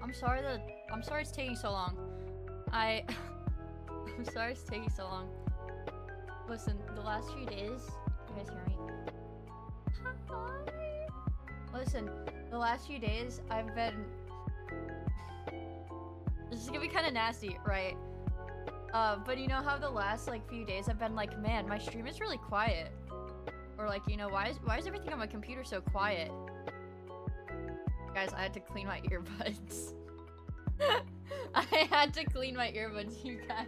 I'm sorry it's taking so long. I'm sorry it's taking so long. Listen, the last few days, you guys hear me? Listen, the last few days I've been, this is gonna be kind of nasty, right? But you know how the last like few days I've been like, man, my stream is really quiet. Or like, you know, why is everything on my computer so quiet? Guys, I had to clean my earbuds. I had to clean my earbuds, you guys.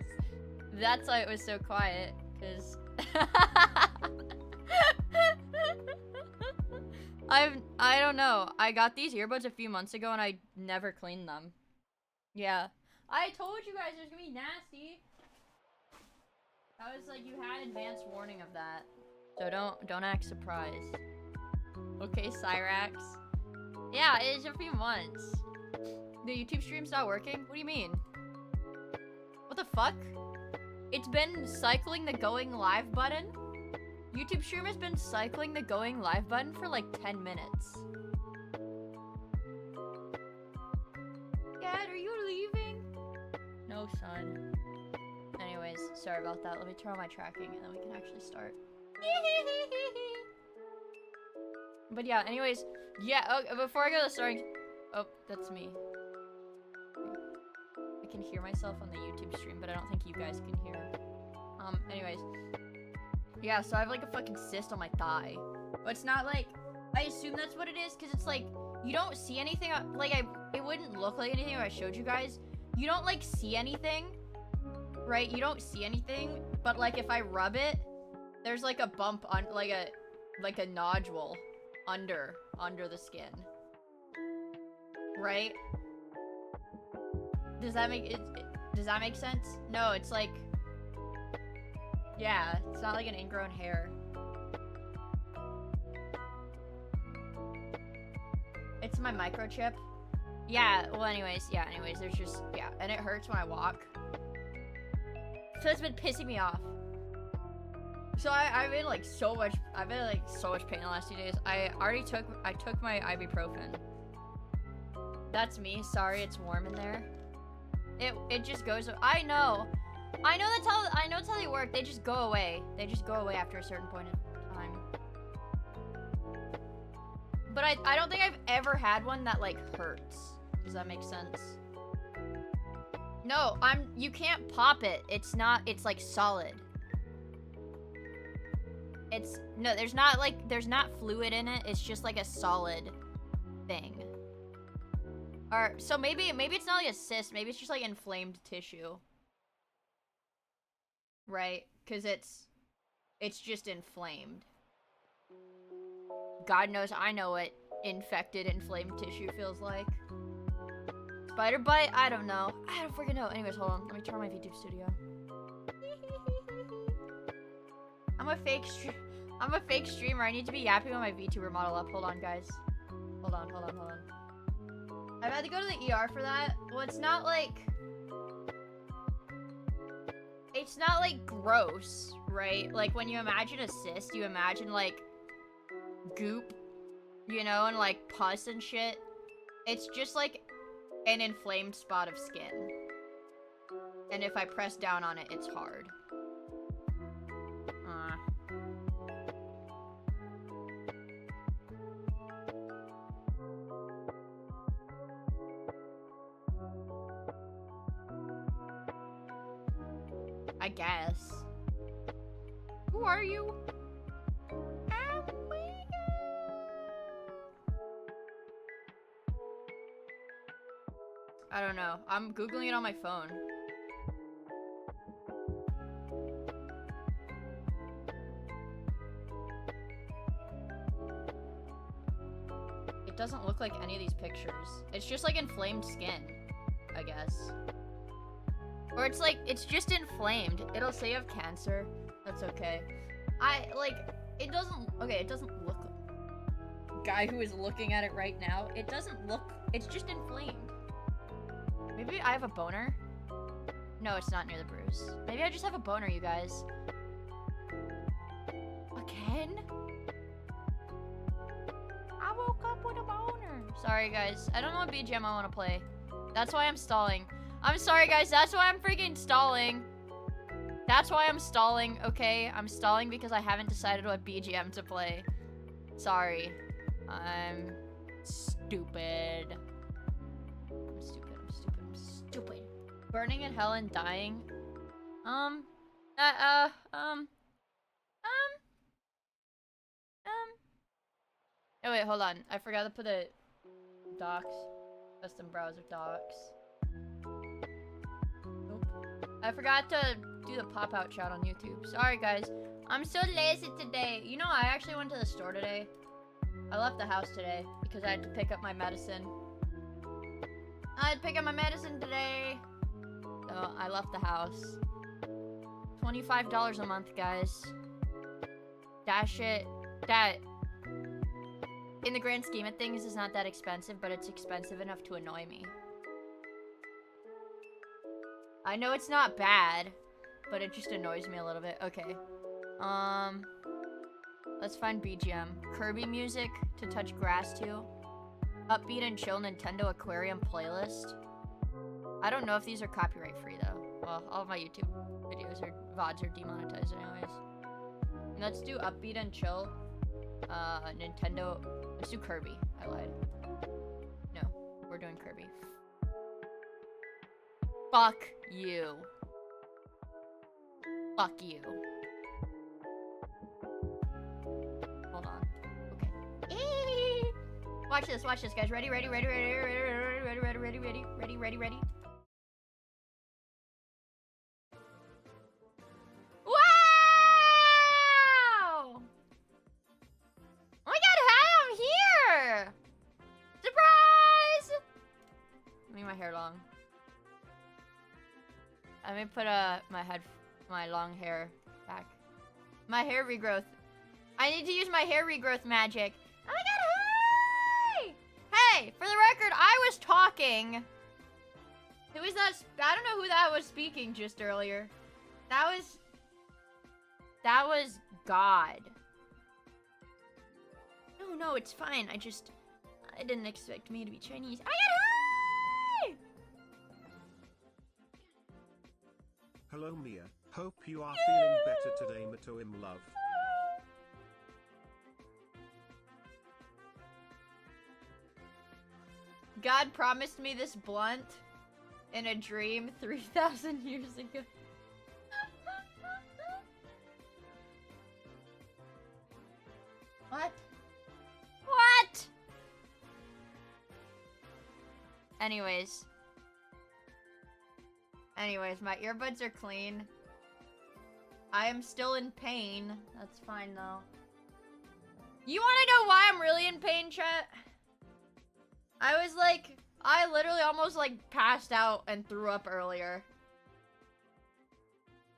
That's why it was so quiet, cause I don't know. I got these earbuds a few months ago and I never cleaned them. Yeah. I told you guys there's gonna be nasty. I was like, you had advance warning of that. So don't act surprised. Okay, Cyrax. Yeah, it's a few months. The YouTube stream's not working? What do you mean? What the fuck? It's been cycling the going live button? YouTube stream has been cycling the going live button for like 10 minutes. Dad, are you leaving? No, son. Anyways, sorry about that. Let me turn on my tracking and then we can actually start. But yeah, anyways, yeah, before I go to the starting... Oh, that's me. I can hear myself on the YouTube stream, but I don't think you guys can hear. Anyways. Yeah, so I have like a fucking cyst on my thigh. But it's not like... I assume that's what it is, because it's like, you don't see anything, like, it wouldn't look like anything if I showed you guys. You don't, like, see anything, right? You don't see anything, but, like, if I rub it, there's, like, a bump on, like a nodule under the skin. Right? Does that make sense? No, it's like... Yeah, it's not like an ingrown hair. It's my microchip. Yeah, well anyways, there's just, yeah, and it hurts when I walk. So it's been pissing me off. So I've been like so much pain the last 2 days. I took my ibuprofen. That's me, sorry, it's warm in there. It just goes, I know that's how they work, they just go away. They just go away after a certain point in time. But I don't think I've ever had one that, like, hurts. Does that make sense? No, you can't pop it. It's like, solid. No, there's not fluid in it. It's just, like, a solid thing. Or, so maybe it's not, like, a cyst. Maybe it's just, like, inflamed tissue. Right? Because it's just inflamed. God knows I know what infected, inflamed tissue feels like. Spider bite? I don't know. I don't freaking know. Anyways, hold on. Let me turn on my VTube studio. I'm a fake streamer. I need to be yapping when my VTuber model up. Hold on, guys. Hold on. I've had to go to the ER for that. Well, it's not like gross, right? Like when you imagine a cyst, you imagine like goop, you know, and like pus and shit. It's just like an inflamed spot of skin. And if I press down on it, it's hard. I guess. Who are you? I don't know. I'm Googling it on my phone. It doesn't look like any of these pictures. It's just like inflamed skin, I guess. Or it's like, it's just inflamed. It'll say you have cancer. That's okay. It doesn't look... Guy who is looking at it right now, it doesn't look... It's just inflamed. Maybe I have a boner? No, it's not near the bruise. Maybe I just have a boner, you guys. Again? I woke up with a boner. Sorry, guys. I don't know what BGM I want to play. That's why I'm stalling. I'm sorry, guys. That's why I'm freaking stalling. That's why I'm stalling, okay? I'm stalling because I haven't decided what BGM to play. Sorry. I'm stupid. I'm stupid, I'm stupid, I'm stupid. Burning in hell and dying. Oh wait, hold on. I forgot to put a docs. Custom browser docs. Nope. I forgot to do the pop-out chat on YouTube. Sorry, guys. I'm so lazy today. You know, I actually went to the store today. I left the house today because I had to pick up my medicine. I had to pick up my medicine today. So I left the house. $25 a month, guys. That shit. That, in the grand scheme of things, is not that expensive, but it's expensive enough to annoy me. I know it's not bad, but it just annoys me a little bit. Okay. Let's find BGM. Kirby music to touch grass to. Upbeat and chill Nintendo Aquarium playlist. I don't know if these are copyright free though. Well, all of my YouTube videos or VODs are demonetized anyways. Let's do upbeat and chill. Nintendo. Let's do Kirby. I lied. No, we're doing Kirby. Fuck you. Fuck you. Hold on. Okay. Watch this, guys. Ready? Wow! Oh my god, hi, I'm here! Surprise! Let me my hair long. Let me put my long hair back. My hair regrowth. I need to use my hair regrowth magic. Oh my god, hi! Hey, for the record, I was talking. Who was that? I don't know who that was speaking just earlier. That was God. No, it's fine. I didn't expect me to be Chinese. Oh my god, hi! Hello Mia, hope you are feeling better today, Matoim love. God promised me this blunt in a dream 3,000 years ago. What? What? Anyways, my earbuds are clean. I am still in pain. That's fine though. You wanna know why I'm really in pain, chat? I literally almost passed out and threw up earlier.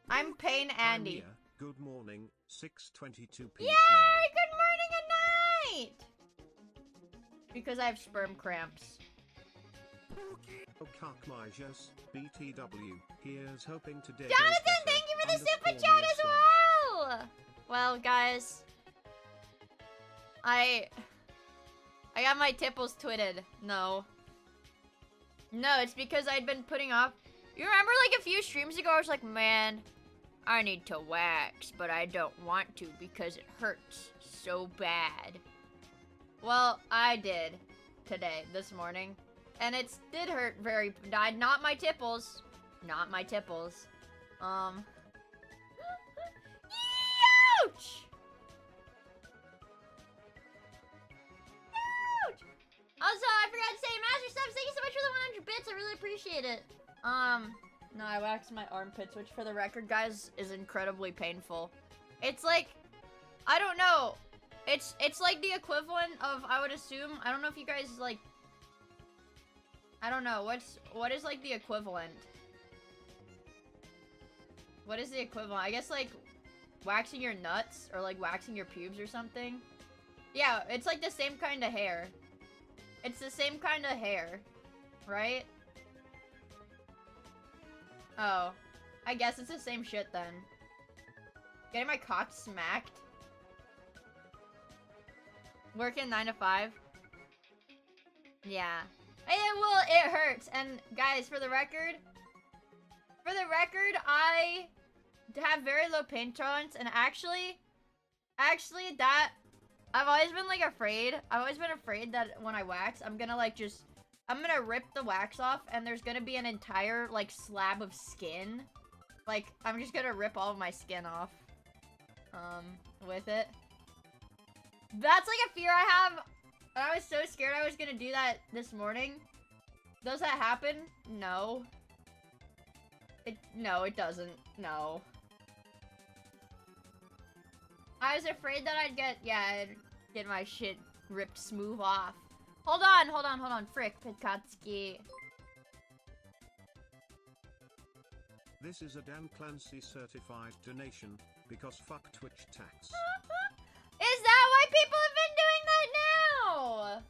I'm Pain Andy. Mia, good morning, 6:22 p.m. Yay! Good morning and night! Because I have sperm cramps. Oh, Kakmajas, BTW, here's hoping today. Jonathan, thank you for the super chat as well! Well, guys. I got my tipples twitted. No, it's because I'd been putting off. You remember a few streams ago I was like, man, I need to wax, but I don't want to because it hurts so bad. Well, I did today, this morning. And it did hurt very, not my tipples. Not my tipples. Ouch! Also, I forgot to say, Master Steps, thank you so much for the 100 bits. I really appreciate it. No, I waxed my armpits, which for the record, guys, is incredibly painful. It's I don't know. It's like the equivalent of, I would assume, I don't know if you guys, I don't know, what is the equivalent? What is the equivalent? I guess, waxing your nuts, or, waxing your pubes or something. Yeah, it's, the same kind of hair. It's the same kind of hair, right? Oh, I guess it's the same shit then. Getting my cock smacked. Working 9 to 5. Yeah. It hurts. And guys, for the record, I have very low pain tolerance, and actually that I've always been like afraid. I've always been afraid that when I wax, I'm gonna like I'm gonna rip the wax off, and there's gonna be an entire like slab of skin. Like I'm just gonna rip all of my skin off. With it. That's like a fear I have. I was so scared I was gonna do that this morning. Does that happen? No. No, it doesn't. No. I was afraid that I'd get my shit ripped smooth off. Hold on. Frick, Pikatsky. This is a Dan Clancy certified donation, because fuck Twitch tax. Is that why people have been doing that now?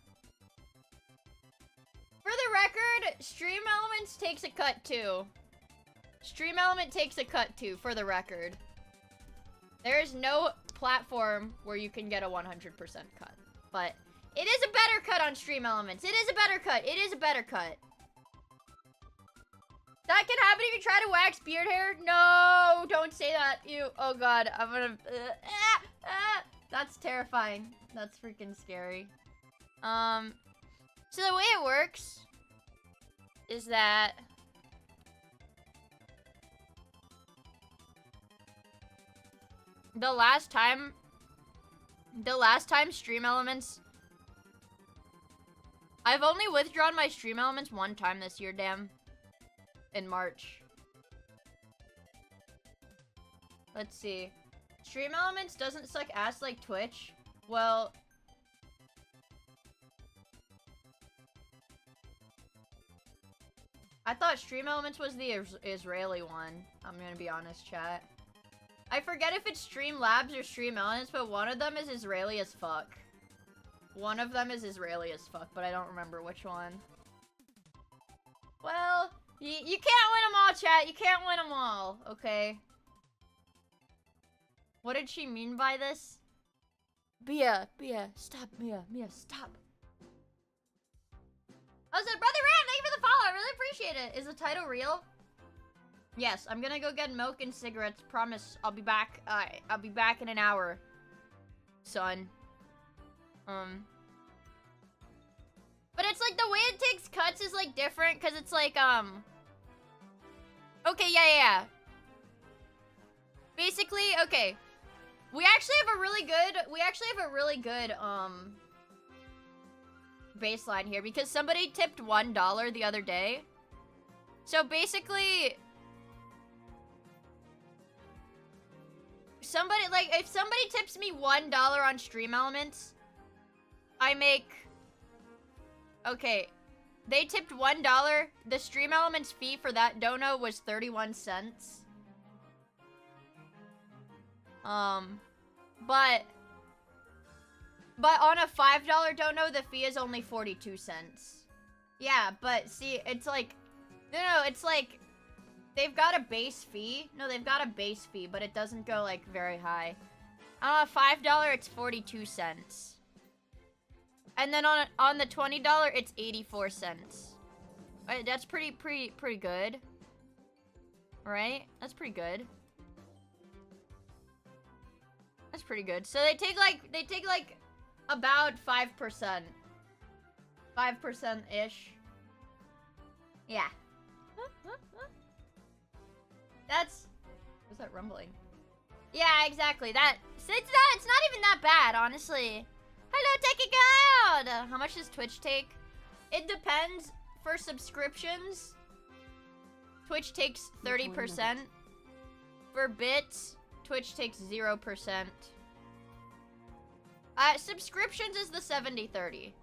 For the record, Stream Elements takes a cut too. Stream Element takes a cut too, for the record. There is no platform where you can get a 100% cut. But it is a better cut on Stream Elements. It is a better cut. It is a better cut. That can happen if you try to wax beard hair? No, don't say that. You. Oh god, I'm gonna. That's terrifying. That's freaking scary. So the way it works is that the last time Stream Elements, I've only withdrawn my Stream Elements one time this year, damn. In March. Let's see. Stream Elements doesn't suck ass like Twitch. Well, I thought Stream Elements was the Israeli one. I'm gonna be honest, chat. I forget if it's Streamlabs or Stream Elements, but one of them is Israeli as fuck. One of them is Israeli as fuck, but I don't remember which one. Well, you can't win them all, chat. You can't win them all, okay? What did she mean by this? Miia, stop, Miia, stop. Oh, so Brother Ram, thank you for the follow. I really appreciate it. Is the title real? Yes, I'm gonna go get milk and cigarettes. Promise, I'll be back. I'll be back in an hour, son. But it's like the way it takes cuts is like different, cause it's like okay, yeah. Basically, okay. We actually have a really good baseline here because somebody tipped $1 the other day. So basically, if somebody tips me $1 on Stream Elements, I make, okay, they tipped $1. The Stream Elements fee for that dono was 31 cents. But on a $5 dono, the fee is only 42 cents. Yeah, but see, it's like, no, it's like, they've got a base fee. No, they've got a base fee, but it doesn't go, like, very high. On a $5, it's 42 cents. And then on the $20, it's 84 cents. That's pretty good. Right? That's pretty good. That's pretty good. So they take like about 5%. 5%-ish. Yeah. What's that rumbling? Yeah, exactly. It's not even that bad, honestly. Hello, take it out! How much does Twitch take? It depends. For subscriptions, Twitch takes 30%. For bits, Twitch takes 0%. Subscriptions is the 70-30.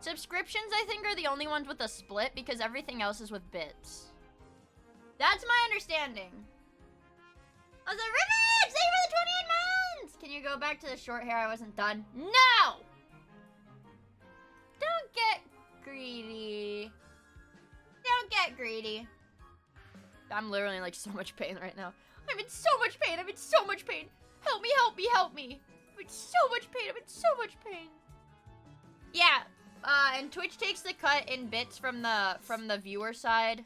Subscriptions, I think, are the only ones with a split because everything else is with bits. That's my understanding. I was like, Rivets! Thank you for the 28 months! Can you go back to the short hair? I wasn't done. No! Don't get greedy. Don't get greedy. I'm literally in like so much pain right now. I'm in so much pain. I'm in so much pain. Help me, help me, help me. I'm in so much pain. I'm in so much pain. Yeah, And Twitch takes the cut in bits from the viewer side.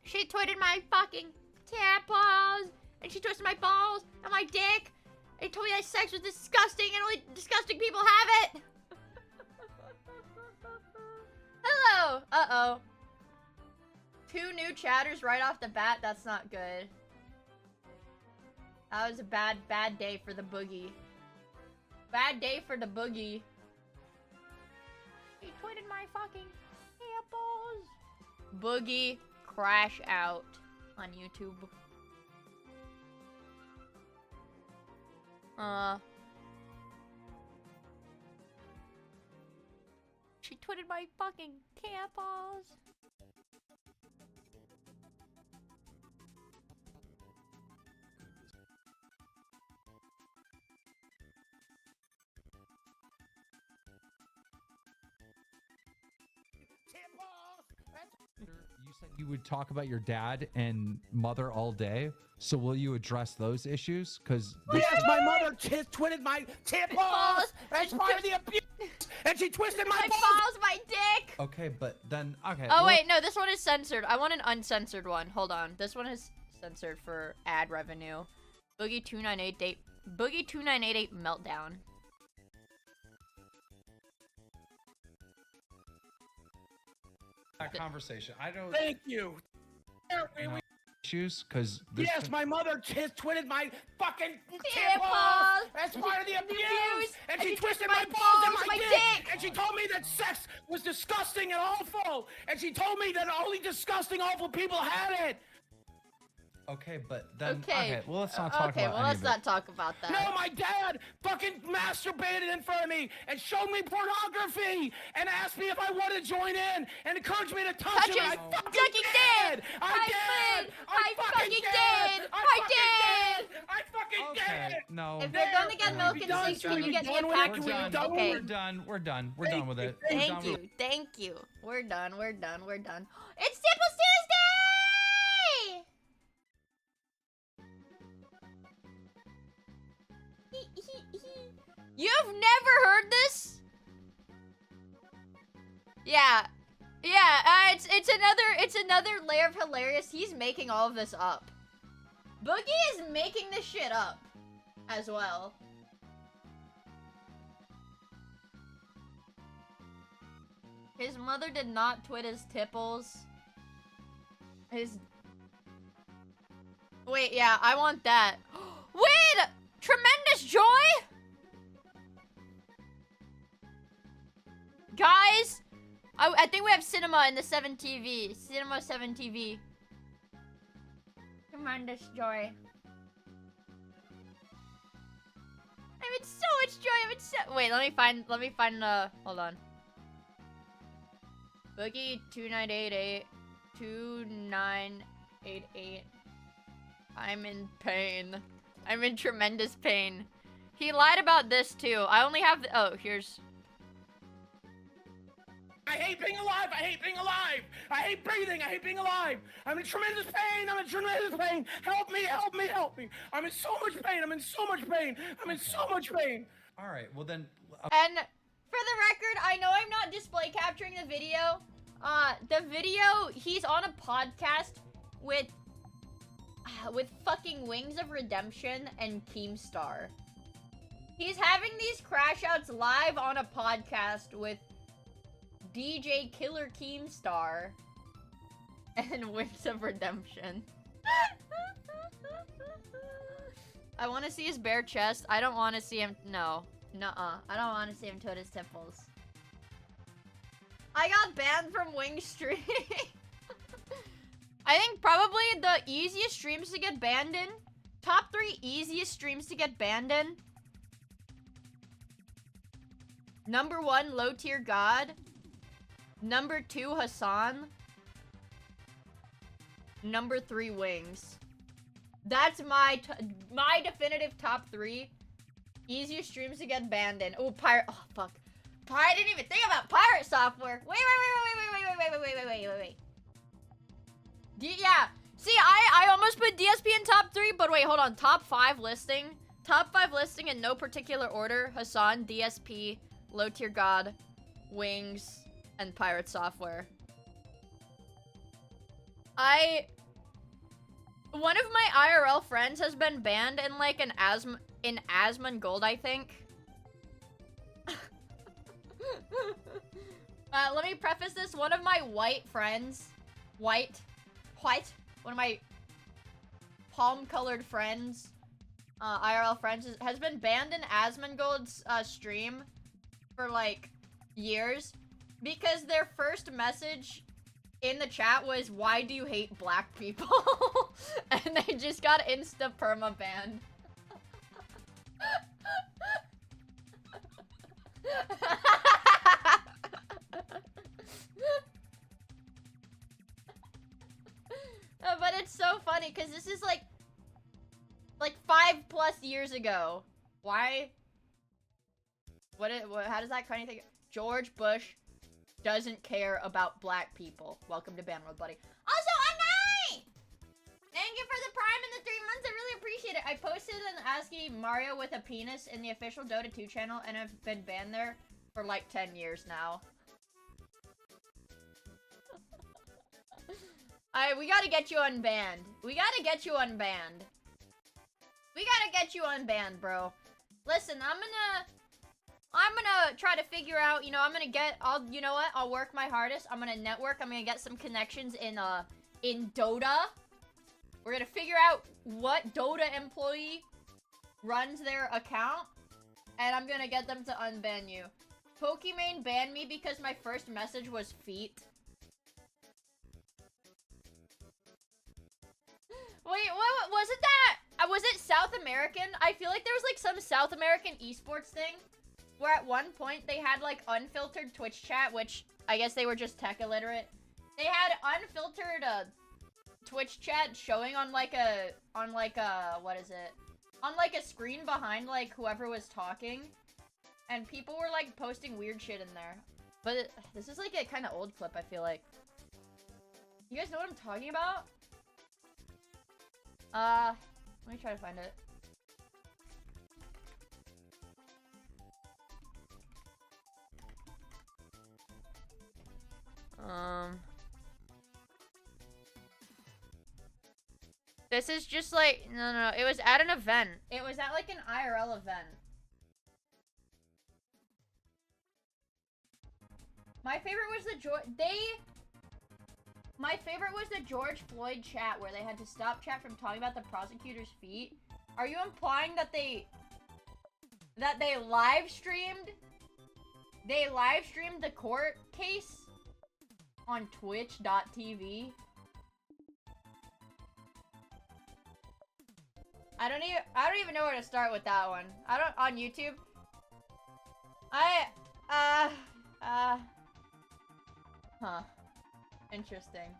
She tweeted my fucking tampons, and she twisted my balls and my dick, and told me that sex was disgusting and only disgusting people have it. Hello. Uh-oh. 2 new chatters right off the bat. That's not good. That was a bad day for the boogie. Bad day for the boogie. He tweeted my fucking tampons. Boogie crash out on YouTube. She tweeted my fucking tampons. You said you would talk about your dad and mother all day. So will you address those issues? Because yes, my mother tweeted my tampons as part of the abuse, and she twisted my balls, my dick. Okay, but then okay. Oh wait, no, this one is censored. I want an uncensored one. Hold on, this one is censored for ad revenue. Boogie 2988. Boogie 2988 meltdown. That conversation. I don't. Thank you. Issues because yes, my mother tweeted my fucking tampons as part of the abuse, and she twisted my balls and my dick, and she told me that sex was disgusting and awful, and she told me that only disgusting, awful people had it. Okay, but then okay. Well, let's not talk about Okay, well, let's not talk about that. No, my dad fucking masturbated in front of me and showed me pornography and asked me if I wanted to join in and encouraged me to touch him. I fucking did. I fucking did. I fucking did. No. If you're gonna get milk and six, can you get me a pack? Okay. We're done. We're done. We're done with it. Thank you. Thank you. We're done. We're done. We're done. It's Tipples Tuesday! You've never heard this? Yeah. Yeah, it's another layer of hilarious. He's making all of this up. Boogie is making this shit up as well. His mother did not twit his tipples. Wait, yeah, I want that. Wait! Tremendous joy? Guys, I think we have cinema in the 7 TV. Cinema 7 TV. Tremendous joy. I'm in so much joy. I'm in so. Wait, let me find. Hold on. Boogie 2988. 2988. I'm in pain. I'm in tremendous pain. He lied about this too. I only have. Oh, here's. I hate being alive! I hate being alive! I hate breathing! I hate being alive! I'm in tremendous pain! I'm in tremendous pain! Help me! Help me! Help me! I'm in so much pain! I'm in so much pain! I'm in so much pain! Alright, well then... And for the record, I know I'm not display capturing the video. The video, he's on a podcast with fucking Wings of Redemption and Keemstar. He's having these crash outs live on a podcast with DJ Killer Keemstar and Wings of Redemption. I want to see his bare chest. I don't want to see him. No. Nuh-uh. I don't want to see him twit his temples. I got banned from Wing Stream. I think probably the easiest streams to get banned in. Top 3 easiest streams to get banned in. Number 1, Low Tier God. Number 2, Hassan. Number 3, Wings. That's my definitive top 3 easiest streams to get banned in. Oh, pirate. Oh, fuck. I didn't even think about pirate software. Wait. Yeah. See, I almost put DSP in top 3, but wait, hold on. Top 5 listing Top 5 listing in no particular order. Hassan, DSP, Low Tier God, Wings, and Pirate Software. One of my IRL friends has been banned in like an Asmongold, I think. Let me preface this. One of my white friends, one of my palm-colored friends, IRL friends, has been banned in Asmongold's stream for like years because their first message in the chat was, "Why do you hate black people?" And they just got insta perma banned. But it's so funny because this is like 5+ years ago. Why? How does that kind of thing? George Bush doesn't care about black people. Welcome to Banworld, buddy. Also, Anai! Thank you for the Prime and the 3 months. I really appreciate it. I posted an ASCII Mario with a penis in the official Dota 2 channel, and I've been banned there for like 10 years now. We gotta get you unbanned. We gotta get you unbanned. We gotta get you unbanned, bro. Listen, I'm gonna try to figure out, you know, you know what? I'll work my hardest. I'm gonna network. I'm gonna get some connections in Dota. We're gonna figure out what Dota employee runs their account, and I'm gonna get them to unban you. Pokimane banned me because my first message was feet. Wait, what was it that? Was it South American? I feel like there was like some South American esports thing where at one point they had like unfiltered Twitch chat, which I guess they were just tech illiterate. They had unfiltered Twitch chat showing on like a what is it? On like a screen behind like whoever was talking, and people were like posting weird shit in there. But this is like a kind of old clip, I feel like. You guys know what I'm talking about? Let me try to find it. This is just like, no, it was at an event. It was at like an IRL event. My favorite was my favorite was the George Floyd chat where they had to stop chat from talking about the prosecutor's feet. Are you implying that they live streamed the court case on twitch.tv? I don't even know where to start with that one. On YouTube. Huh. Interesting.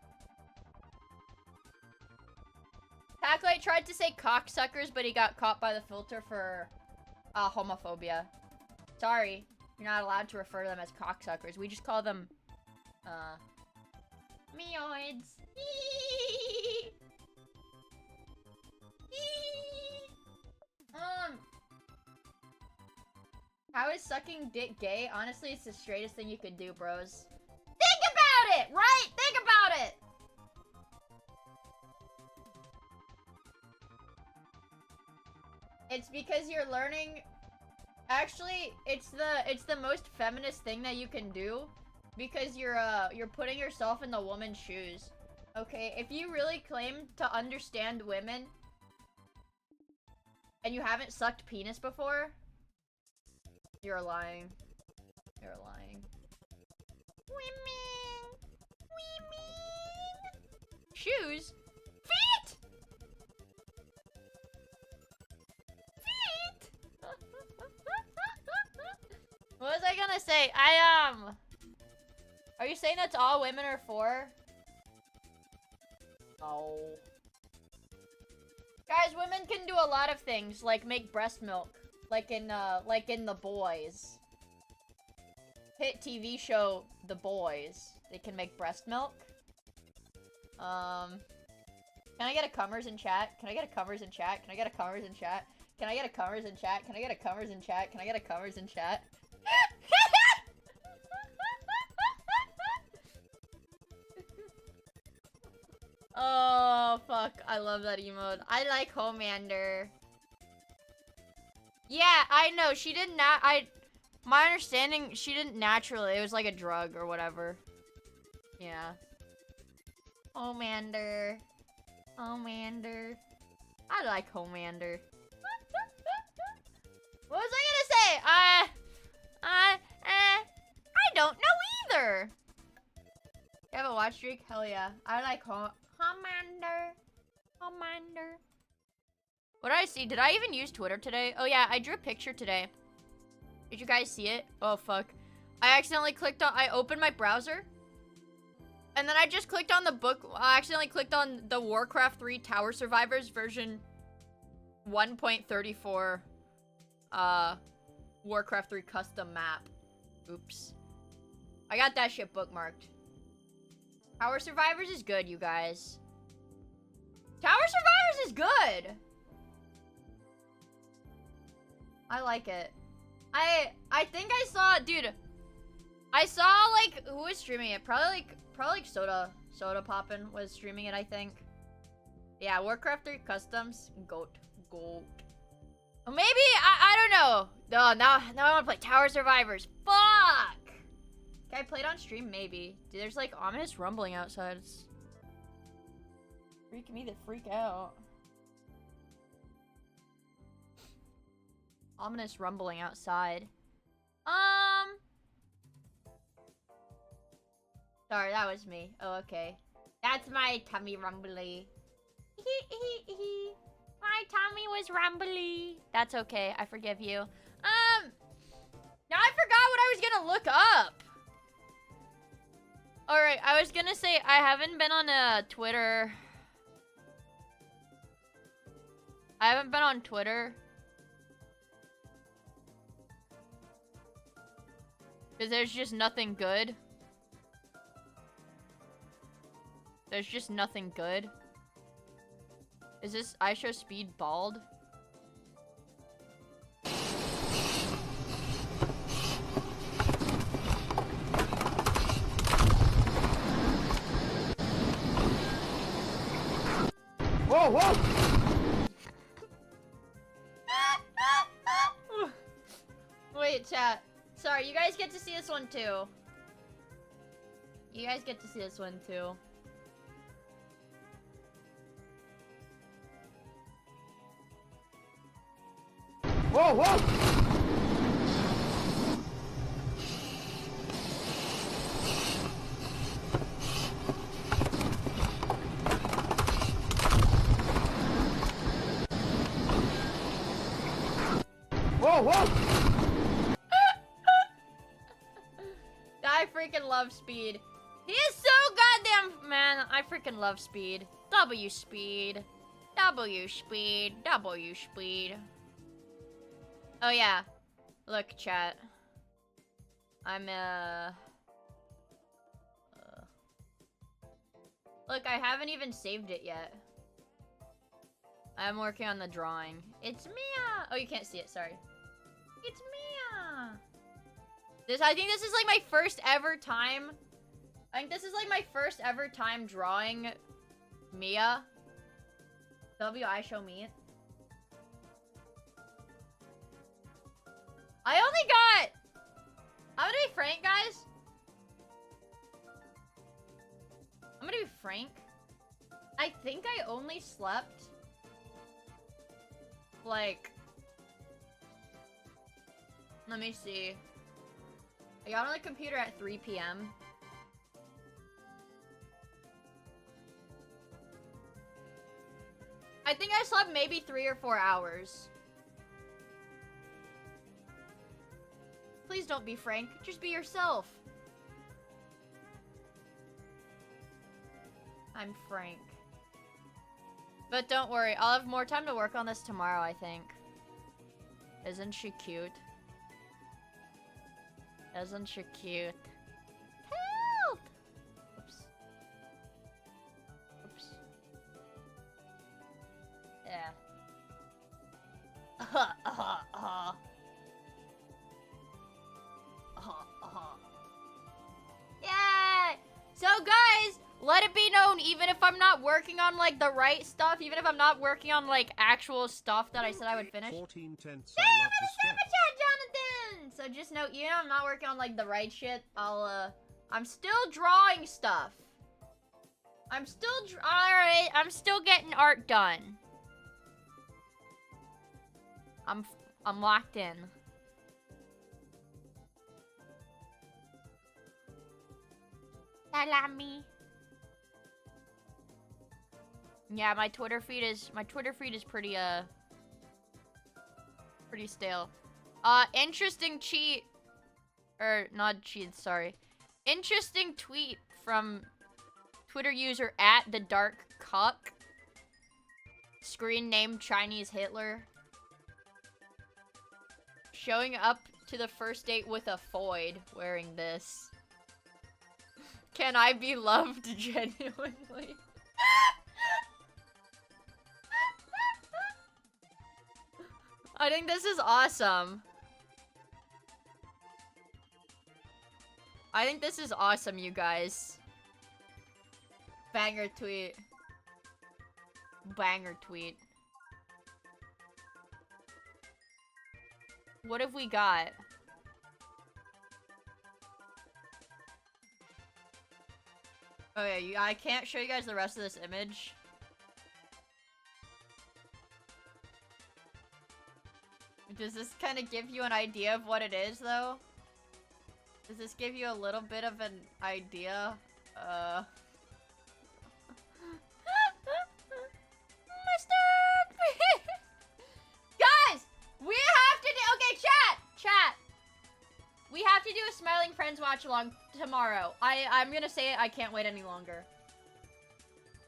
Packlight tried to say cocksuckers, but he got caught by the filter for homophobia. Sorry, you're not allowed to refer to them as cocksuckers. We just call them meoids. How is sucking dick gay? Honestly, it's the straightest thing you could do, bros. Think about it, right? Think about it. It's because you're learning. Actually, it's the most feminist thing that you can do, because you're putting yourself in the woman's shoes. Okay, if you really claim to understand women and you haven't sucked penis before, you're lying. You're lying. Women. Shoes? Feet? Feet? What was I gonna say? Are you saying that's all women are for? No. Guys, women can do a lot of things, like make breast milk. Like in The Boys. Hit TV show The Boys. They can make breast milk. Can I get a cummers in chat? Can I get a cummers in chat? Can I get a cummers in chat? Can I get a covers in chat? Can I get a covers in chat? Can I get a covers in chat? Oh, fuck. I love that emote. I like Homelander. Yeah, I know. She didn't my understanding, she didn't naturally. It was like a drug or whatever. Yeah. Homelander. Homelander. I like Homelander. What was I gonna say? I don't know either. You have a watch streak? Hell yeah. I like Homelander. Homelander. What did I see? Did I even use Twitter today? Oh yeah, I drew a picture today. Did you guys see it? Oh fuck. I accidentally clicked on, I opened my browser. And then I just clicked on the book. I accidentally clicked on the Warcraft 3 Tower Survivors version 1.34 Warcraft 3 custom map. Oops. I got that shit bookmarked. Tower Survivors is good, you guys. Tower Survivors is good. I like it. I think I saw, dude. I saw like who was streaming it? Probably like Soda Poppin' was streaming it, I think. Yeah, Warcraft 3 Customs, goat. Or maybe I don't know. No, now I want to play Tower Survivors. Fuck. Can I play it on stream? Maybe. Dude, there's like ominous rumbling outside. It's freaking me the freak out. Ominous rumbling outside. Sorry, that was me. Oh, okay. That's my tummy rumbly. My tummy was rumbly. That's okay. I forgive you. Now I forgot what I was gonna look up. Alright, I was gonna say I haven't been on Twitter. I haven't been on Twitter. Because there's just nothing good. There's just nothing good. Is this I show speed bald? Whoa, whoa! Wait, chat. Sorry, you guys get to see this one too. You guys get to see this one too. Whoa, whoa! Whoa, whoa! I freaking love Speed. He is so goddamn, man. I freaking love Speed. W Speed. W Speed. W Speed. Oh yeah. Look, chat. I'm Look, I haven't even saved it yet. I'm working on the drawing. It's Mia! Oh, you can't see it, sorry. It's Mia! I think this is like my first ever time. I think this is like my first ever time drawing Mia. I show me it. I only got... I'm gonna be frank, guys. I'm gonna be frank. I think I only slept... like... Let me see. I got on the computer at 3 p.m. I think I slept maybe 3 or 4 hours. Please don't be frank. Just be yourself. I'm frank. But don't worry. I'll have more time to work on this tomorrow, I think. Isn't she cute? Isn't she cute? Help! Oops. Oops. Yeah. Let it be known, even if I'm not working on, like, the right stuff, even if I'm not working on, like, actual stuff that I said I would finish. 14 tenths. Damn, I love it the was super sketch. chat, Jonathan! So just know, you know I'm not working on, like, the right shit. I'm still drawing stuff. Alright, I'm still getting art done. I'm locked in. Salami. Yeah, my Twitter feed is pretty pretty stale. Interesting cheat, or not cheat, sorry. Interesting tweet from Twitter user @thedarkcuck. Screen name Chinese Hitler. Showing up to the first date with a foid wearing this. Can I be loved genuinely? I think this is awesome. I think this is awesome, you guys. Banger tweet. Banger tweet. What have we got? Oh yeah, I can't show you guys the rest of this image. Does this kind of give you an idea of what it is, though? Does this give you a little bit of an idea? Mr. Guys! We have to do- Okay, chat! We have to do a Smiling Friends watch-along tomorrow. I'm gonna say it, I can't wait any longer.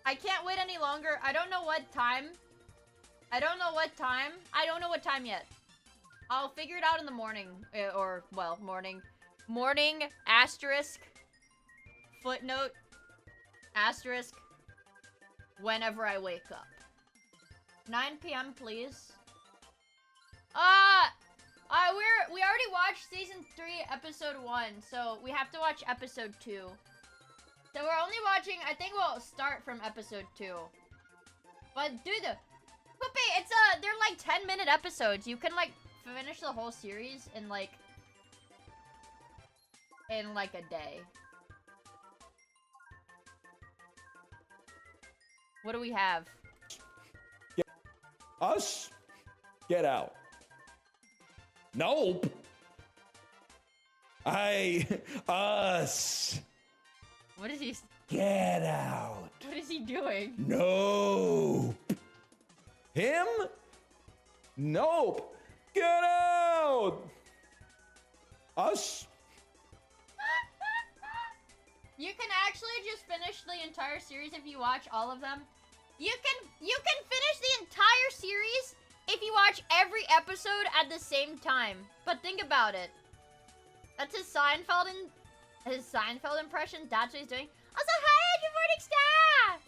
I can't wait any longer. I don't know what time. I don't know what time yet. I'll figure it out in the morning. Or, well, morning. Morning, asterisk, footnote, asterisk, whenever I wake up. 9 p.m, please. We already watched season 3, episode 1, so we have to watch episode 2. So we're only watching, I think we'll start from episode 2. But dude, Poopy, they're like 10-minute episodes. You can like finish the whole series in like a day. What do we have? Us? Get out. Nope. Us. What is he? Get out. What is he doing? Nope. Him? Nope. Get out. Us? You can actually just finish the entire series if you watch all of them. You can finish the entire series if you watch every episode at the same time. But think about it. That's his Seinfeld impression. That's what he's doing. Also, hi, good morning, star.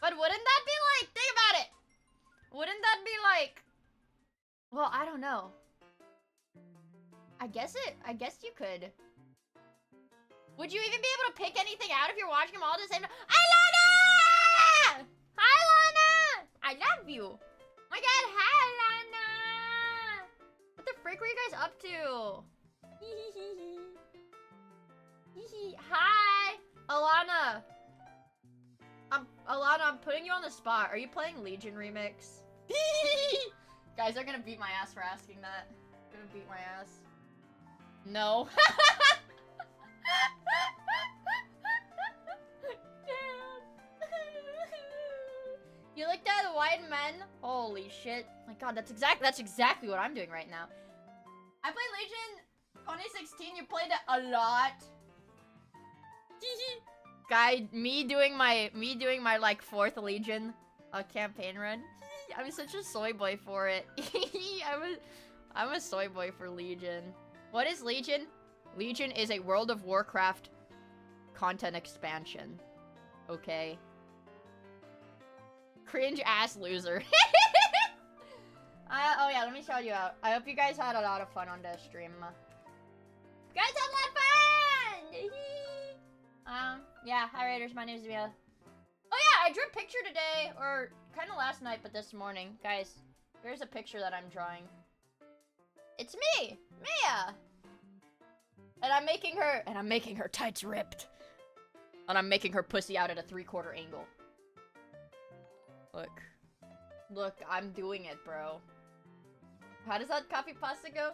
But wouldn't that be like? Think about it. Wouldn't that be like? Well, I don't know. I guess you could. Would you even be able to pick anything out if you're watching them all at the same time? Lana! Hi, Lana! I love you. Oh my god, hi, Lana! What the frick were you guys up to? Hi! Alana! Alana, I'm putting you on the spot. Are you playing Legion Remix? Guys, they're gonna beat my ass for asking that. They're gonna beat my ass. No. You looked at the white men? Holy shit. My god, that's exactly what I'm doing right now. I played Legion 2016, you played it a lot. Guy, me doing my like 4th Legion campaign run. I'm such a soy boy for it. I'm a soy boy for Legion. What is Legion? Legion is a World of Warcraft content expansion. Okay. Cringe ass loser. Oh yeah, let me shout you out. I hope you guys had a lot of fun on the stream. You guys had a lot of fun! Yeah, hi Raiders, my name is Miia. Oh yeah, I drew a picture today, or kind of last night, but this morning. Guys, here's a picture that I'm drawing. It's me, Miia! And I'm making her tights ripped. And I'm making her pussy out at a 3/4 angle. Look. Look, I'm doing it, bro. How does that copy pasta go?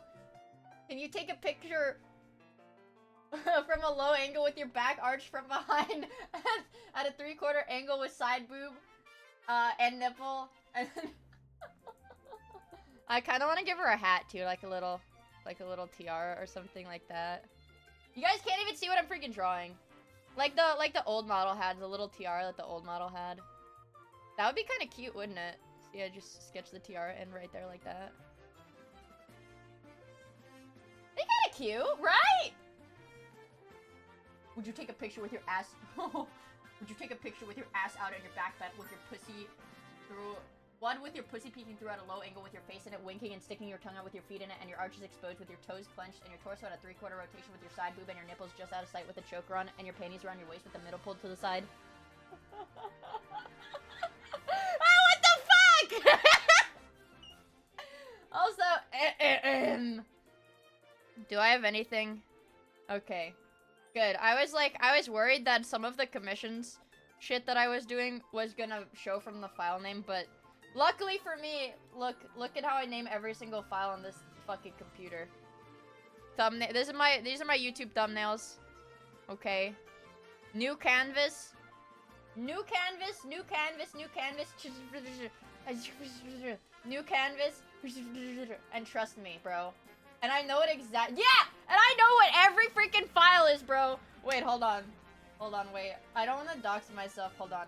Can you take a picture from a low angle with your back arched from behind at a 3/4 angle with side boob and nipple? And I kind of want to give her a hat too, like a little tiara or something like that. You guys can't even see what I'm freaking drawing. Like the old model had, the little tiara that the old model had. That would be kind of cute, wouldn't it? So yeah, just sketch the tiara in right there like that. Be kind of cute, right? Would you take a picture with your ass? Would you take a picture with your ass out on your back bed with your pussy through? One with your pussy peeking through at a low angle with your face in it, winking and sticking your tongue out with your feet in it, and your arches exposed with your toes clenched, and your torso at a 3/4 rotation with your side boob and your nipples just out of sight with a choker on, and your panties around your waist with the middle pulled to the side. Oh, what the fuck? Also, do I have anything? Okay. Good. I was worried that some of the commissions shit that I was doing was gonna show from the file name, but luckily for me, look at how I name every single file on this fucking computer. Thumbnail. These are my YouTube thumbnails. Okay. New canvas. New canvas. New canvas. New canvas. New canvas. And trust me, bro. And I know it exact. Yeah! And I know what every freaking file is, bro. Wait, hold on. Hold on, wait. I don't want to dox myself. Hold on.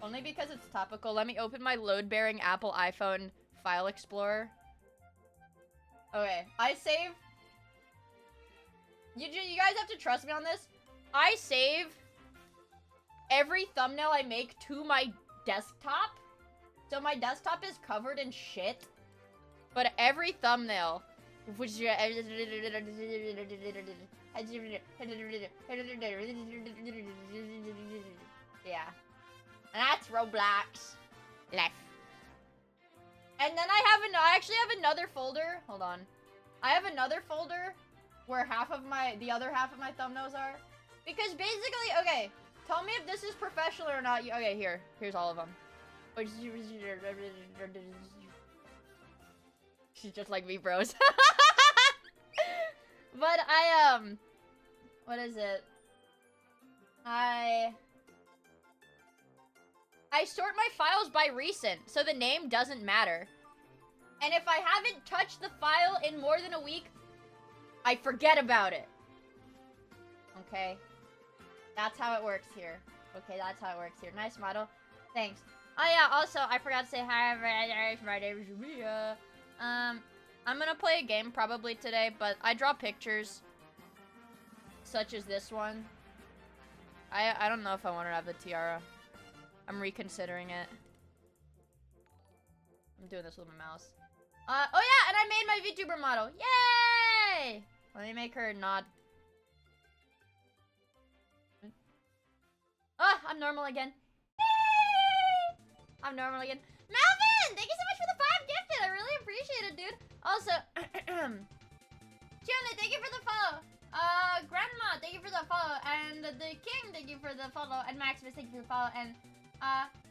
Only because it's topical. Let me open my load-bearing Apple iPhone file explorer. Okay. I save... You guys have to trust me on this. I save every thumbnail I make to my desktop. So my desktop is covered in shit. But every thumbnail... Yeah. And that's Roblox life. And then I actually have another folder. Hold on. I have another folder where the other half of my thumbnails are. Because basically, okay, tell me if this is professional or not. Okay, here's all of them. She's just like me, bros. But what is it? I sort my files by recent, so the name doesn't matter. And if I haven't touched the file in more than a week, I forget about it. Okay? That's how it works here. Okay, that's how it works here. Nice model. Thanks. Oh yeah, also, I forgot to say hi, my name is Miia. I'm gonna play a game probably today, but I draw pictures such as this one. I don't know if I want to have the tiara. I'm reconsidering it. I'm doing this with my mouse. Oh yeah, and I made my VTuber model. Yay! Let me make her nod. Oh, I'm normal again. Yay! I'm normal again. Melvin, thank you so much for the 5 gifted. I really appreciate it, dude. Also, Tiana, thank you for the follow. Grandma, thank you for the follow. And the King, thank you for the follow. And Maximus, thank you for the follow. And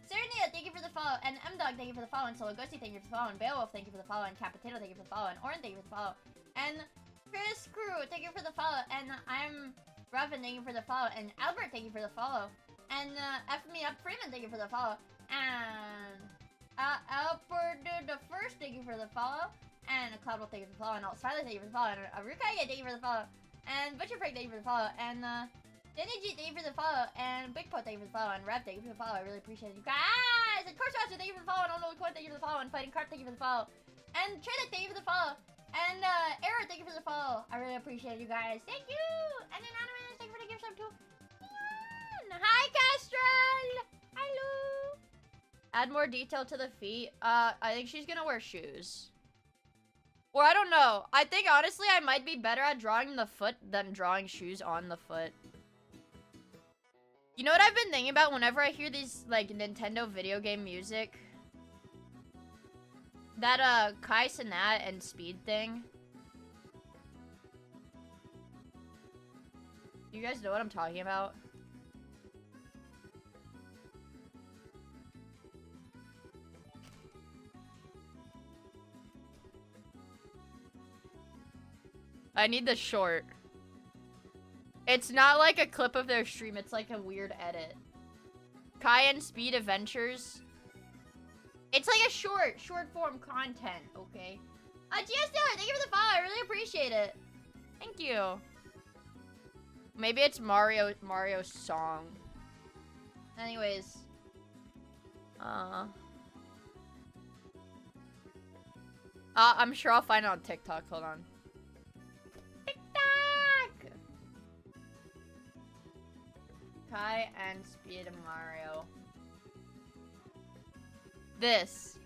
Serenia, thank you for the follow. And M-Dog, thank you for the follow. And Solo Ghosty, thank you for the follow. And Beowulf, thank you for the follow. And Capitato, thank you for the follow. And Orin, thank you for the follow. And Chris Crew, thank you for the follow. And I'm Ruffin, thank you for the follow. And Albert, thank you for the follow. And F Me Up Freeman, thank you for the follow. And Albert the First, thank you for the follow. And Cloudwolf, thank you for the follow. And Alt Smiley, thank you for the follow. And Arukaya, thank you for the follow. And Butcher Freak, thank you for the follow. And Danny G, thank you for the follow. And Big Pot, thank you for the follow. And Rev, thank you for the follow. I really appreciate it, you guys. And Course Master, thank you for the follow. And Only Coin, thank you for the follow. And Fighting Carp, thank you for the follow. And Trina, thank you for the follow. And Error, thank you for the follow. I really appreciate it, you guys. Thank you. And Anonymous, thank you for the gift sub too. Hi, Castrol. Hello. Add more detail to the feet. I think she's gonna wear shoes. Or I don't know. I think honestly I might be better at drawing the foot than drawing shoes on the foot. You know what I've been thinking about whenever I hear these, like, Nintendo video game music? That, Kai Cenat and Speed thing. You guys know what I'm talking about? I need the short. It's not like a clip of their stream, it's like a weird edit. Kai and Speed Adventures. It's like a short form content, okay? GS Taylor, thank you for the follow, I really appreciate it. Thank you. Maybe it's Mario's song. Anyways. I'm sure I'll find it on TikTok, hold on. TikTok! Kai and Speed and Mario. This.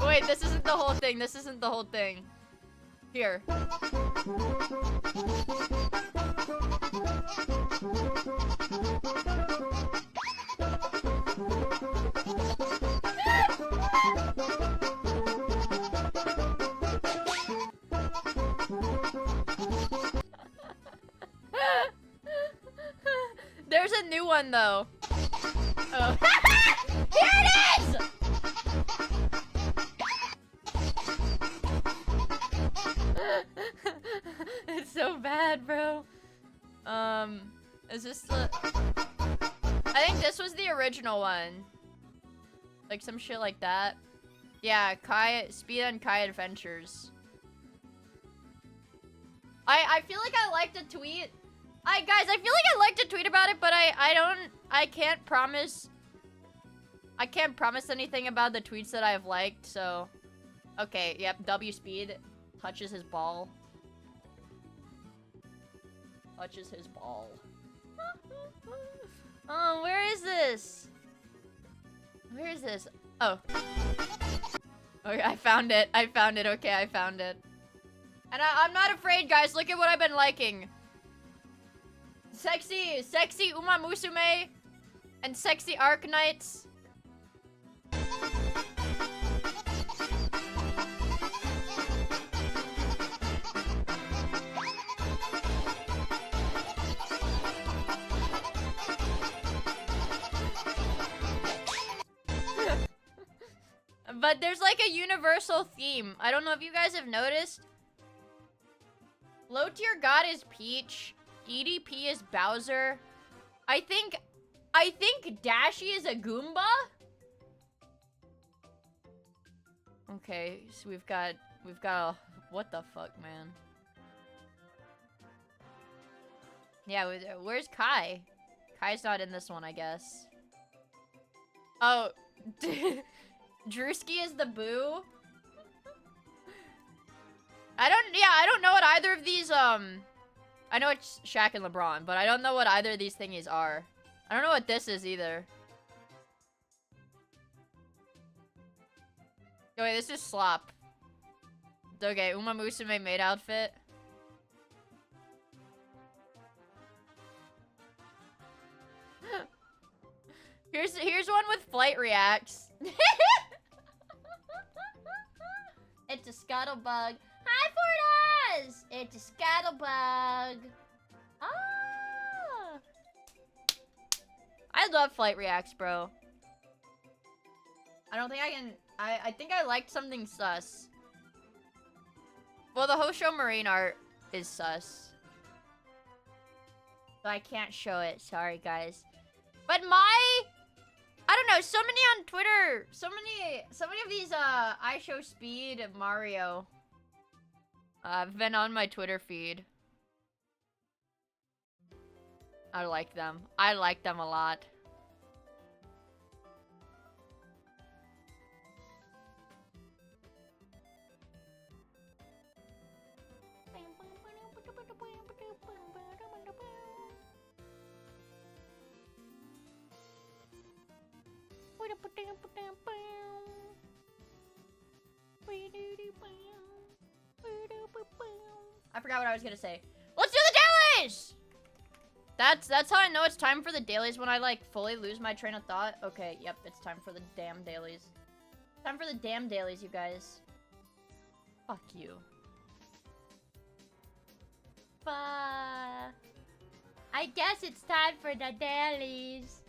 Wait, this isn't the whole thing. This isn't the whole thing. Here. There's a new one though. Oh. Here it is! It's so bad, bro. Is this the... I think this was the original one. Like some shit like that. Yeah, Speed and Kai Adventures. I feel like I liked a tweet. Guys, I feel like I liked to tweet about it, but I can't promise anything about the tweets that I've liked, so. Okay, yep, W Speed touches his ball. Touches his ball. Oh, where is this? Where is this? Oh. Okay, I found it. Okay, I found it. And I'm not afraid, guys. Look at what I've been liking. Sexy Uma Musume and sexy Arknights. But there's like a universal theme. I don't know if you guys have noticed. Low tier god is Peach. EDP is Bowser. I think Dashi is a Goomba. Okay, so we've got a, what the fuck, man? Yeah, where's Kai? Kai's not in this one, I guess. Oh, Drewski is the Boo. I don't know what either of these, I know it's Shaq and LeBron, but I don't know what either of these thingies are. I don't know what this is either. Oh, wait, this is Slop. Okay, Uma Musume maid outfit. Here's one with flight reacts. It's a scuttlebug. Hi, Fortas! It's a scuttlebug. Ah! I love flight reacts, bro. I don't think I can... I think I liked something sus. Well, the Hosho Marine art is sus. So I can't show it. Sorry, guys. But I don't know, so many on Twitter, so many of these, I show Speed Mario, have been on my Twitter feed. I like them. I like them a lot. I forgot what I was gonna say. Let's do the dailies! That's how I know it's time for the dailies, when I, like, fully lose my train of thought. Okay, yep, it's time for the damn dailies. Time for the damn dailies, you guys. Fuck you. I guess it's time for the dailies.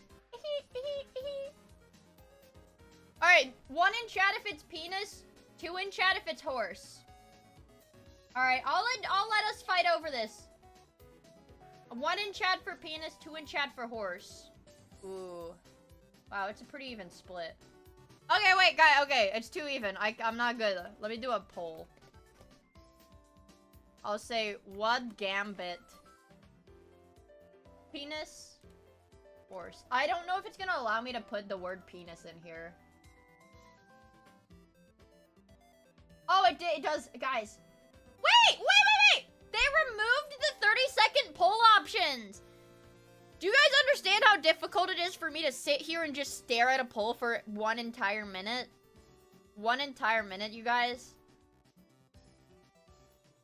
Alright, 1 in chat if it's penis, 2 in chat if it's horse. Alright, I'll let us fight over this. 1 in chat for penis, 2 in chat for horse. Ooh. Wow, it's a pretty even split. Okay, wait, guys, okay, it's too even. I'm not good. Let me do a poll. I'll say, what gambit? Penis? Horse. I don't know if it's gonna allow me to put the word penis in here. Oh, it does, guys. Wait! They removed the 30-second poll options! Do you guys understand how difficult it is for me to sit here and just stare at a poll for 1 entire minute? 1 entire minute, you guys?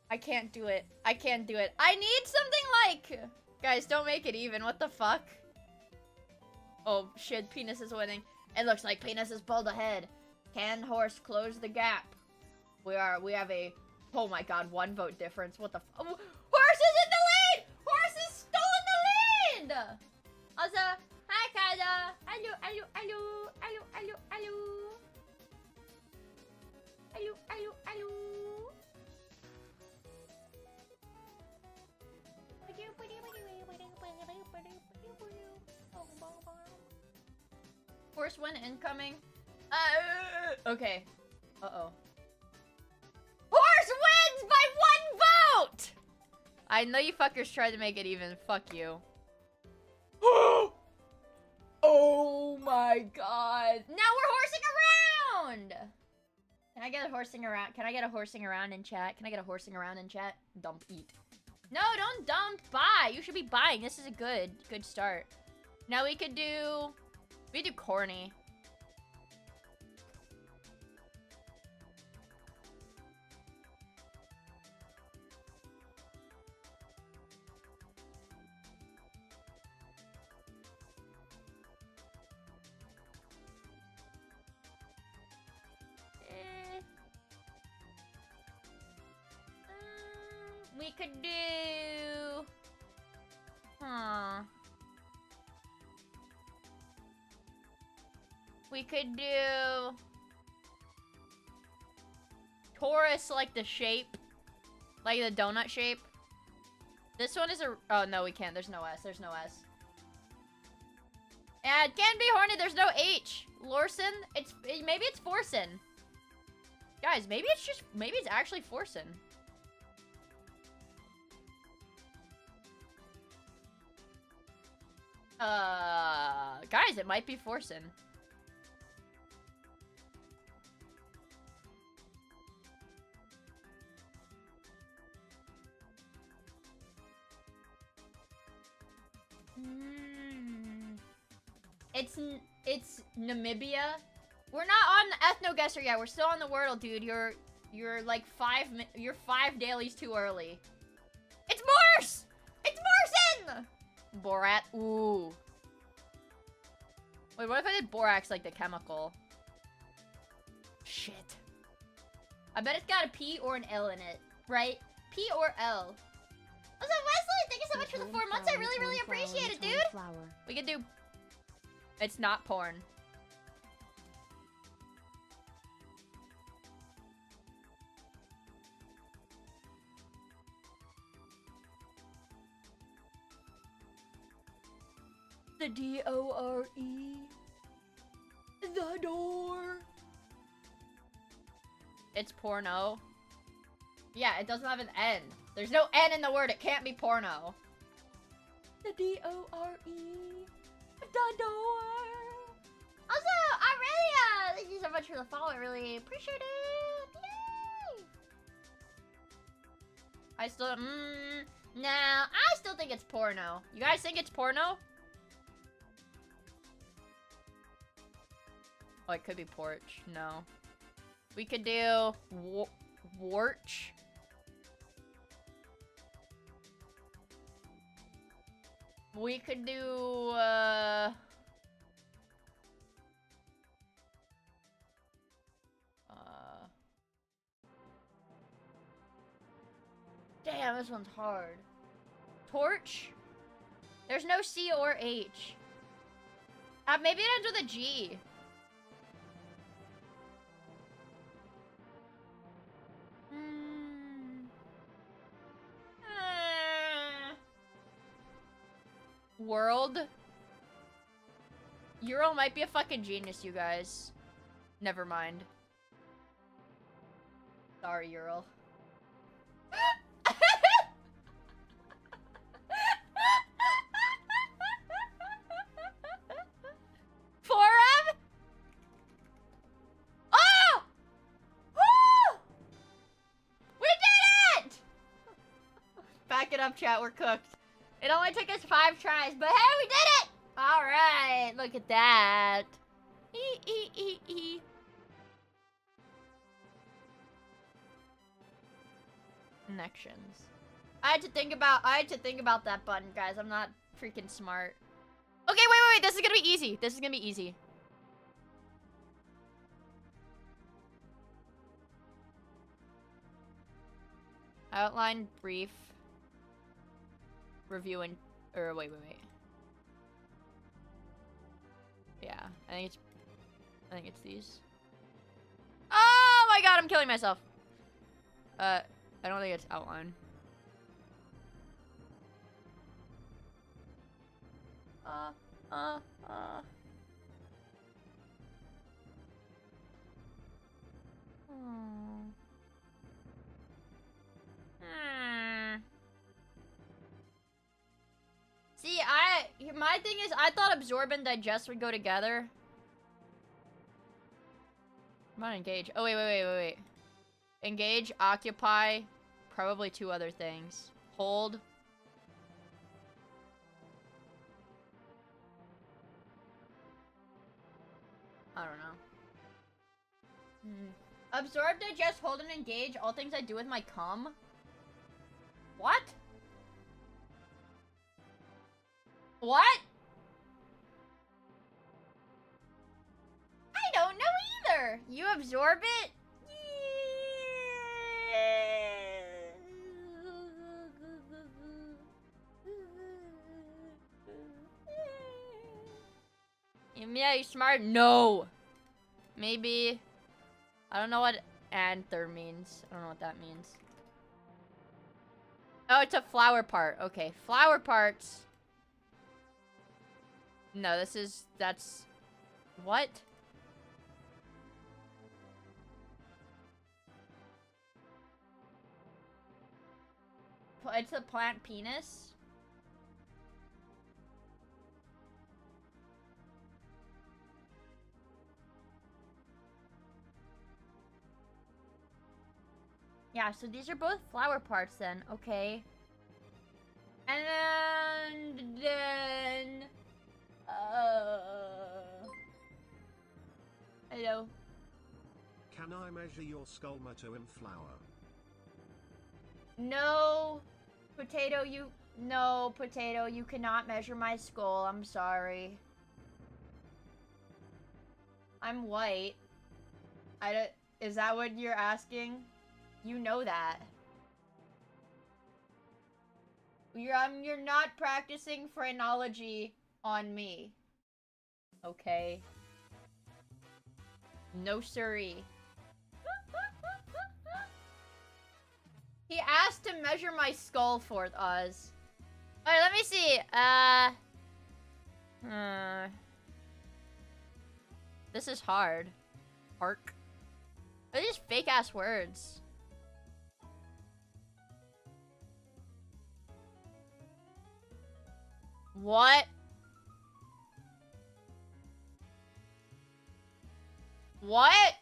I can't do it. I can't do it. I need something like... Guys, don't make it even. What the fuck? Oh, shit. Penis is winning. It looks like penis is pulled ahead. Can horse close the gap? We have a... Oh my god, 1 vote difference. What the f... Oh, horse is in the lead! Horse is still in the lead! Also, hi, Kaza. Hello. Horse win incoming. Okay. Uh-oh. Horse wins by 1 vote! I know you fuckers tried to make it even. Fuck you. Oh my god. Now we're horsing around! Can I get a horsing around? Can I get a horsing around in chat? Can I get a horsing around in chat? Dump, eat. No, don't dump. Buy. You should be buying. This is a good start. Now we could do... We do corny. We could do... Huh. We could do... Taurus, like the shape. Like the donut shape. This one is a... Oh, no, we can't. There's no S. There's no S. Yeah, it can be horny. There's no H. Lorson? Maybe it's Forson. Guys, maybe it's actually Forson. Guys, it might be Forson. It's Namibia. We're not on Ethno-Guesser yet. We're still on the Wordle, dude. You're like 5 dailies too early. It's Morse! It's Morrison! Borat. Ooh. Wait, what if I did borax like the chemical? Shit. I bet it's got a P or an L in it, right? P or L. What's up, Wesley? Thank you so much for the 4 months. I really, really appreciate it, dude. We can do... It's not porn. The D-O-R-E. The door. It's porno. Yeah, it doesn't have an N. There's no N in the word. It can't be porno. The D-O-R-E. The door. Also, I really, thank you so much for the follow. I really appreciate it. Yay! I still, nah, I still think it's porno. You guys think it's porno? Oh, it could be porch. No. We could do warch. We could do, damn, this one's hard. Torch? There's no C or H. Maybe it ends with a G. World? Ural might be a fucking genius, you guys. Never mind. Sorry, Ural. Forum? Oh! Woo! We did it! Back it up, chat. We're cooked. It only took us 5 tries, but hey, we did it! Alright, look at that. Connections. I had to think about that button, guys. I'm not freaking smart. Okay, wait. This is gonna be easy. This is gonna be easy. Outline, brief, review, and wait. Yeah, I think it's these. Oh my god, I'm killing myself. I don't think it's outline. See, my thing is, I thought absorb and digest would go together. I'm not engage. Oh, wait. Engage, occupy, probably 2 other things. Hold. I don't know. Absorb, digest, hold, and engage, all things I do with my cum? What? What? I don't know either. You absorb it? Yeah, you smart? No. Maybe. I don't know what anther means. I don't know what that means. Oh, it's a flower part. Okay, flower parts. No, that's... What? It's a plant penis? Yeah, so these are both flower parts then, okay. And then... Hello. Can I measure your skull motto in flour? No, Potato, No, Potato, you cannot measure my skull, I'm sorry. I'm white. Is that what you're asking? You know that. You're not practicing phrenology on me. Okay. No siree. He asked to measure my skull for us. Alright, let me see. This is hard. Park. Are these fake ass words? What? What?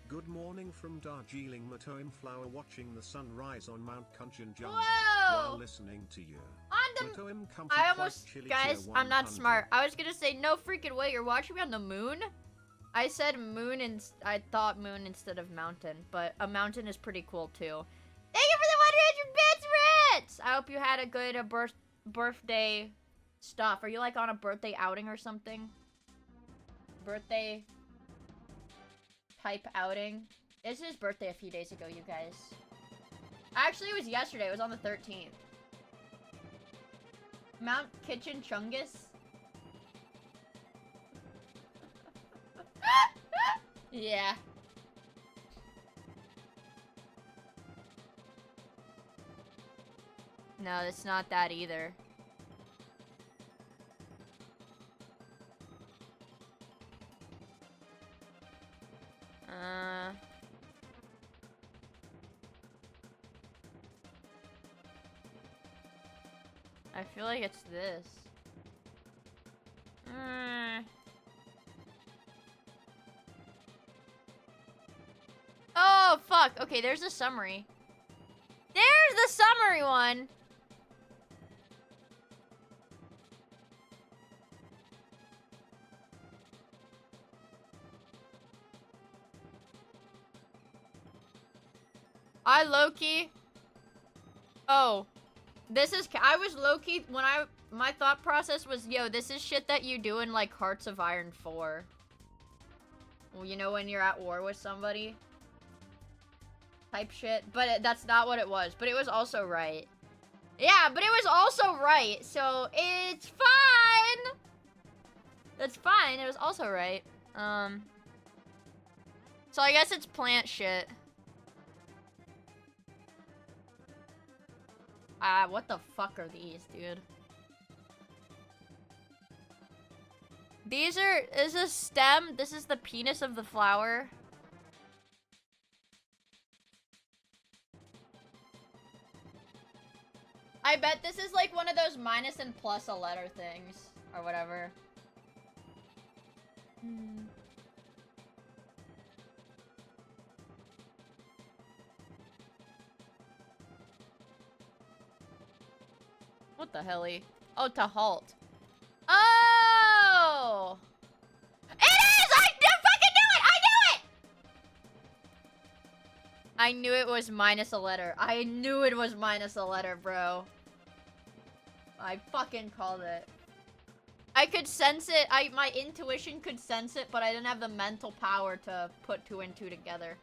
Good morning from Darjeeling, Matoim Flower, watching the sunrise on Mount Kanchenjunga Whoa! while listening to you. On the... Matoim Comfy I Plus almost... Chili Guys, Tier I'm not 100. smart. I was gonna say, no freaking way, you're watching me on the moon? I said moon and... I thought moon instead of mountain, but a mountain is pretty cool too. Thank you for the Bits Ritz! I hope you had a good birthday stuff. Are you like on a birthday outing or something? Birthday type outing. It's his birthday a few days ago, you guys. Actually, it was yesterday. It was on the 13th. Mount Kitchen Chungus. Yeah. No, it's not that either. I feel like it's this. Oh, fuck. Okay, there's the summary. There's the summary one. I low-key... Oh. This is... I was low-key... When my thought process was, yo, this is shit that you do in, like, Hearts of Iron 4. Well, you know when you're at war with somebody? Type shit. But that's not what it was. But it was also right. Yeah, but it was also right. So, it's fine! That's fine. It was also right. So I guess it's plant shit. What the fuck are these, dude? These are... Is a stem. This is the penis of the flower. I bet this is like one of those minus and plus a letter things. Or whatever. What the helly? Oh, to halt. Oh! It is! I fucking knew it! I knew it! I knew it was minus a letter. I knew it was minus a letter, bro. I fucking called it. I could sense it. My intuition could sense it, but I didn't have the mental power to put 2 and 2 together.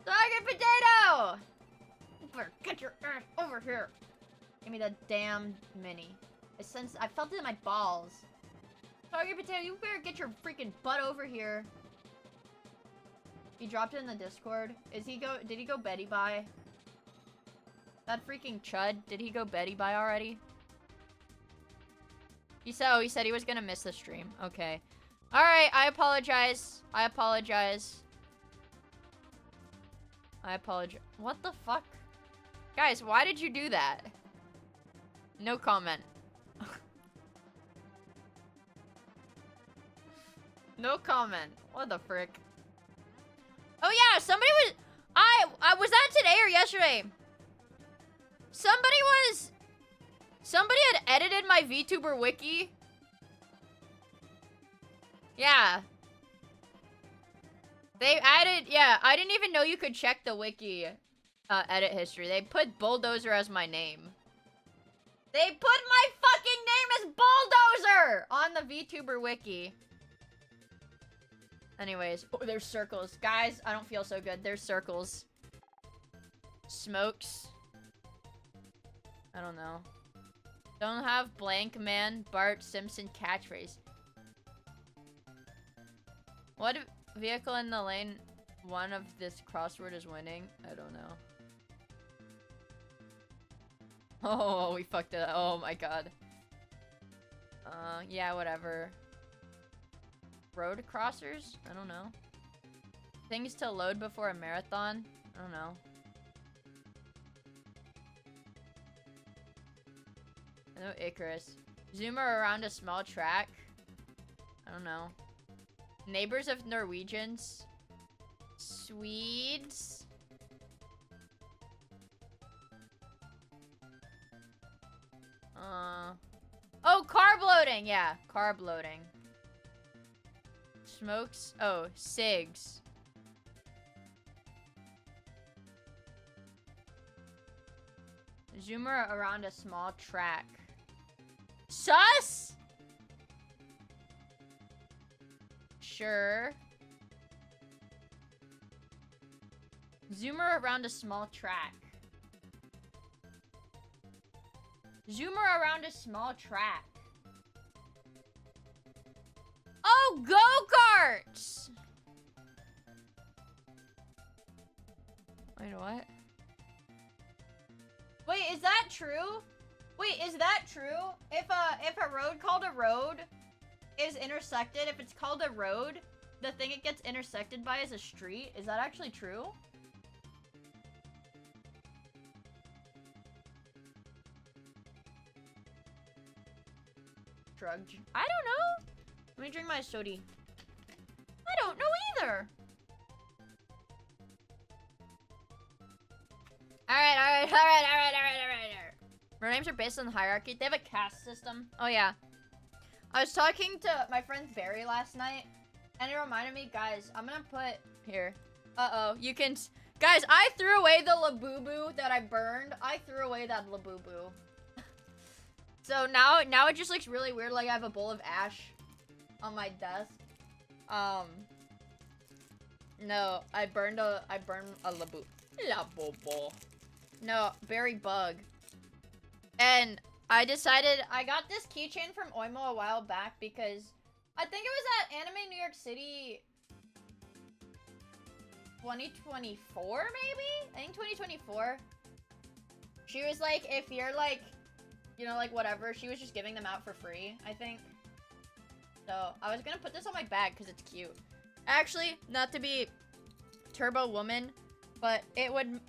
Target potato! Get your ass over here. Give me the damn mini. I felt it in my balls. Target potato, you better get your freaking butt over here. He dropped it in the Discord. Did he go Betty bye? That freaking chud, did he go Betty bye already? He said he was gonna miss the stream. Okay. Alright, I apologize. I apologize. What the fuck? Guys, why did you do that? No comment. No comment. What the frick? Oh yeah, somebody was... was that today or yesterday? Somebody had edited my VTuber wiki. Yeah. They added... Yeah, I didn't even know you could check the wiki edit history. They put Bulldozer as my name. They put my fucking name as Bulldozer on the VTuber wiki. Anyways, oh, there's circles. Guys, I don't feel so good. There's circles. Smokes. I don't know. Don't have blank man Bart Simpson catchphrase. What vehicle in the lane one of this crossword is winning? I don't know. Oh, we fucked it up. Oh my god. Yeah, whatever. Road crossers? I don't know. Things to load before a marathon? I don't know. No Icarus. Zoomer around a small track? I don't know. Neighbors of Norwegians? Swedes? Oh, carb loading! Yeah, carb loading. Smokes? Oh, CIGS. Zoomer around a small track. Sus? Sure. Zoomer around a small track. Zoomer around a small track. Oh, go-karts! Wait, what? Wait, is that true? Wait, is that true? If a road called a road is intersected, if it's called a road, the thing it gets intersected by is a street? Is that actually true? Drugged. I don't know. Let me drink my soda. I don't know either. Alright. Our names are based on the hierarchy. They have a caste system. Oh, yeah. I was talking to my friend Barry last night, and it reminded me, guys, I'm gonna put here. Uh-oh, you can... Guys, I threw away the Labubu that I burned. I threw away that Labubu. So now it just looks really weird, like I have a bowl of ash on my desk. No, I burned a Labubu. No, berry bug. And I decided, I got this keychain from Oimo a while back because I think it was at Anime New York City 2024, maybe? I think 2024. She was like, if you're like, you know, like whatever, she was just giving them out for free, I think. So I was gonna put this on my bag because it's cute. Actually, not to be Turbo Woman, but it would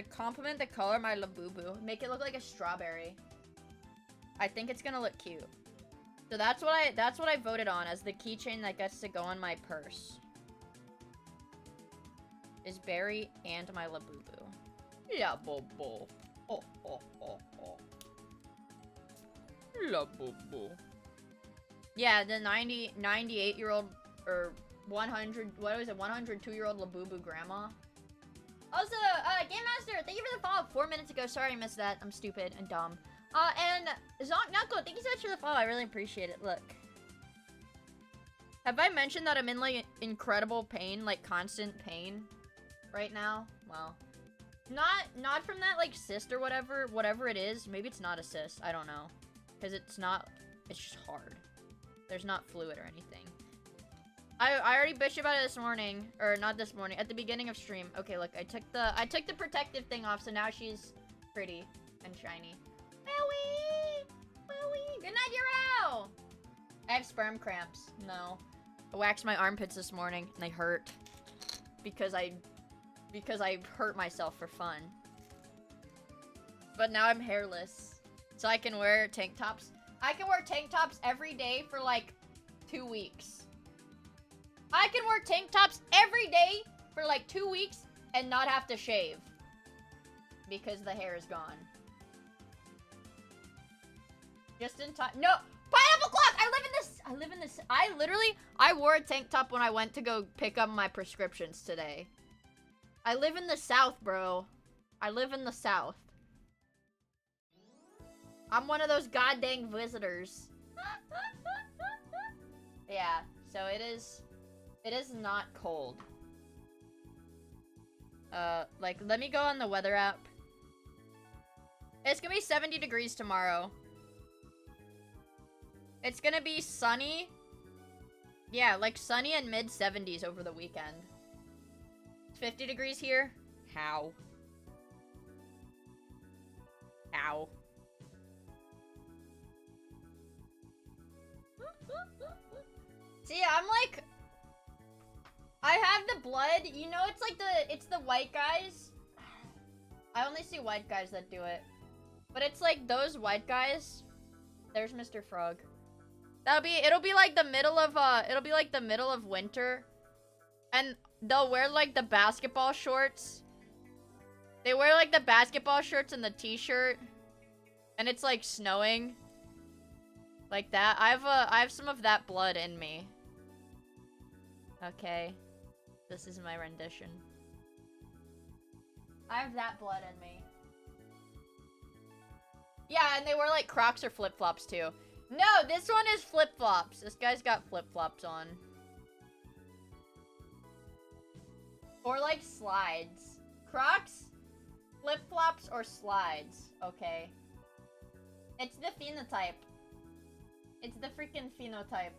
complement the color of my Labubu. Make it look like a strawberry. I think it's gonna look cute. So that's what I voted on as the keychain that gets to go on my purse. Is Berry and my Labubu. Labubu. Oh. Labubu. Yeah, the 98-year-old or 102-year-old Labubu grandma. Also, Game Master, thank you for the follow 4 minutes ago. Sorry I missed that. I'm stupid and dumb. And Zonk Knuckle, thank you so much for the follow. I really appreciate it. Look. Have I mentioned that I'm in, like, incredible pain, like, constant pain right now? Well, not from that, like, cyst or whatever it is. Maybe it's not a cyst. I don't know. Because it's just hard. There's not fluid or anything. I already bitched about it this morning, or not this morning, at the beginning of stream. Okay, look, I took the protective thing off, so now she's pretty and shiny. Maui! Good night, Yaro! I have sperm cramps. No. I waxed my armpits this morning, and they hurt. Because I hurt myself for fun. But now I'm hairless. So I can wear tank tops. I can wear tank tops every day for like 2 weeks. I can wear tank tops every day for like 2 weeks and not have to shave. Because the hair is gone. Just in time. No! Pineapple clock! I wore a tank top when I went to go pick up my prescriptions today. I live in the South, bro. I live in the South. I'm one of those goddamn visitors. Yeah, so it is not cold. Like, let me go on the weather app. It's gonna be 70 degrees tomorrow. It's gonna be sunny. Yeah, like sunny and mid-70s over the weekend. It's 50 degrees here. How? See, I'm like... I have the blood. You know, it's the white guys. I only see white guys that do it. But it's like those white guys. There's Mr. Frog. It'll be like the middle of winter. And they'll wear like the basketball shorts. They wear like the basketball shorts and the t-shirt. And it's like snowing. Like that. I have some of that blood in me. Okay. This is my rendition. I have that blood in me. Yeah, and they wear like Crocs or flip-flops too. No, this one is flip-flops. This guy's got flip-flops on. Or like slides. Crocs, flip-flops, or slides. Okay. It's the phenotype. It's the freaking phenotype.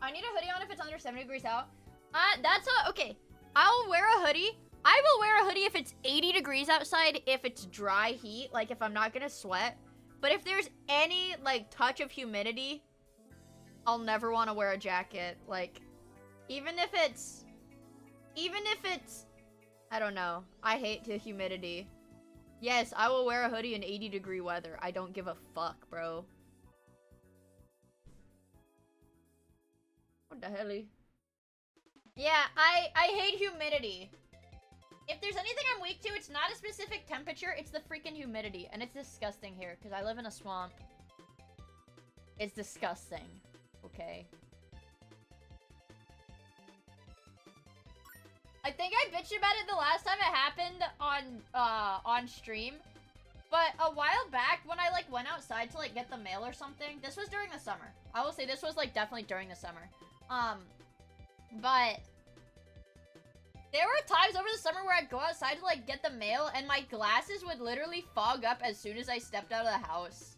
I need a hoodie on if it's under 70 degrees out. That's okay. I'll wear a hoodie. I will wear a hoodie if it's 80 degrees outside, if it's dry heat, like if I'm not gonna sweat. But if there's any, like, touch of humidity, I'll never want to wear a jacket. Like, even if it's, I don't know. I hate the humidity. Yes, I will wear a hoodie in 80-degree weather. I don't give a fuck, bro. What the helly? Yeah, I hate humidity. If there's anything I'm weak to, it's not a specific temperature, it's the freaking humidity. And it's disgusting here, because I live in a swamp. It's disgusting. Okay. I think I bitched about it the last time it happened on stream. But a while back, when I, like, went outside to, like, get the mail or something, this was during the summer. I will say this was, like, definitely during the summer. But there were times over the summer where I'd go outside to, like, get the mail, and my glasses would literally fog up as soon as I stepped out of the house.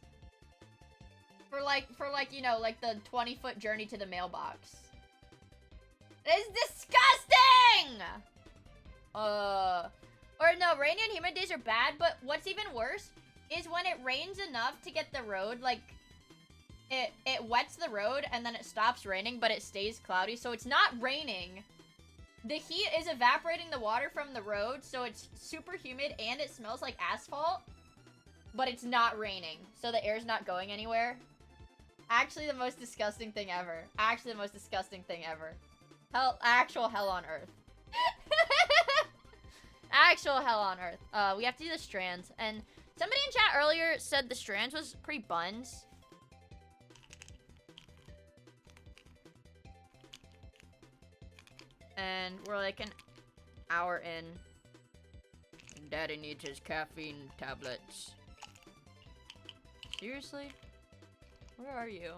For like, you know, like, the 20-foot journey to the mailbox. It's disgusting! Or no, rainy and humid days are bad, but what's even worse is when it rains enough to get the road, like, it wets the road and then it stops raining, but it stays cloudy, so it's not raining. The heat is evaporating the water from the road, so it's super humid and it smells like asphalt, but it's not raining, so the air's not going anywhere. Actually, the most disgusting thing ever. Actually, the most disgusting thing ever. Actual hell on earth. Actual hell on earth. We have to do the strands, and somebody in chat earlier said the strands was pretty buns. And we're like an hour in. Daddy needs his caffeine tablets. Seriously? Where are you?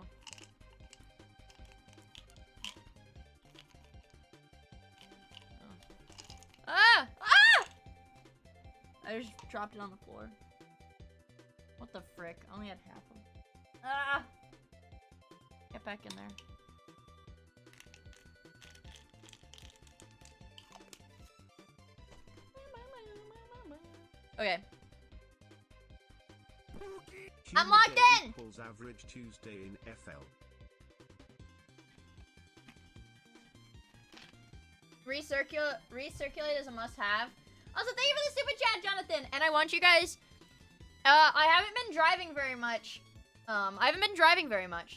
Oh. Ah! Ah! I just dropped it on the floor. What the frick? I only had half of it. Ah! Get back in there. Okay. I'm locked in! Equals average Tuesday in FL. Recirculate is a must-have. Also, thank you for the super chat, Jonathan. And I want you guys. I haven't been driving very much.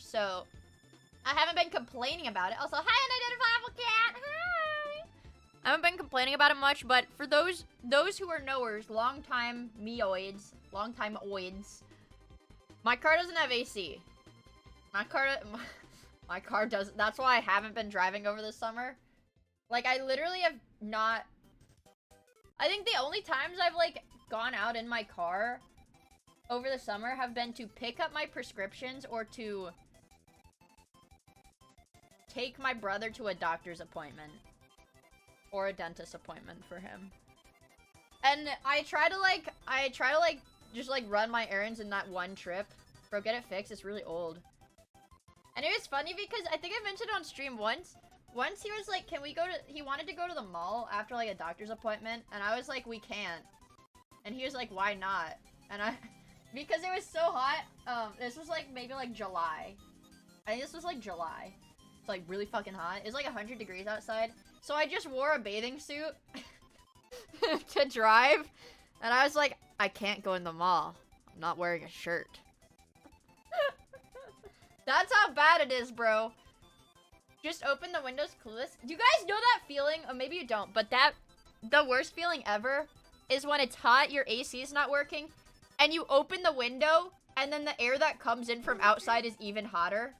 So I haven't been complaining about it. Also, hi, unidentifiable cat. Hi. I haven't been complaining about it much, but for those who are knowers, long-time meoids, my car doesn't have AC. My car does. That's why I haven't been driving over the summer. Like, I literally have not. I think the only times I've, like, gone out in my car over the summer have been to pick up my prescriptions or to take my brother to a doctor's appointment. Or a dentist appointment for him. And I try to, like, just, like, run my errands in that one trip. Bro, get it fixed. It's really old. And it was funny because I think I mentioned on stream once. Once he was like, can we go to... He wanted to go to the mall after, like, a doctor's appointment. And I was like, we can't. And he was like, why not? And I... Because it was so hot. This was, like, maybe, like, July. I think this was, like, July. It's, like, really fucking hot. It's, like, 100 degrees outside. So I just wore a bathing suit to drive. And I was like, I can't go in the mall. I'm not wearing a shirt. That's how bad it is, bro. Just open the windows clueless. Do you guys know that feeling? Or maybe you don't, but the worst feeling ever is when it's hot, your AC is not working, and you open the window, and then the air that comes in from outside is even hotter.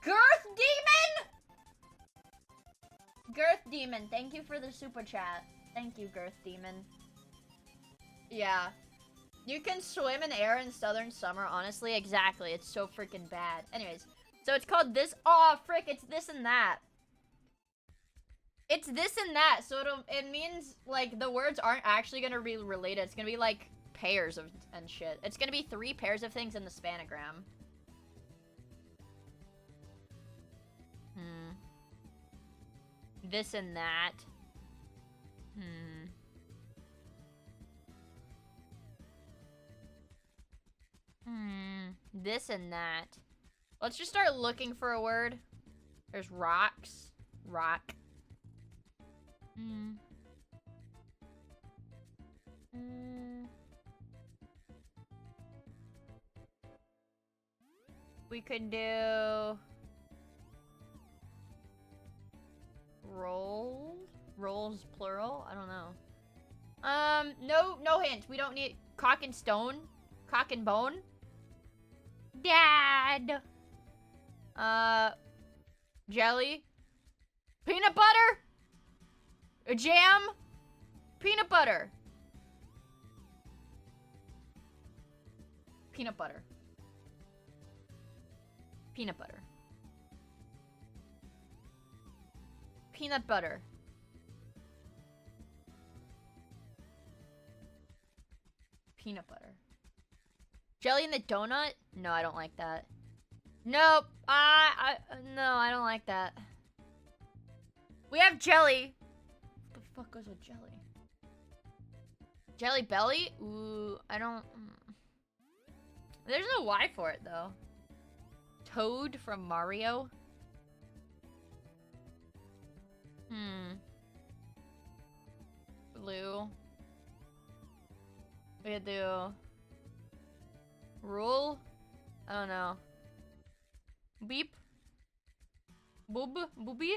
Girth Demon? Girth Demon, thank you for the super chat. Thank you, Girth Demon. Yeah. You can swim in air in southern summer, honestly. Exactly. It's so freaking bad. Anyways, so it's called this. Oh, frick. It's this and that. It's this and that. So it means, like, the words aren't actually going to be related. It's going to be, like, pairs of and shit. It's going to be 3 pairs of things in the spanagram. This and that. This and that. Let's just start looking for a word. There's rocks. Rock. We could do... roll? Rolls plural? I don't know. No hint. We don't need... cock and stone? Cock and bone? Dad! Jelly? Peanut butter? A jam? Peanut butter. Peanut butter. Peanut butter. Peanut butter. Peanut butter. Jelly in the donut? No, I don't like that. Nope. No, I don't like that. We have jelly. What the fuck goes with jelly? Jelly belly? Ooh, I don't... There's no Y for it, though. Toad from Mario? Blue. We could do... rule? I don't know. Beep? Boob? Booby?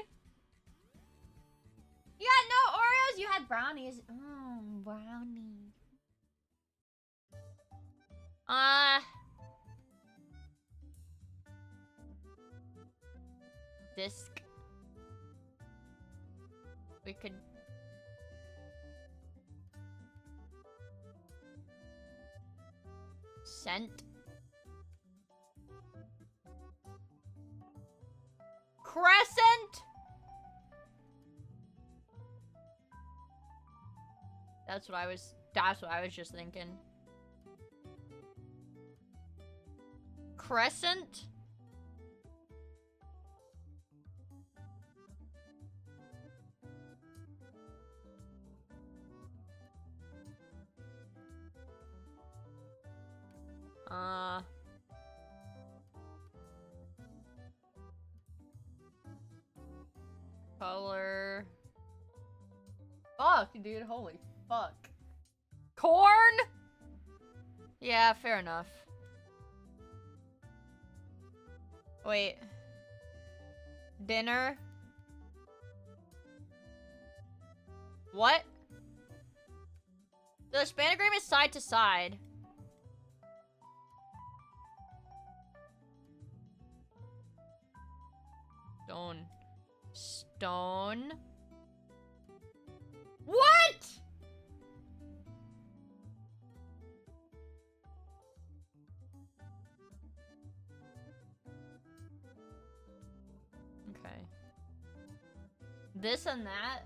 You got no Oreos? You had brownies. Oh, brownie. Disc. We could... scent. Crescent? That's what I was just thinking. Crescent? Color. Fuck, dude, holy fuck. Corn? Yeah, fair enough. Wait. Dinner? What? The spanagram is side to side. Stone. Stone. What? Okay. This and that.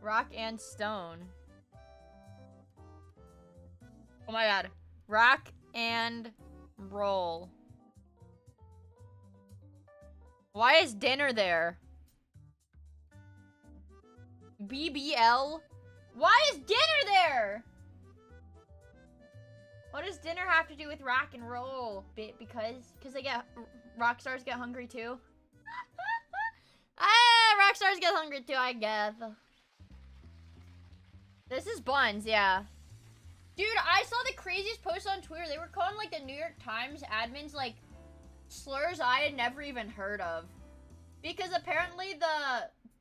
Rock and stone. Oh my god. Rock and roll. Why is dinner there? BBL? Why is dinner there? What does dinner have to do with rock and roll? Because they get... rock stars get hungry too? Rock stars get hungry too, I guess. This is buns, yeah. Dude, I saw the craziest post on Twitter. They were calling, like, the New York Times admins, like, slurs I had never even heard of. Because apparently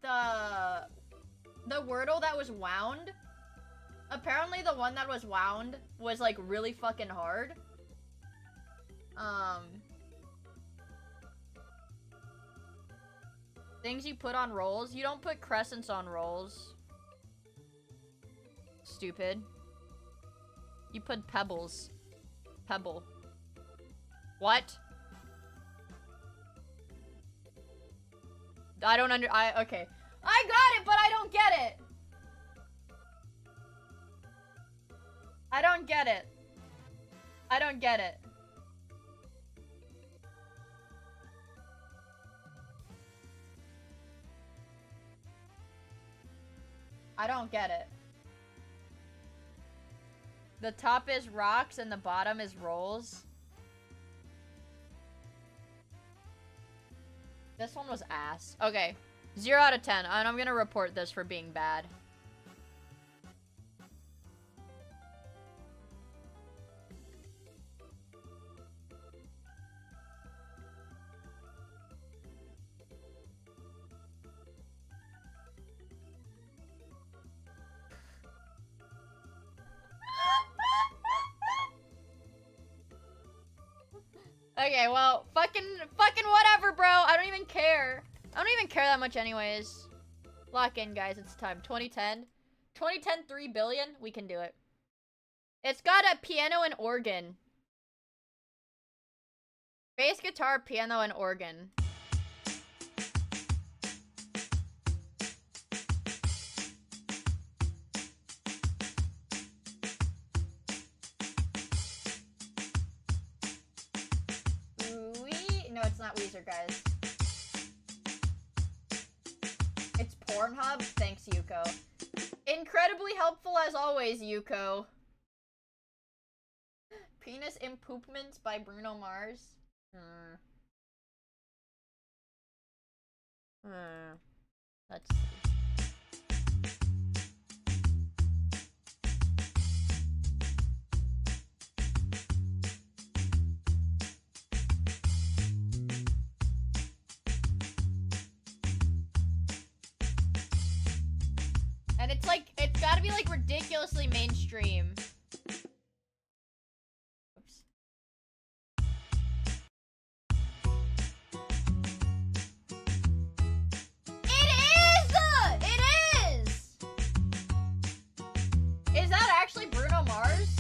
the Wordle that was wound, apparently the one that was wound was, like, really fucking hard. Things you put on rolls? You don't put crescents on rolls. Stupid. You put pebbles. Pebble. What? I don't okay. I got it, but I don't get it. I don't get it. I don't get it. I don't get it. The top is rocks and the bottom is rolls. This one was ass. Okay. 0 out of 10. And I'm gonna report this for being bad. Okay, well, fucking whatever, bro. I don't even care. I don't even care that much anyways. Lock in, guys. It's time. 2010. 2010, 3 billion. We can do it. It's got a piano and organ. Bass guitar, piano, and organ. No, it's not Weezer, guys. It's Pornhub? Thanks, Yuko. Incredibly helpful as always, Yuko. Penis Impoopments by Bruno Mars. Let's see. And it's like, it's gotta be like ridiculously mainstream. Oops. It is! Is that actually Bruno Mars?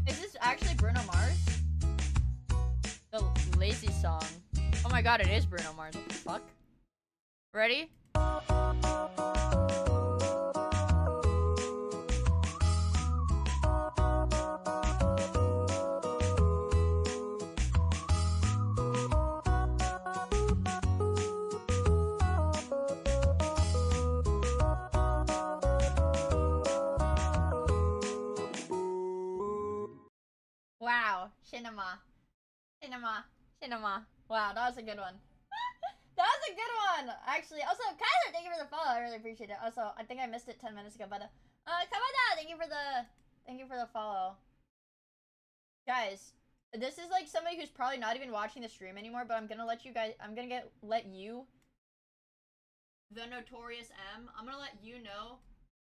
Is this actually Bruno Mars? The Lazy Song. Oh my god, it is Bruno Mars. What the fuck? Ready? Wow, cinema. Wow, that was a good one. That was a good one, actually. Also, Kyler, thank you for the follow. I really appreciate it. Also, I think I missed it 10 minutes ago, but Kamada, thank you for the follow. Guys, this is like somebody who's probably not even watching the stream anymore, but I'm gonna let you, the Notorious M, I'm gonna let you know.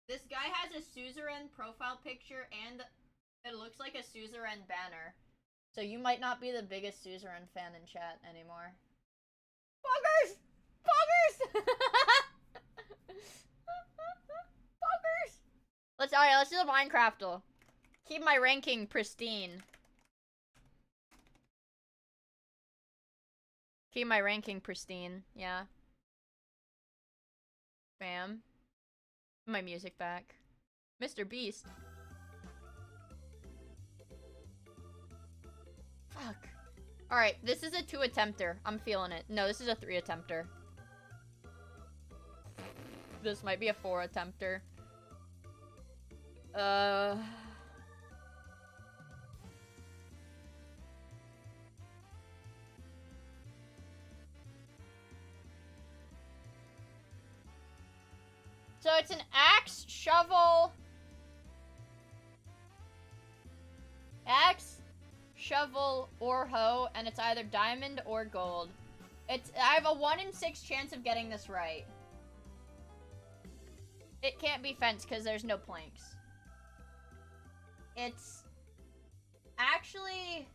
This guy has a suzerain profile picture and it looks like a suzerain banner. So you might not be the biggest suzerain fan in chat anymore. Poggers! Poggers! Poggers! Alright, let's do the Minecraftal. Keep my ranking pristine. Keep my ranking pristine, yeah. Bam. My music back. Mr. Beast. Fuck. Alright, this is a 2-attempter. I'm feeling it. No, this is a 3-attempter. This might be a 4-attempter. So it's an axe, shovel... Axe, shovel, or hoe, and it's either diamond or gold. I have a 1 in 6 chance of getting this right. It can't be fenced because there's no planks. It's actually...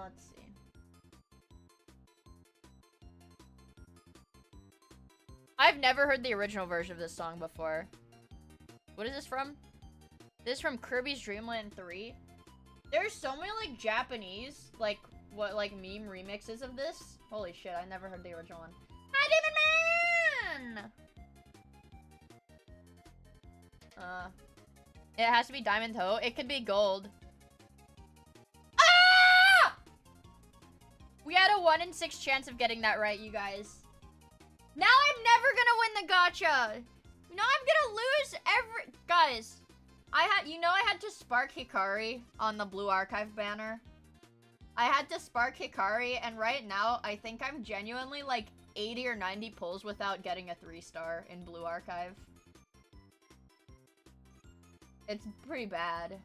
Let's see. I've never heard the original version of this song before. What is this from? This is from Kirby's Dream Land 3. There's so many, like, Japanese, like, meme remixes of this. Holy shit, I never heard the original one. Hi, Demon Man! It has to be Diamond Toe. It could be gold. Ah! We had a 1 in 6 chance of getting that right, you guys. Now I'm never gonna win the gacha. Now I'm gonna lose every... Guys, I had to spark Hikari on the Blue Archive banner. I had to spark Hikari, and right now, I think I'm genuinely, like, 80 or 90 pulls without getting a 3-star in Blue Archive. It's pretty bad.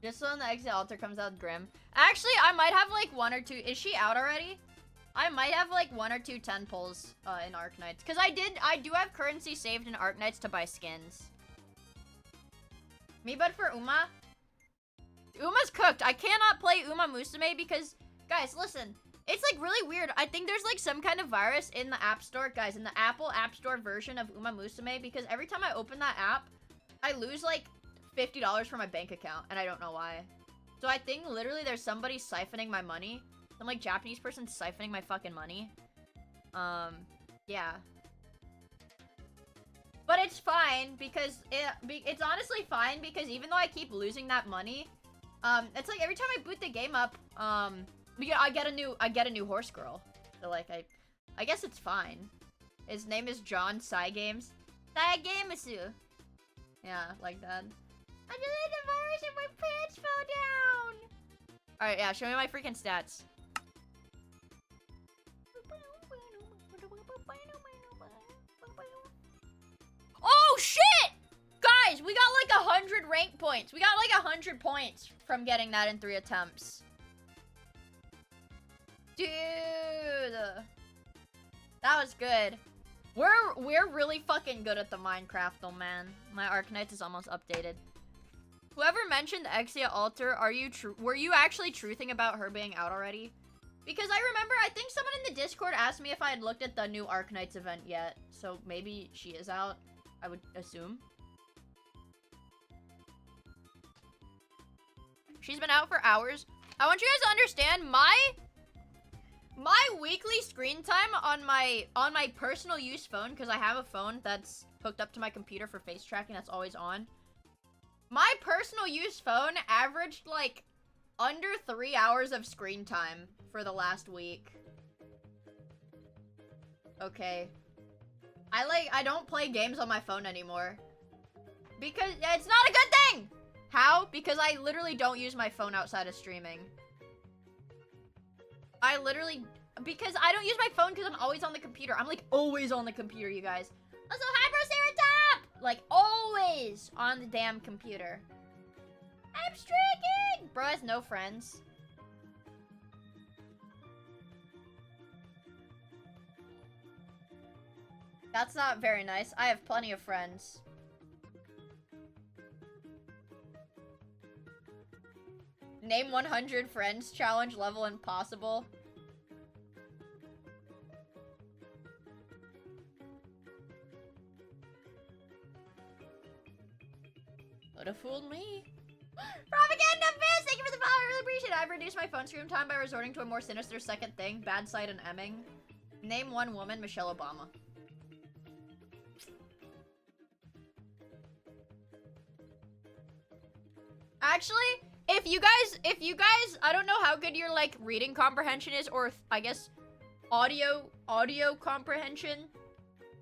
Just so when the exit altar comes out Grim. Actually, I might have, like, 1 or 2... Is she out already? I might have, like, 1 or 2 10 pulls in Arknights. Because I do have currency saved in Arknights to buy skins. Me, but for Uma? Uma's cooked. I cannot play Uma Musume because... Guys, listen. It's, like, really weird. I think there's, like, some kind of virus in the App Store. Guys, in the Apple App Store version of Uma Musume. Because every time I open that app, I lose, like, $50 from my bank account. And I don't know why. So I think, literally, there's somebody siphoning my money. Some, like, Japanese person siphoning my fucking money. Yeah. But it's fine, because it's honestly fine, because even though I keep losing that money, it's like every time I boot the game up, I get a new horse girl. So, like, I guess it's fine. His name is John CIGS. CIGS. Yeah, like that. I deleted the virus and my pants fell down! Alright, yeah, show me my freaking stats. Oh, shit! Guys, we got like 100 rank points. We got like 100 points from getting that in 3 attempts. Dude. That was good. We're really fucking good at the Minecraft though, man. My Arknights is almost updated. Whoever mentioned Exia Alter, were you actually truthing about her being out already? Because I remember, I think someone in the Discord asked me if I had looked at the new Arknights event yet. So maybe she is out, I would assume. She's been out for hours. I want you guys to understand, my weekly screen time on my personal use phone, because I have a phone that's hooked up to my computer for face tracking that's always on. My personal use phone averaged like under 3 hours of screen time for the last week. Okay. I don't play games on my phone anymore. Because it's not a good thing! How? Because I literally don't use my phone outside of streaming. Because I don't use my phone because I'm always on the computer. I'm like always on the computer, you guys. Also, hi, Broceratops! Like always on the damn computer. I'm streaking! Bro has no friends. That's not very nice. I have plenty of friends. Name 100 friends challenge level impossible. Would have fooled me. Propaganda Fist! Thank you for the follow, I really appreciate it. I've reduced my phone screen time by resorting to a more sinister second thing. Bad sight and emming. Name one woman, Michelle Obama. Actually, if you guys, I don't know how good your, like, reading comprehension is, or, I guess, audio comprehension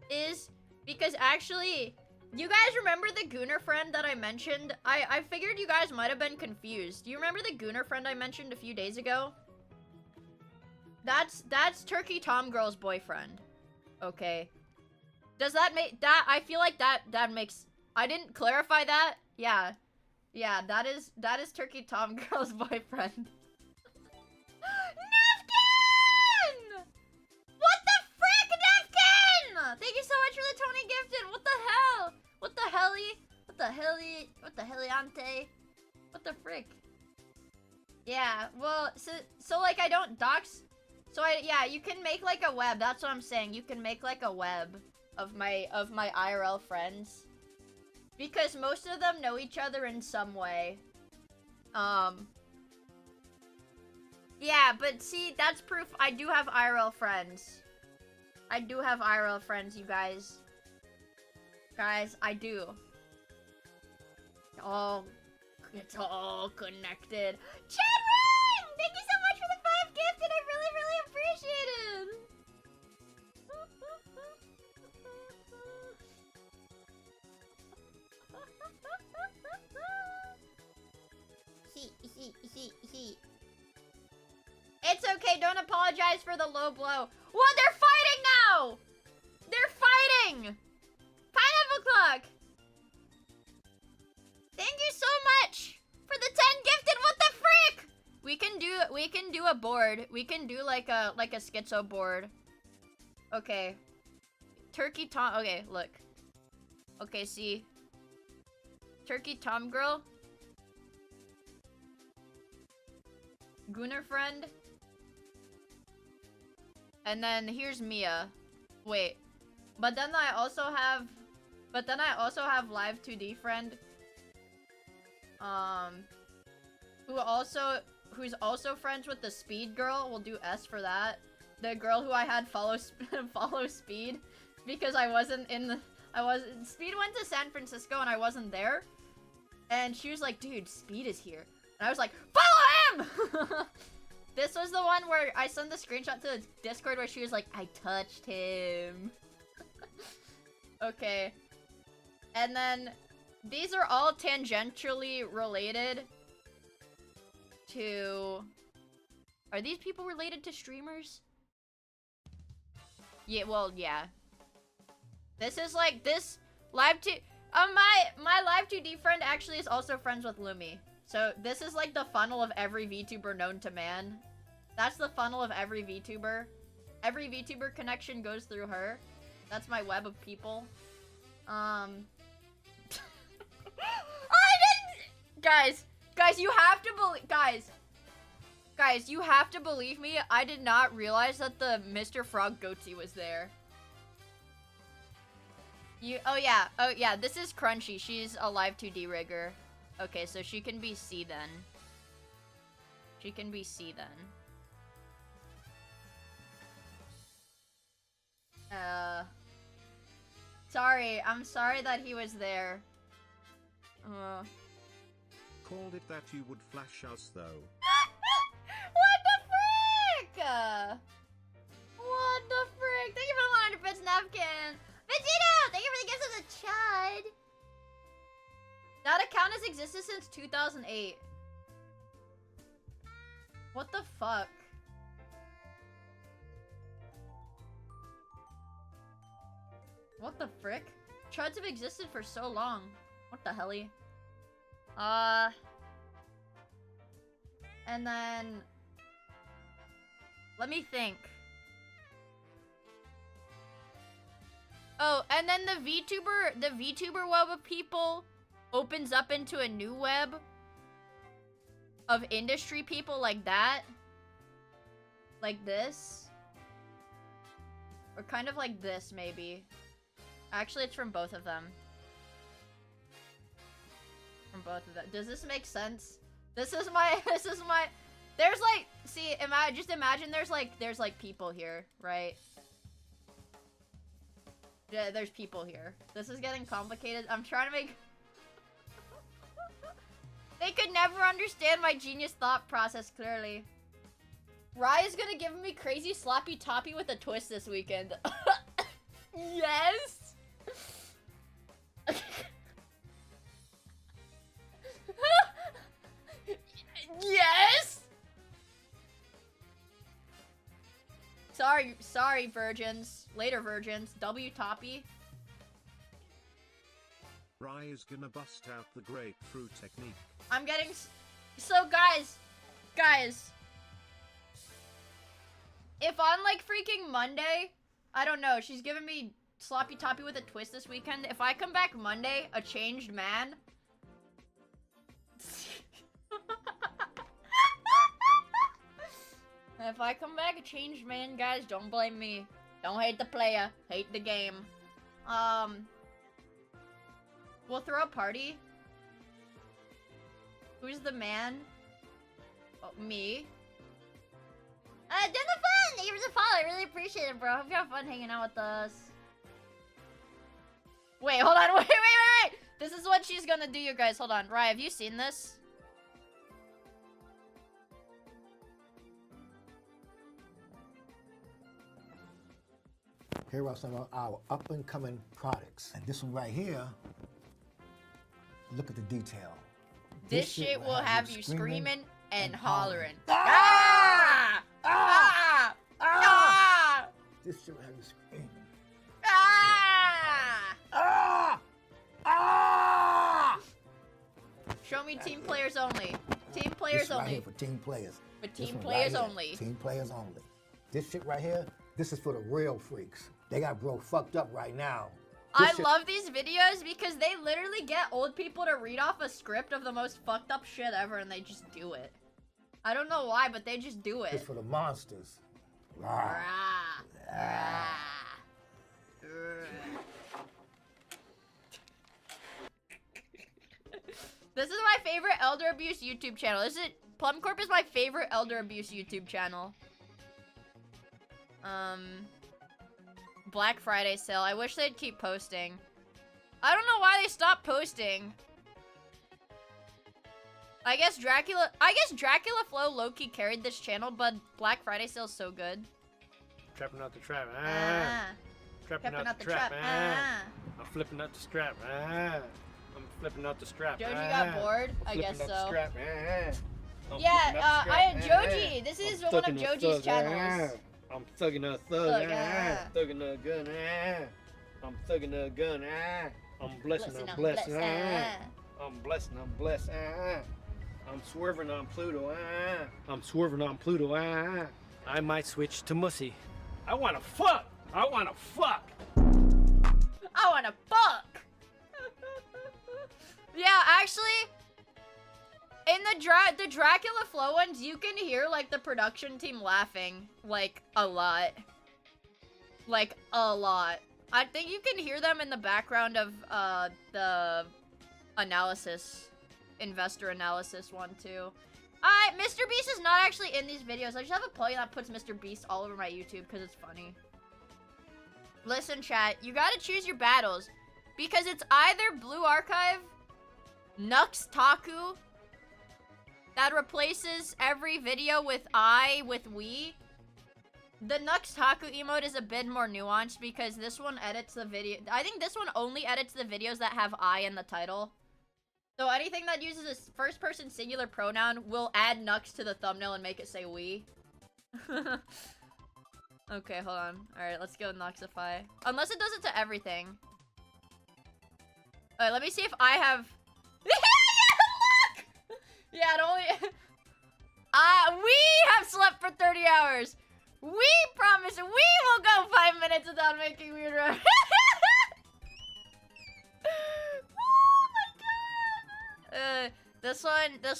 is, because actually, you guys remember the Gooner friend that I mentioned? I figured you guys might have been confused. Do you remember the Gooner friend I mentioned a few days ago? That's Turkey Tom Girl's boyfriend. Okay. Does that make, I feel like that makes, I didn't clarify that? Yeah. Yeah, that is Turkey Tom Girl's boyfriend. Nefkin! What the frick, Nefkin? Thank you so much for the Tony gifted. What the hell? What the helly? What the helly? What the heliante? What the frick? Yeah, well, so like I don't dox. So yeah, you can make like a web. That's what I'm saying. You can make like a web of my IRL friends. Because most of them know each other in some way. Yeah, but see, that's proof I do have IRL friends. I do have IRL friends, you guys. Guys, I do. Oh, it's all connected. Chadron! Thank you so much for the 5 gifted. I really, really appreciate it. It's okay, don't apologize for the low blow. What? They're fighting now! They're fighting! Pineapple Clock! Thank you so much for the 10 gifted. What the frick? We can do a board. We can do like a schizo board. Okay. Turkey Tom. Okay, look. Okay, see. Turkey Tom girl. Gunner friend. And then here's Mia. Wait. But then I also have live 2D friend. Who's also friends with the Speed girl. We'll do S for that. The girl who I had follow Speed because Speed went to San Francisco and I wasn't there. And she was like, dude, Speed is here. And I was like, follow him! This was the one where I sent the screenshot to the Discord where she was like, I touched him. Okay. And then these are all tangentially related to... Are these people related to streamers? Yeah, well, yeah. This is like, this live 2... my live 2D friend actually is also friends with Lumi. So this is like the funnel of every VTuber known to man. That's the funnel of every VTuber. Every VTuber connection goes through her. That's my web of people. I didn't... Guys, you have to believe... Guys, you have to believe me. I did not realize that the Mr. Frog Goatsy was there. Oh yeah, this is Crunchy. She's a live 2D rigger. Okay, so she can be C then. She can be C then. Sorry, I'm sorry that he was there. Called it that you would flash us though. What the frick? What the frick? Thank you for the 100 bits napkin. Vegito, thank you for the gifts of the chud. That account has existed since 2008. What the fuck? What the frick? Chuds have existed for so long. What the helly? And then... Let me think. Oh, and then the VTuber web of people opens up into a new web of industry people like that. Like this. Or kind of like this, maybe. Actually, it's from both of them. From both of them. Does this make sense? This is my... There's like... See, just imagine there's like people here, right? Yeah, there's people here. This is getting complicated. I'm trying to make... They could never understand my genius thought process clearly. Rye is gonna give me crazy sloppy toppy with a twist this weekend. Yes! Yes! Sorry, virgins. Later, virgins. W toppy. Rye is gonna bust out the grapefruit technique. I'm getting... So, guys. If on, like, freaking Monday... I don't know, she's giving me sloppy toppy with a twist this weekend. If I come back Monday, a changed man... If I come back a changed man, guys, don't blame me. Don't hate the player, hate the game. We'll throw a party. Who's the man? Oh, me. Done the fun! Thank you for the follow, I really appreciate it, bro. Hope you have fun hanging out with us. Wait, hold on, wait. This is what she's gonna do, you guys. Hold on. Rye, have you seen this? Here are some of our up-and-coming products. And this one right here, look at the detail. This shit will have you screaming and hollering. Ah! Ah! Ah! This shit will have you screaming. Ah! Ah! Ah! Show me team players only. Team players This right only. here for team players. For This team one players right here, only. Team players only. This shit right here, this is for the real freaks. They got bro fucked up right now. I love these videos because they literally get old people to read off a script of the most fucked up shit ever and they just do it. I don't know why, but they just do It's it. for the monsters. Rah. Rah. Rah. This is my favorite elder abuse YouTube channel. Plumcorp is my favorite elder abuse YouTube channel. Black Friday sale. I wish they'd keep posting. I don't know why they stopped posting. I guess Dracula Flow low-key carried this channel, but Black Friday sale's so good. Trapping out the trap. Trapping Trapping out the trap. I'm flipping out the strap. I'm flipping out the strap. Joji got bored? I guess Flipping out the so. strap. I'm Yeah, flipping out the strap. Joji. This is I'm one of thugging a Joji's thug, channels. I'm thugging a thug. Thugging a gun. I'm thugging a gun. I'm blessing. I'm blessing. I'm blessing. I'm blessing. I'm swerving on Pluto. I'm swerving on Pluto. I might switch to Mussy. I wanna fuck. I wanna fuck. I wanna fuck! Yeah, actually, in the Dracula Flow ones, you can hear, like, the production team laughing, like, a lot. Like, a lot. I think you can hear them in the background of, the investor analysis one, too. Mr. Beast is not actually in these videos. I just have a plugin that puts Mr. Beast all over my YouTube because it's funny. Listen, chat, you gotta choose your battles. Because it's either Blue Archive, Nux Taku, that replaces every video with I with we. The Nux Taku emote is a bit more nuanced because this one edits the video. I think this one only edits the videos that have I in the title. So anything that uses a first person singular pronoun will add Nux to the thumbnail and make it say we. Okay, hold on. Alright, let's go Nuxify. Unless it does it to everything. Alright, let me see if I have... Look! Yeah, it only... we have slept for 30 hours. We promise we will go 5 minutes without making weird references. Oh my god! This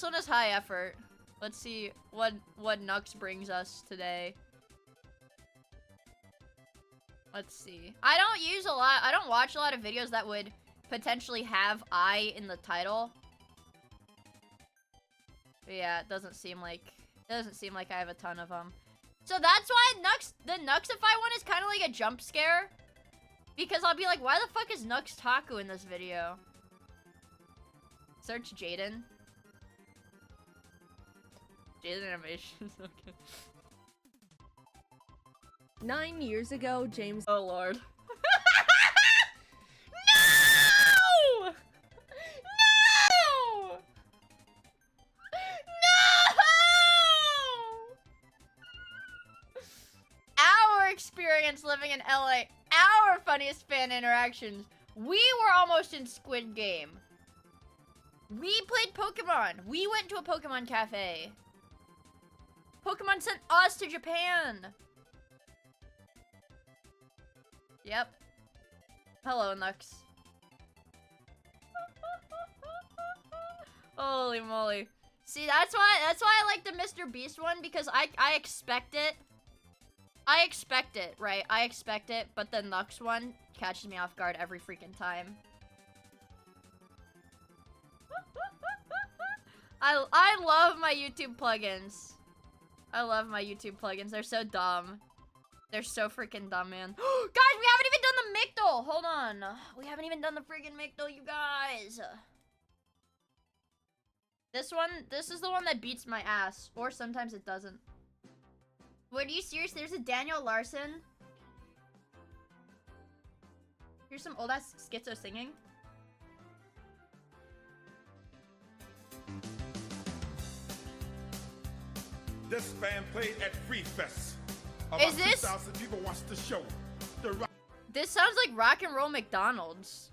one is high effort. Let's see what Nux brings us today. Let's see. I don't watch a lot of videos that would potentially have I in the title. But yeah, it doesn't seem like I have a ton of them. So that's why the Nuxify one is kind of like a jump scare. Because I'll be like, why the fuck is Nux Taku in this video? Search Jaden. Jaden animations, okay. 9 years ago, James. Oh lord. No! No! No! Our experience living in LA, our funniest fan interactions. We were almost in Squid Game. We played Pokemon. We went to a Pokemon cafe. Pokemon sent us to Japan. Yep. Hello, Nux. Holy moly. See, that's why I like the Mr. Beast one, because I expect it. I expect it, right? I expect it, but the Nux one catches me off guard every freaking time. I love my YouTube plugins. I love my YouTube plugins. They're so dumb. They're so freaking dumb, man. Guys, we haven't even done the Mictol. Hold on. We haven't even done the freaking Mictol, you guys. This is the one that beats my ass. Or sometimes it doesn't. What, are you serious? There's a Daniel Larson. Here's some old ass schizo singing. This band played at Free Fest. Is this? 2,000 people watched the show. This sounds like Rock and Roll McDonald's.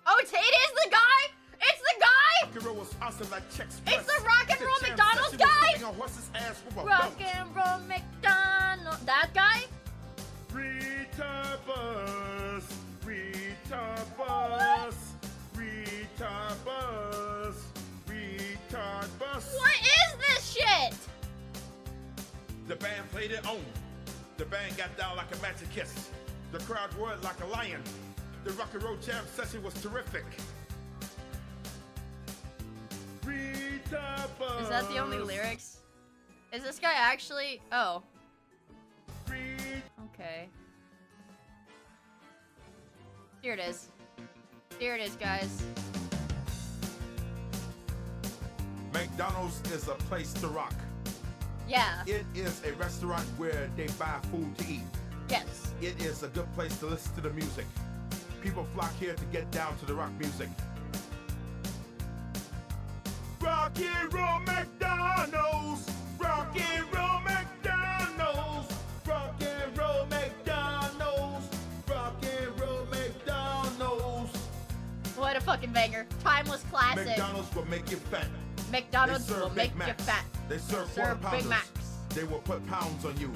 Oh, it is the guy? It's the guy? Rock and roll was awesome like Chex It's the Rock and Roll McDonald's guy? Rock belt. and Roll McDonald. That guy? Retard bus. Retard bus. Retard bus. Retard bus. What is this shit? The band played it on. The band got down like a magic kiss. The crowd roared like a lion. The rock and roll jam session was terrific. Retard bus. Is that the only lyrics? Is this guy actually? Oh. Okay. Here it is. Here it is, guys. McDonald's is a place to rock. Yeah. It is a restaurant where they buy food to eat. Yes. It is a good place to listen to the music. People flock here to get down to the rock music. Rock and roll McDonald's. Rock and roll McDonald's. Rock and roll McDonald's. Rock and roll McDonald's. What a fucking banger. Timeless classic. McDonald's will make you fat. McDonald's They serve will Big make you Macs. fat. They serve Serve quarter Big pounders. Macs. They will put pounds on you.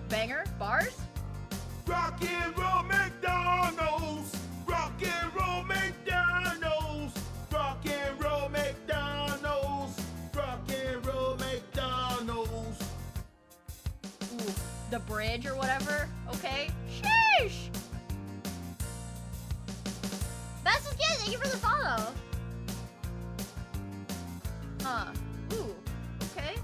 Banger? Bars? Rock and roll McDonald's. Rock and roll McDonald's. Rock and roll McDonald's. Rock and roll McDonald's. Ooh, the bridge or whatever. Okay. Sheesh. That's just good. Thank you for the follow. Ooh. Okay.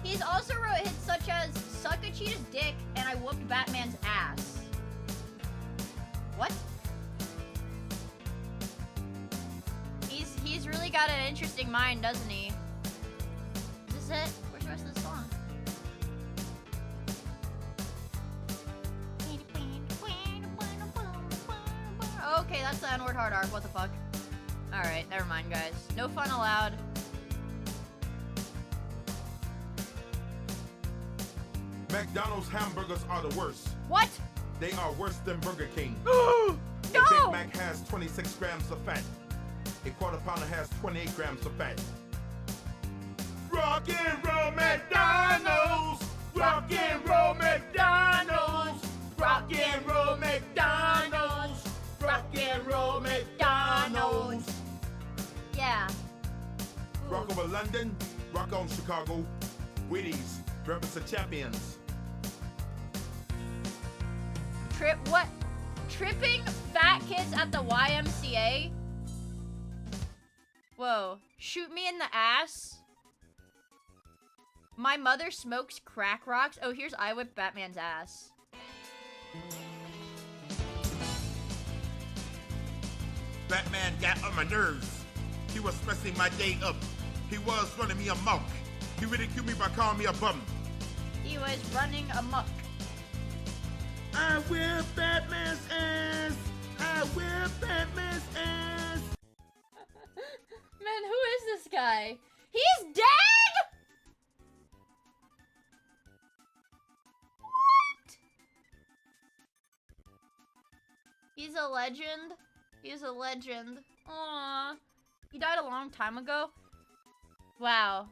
He's also wrote hits such as "Suck a Cheetah's Dick" and "I Whooped Batman's Ass." What? He's really got an interesting mind, doesn't he? Is this it? Where's the rest of the song? Okay, that's the N-word hard arc. What the fuck? Alright, never mind, guys. No fun allowed. McDonald's hamburgers are the worst. What? They are worse than Burger King. No! A Big Mac has 26 grams of fat. A quarter pounder has 28 grams of fat. Rock and roll McDonald's. Rock and roll McDonald's. Rock and roll McDonald's. Rock and roll McDonald's. Yeah. Rock over London. Rock on Chicago. Wheaties. Represent champions. What? Tripping fat kids at the YMCA? Whoa. Shoot me in the ass? My mother smokes crack rocks? Oh, here's I Whip Batman's ass. Batman got on my nerves. He was messing my day up. He was running me amok. He ridiculed me by calling me a bum. He was running amok. I whip Batman's ass. I whip Batman's ass. Man, who is this guy? He's dead? What? He's a legend. He's a legend. Aww. He died a long time ago. Wow.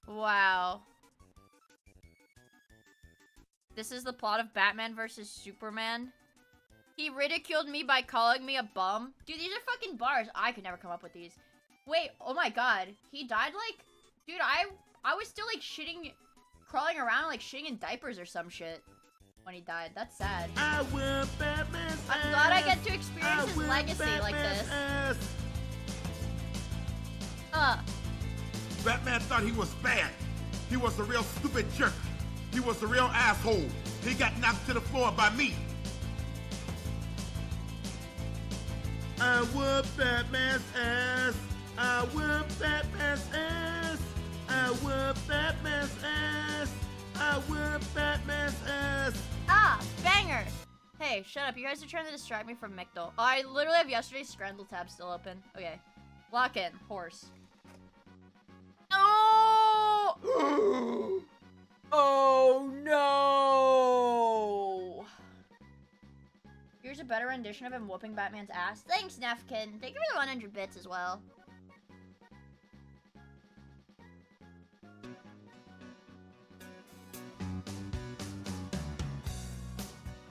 Wow. This is the plot of Batman versus Superman. He ridiculed me by calling me a bum. Dude, these are fucking bars. I could never come up with these. Wait, oh my god. He died like... Dude, I was still like shitting... Crawling around like shitting in diapers or some shit. When he died. That's sad. I'm glad I get to experience his legacy like this. Batman thought he was bad. He was a real stupid jerk. He was a real asshole. He got knocked to the floor by me. I whoop Batman's ass. I whoop Batman's ass. I whoop Batman's ass. I whoop Batman's ass. Ah, banger. Hey, shut up. You guys are trying to distract me from Micdol. Oh, I literally have yesterday's Scrandle tab still open. Okay. Lock in. Horse. Oh! Oh, no! Here's a better rendition of him whooping Batman's ass. Thanks, Nefkin. Thank you for the 100 bits as well.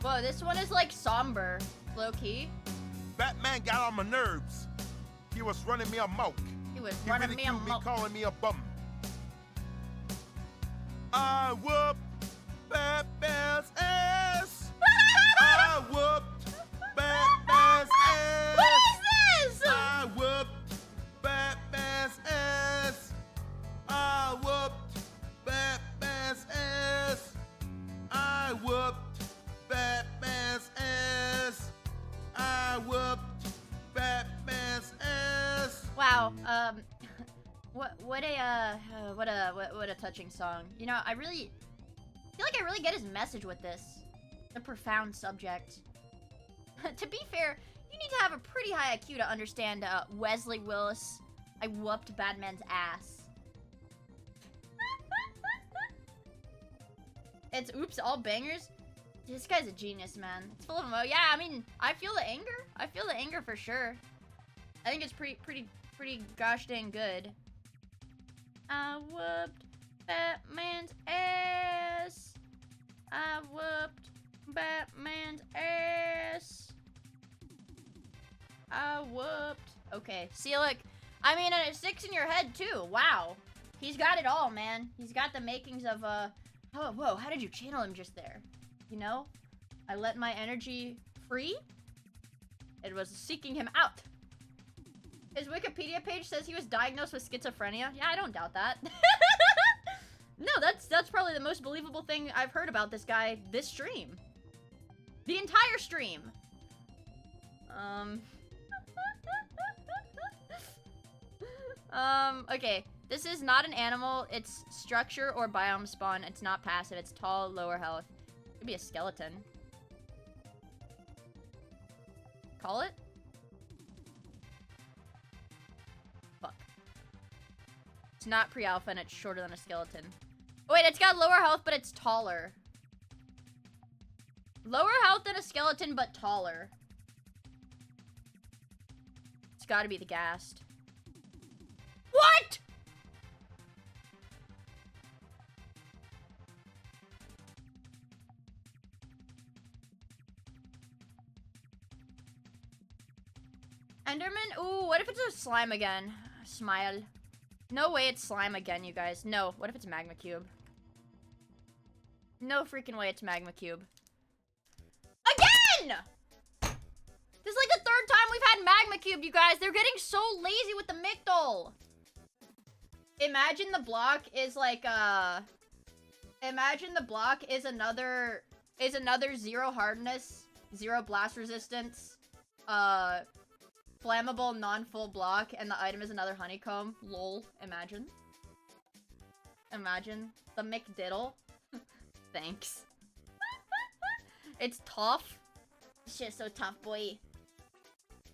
Whoa, this one is like somber, low-key. Batman got on my nerves. He was running me amok. He was He running me ridiculed me, amok. calling me a bum. I whooped Batman's ass. I whooped Batman's ass. What is this? I whooped Batman's ass. I whooped Batman's ass. I whooped Batman's ass. I whooped Batman's ass. Wow. What a touching song. You know, I feel like I really get his message with this. A profound subject. To be fair, you need to have a pretty high IQ to understand Wesley Willis. I whooped Batman's ass. It's oops, all bangers. This guy's a genius, man. It's full of emo. Yeah, I mean, I feel the anger. I feel the anger for sure. I think it's pretty gosh dang good. I whooped Batman's ass. I whooped Batman's ass. I whooped. Okay, see, look. I mean, and it sticks in your head too. Wow, he's got it all, man. He's got the makings of Oh, whoa! How did you channel him just there? You know, I let my energy free. It was seeking him out. His Wikipedia page says he was diagnosed with schizophrenia. Yeah, I don't doubt that. No, that's probably the most believable thing I've heard about this guy this stream. The entire stream. Okay. This is not an animal. It's structure or biome spawn. It's not passive. It's tall, lower health. Could be a skeleton. Call it? Fuck. It's not pre-alpha and it's shorter than a skeleton. Oh, wait, it's got lower health, but it's taller. Lower health than a skeleton, but taller. It's gotta be the Ghast. What?! Enderman? Ooh, what if it's a slime again? Smile. No way it's slime again, you guys. No. What if it's magma cube? No freaking way it's magma cube. Again! This is like the third time we've had magma cube, you guys. They're getting so lazy with the Micdol. Imagine the block is like, imagine the block is another 0 hardness, 0 blast resistance, flammable non-full block, and the item is another honeycomb. Lol. Imagine. Imagine. The McDiddle. Thanks. It's tough. This shit's so tough, boy.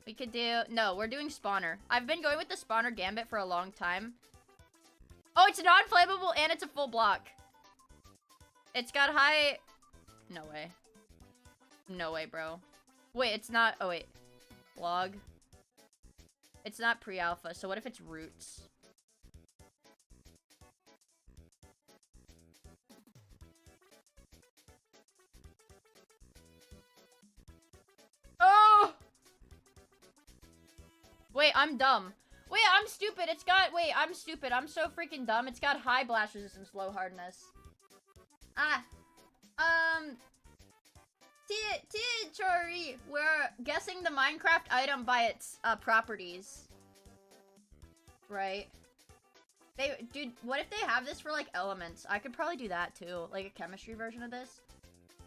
We could do... No, we're doing spawner. I've been going with the spawner gambit for a long time. Oh, it's non-flammable and it's a full block. It's got high... No way. No way, bro. Wait, it's not... Oh, wait. Log. It's not pre-alpha, so what if it's roots? Wait, I'm dumb. Wait, I'm stupid. It's got... Wait, I'm stupid. I'm so freaking dumb. It's got high blast resistance, low hardness. Chori, we're guessing the Minecraft item by its properties. Right? Dude, what if they have this for, like, elements? I could probably do that, too. Like, a chemistry version of this.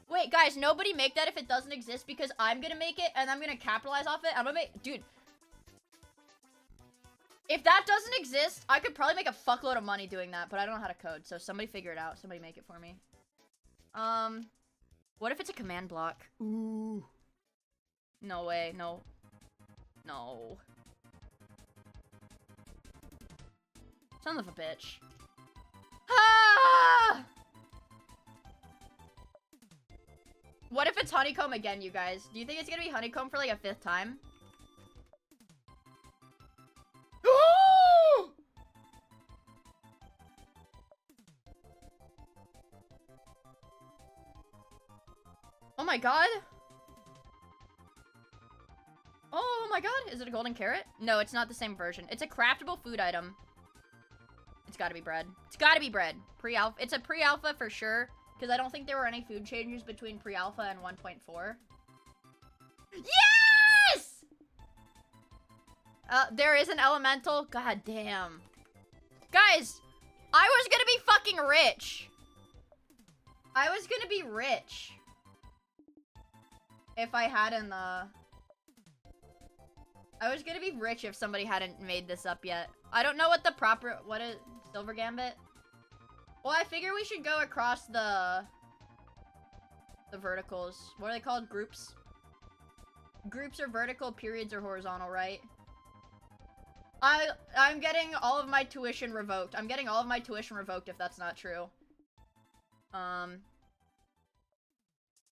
Wait, guys, nobody make that if it doesn't exist, because I'm gonna make it, and I'm gonna capitalize off it. I'm gonna make... Dude. If that doesn't exist, I could probably make a fuckload of money doing that, but I don't know how to code, so somebody figure it out. Somebody make it for me. What if it's a command block? Ooh. No way, no. No. Son of a bitch. Ah! What if it's honeycomb again, you guys? Do you think it's gonna be honeycomb for like a 5th time? Oh my god. Oh my god. Is it a golden carrot? No, it's not the same version. It's a craftable food item. It's gotta be bread. It's gotta be bread. Pre-alpha. It's a pre-alpha for sure. Because I don't think there were any food changes between pre-alpha and 1.4. Yes! There is an elemental. God damn. Guys, I was gonna be fucking rich. I was gonna be rich. If I hadn't, I was gonna be rich if somebody hadn't made this up yet. I don't know what the proper... What is... Silver Gambit? Well, I figure we should go across the verticals. What are they called? Groups? Groups are vertical, periods are horizontal, right? I'm getting all of my tuition revoked. I'm getting all of my tuition revoked if that's not true.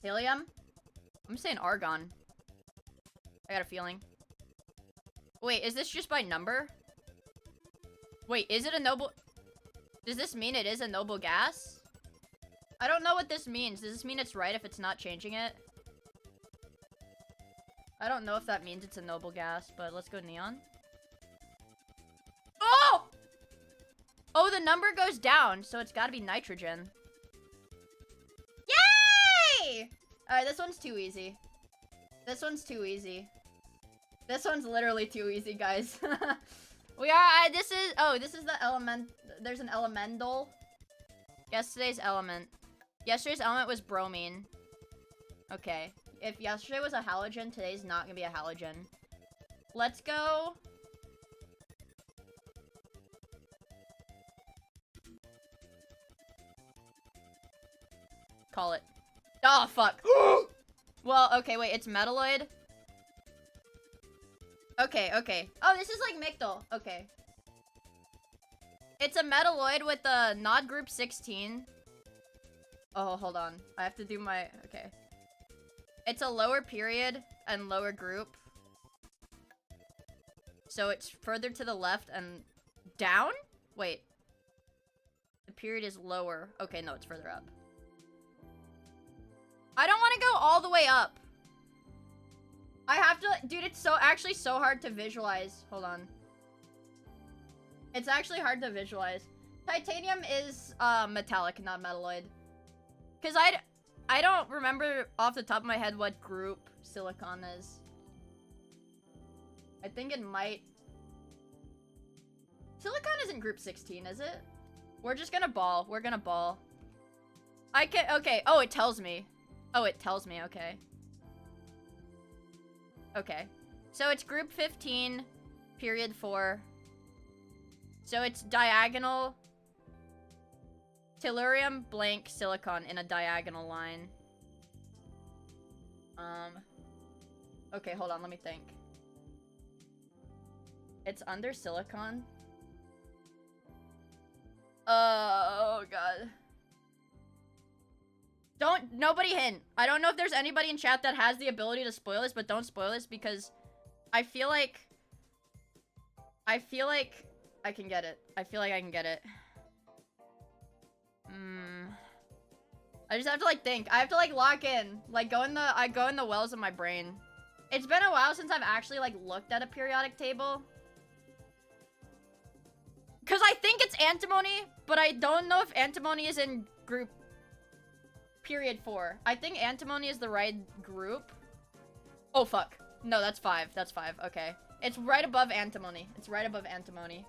Helium? I'm saying argon. I got a feeling. Wait, is this just by number? Wait, is it a noble... Does this mean it is a noble gas? I don't know what this means. Does this mean it's right if it's not changing it? I don't know if that means it's a noble gas, but let's go neon. Oh! Oh, the number goes down, so it's gotta be nitrogen. Yay! Alright, this one's too easy. This one's too easy. This one's literally too easy, guys. We are, this is the element, there's an elemental. Yesterday's element. Yesterday's element was bromine. Okay. If yesterday was a halogen, today's not gonna be a halogen. Let's go. Call it. Oh, fuck. Well, okay, wait, it's metalloid. Okay, okay. Oh, this is like Mictal. Okay. It's a metalloid with a nod group 16. Oh, hold on. I have to do my... Okay. It's a lower period and lower group. So it's further to the left and down? Wait. The period is lower. Okay, no, it's further up. I don't want to go all the way up. I have to... Dude, it's actually so hard to visualize. Hold on. It's actually hard to visualize. Titanium is metallic, not metalloid. Because I don't remember off the top of my head what group silicon is. I think it might... Silicon isn't group 16, is it? We're just gonna ball. We're gonna ball. I can... Okay. Oh, it tells me. Oh, it tells me. Okay. Okay. So it's group 15, period 4. So it's diagonal tellurium blank silicon in a diagonal line. Okay, hold on, let me think. It's under silicon. Oh god. Nobody hint. I don't know if there's anybody in chat that has the ability to spoil this, but don't spoil this because I feel like I can get it. I feel like I can get it. I just have to like think. I have to like lock in. Like I go in the wells of my brain. It's been a while since I've actually, like, looked at a periodic table. Because I think it's antimony, but I don't know if antimony is in group period 4. I think antimony is the right group. Oh, fuck. No, that's 5. That's 5. Okay. It's right above antimony. It's right above antimony.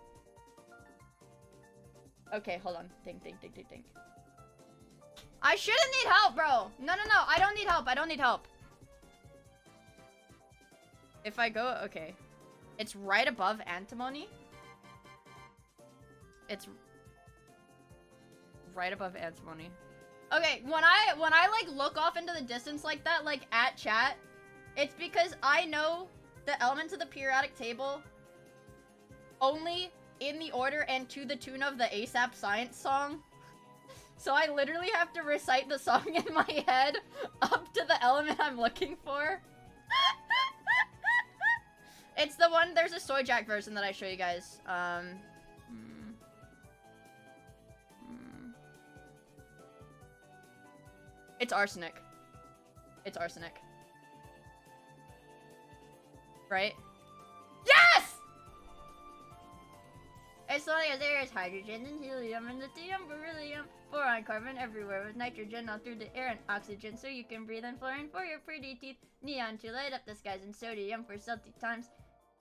Okay, hold on. Think. I shouldn't need help, bro. No. I don't need help. I don't need help. If I go... Okay. It's right above antimony. It's right above antimony. Okay, when I like look off into the distance like that, like at chat, it's because I know the elements of the periodic table only in the order and to the tune of the ASAP Science song. So I literally have to recite the song in my head up to the element I'm looking for. It's the one, there's a Soy Jack version that I show you guys. It's arsenic. It's arsenic. Right? Yes! As long as there is hydrogen and helium and lithium, beryllium, boron, carbon everywhere with nitrogen all through the air and oxygen so you can breathe, and fluorine for your pretty teeth, neon to light up the skies, and sodium for salty times,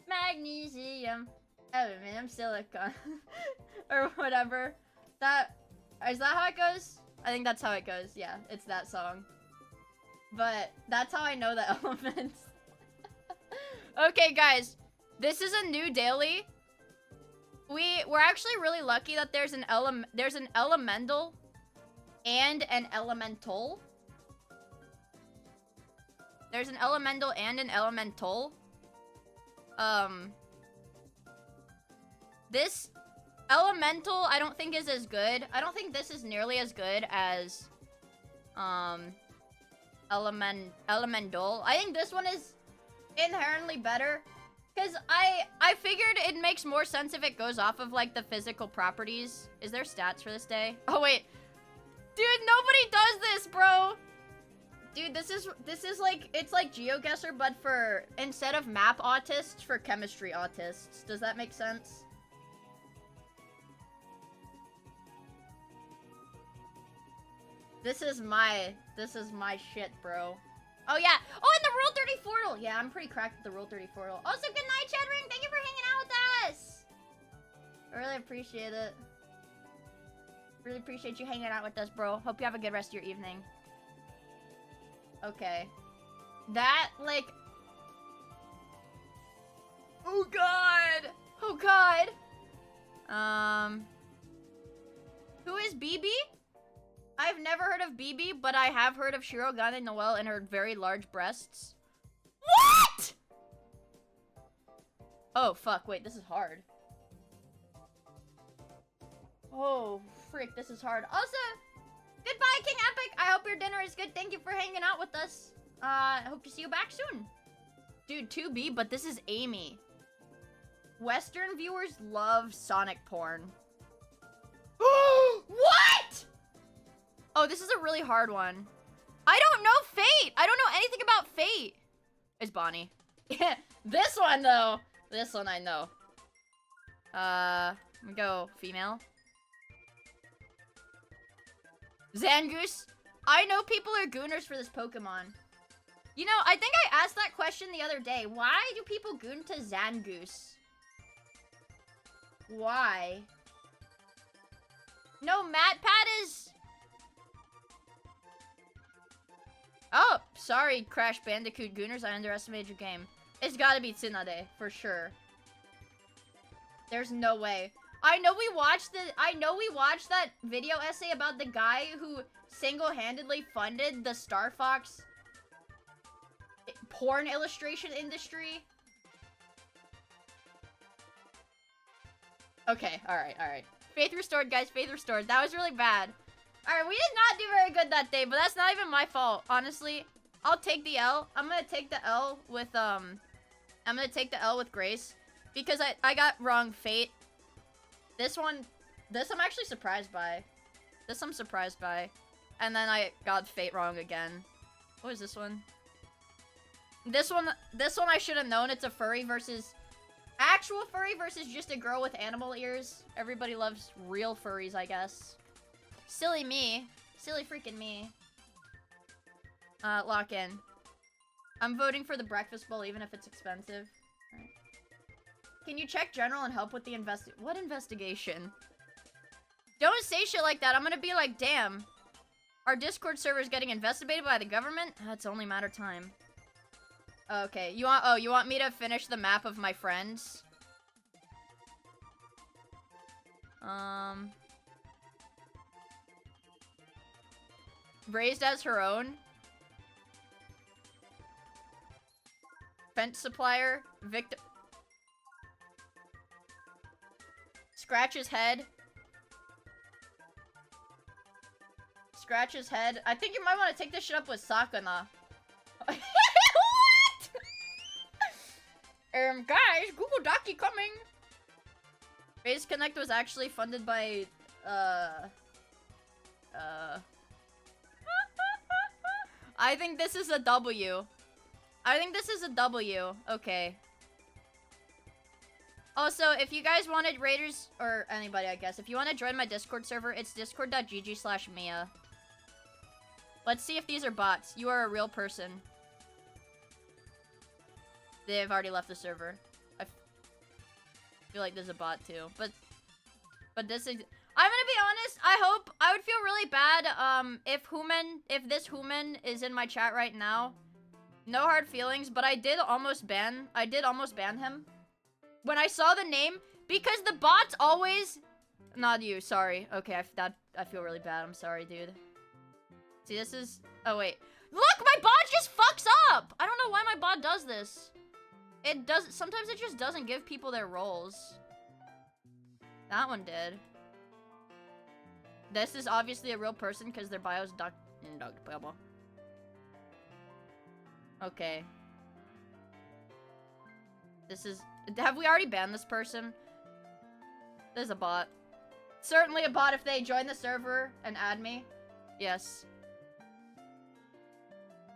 magnesium, aluminum, silicon, or whatever. Is that how it goes? I think that's how it goes. Yeah, it's that song. But that's how I know the elements. Okay, guys. This is a new daily. We're actually really lucky that there's an elemental and an elemental. There's an elemental and an elemental. This elemental, I don't think is as good. I don't think this is nearly as good as, elemental. I think this one is inherently better. Because I figured it makes more sense if it goes off of, like, the physical properties. Is there stats for this day? Oh, wait. Dude, nobody does this, bro! Dude, this is like, it's like GeoGuessr, but for, instead of map autists, for chemistry autists. Does that make sense? This is my shit, bro. Oh, yeah. Oh, and the Rule 30 portal. Yeah, I'm pretty cracked with the Rule 30 portal. Also, good night, Chat Ring. Thank you for hanging out with us. I really appreciate it. Really appreciate you hanging out with us, bro. Hope you have a good rest of your evening. Okay. That, like... Oh, God. Oh, God. Who is BB? I've never heard of BB, but I have heard of Shirogane Noelle and her very large breasts. What?! Oh, fuck. Wait, this is hard. Oh, freak, this is hard. Also, goodbye, King Epic. I hope your dinner is good. Thank you for hanging out with us. I hope to see you back soon. Dude, 2B, but this is Amy. Western viewers love Sonic porn. What?! Oh, this is a really hard one. I don't know Fate. I don't know anything about Fate. It's Bonnie. Yeah, this one, though. This one I know. I'm gonna go female. Zangoose. I know people are gooners for this Pokemon. You know, I think I asked that question the other day. Why do people goon to Zangoose? Why? No, MatPat is... Oh, sorry, Crash Bandicoot Gooners. I underestimated your game. It's gotta be Tsunade, for sure. There's no way. I know we watched that video essay about the guy who single-handedly funded the Star Fox porn illustration industry. Okay, alright. Faith restored, guys. Faith restored. That was really bad. Alright, we did not do very good that day, but that's not even my fault, honestly. I'll take the L. I'm gonna take the L with, grace. Because I got wrong Fate. This I'm actually surprised by. This I'm surprised by. And then I got Fate wrong again. What is this one? This one I should have known. It's a furry versus... Actual furry versus just a girl with animal ears. Everybody loves real furries, I guess. Silly me. Silly freaking me. Lock in. I'm voting for the breakfast bowl even if it's expensive. Right. Can you check general and help with the what investigation? Don't say shit like that. I'm gonna be like, damn. Our Discord server is getting investigated by the government? That's only a matter of time. Okay, you want me to finish the map of my friends? Raised as her own. Fence supplier. Victim. Scratch his head. Scratch his head. I think you might want to take this shit up with Sakana. What? Guys, Google Docky coming. Phase Connect was actually funded by, I think this is a W. I think this is a W. Okay. Also, if you guys wanted Raiders, or anybody, I guess, if you want to join my Discord server, it's discord.gg/Miia. Let's see if these are bots. You are a real person. They've already left the server. I feel like there's a bot too, but this is. I'm gonna be honest. I would feel really bad if this human is in my chat right now. No hard feelings, but I did almost ban him when I saw the name because the bots always. Not you. Sorry. Okay, I feel really bad. I'm sorry, dude. See, this is. Oh wait. Look, my bot just fucks up. I don't know why my bot does this. It does. Sometimes it just doesn't give people their roles. That one did. This is obviously a real person because their bio's Dr. Pebble. Okay. This is. Have we already banned this person? There's a bot. Certainly a bot if they join the server and add me. Yes.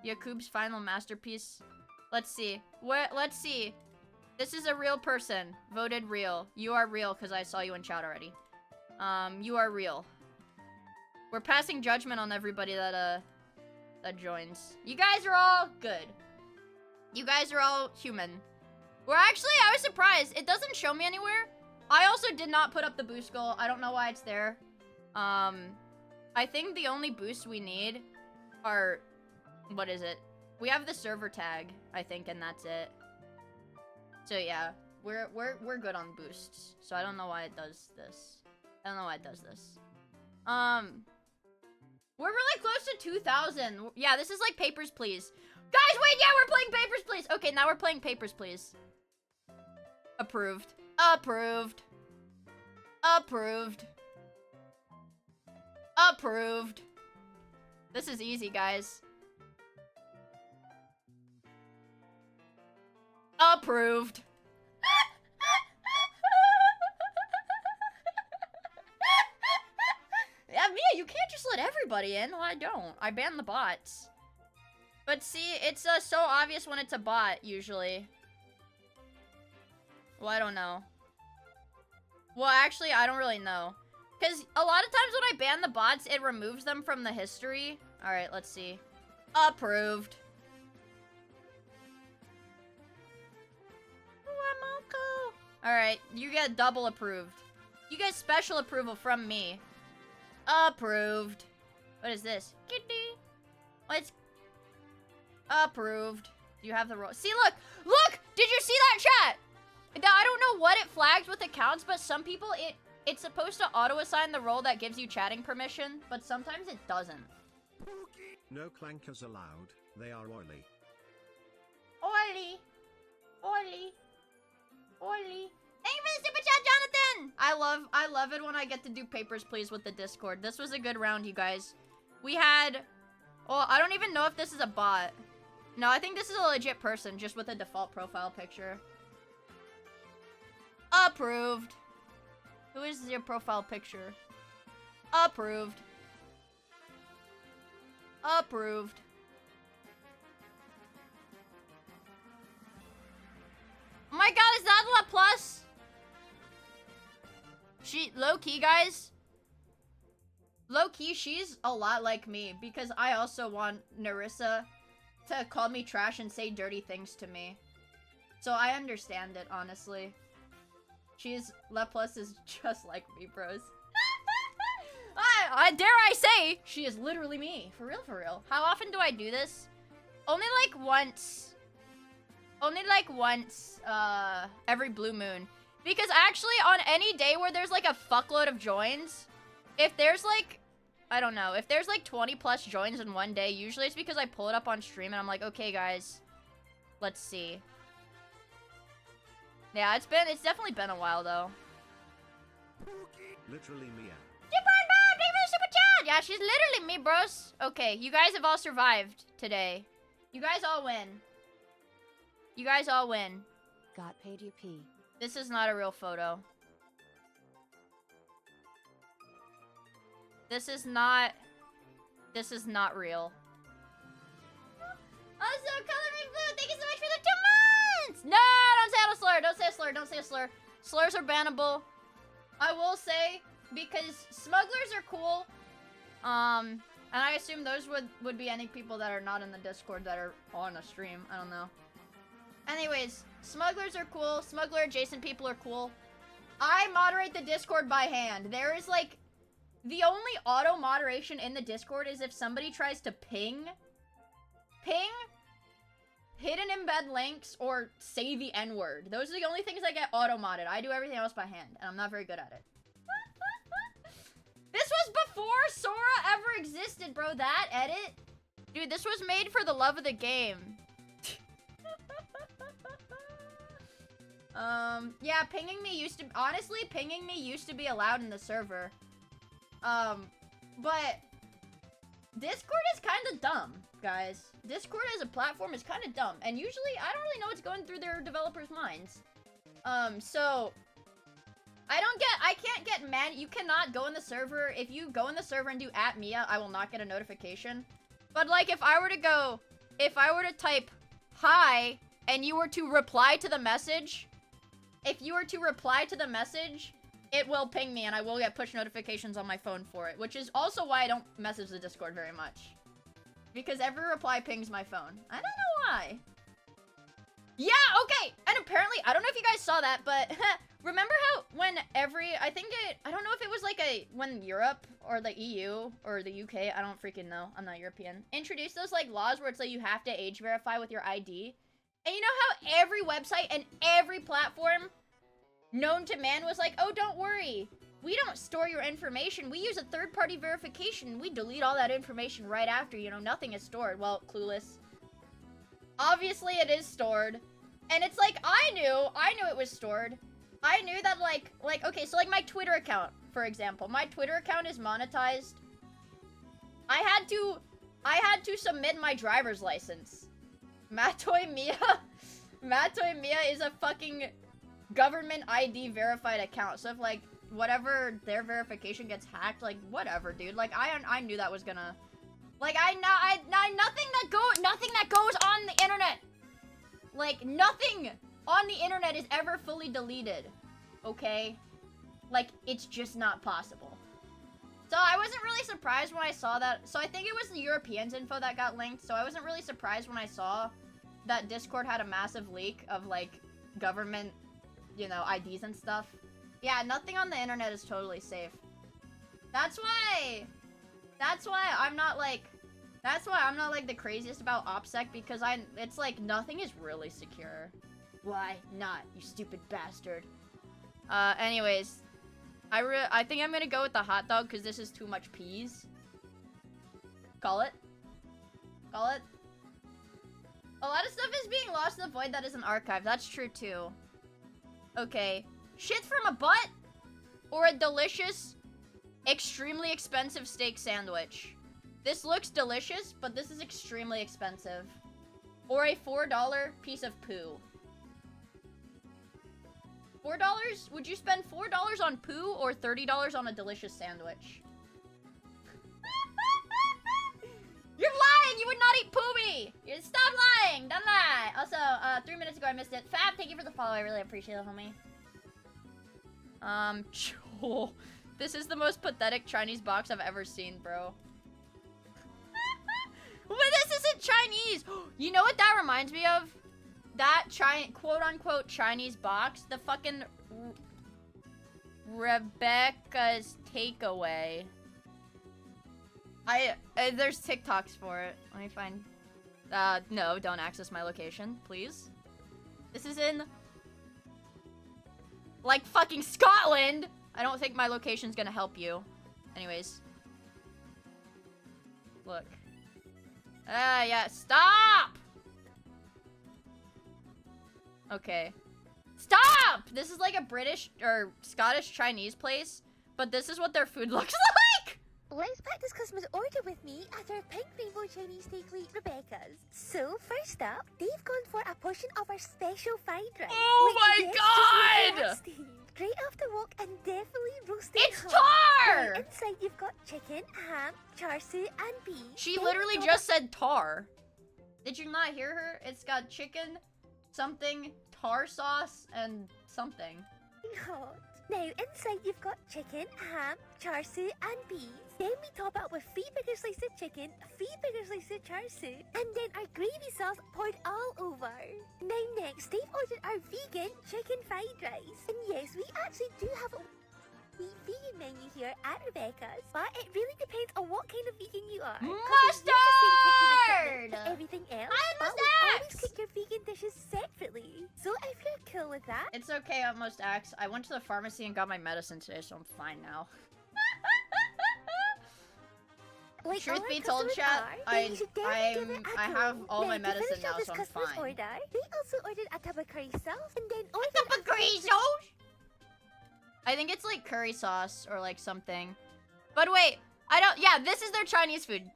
Yakub's final masterpiece. Let's see. Let's see. This is a real person. Voted real. You are real because I saw you in chat already. You are real. We're passing judgment on everybody that joins. You guys are all good. You guys are all human. We're actually, I was surprised. It doesn't show me anywhere. I also did not put up the boost goal. I don't know why it's there. I think the only boosts we need are, what is it? We have the server tag, I think, and that's it. So yeah, we're good on boosts. So I don't know why it does this. I don't know why it does this. We're really close to 2,000. Yeah, this is like Papers, Please. Guys, wait, yeah, we're playing Papers, Please. Okay, now we're playing Papers, Please. Approved. Approved. Approved. Approved. This is easy, guys. Approved. Yeah, Mia, you can't just let everybody in. Well, I don't. I ban the bots. But see, it's so obvious when it's a bot, usually. Well, I don't know. Well, actually, I don't really know. Because a lot of times when I ban the bots, it removes them from the history. Alright, let's see. Approved. Alright, you get double approved. You get special approval from me. Approved. What is this? Kitty. What's... Approved. Do you have the role? See, look! Look! Did you see that chat? I don't know what it flags with accounts, but some people, it's supposed to auto-assign the role that gives you chatting permission, but sometimes it doesn't. No clankers allowed, they are oily. Oily. Oily. Oily. Thank you for the super chat, Jonathan! I love it when I get to do Papers, Please with the Discord. This was a good round, you guys. We had... Well, I don't even know if this is a bot. No, I think this is a legit person, just with a default profile picture. Approved. Who is your profile picture? Approved. Approved. my god, is that La Plus? She, low-key, guys. Low-key, she's a lot like me, because I also want Narissa to call me trash and say dirty things to me. So I understand it, honestly. La Plus is just like me, bros. I dare I say, she is literally me. For real, for real. How often do I do this? Only like once. Only like once, every blue moon. Because actually, on any day where there's like a fuckload of joins, if there's like, I don't know, if there's like 20 plus joins in one day, usually it's because I pull it up on stream and I'm like, okay guys, let's see. Yeah, it's definitely been a while though. Literally Mia. Super chat! Yeah, she's literally me, bros. Okay, you guys have all survived today. You guys all win. You guys all win. Got paid you pee. This is not a real photo. This is not real. Also, Color Me Blue, thank you so much for the 2 months! No, don't say a slur, don't say a slur, don't say a slur. Slurs are bannable. I will say, because smugglers are cool, and I assume those would be any people that are not in the Discord that are on a stream, I don't know. Anyways, smugglers are cool, smuggler adjacent people are cool. I moderate the Discord by hand. There is like, the only auto moderation in the Discord is if somebody tries to ping, hidden embed links, or say the N-word. Those are the only things that get auto-modded. I do everything else by hand, and I'm not very good at it. This was before Sora ever existed, bro. That edit? Dude, this was made for the love of the game. Yeah, pinging me used to be allowed in the server. But Discord is kind of dumb, guys. Discord as a platform is kind of dumb, and usually I don't really know what's going through their developers' minds. So I can't get mad. You cannot go in the server. If you go in the server and do @Miia, I will not get a notification. But like if I were to type hi and you were to reply to the message, it will ping me and I will get push notifications on my phone for it, which is also why I don't message the Discord very much. Because every reply pings my phone. I don't know why. Yeah, okay! And apparently, I don't know if you guys saw that, but remember how when I don't know if it was like when Europe or the EU or the UK, I don't freaking know, I'm not European, introduced those like laws where it's like you have to age verify with your ID? And you know how every website and every platform known to man was like, oh, don't worry. We don't store your information. We use a third-party verification. We delete all that information right after, you know, nothing is stored. Well, clueless. Obviously, it is stored. And it's like, I knew it was stored. I knew that, like, okay, so, like, my Twitter account, for example. My Twitter account is monetized. I had to submit my driver's license. Matoy Miia is a fucking government ID verified account. So if like whatever their verification gets hacked, like whatever, dude. Like I knew that was gonna, like nothing that goes on the internet, like nothing on the internet is ever fully deleted. Okay, like it's just not possible. So I wasn't really surprised when I saw that. So I think it was the Europeans info that got linked. So I wasn't really surprised when I saw that Discord had a massive leak of like government, you know, IDs and stuff. Yeah, nothing on the internet is totally safe. That's why I'm not like the craziest about OPSEC, because it's like nothing is really secure. Why not, you stupid bastard? Anyways, I think I'm gonna go with the hot dog because this is too much peas. Call it. A lot of stuff is being lost in the void that isn't archived. That's true too. Okay. Shit from a butt? Or a delicious, extremely expensive steak sandwich? This looks delicious, but this is extremely expensive. Or a $4 piece of poo. $4? Would you spend $4 on poo or $30 on a delicious sandwich? You're lying! you would not eat poopy! You stop lying! Don't lie! Also, 3 minutes ago I missed it. Fab, thank you for the follow. I really appreciate it, homie. This is the most pathetic Chinese box I've ever seen, bro. But this isn't Chinese! You know what that reminds me of? That quote-unquote Chinese box? The fucking Rebecca's Takeaway. There's TikToks for it. Let me find... no, don't access my location, please. This is in... like fucking Scotland! I don't think my location's gonna help you. Anyways. Look. Yeah, stop! Okay. Stop! This is like a British or Scottish Chinese place, but this is what their food looks like! Let's pack this customer's order with me at our Pink Rainbow Chinese Takeaway Rebecca's. So, first up, they've gone for a portion of our special fried rice. Oh my god! Great off the wok and definitely roasted. It's tar! Now, inside you've got chicken, ham, char siu, and beef. She Then literally top just said tar. Did you not hear her? It's got chicken, something, tar sauce, and something. hot. Now, inside you've got chicken, ham, char siu, and beef. Then we top it up with 3 bigger slices of chicken, 3 bigger slices of char siu, and then our gravy sauce poured all over. Now next, they've ordered our vegan chicken fried rice. And yes, we actually do have a vegan menu here at Rebecca's, but it really depends on what kind of vegan you are. 'Cause we use the same kitchen equipment for everything else, but we always cook your vegan dishes separately. So if you're cool with that, It's okay, Utmost X. I went to the pharmacy and got my medicine today, so I'm fine now. like Truth all our be told, customers chat, are, then you should definitely give it a I go. have all my Now, to medicine finish off now, this so I'm customer's fine. Order, they also ordered a tub of curry sauce and then ordered Tub of curry sauce? I think it's like curry sauce or like something. But wait, yeah, this is their Chinese food.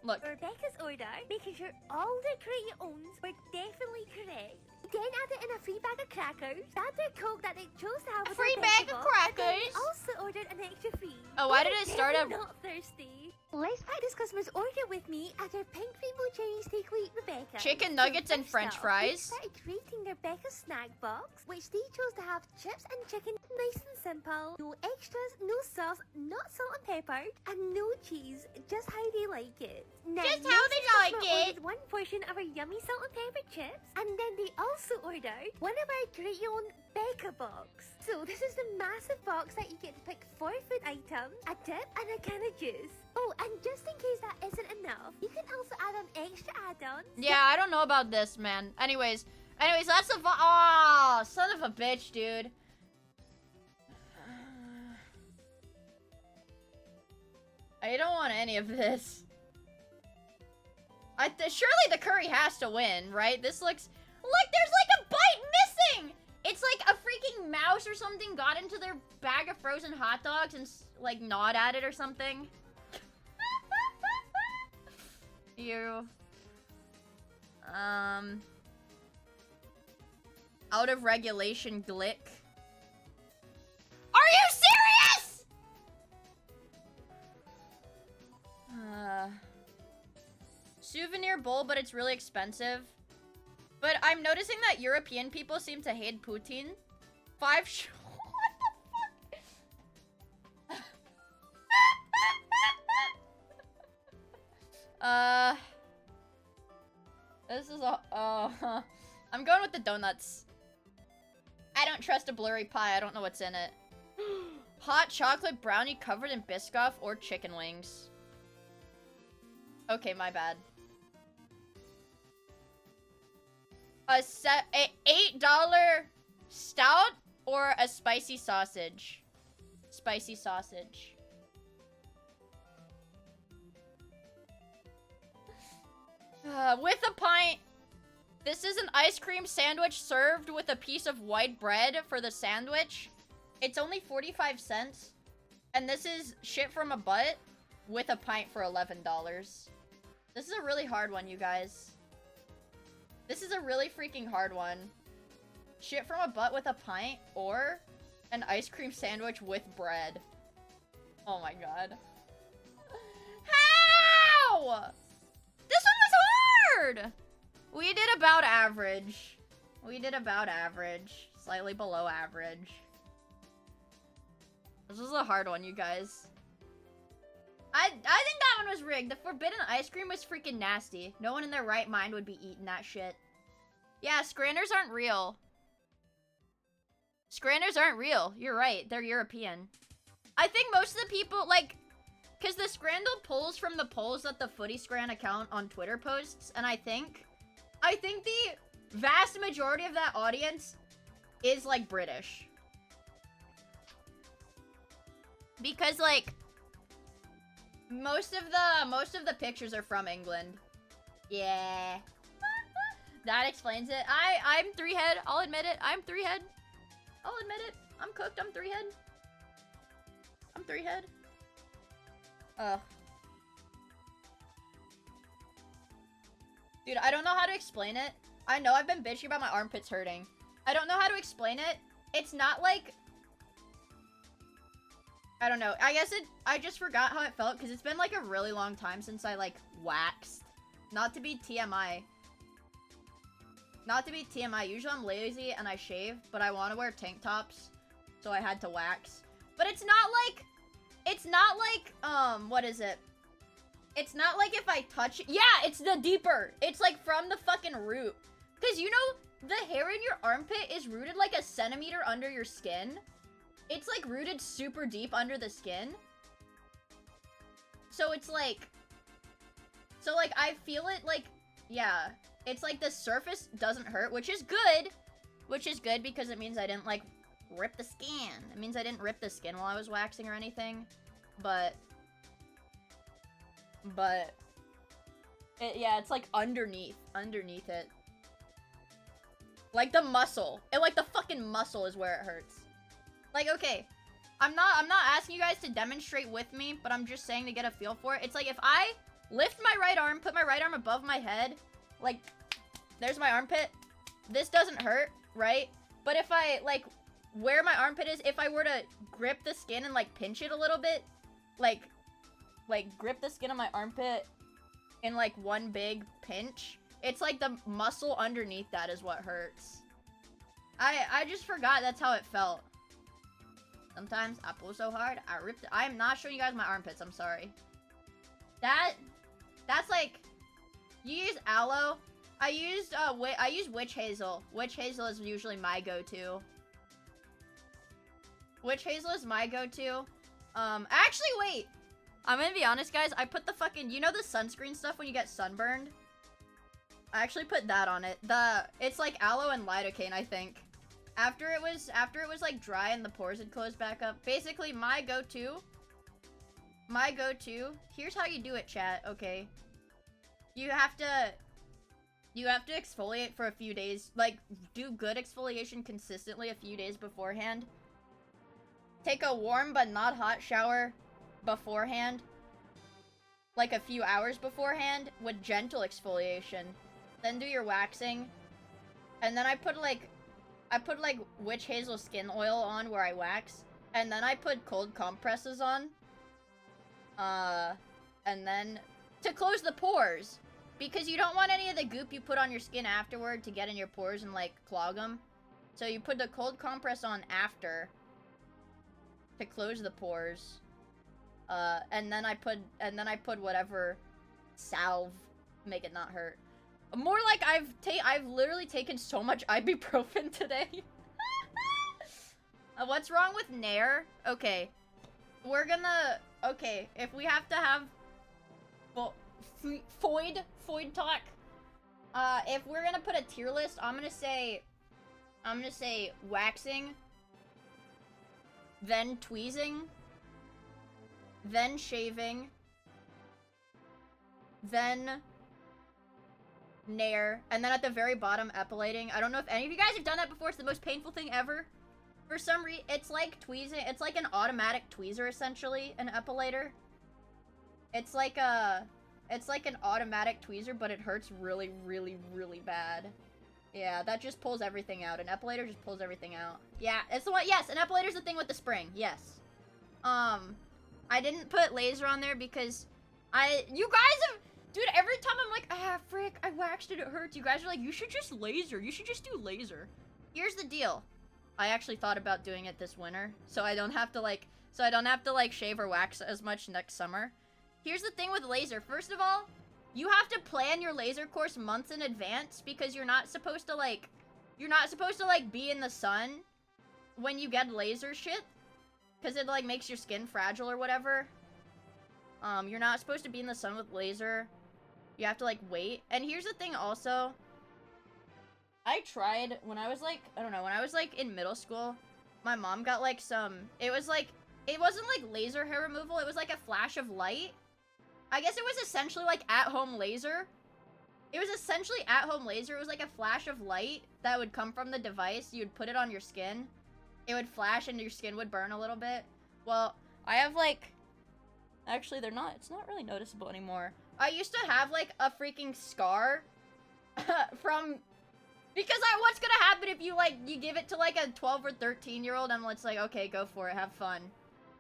Look. Rebecca's order, making sure all the curry owns were definitely correct. Then added in a free bag of crackers, that's their Coke that they chose to have with free their bag of vegetable, and then crackers? also ordered an extra free. Oh, why But did it they're start definitely at- not thirsty. Let's pack this customer's order with me at our Pink Rainbow Chinese Takeaway Rebecca. Chicken nuggets and first french off, fries. We started creating Rebecca's snack box, which they chose to have chips and chicken, nice and simple. No extras, no sauce, not salt and pepper, and no cheese, just how they like it. Now, Just how next, they the like customer it. ordered 1 portion of our yummy salt and pepper chips, and then they also ordered one of our great own Becca box. So this is the massive box that you get to pick 4 food items, a dip, and a can of juice. Oh, and just in case that isn't enough, you can also add on extra add-ons. Yeah, I don't know about this, man. Anyways, that's the oh, son of a bitch, dude. I don't want any of this. Surely the curry has to win, right? This looks... Look, there's like a bite missing! It's like a freaking mouse or something got into their bag of frozen hot dogs and, like, gnawed at it or something. You... Out of regulation glick. Are you serious?! Souvenir bowl, but it's really expensive. But I'm noticing that European people seem to hate poutine. 5 what the fuck? This is a, I'm going with the donuts. I don't trust a blurry pie. I don't know what's in it. Hot chocolate brownie covered in Biscoff or chicken wings. Okay, my bad. A $8 stout or a spicy sausage? Spicy sausage. With a pint. This is an ice cream sandwich served with a piece of white bread for the sandwich. It's only 45 cents. And this is shit from a butt with a pint for $11. This is a really hard one, you guys. This is a really freaking hard one. Shit from a butt with a pint or an ice cream sandwich with bread. Oh my god. How? hard. We did about average. We did about average. Slightly below average. This was a hard one, you guys. I think that one was rigged. The forbidden ice cream was freaking nasty. No one in their right mind would be eating that shit. Yeah, Scranners aren't real. Scranners aren't real. You're right. They're European. I think most of the people, like, because the Scrandle pulls from the polls that the Footy Scran account on Twitter posts, and I think the vast majority of that audience is, like, British. Because, like, most of the pictures are from England. Yeah. That explains it. I'm 3-head. I'll admit it. I'm 3-head. I'll admit it. I'm cooked. I'm 3-head. I'm 3-head. Ugh. Dude, I don't know how to explain it. I know I've been bitching about my armpits hurting. I don't know how to explain it. It's not like... I don't know. I guess I just forgot how it felt because it's been like a really long time since I like waxed. Not to be TMI. Not to be TMI. Usually I'm lazy and I shave, but I want to wear tank tops. So I had to wax. But it's not like, what is it? It's not like if I touch it. Yeah, it's the deeper. It's like from the fucking root. Because you know, the hair in your armpit is rooted like a centimeter under your skin. It's like rooted super deep under the skin. So it's like, I feel it like, yeah. It's like the surface doesn't hurt, which is good. Which is good because it means I didn't like rip the skin. It means I didn't rip the skin while I was waxing or anything. But yeah, it's like underneath it. Like the muscle. Like the fucking muscle is where it hurts. Like, okay, I'm not asking you guys to demonstrate with me, but I'm just saying to get a feel for it. It's like if I lift my right arm, put my right arm above my head, like, there's my armpit. This doesn't hurt, right? But if I, like, where my armpit is, if I were to grip the skin and, like, pinch it a little bit, like grip the skin of my armpit in, like, one big pinch, it's like the muscle underneath that is what hurts. I just forgot that's how it felt. Sometimes I pull so hard, I ripped it. I am not showing you guys my armpits, I'm sorry. That's like, you use aloe. I use witch hazel. Witch hazel is usually my go-to. Witch hazel is my go-to. Actually, wait. I'm gonna be honest, guys. I put the fucking, you know the sunscreen stuff when you get sunburned? I actually put that on it. It's like aloe and lidocaine, I think. After it was like dry and the pores had closed back up. Basically, my go-to, here's how you do it, chat, okay? You have to exfoliate for a few days. Like, do good exfoliation consistently a few days beforehand. Take a warm but not hot shower beforehand. Like a few hours beforehand with gentle exfoliation. Then do your waxing. And then I put like witch hazel skin oil on where I wax. And then I put cold compresses on. And then to close the pores. Because you don't want any of the goop you put on your skin afterward to get in your pores and, like, clog them. So you put the cold compress on after to close the pores. And then I put whatever salve to make it not hurt. More like I've literally taken so much ibuprofen today. What's wrong with Nair? Okay. Okay, if we have to have Foyd talk. If we're gonna put a tier list, I'm gonna say waxing, then tweezing, then shaving, then Nair, and then at the very bottom, epilating. I don't know if any of you guys have done that before. It's the most painful thing ever. For some reason, it's like tweezing. It's like an automatic tweezer, essentially, an epilator. It's like an automatic tweezer, but it hurts really, really, really bad. Yeah, that just pulls everything out. An epilator just pulls everything out. Yeah, it's the one. Yes, an epilator's the thing with the spring. Yes. I didn't put laser on there because you guys have Dude, every time I'm like, ah, frick, I waxed it, it hurts. You guys are like, you should just laser. You should just do laser. Here's the deal. I actually thought about doing it this winter, so I don't have to like shave or wax as much next summer. Here's the thing with laser. First of all, you have to plan your laser course months in advance because you're not supposed to like be in the sun when you get laser shit, because it like makes your skin fragile or whatever. You're not supposed to be in the sun with laser. You have to like wait. And here's the thing also. I tried when I was like, I don't know, when I was like in middle school, my mom got like some, it wasn't like laser hair removal, it was like a flash of light. I guess it was essentially like at-home laser. It was essentially at-home laser. It was like a flash of light that would come from the device. You'd put it on your skin. It would flash and your skin would burn a little bit. Well, I have like, actually it's not really noticeable anymore. I used to have like a freaking scar from, because what's gonna happen if you you give it to like a 12 or 13-year-old and it's like, okay, go for it, have fun.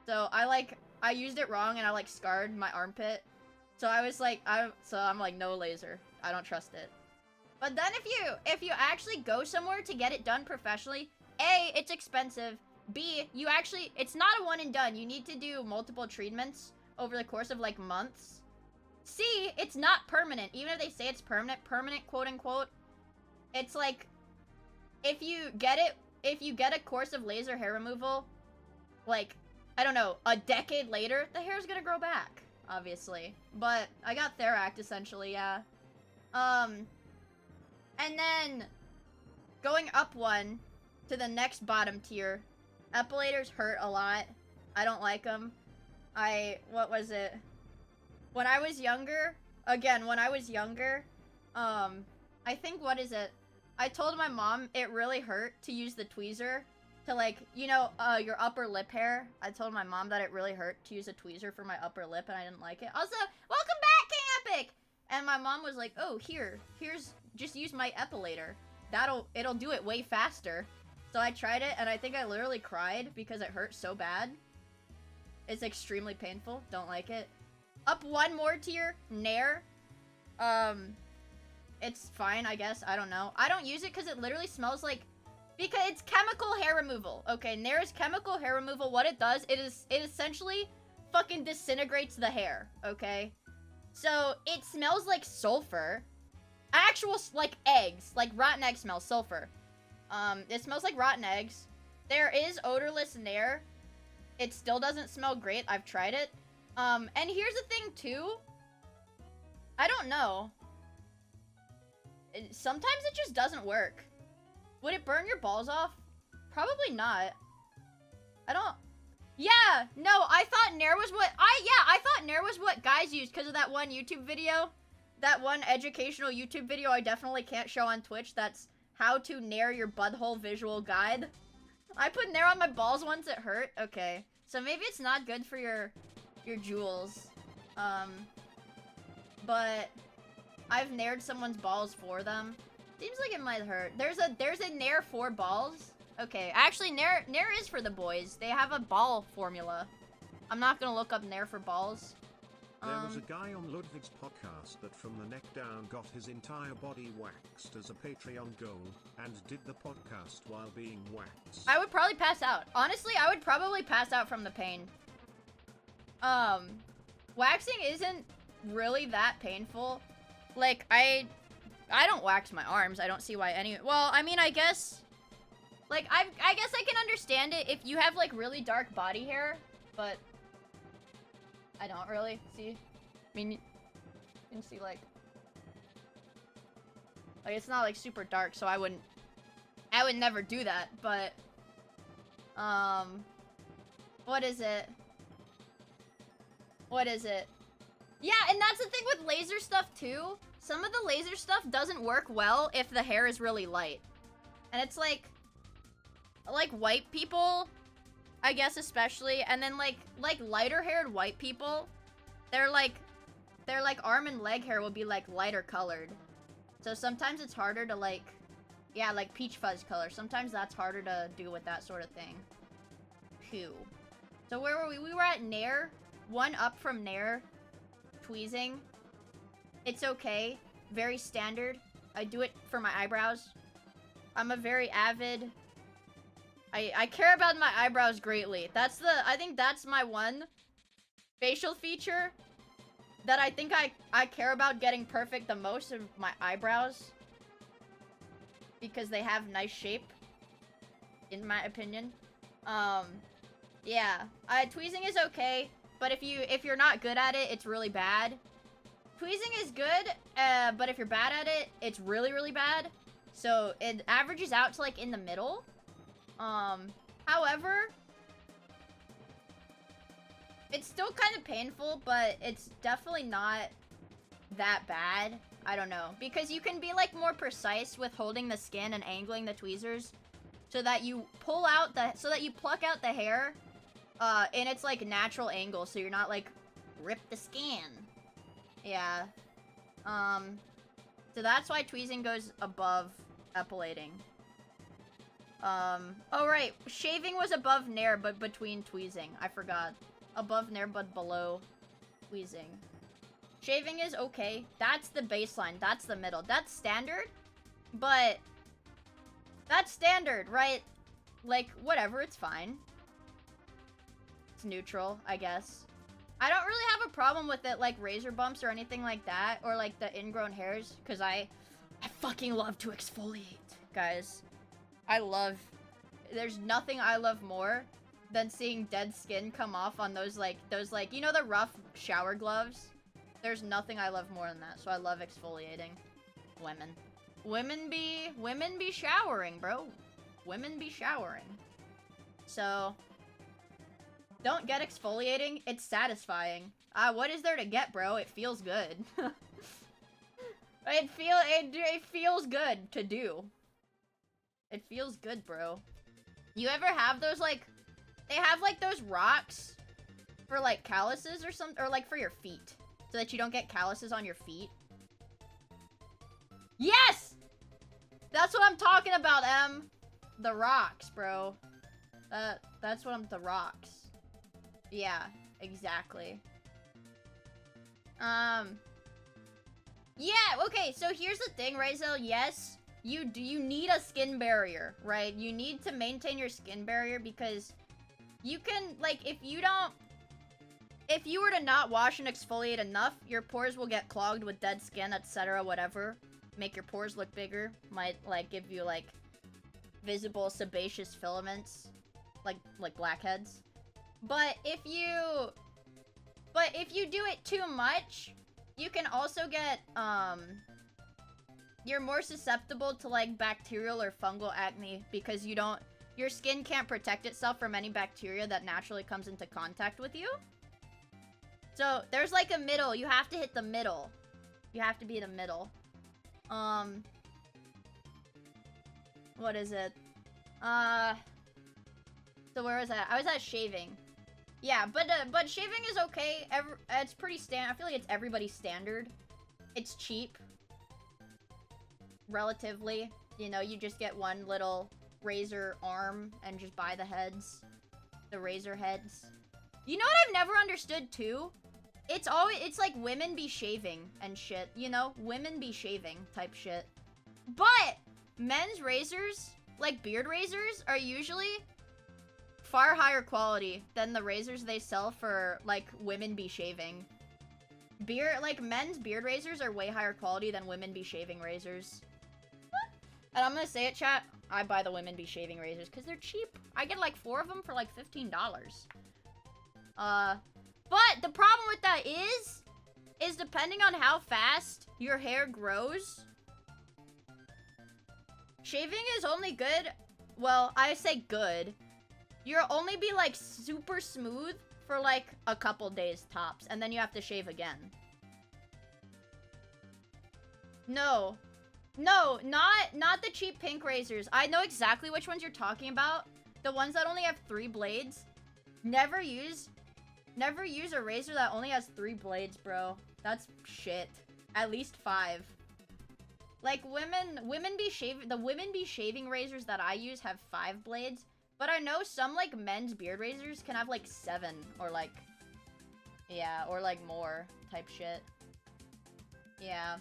So I used it wrong and I like scarred my armpit. So I was like, I'm like, no laser. I don't trust it. But then if you actually go somewhere to get it done professionally, A, it's expensive. B, it's not a one and done. You need to do multiple treatments over the course of like months. C, it's not permanent. Even if they say it's permanent, quote unquote, it's like, if you get a course of laser hair removal, like, I don't know, a decade later, the hair's gonna grow back, obviously. But I got Theract, essentially, yeah. And then going up one to the next bottom tier, epilators hurt a lot. I don't like them. What was it? When I was younger, I think, what is it? I told my mom it really hurt to use the tweezer to like, you know, your upper lip hair. I told my mom that it really hurt to use a tweezer for my upper lip and I didn't like it. Also, welcome back, King Epic! And my mom was like, oh, here's, just use my epilator. It'll do it way faster. So I tried it and I think I literally cried because it hurt so bad. It's extremely painful. Don't like it. Up one more tier, Nair. It's fine, I guess. I don't know. I don't use it because it literally smells like... Because it's chemical hair removal. Okay, Nair is chemical hair removal. What it does, it essentially fucking disintegrates the hair, okay? So, it smells like sulfur. Actual, like, eggs. Like, rotten egg smells, sulfur. It smells like rotten eggs. There is odorless Nair. It still doesn't smell great. I've tried it. And here's the thing, too. I don't know. Sometimes it just doesn't work. Would it burn your balls off? Probably not. I don't... Yeah, no, I thought Nair was what... I thought Nair was what guys use because of that one YouTube video. That one educational YouTube video I definitely can't show on Twitch. That's how to Nair your butthole visual guide. I put Nair on my balls once, it hurt. Okay. So maybe it's not good for your jewels. But I've Naired someone's balls for them. Seems like it might hurt. There's a Nair for balls. Okay, actually Nair is for the boys. They have a ball formula. I'm not gonna look up Nair for balls. There was a guy on Ludwig's podcast that from the neck down got his entire body waxed as a Patreon goal, and did the podcast while being waxed. I would probably pass out. Honestly, I would probably pass out from the pain. Waxing isn't really that painful. Like, I don't wax my arms. I don't see why any... Well, I mean, I guess... Like, I guess I can understand it if you have, like, really dark body hair, but... I don't really see. I mean, you can see, like, it's not, like, super dark, so I would never do that, but, what is it? Yeah, and that's the thing with laser stuff, too. Some of the laser stuff doesn't work well if the hair is really light. And it's, like white people... I guess especially, and then like lighter-haired white people, their arm and leg hair will be like lighter colored. So sometimes it's harder to like peach fuzz color. Sometimes that's harder to do with that sort of thing. Phew. So where were we? We were at Nair. One up from Nair. Tweezing. It's okay. Very standard. I do it for my eyebrows. I'm a very avid... I care about my eyebrows greatly. I think that's my one facial feature that I think I care about getting perfect the most, of my eyebrows. Because they have nice shape. In my opinion. Yeah. Tweezing is okay, but if you're not good at it, it's really bad. Tweezing is good, but if you're bad at it, it's really, really bad. So it averages out to like in the middle. However, it's still kind of painful, but it's definitely not that bad. I don't know, because you can be like more precise with holding the skin and angling the tweezers, so that you pluck out the hair, in its like natural angle, so you're not like rip the skin. Yeah. So that's why tweezing goes above epilating. Oh right, shaving was above nair, but between tweezing. I forgot. Above nair, but below tweezing. Shaving is okay. That's the baseline. That's the middle. That's standard, but that's standard, right? Like, whatever, it's fine. It's neutral, I guess. I don't really have a problem with it, like, razor bumps or anything like that, or, like, the ingrown hairs, because I fucking love to exfoliate, guys. There's nothing I love more than seeing dead skin come off on those, you know, the rough shower gloves? There's nothing I love more than that, so I love exfoliating. Women be showering, bro. Women be showering. So, don't get exfoliating. It's satisfying. What is there to get, bro? It feels good. It feels good to do. It feels good, bro. You ever have those, like... They have, like, those rocks for, like, calluses or something, or, like, for your feet. So that you don't get calluses on your feet. Yes! That's what I'm talking about, Em. The rocks, bro. That's what the rocks. Yeah, exactly. Yeah, okay, so here's the thing, right, Zell? Yes, you need a skin barrier, right? You need to maintain your skin barrier because you can, like, if you were to not wash and exfoliate enough, your pores will get clogged with dead skin, etc., whatever. Make your pores look bigger. Might, like, give you, like, visible sebaceous filaments. Like blackheads. But if you do it too much, you can also get, you're more susceptible to, like, bacterial or fungal acne because your skin can't protect itself from any bacteria that naturally comes into contact with you. So, there's, like, a middle. You have to hit the middle. You have to be the middle. What is it? So where was I? I was at shaving. Yeah, but shaving is okay. It's pretty I feel like it's everybody's standard. It's cheap. Relatively. You know, you just get one little razor arm and just buy the heads. The razor heads. You know what I've never understood, too? It's like women be shaving and shit, you know? Women be shaving type shit. But men's razors, like beard razors, are usually far higher quality than the razors they sell for, like, women be shaving. Men's beard razors are way higher quality than women be shaving razors. And I'm gonna say it, chat. I buy the women be shaving razors because they're cheap. I get, like, 4 of them for, like, $15. But the problem with that is depending on how fast your hair grows, shaving is only good. Well, I say good. You'll only be, like, super smooth for, like, a couple days tops, and then you have to shave again. No, not the cheap pink razors. I know exactly which ones you're talking about. The ones that only have 3 blades. Never use a razor that only has 3 blades, bro. That's shit. At least 5. Like, the women be shaving razors that I use have 5 blades. But I know some, like, men's beard razors can have, like, 7 or, like, yeah, or, like, more type shit. Yeah.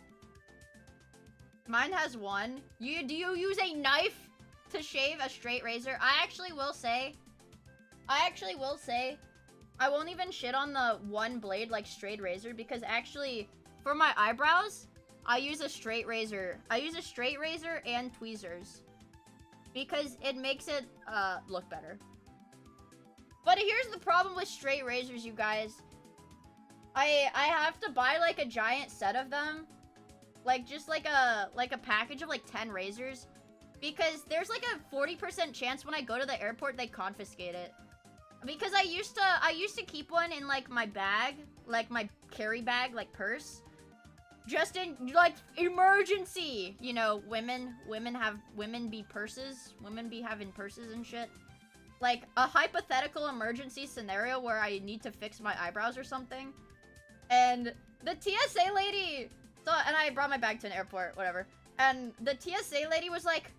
Mine has one. Do you use a knife to shave a straight razor? I actually will say, I won't even shit on the one blade like straight razor because actually for my eyebrows, I use a straight razor. I use a straight razor and tweezers because it makes it look better. But here's the problem with straight razors, you guys. I have to buy like a giant set of them. Like just like a package of like 10 razors because there's like a 40% chance when I go to the airport they confiscate it. Because I used to keep one in like my bag, like my carry bag, like purse. Just in like emergency, you know, women be purses, women be having purses and shit. Like a hypothetical emergency scenario where I need to fix my eyebrows or something. And the TSA lady, and I brought my bag to an airport, whatever. And the TSA lady was like,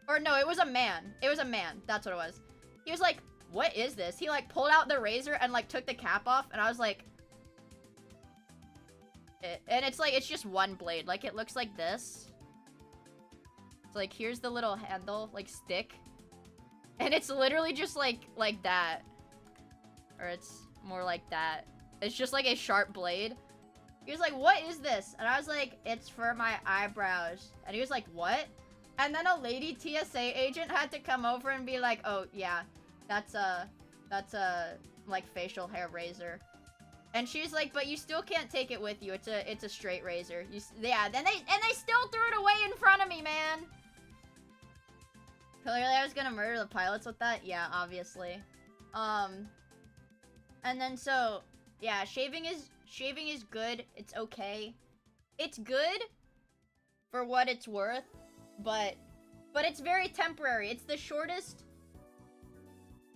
or no, it was a man. It was a man. That's what it was. He was like, what is this? He like pulled out the razor and like took the cap off. And I was like, and it's like, it's just one blade. Like it looks like this. It's like, here's the little handle, like stick. And it's literally just like that. Or it's more like that. It's just like a sharp blade. He was like, what is this? And I was like, it's for my eyebrows. And he was like, what? And then a lady TSA agent had to come over and be like, oh yeah, that's a like facial hair razor. And she's like, but you still can't take it with you. It's a straight razor. Yeah, then they still threw it away in front of me, man. Clearly I was gonna murder the pilots with that. Yeah, obviously. And then so, yeah, shaving is good. It's okay. It's good for what it's worth, but it's very temporary. It's the shortest.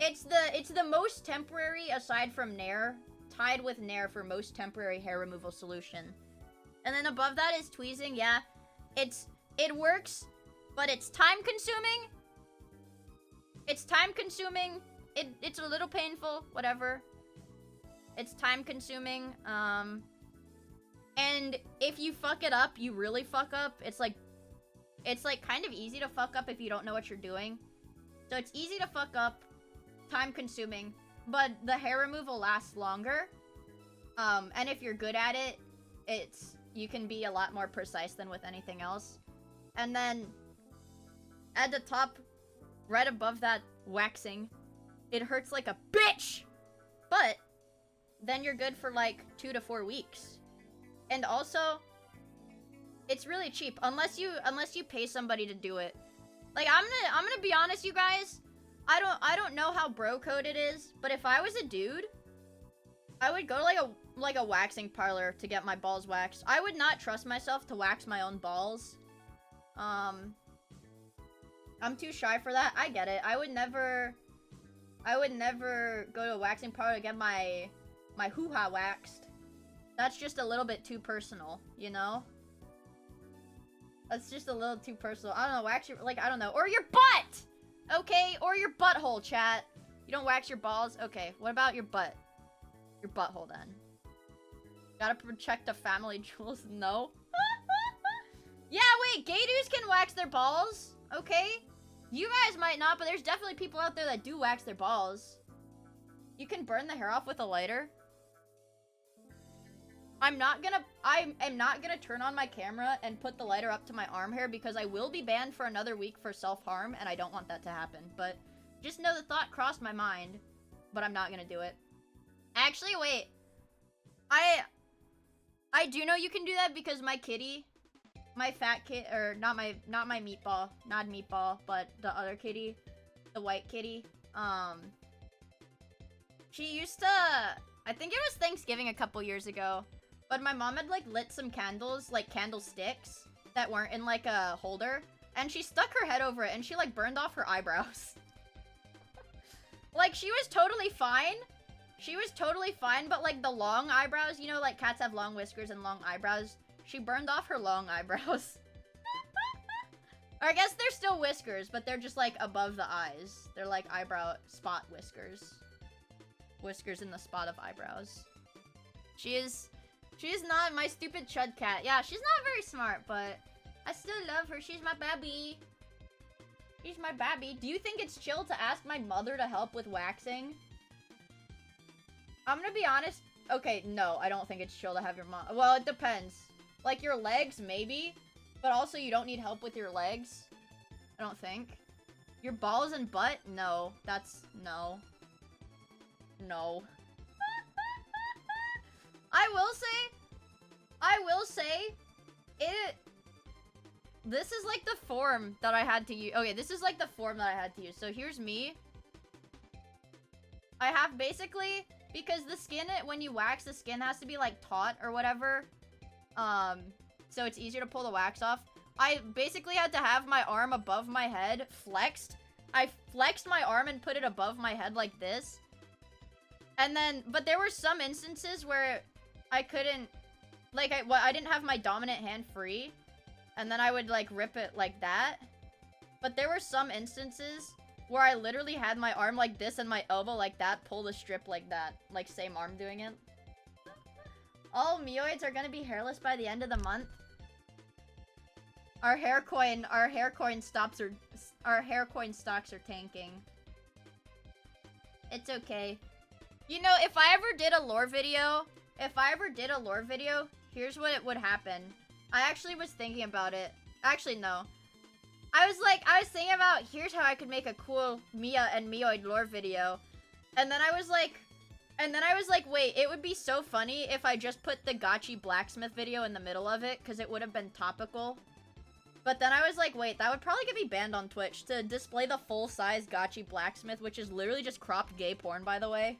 It's the most temporary aside from Nair, tied with Nair for most temporary hair removal solution. And then above that is tweezing. Yeah, it works, but it's time consuming. It's time consuming. It's a little painful, whatever. It's time consuming. And if you fuck it up, you really fuck up. It's like kind of easy to fuck up if you don't know what you're doing. So it's easy to fuck up, time consuming, but the hair removal lasts longer. And if you're good at it, you can be a lot more precise than with anything else. And then at the top, right above that waxing, it hurts like a bitch, but then you're good for like 2 to 4 weeks. And also, it's really cheap unless you pay somebody to do it. Like I'm gonna be honest, you guys. I don't know how bro code it is, but if I was a dude, I would go to like a waxing parlor to get my balls waxed. I would not trust myself to wax my own balls. I'm too shy for that. I get it. I would never go to a waxing parlor to get my hoo-ha waxed. That's just a little bit too personal, you know? That's just a little too personal. I don't know, wax your, like, I don't know. Or your butt! Okay? Or your butthole, chat. You don't wax your balls? Okay, what about your butt? Your butthole, then. Gotta protect the family jewels? No? Yeah, wait, gay dudes can wax their balls, okay? You guys might not, but there's definitely people out there that do wax their balls. You can burn the hair off with a lighter. I am not gonna turn on my camera and put the lighter up to my arm hair because I will be banned for another week for self-harm, and I don't want that to happen. But just know the thought crossed my mind, but I'm not gonna do it. Actually, wait. I do know you can do that because my kitty, my fat kid, or not my meatball, not meatball, but the other kitty, the white kitty, she used to, I think it was Thanksgiving a couple years ago, but my mom had like lit some candles, like candlesticks that weren't in like a holder, and she stuck her head over it and she like burned off her eyebrows. Like she was totally fine. She was totally fine, but like the long eyebrows, you know, like cats have long whiskers and long eyebrows. She burned off her long eyebrows. Or I guess they're still whiskers, but they're just like above the eyes. They're like eyebrow spot whiskers. Whiskers in the spot of eyebrows. She is She's not my stupid chud cat. Yeah, she's not very smart, but I still love her. She's my baby. She's my baby. Do you think it's chill to ask my mother to help with waxing? I'm gonna be honest. Okay, no, I don't think it's chill to have your mom. Well, it depends. Like your legs, maybe. But also, you don't need help with your legs. I don't think. Your balls and butt? No. That's... no. No. I will say, this is like the form that I had to use. Okay, this is like the form that I had to use. So here's me. I have basically, because the skin, when you wax, the skin has to be like taut or whatever. So it's easier to pull the wax off. I basically had to have my arm above my head, flexed. I flexed my arm and put it above my head like this. And then, but there were some instances where I couldn't, like, I didn't have my dominant hand free. And then I would, like, rip it like that. But there were some instances where I literally had my arm like this and my elbow like that, pull the strip like that. Like, same arm doing it. All Mioids are gonna be hairless by the end of the month. Our hair coin stocks are tanking. It's okay. You know, if I ever did a lore video, here's what it would happen. I actually was thinking about it. Actually, no. I was thinking about, here's how I could make a cool Miia and Mioid lore video. And then I was like, wait, it would be so funny if I just put the Gotchi blacksmith video in the middle of it, because it would have been topical. But then I was like, wait, that would probably get me banned on Twitch to display the full-size Gotchi blacksmith, which is literally just cropped gay porn, by the way.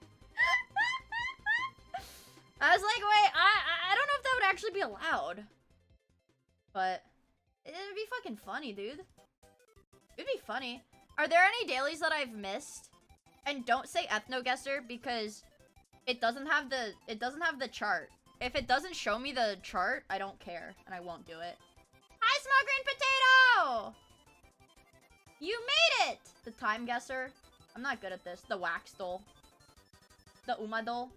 I was like, wait, I don't know if that would actually be allowed. But it'd be fucking funny, dude. It'd be funny. Are there any dailies that I've missed? And don't say ethnoguesser because it doesn't have the chart. If it doesn't show me the chart, I don't care and I won't do it. Hi, small green potato! You made it! The time guesser. I'm not good at this. The wax doll. The Uma doll.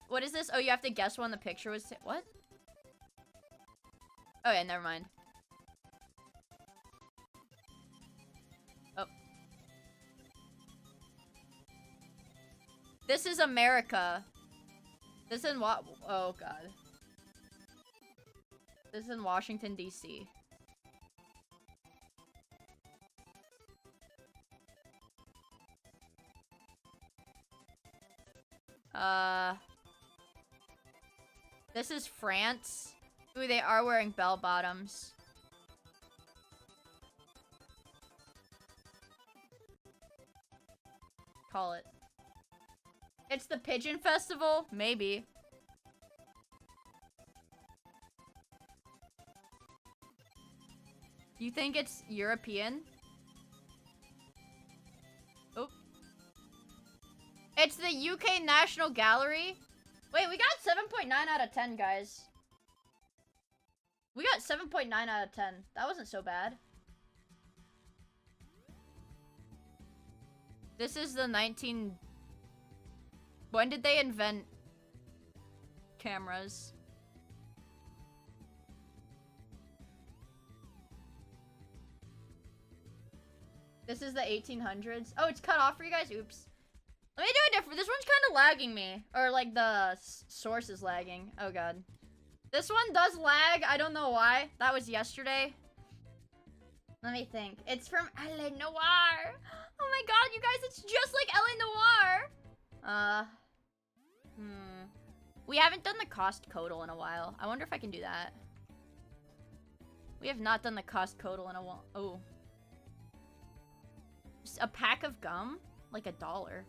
What is this? Oh, you have to guess when the picture was... What? Oh, yeah, never mind. Oh. This is America. This in what? Oh, God. This is in Washington, D.C. This is France. Ooh, they are wearing bell bottoms. Call it. It's the Pigeon Festival? Maybe. You think it's European? Oh. It's the UK National Gallery? Wait, we got 7.9 out of 10, guys. We got 7.9 out of 10. That wasn't so bad. This is the 19... When did they invent cameras? This is the 1800s. Oh, it's cut off for you guys? Oops. Let me do it different. This one's kind of lagging me. Or, like, the source is lagging. Oh, God. This one does lag. I don't know why. That was yesterday. Let me think. It's from LA Noir. Oh, my God, you guys. It's just like LA Noir. We haven't done the cost codal in a while. I wonder if I can do that. We have not done the cost codal in a while. Oh. Just a pack of gum? Like $1.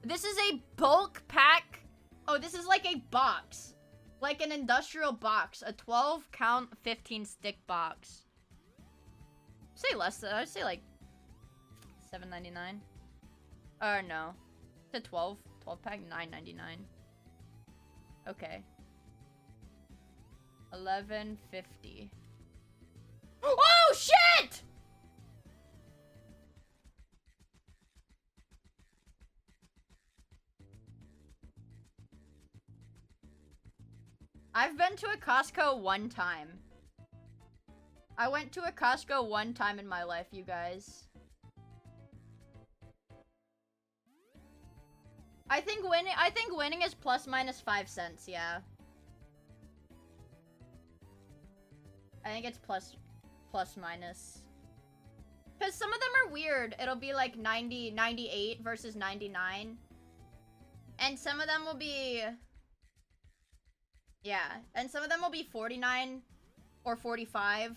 This is a bulk pack. Oh, this is like a box. Like an industrial box. A 12 count 15 stick box. Say less than, I'd say like $7.99. Or no. It's a 12 pack, $9.99. Okay. $11.50. Oh shit! I've been to a Costco one time. I went to a Costco one time in my life, you guys. I think winning is plus minus 5 cents, yeah. I think it's plus minus. Because some of them are weird. It'll be like 98 versus 99. And some of them will be... Yeah. And some of them will be 49 or 45.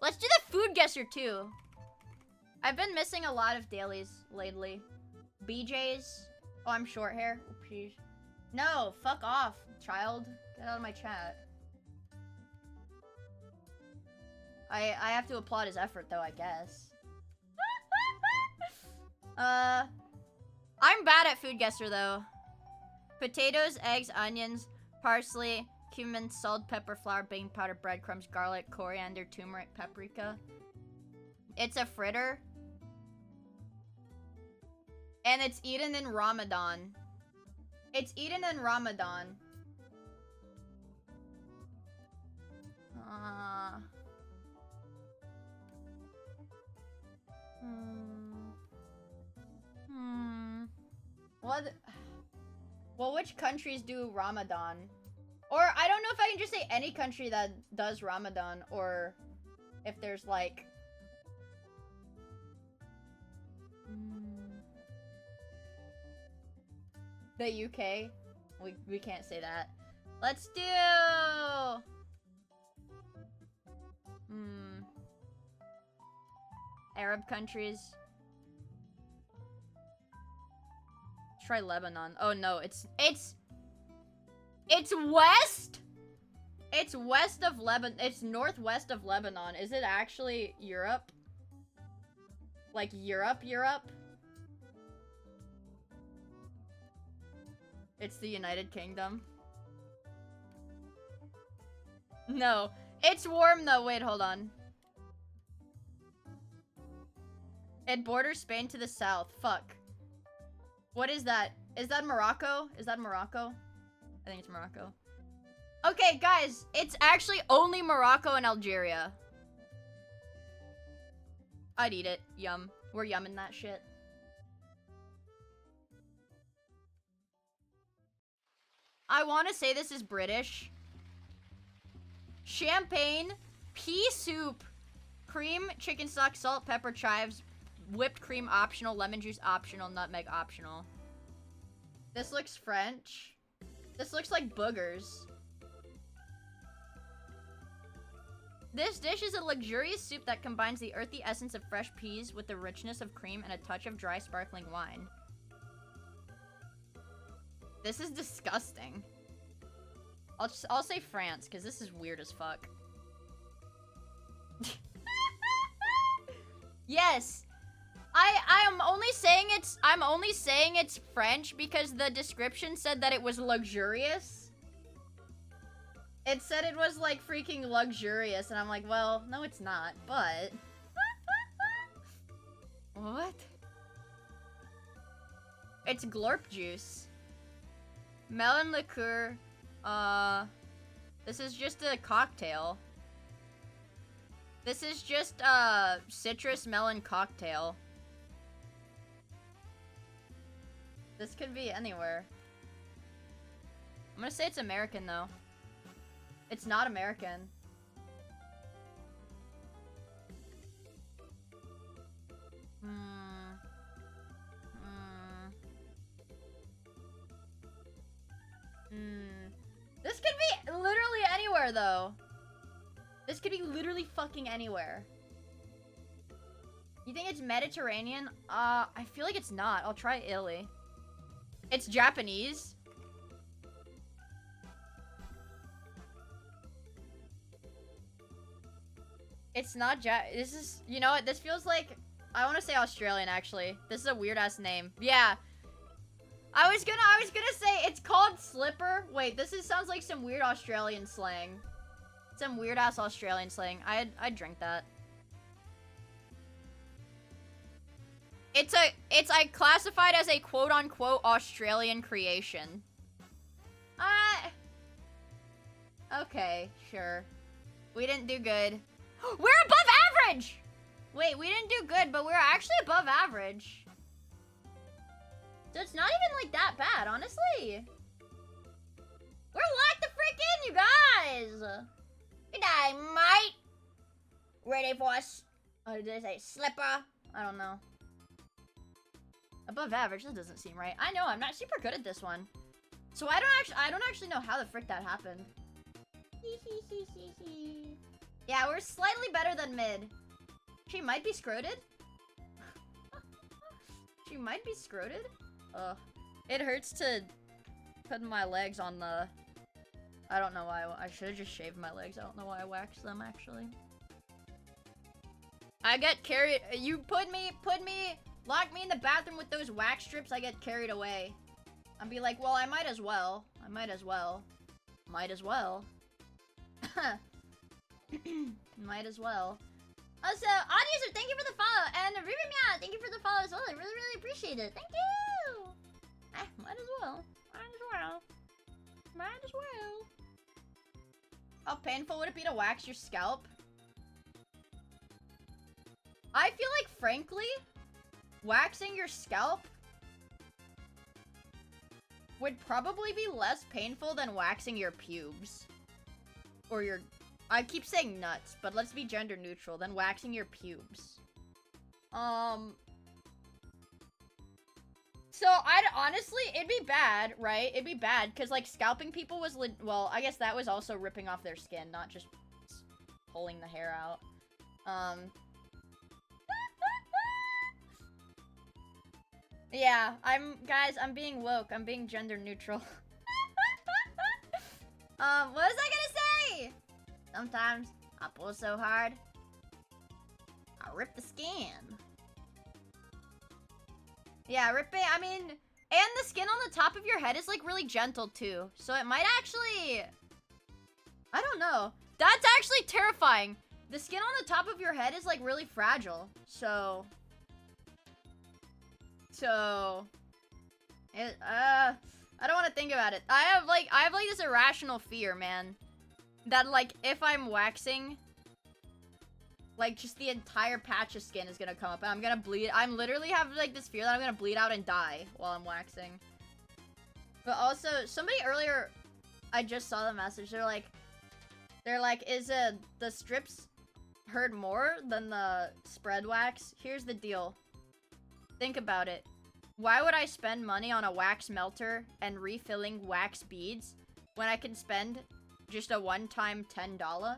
Let's do the food guesser too. I've been missing a lot of dailies lately. BJ's. Oh, I'm short hair. Oopsies. No, fuck off, child. Get out of my chat. I have to applaud his effort though, I guess. I'm bad at food guesser though. Potatoes, eggs, onions, parsley, cumin, salt, pepper, flour, baking powder, breadcrumbs, garlic, coriander, turmeric, paprika. It's a fritter. And it's eaten in Ramadan. It's eaten in Ramadan. What? Well, which countries do Ramadan? Or I don't know if I can just say any country that does Ramadan, or if there's like... The UK? We can't say that. Let's do... Arab countries. Try Lebanon. Oh no, it's west? It's west of Lebanon. It's northwest of Lebanon. Is it actually Europe? Like Europe? It's the United Kingdom. No. It's warm though. Wait, hold on. It borders Spain to the south. Fuck. What is that? Is that Morocco? Is that Morocco? I think it's Morocco. Okay, guys. It's actually only Morocco and Algeria. I'd eat it. Yum. We're yumming that shit. I want to say this is British. Champagne, pea soup, cream, chicken stock, salt, pepper, chives, whipped cream optional, lemon juice optional, nutmeg optional. This looks French. This looks like boogers. This dish is a luxurious soup that combines the earthy essence of fresh peas with the richness of cream and a touch of dry sparkling wine. This is disgusting. I'll say France, because this is weird as fuck. Yes! I'm only saying it's French because the description said that it was luxurious. It said it was like freaking luxurious, and I'm like, well, no it's not, but... What? It's glorp juice. Melon liqueur. This is just a cocktail. This is just a citrus melon cocktail. This could be anywhere. I'm gonna say it's American though. It's not American. This could be literally anywhere though. This could be literally fucking anywhere. You think it's Mediterranean? I feel like it's not. I'll try Italy. It's Japanese. It's not this is, you know what? This feels like, I want to say Australian actually. This is a weird ass name. Yeah. I was gonna say it's called slipper. Wait, sounds like some weird Australian slang. Some weird ass Australian slang. I'd drink that. It's like classified as a quote-unquote Australian creation. Okay, sure. We didn't do good. We're above average! Wait, we didn't do good, but we're actually above average. So it's not even like that bad, honestly. We're locked the frick in, you guys! Good day, mate! Ready for us? Oh, did I say slipper? I don't know. Above average, that doesn't seem right. I know, I'm not super good at this one. So I don't actually know how the frick that happened. Yeah, we're slightly better than mid. She might be scroted. She might be scroted. Ugh. It hurts to put my legs on the... I don't know why. I should have just shaved my legs. I don't know why I waxed them, actually. I get carried... You put me... Lock me in the bathroom with those wax strips, I get carried away. I'd be like, well, I might as well. Might as well. Might as well. Also, Audiuser, thank you for the follow. And Vod of Miia, thank you for the follow as well. I really, really appreciate it. Thank you! Might as well. How painful would it be to wax your scalp? I feel like, frankly, waxing your scalp would probably be less painful than waxing your pubes. Or your... I keep saying nuts, but let's be gender neutral. Than waxing your pubes. So, honestly, it'd be bad, right? It'd be bad, because, like, scalping people was... Well, I guess that was also ripping off their skin, not just pulling the hair out. Yeah, guys, I'm being woke. I'm being gender neutral. What was I gonna say? Sometimes I pull so hard, I rip the skin. Yeah, ripping, I mean, and the skin on the top of your head is, like, really gentle, too. So it might actually... I don't know. That's actually terrifying. The skin on the top of your head is, like, really fragile. So... I don't want to think about it. I have like this irrational fear, man. That, like, if I'm waxing, like, just the entire patch of skin is gonna come up and I'm gonna bleed. I'm literally have, like, this fear that I'm gonna bleed out and die while I'm waxing. But also, somebody earlier, I just saw the message. They're like, is the strips hurt more than the spread wax? Here's the deal. Think about it. Why would I spend money on a wax melter and refilling wax beads when I can spend just a one-time $10? $10,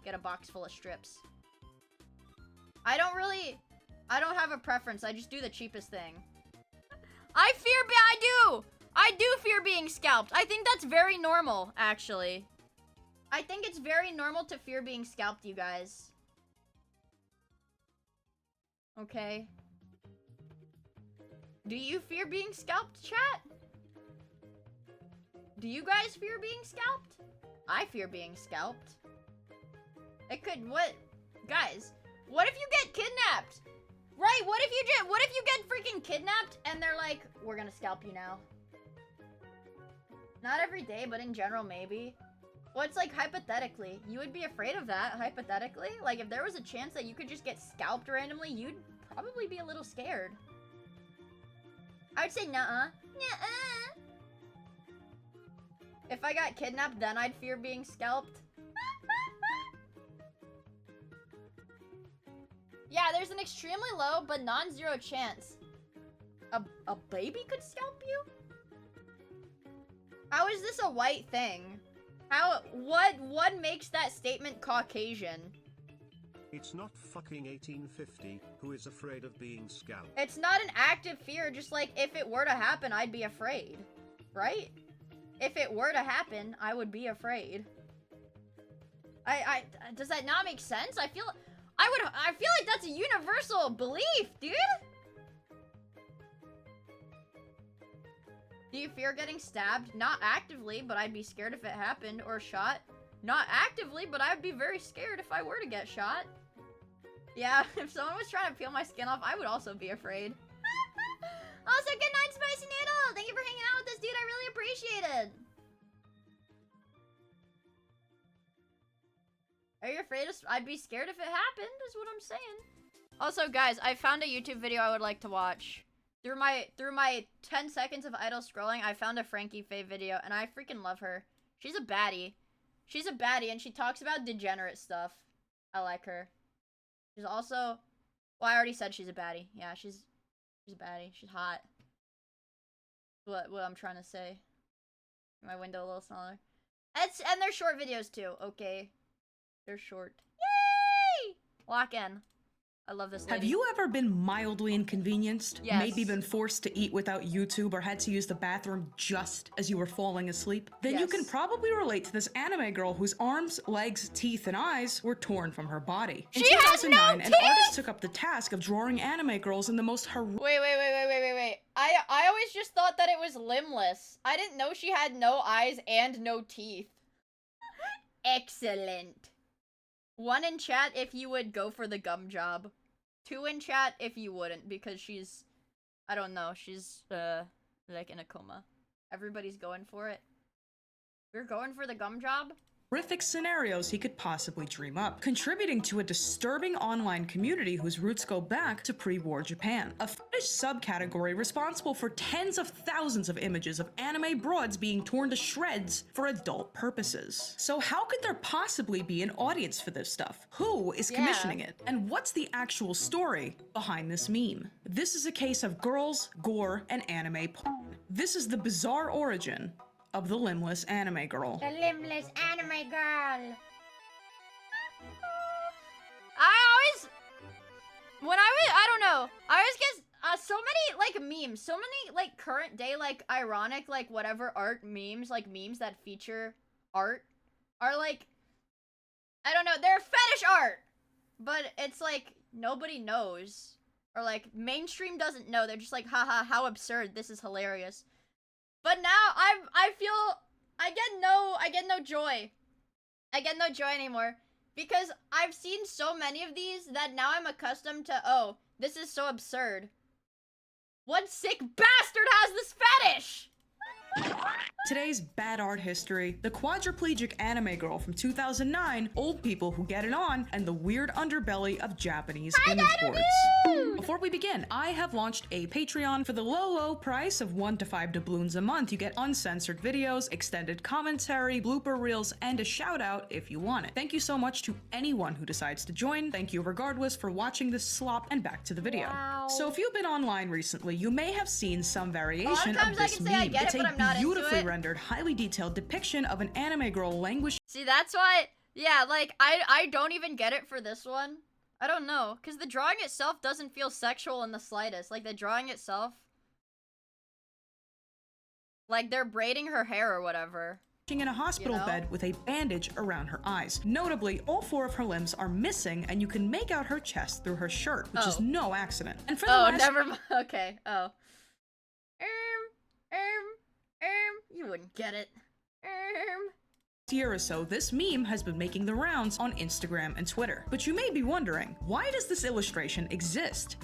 get a box full of strips. I don't have a preference. I just do the cheapest thing. I do fear being scalped. I think that's very normal, actually. I think it's very normal to fear being scalped, you guys. Okay. Do you fear being scalped, chat? Do you guys fear being scalped? I fear being scalped. It could, guys, what if you get kidnapped? Right, what if you get freaking kidnapped and they're like, we're gonna scalp you now. Not every day, but in general, maybe. Well, it's like, hypothetically, you would be afraid of that, hypothetically. Like, if there was a chance that you could just get scalped randomly, you'd probably be a little scared. I would say nuh-uh. Nuh-uh. If I got kidnapped, then I'd fear being scalped. Yeah, there's an extremely low but non-zero chance. A baby could scalp you? How is this a white thing? What makes that statement Caucasian? It's not fucking 1850, who is afraid of being scalped. It's not an active fear, just like, if it were to happen, I'd be afraid. Right? If it were to happen, I would be afraid. Does that not make sense? I feel like that's a universal belief, dude! Do you fear getting stabbed? Not actively, but I'd be scared if it happened, or shot. Not actively, but I'd be very scared if I were to get shot. Yeah, if someone was trying to peel my skin off, I would also be afraid. Also, good night, Spicy Noodle! Thank you for hanging out with us, dude. I really appreciate it. Are you afraid of... I'd be scared if it happened, is what I'm saying. Also, guys, I found a YouTube video I would like to watch. Through my 10 seconds of idle scrolling, I found a Frankie Faye video, and I freaking love her. She's a baddie. She's a baddie, and she talks about degenerate stuff. I like her. She's also... Well, I already said she's a baddie. Yeah, she's a baddie. She's hot. What I'm trying to say. My window a little smaller. And they're short videos, too. Okay. They're short. Yay! Lock in. I love this lady. Have you ever been mildly inconvenienced? Yes. Maybe been forced to eat without YouTube or had to use the bathroom just as you were falling asleep? Then you Yes. can probably relate to this anime girl whose arms, legs, teeth, and eyes were torn from her body. In She has 2009, no an artist teeth! took up the task of drawing anime girls in the most horrific... Wait. I always just thought that it was limbless. I didn't know she had no eyes and no teeth. Excellent. 1 in chat if you would go for the gum job. 2 in chat if you wouldn't, because she's... I don't know, she's, like in a coma. Everybody's going for it. You're going for the gum job? horrific scenarios he could possibly dream up, contributing to a disturbing online community whose roots go back to pre-war Japan. A fetish subcategory responsible for tens of thousands of images of anime broads being torn to shreds for adult purposes. So how could there possibly be an audience for this stuff? Who is commissioning it? And what's the actual story behind this meme? This is a case of girls, gore, and anime porn. This is the bizarre origin of the limbless anime girl. The limbless anime girl. I don't know. I always get so many like memes, so many like current day like ironic like whatever art memes, like memes that feature art are like, I don't know, they're fetish art, but it's like nobody knows, or like mainstream doesn't know. They're just like, haha, how absurd, this is hilarious. But now I feel I get no joy. I get no joy anymore because I've seen so many of these that now I'm accustomed to, oh, this is so absurd. What sick bastard has this fetish? Today's bad art history, the quadriplegic anime girl from 2009, old people who get it on, and the weird underbelly of Japanese image boards. Before we begin, I have launched a Patreon. For the low price of 1 to 5 doubloons a month. You get uncensored videos, extended commentary, blooper reels, and a shout out if you want it. Thank you so much to anyone who decides to join. Thank you regardless for watching this slop, and back to the video. Wow. So if you've been online recently, you may have seen some variation of times I this can say I meme. get It's it, but a I'm not into beautifully it. rendered, highly detailed depiction of an anime girl languishing. See, that's why, yeah, like, I don't even get it for this one. I don't know, because the drawing itself doesn't feel sexual in the slightest. Like, the drawing itself, like, they're braiding her hair or whatever. In a hospital You know? bed with a bandage around her eyes. Notably, all 4 of her limbs are missing, and you can make out her chest through her shirt, which is no accident. And for the last never mind. Okay, oh. You wouldn't get it. year or so, this meme has been making the rounds on Instagram and Twitter. But you may be wondering, why does this illustration exist?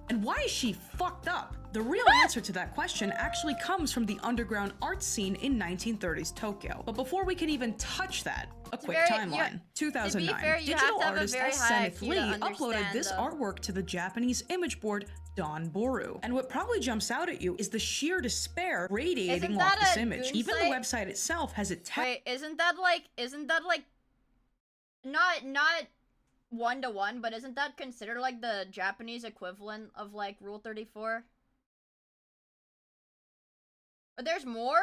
And why is she fucked up? The real answer to that question actually comes from the underground art scene in 1930s Tokyo. But before we can even touch that, a quick timeline. 2009, fair, you have digital to have a artist very S. high Zenith IQ to Lee uploaded understand this the- artwork to the Japanese image board Don Boru. And what probably jumps out at you is the sheer despair radiating Isn't off that this a image. goon Even the site? website itself has it Wait, isn't that like not 1-to-1, but isn't that considered like the Japanese equivalent of like Rule 34? But there's more?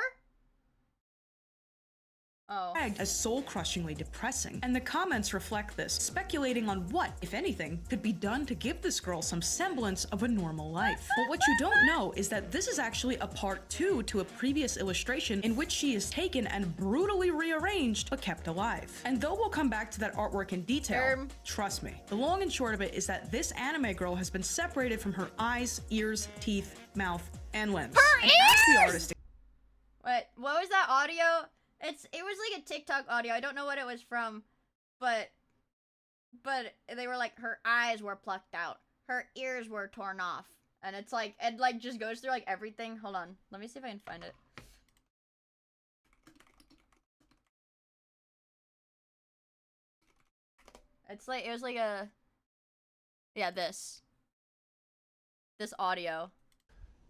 Oh. tagged as soul-crushingly depressing, and the comments reflect this, speculating on what, if anything, could be done to give this girl some semblance of a normal life. But what you don't know is that this is actually a part 2 to a previous illustration in which she is taken and brutally rearranged but kept alive. And though we'll come back to that artwork in detail, trust me, the long and short of it is that this anime girl has been separated from her eyes, ears, teeth, mouth, and limbs. And ask the artist. Wait, what was that audio? It was like a TikTok audio. I don't know what it was from, but but they were like, her eyes were plucked out, her ears were torn off, and it's like, it like just goes through like everything. Hold on, let me see if I can find it. It's like, it was like a, yeah, this audio.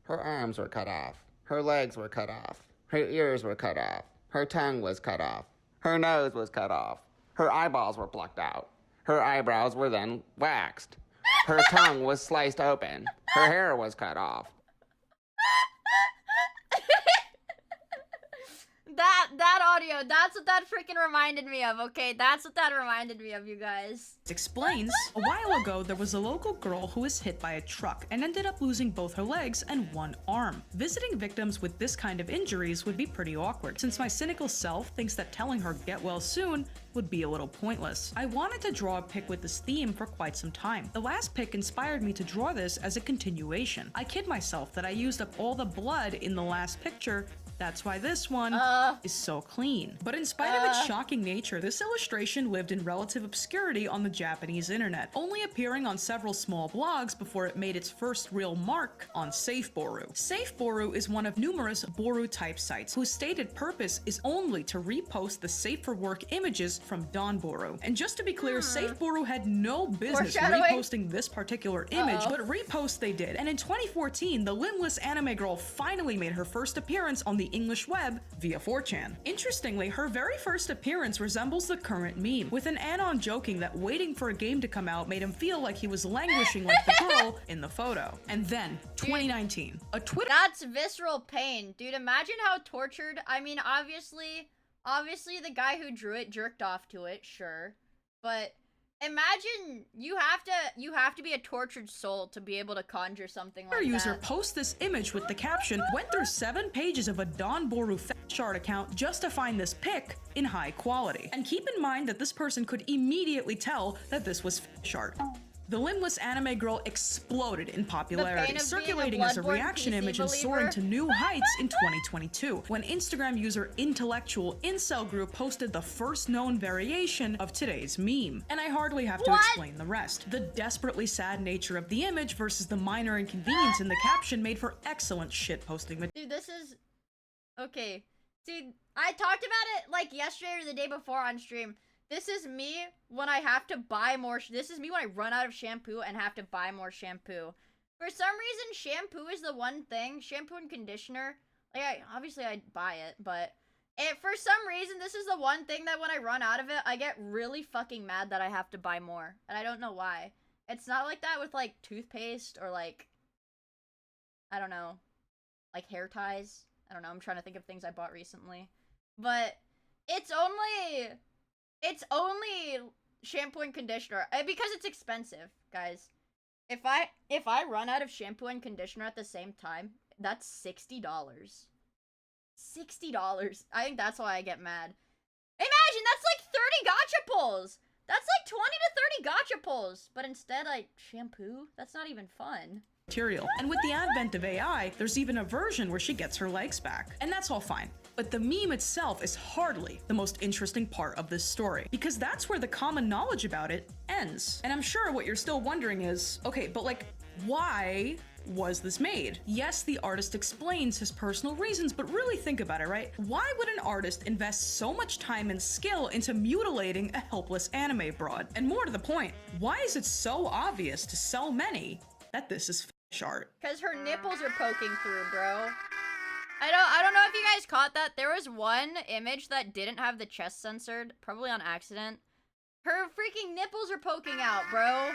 Her arms were cut off. Her legs were cut off. Her ears were cut off. Her tongue was cut off. Her nose was cut off. Her eyeballs were plucked out. Her eyebrows were then waxed. Her tongue was sliced open. Her hair was cut off. That audio, that's what that freaking reminded me of, okay? That's what that reminded me of, you guys. Explains, a while ago there was a local girl who was hit by a truck and ended up losing both her legs and one arm. Visiting victims with this kind of injuries would be pretty awkward, since my cynical self thinks that telling her get well soon would be a little pointless. I wanted to draw a pic with this theme for quite some time. The last pic inspired me to draw this as a continuation. I kid myself that I used up all the blood in the last picture. That's why this one is so clean. But in spite of its shocking nature, this illustration lived in relative obscurity on the Japanese internet, only appearing on several small blogs before it made its first real mark on SafeBoru. SafeBoru is one of numerous Boru-type sites whose stated purpose is only to repost the safe for work images from Donboru. And just to be clear, SafeBoru had no business reposting this particular image, but repost they did. And in 2014, the limbless anime girl finally made her first appearance on the English web via 4chan. Interestingly, her very first appearance resembles the current meme, with an anon joking that waiting for a game to come out made him feel like he was languishing like the girl in the photo. And then, 2019, a Twitter— That's visceral pain. Dude, imagine how tortured— I mean, obviously the guy who drew it jerked off to it, sure. But imagine you have to be a tortured soul to be able to conjure something like that. user posts this image with the caption, went through 7 pages of a Donboru fanchart account just to find this pic in high quality. And keep in mind that this person could immediately tell that this was fanchart. The limbless anime girl exploded in popularity, circulating as a reaction image and soaring to new heights in 2022, when Instagram user Intellectual Incel Group posted the first known variation of today's meme. And I hardly have to explain the rest. The desperately sad nature of the image versus the minor inconvenience in the caption made for excellent shitposting material. Dude, this is... Okay. See, I talked about it like yesterday or the day before on stream. This is me when I have to buy more. This is me when I run out of shampoo and have to buy more shampoo. For some reason, shampoo is the one thing. Shampoo and conditioner. Like, obviously I buy it, but for some reason, this is the one thing that when I run out of it, I get really fucking mad that I have to buy more. And I don't know why. It's not like that with, like, toothpaste or, like, I don't know, like hair ties. I don't know. I'm trying to think of things I bought recently. But it's only shampoo and conditioner because it's expensive, guys. If I run out of shampoo and conditioner at the same time, that's $60. $60. I think that's why I get mad. Imagine that's like 30 gacha pulls. That's like 20 to 30 gacha pulls. But instead, like, shampoo? That's not even fun. And with the advent of AI, there's even a version where she gets her legs back. And that's all fine. But the meme itself is hardly the most interesting part of this story, because that's where the common knowledge about it ends. And I'm sure what you're still wondering is, okay, but like, why was this made? Yes, the artist explains his personal reasons, but really think about it, right? Why would an artist invest so much time and skill into mutilating a helpless anime broad? And more to the point, why is it so obvious to so many that this is art? Because her nipples are poking through, bro. I don't know if you guys caught that. There was one image that didn't have the chest censored, probably on accident. Her freaking nipples are poking out, bro.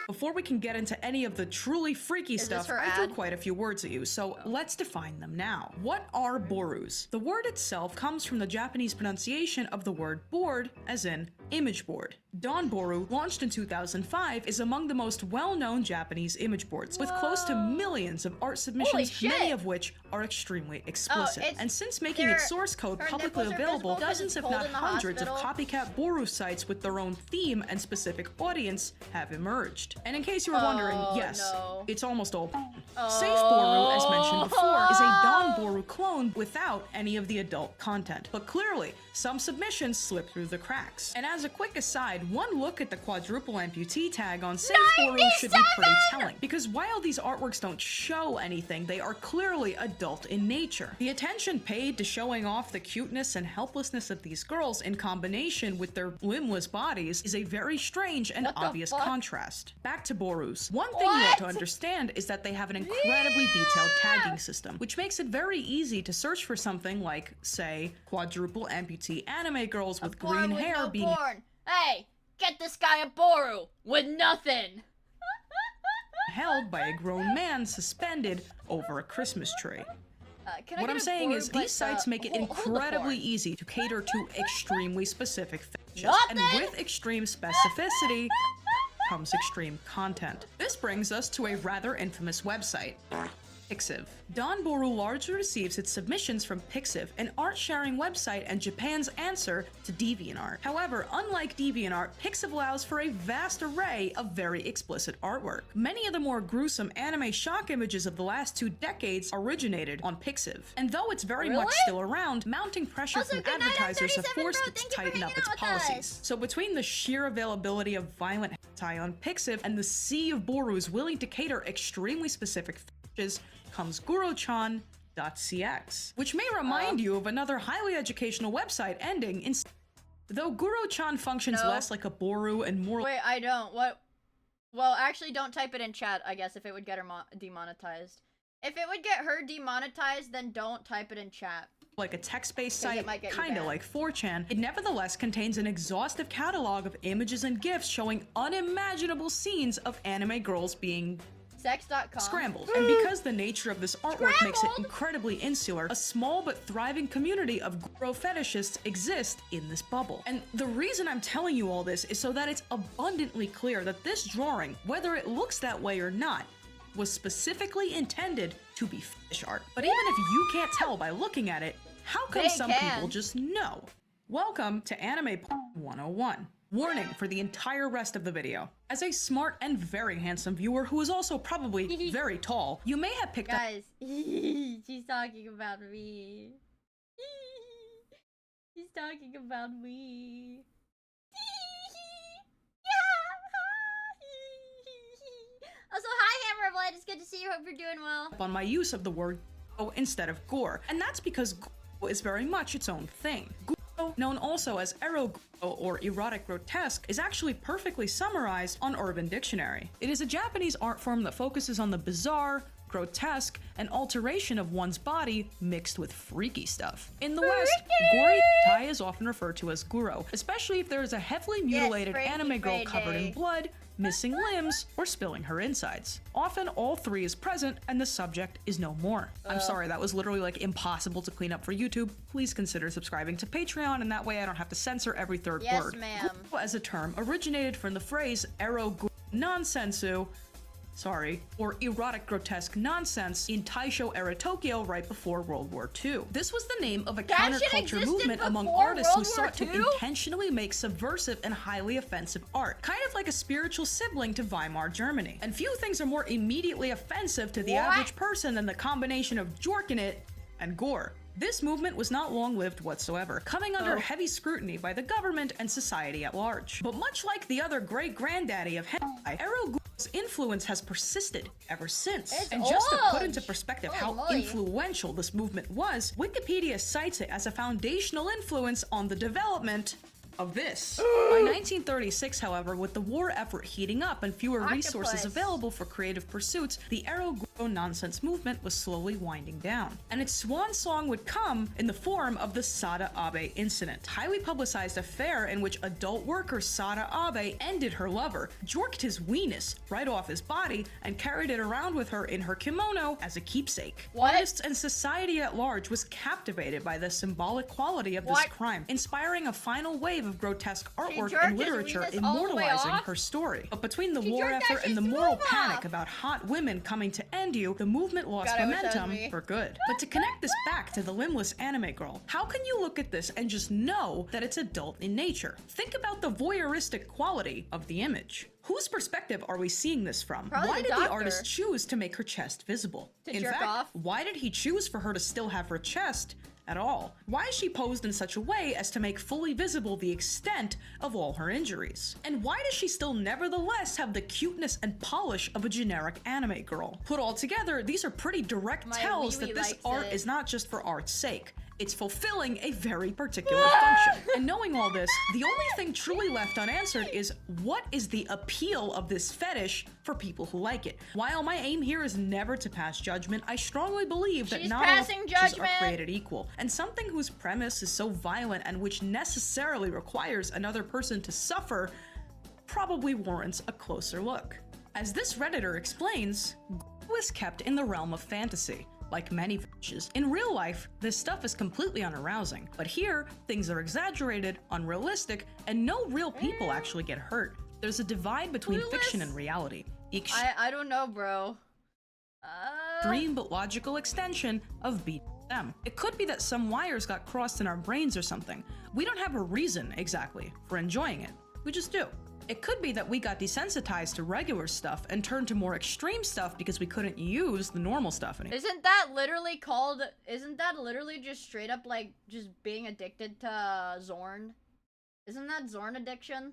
Before we can get into any of the truly freaky stuff, I threw quite a few words at you, so let's define them now. What are borus? The word itself comes from the Japanese pronunciation of the word board, as in image board. Donboru, launched in 2005, is among the most well-known Japanese image boards, with close to millions of art submissions, many of which are extremely explicit. And since making its source code publicly available, dozens if not hundreds of copycat boru sites with their own theme and specific audience have emerged. And in case you were wondering, yes, it's almost all SafeBoru, as mentioned before, is a Donboru clone without any of the adult content. But clearly, some submissions slip through the cracks. And As a quick aside, one look at the quadruple amputee tag on Save Boru should be pretty telling, because while these artworks don't show anything, they are clearly adult in nature. The attention paid to showing off the cuteness and helplessness of these girls in combination with their limbless bodies is a very strange and obvious contrast. Back to Boru's. One thing you ought to understand is that they have an incredibly detailed tagging system, which makes it very easy to search for something like, say, quadruple amputee anime girls with green hair being Hey, get this guy a Boru with nothing. held by a grown man suspended over a Christmas tree. What I'm saying is, these sites make it incredibly easy to cater to extremely specific fetishes, and with extreme specificity comes extreme content. This brings us to a rather infamous website, Pixiv. Don Boru largely receives its submissions from Pixiv, an art-sharing website and Japan's answer to DeviantArt. However, unlike DeviantArt, Pixiv allows for a vast array of very explicit artwork. Many of the more gruesome anime shock images of the last 2 decades originated on Pixiv. And though it's very much still around, mounting pressure from advertisers have forced it to tighten up its policies. So between the sheer availability of violent hentai on Pixiv and the sea of Borus willing to cater extremely specific fetishes, comes Guro-chan.cx, which may remind you of another highly educational website ending in. Though Guro-chan functions less like a Boru and more. Wait, I don't. What? Well, actually, don't type it in chat, I guess, if it would get her demonetized. If it would get her demonetized, then don't type it in chat. Like a text-based site, kinda like 4chan, it nevertheless contains an exhaustive catalog of images and GIFs showing unimaginable scenes of anime girls being Sex.com. scrambled. And because the nature of this artwork makes it incredibly insular, a small but thriving community of Guro fetishists exist in this bubble. And the reason I'm telling you all this is so that it's abundantly clear that this drawing, whether it looks that way or not, was specifically intended to be fetish art. But even if you can't tell by looking at it, how come some people just know? Welcome to Anime 101. Warning for the entire rest of the video. As a smart and very handsome viewer who is also probably very tall, you may have picked up— Guys, she's talking about me. She's talking about me. Also, hi Hammer of Light, it's good to see you, hope you're doing well. On my use of the word Guro instead of gore, and that's because Guro is very much its own thing. Guro, known also as ero Guro or erotic grotesque, is actually perfectly summarized on Urban Dictionary. It is a Japanese art form that focuses on the bizarre, grotesque, and alteration of one's body mixed with freaky stuff. In the West, gory hentai is often referred to as guro, especially if there is a heavily mutilated anime girl covered in blood, missing limbs, or spilling her insides. Often all three is present and the subject is no more. I'm sorry, that was literally like impossible to clean up for YouTube. Please consider subscribing to Patreon, and that way I don't have to censor every third word. Ma'am. Guro as a term originated from the phrase ero nonsensu, or erotic grotesque nonsense in Taisho era Tokyo right before World War II. This was the name of a counterculture movement among artists who sought to intentionally make subversive and highly offensive art, kind of like a spiritual sibling to Weimar Germany. And few things are more immediately offensive to the average person than the combination of jorkinit and gore. This movement was not long-lived whatsoever, coming under heavy scrutiny by the government and society at large. But much like the other great-granddaddy of hentai, ero Guro's influence has persisted ever since. And just to put into perspective how influential this movement was, Wikipedia cites it as a foundational influence on the development of this. By 1936, however, with the war effort heating up and fewer resources available for creative pursuits, the ero Guro nonsense movement was slowly winding down. And its swan song would come in the form of the Sada Abe incident, highly publicized affair in which adult worker Sada Abe ended her lover, jorked his weenus right off his body, and carried it around with her in her kimono as a keepsake. Artists and society at large was captivated by the symbolic quality of this crime, inspiring a final wave of grotesque artwork and literature immortalizing her story. But between the war effort and the moral panic about hot women coming to end you, the movement lost momentum for good. But to connect this back to the limbless anime girl, how can you look at this and just know that it's adult in nature? Think about the voyeuristic quality of the image. Whose perspective are we seeing this from? Why did the artist choose to make her chest visible? In fact, why did he choose for her to still have her chest at all? Why is she posed in such a way as to make fully visible the extent of all her injuries? And why does she still nevertheless have the cuteness and polish of a generic anime girl? Put all together, these are pretty direct tells that this art is not just for art's sake. It's fulfilling a very particular function. And knowing all this, the only thing truly left unanswered is what is the appeal of this fetish for people who like it? While my aim here is never to pass judgment, I strongly believe that not all fetishes are created equal. And something whose premise is so violent and which necessarily requires another person to suffer probably warrants a closer look. As this Redditor explains, was kept in the realm of fantasy. Like many fetishes, in real life, this stuff is completely unarousing. But here, things are exaggerated, unrealistic, and no real people actually get hurt. There's a divide between fiction and reality. I don't know, bro. Dream but logical extension of BDSM. It could be that some wires got crossed in our brains or something. We don't have a reason, exactly, for enjoying it. We just do. It could be that we got desensitized to regular stuff and turned to more extreme stuff because we couldn't use the normal stuff anymore. Isn't that literally just straight up like just being addicted to Zorn? Isn't that Zorn addiction?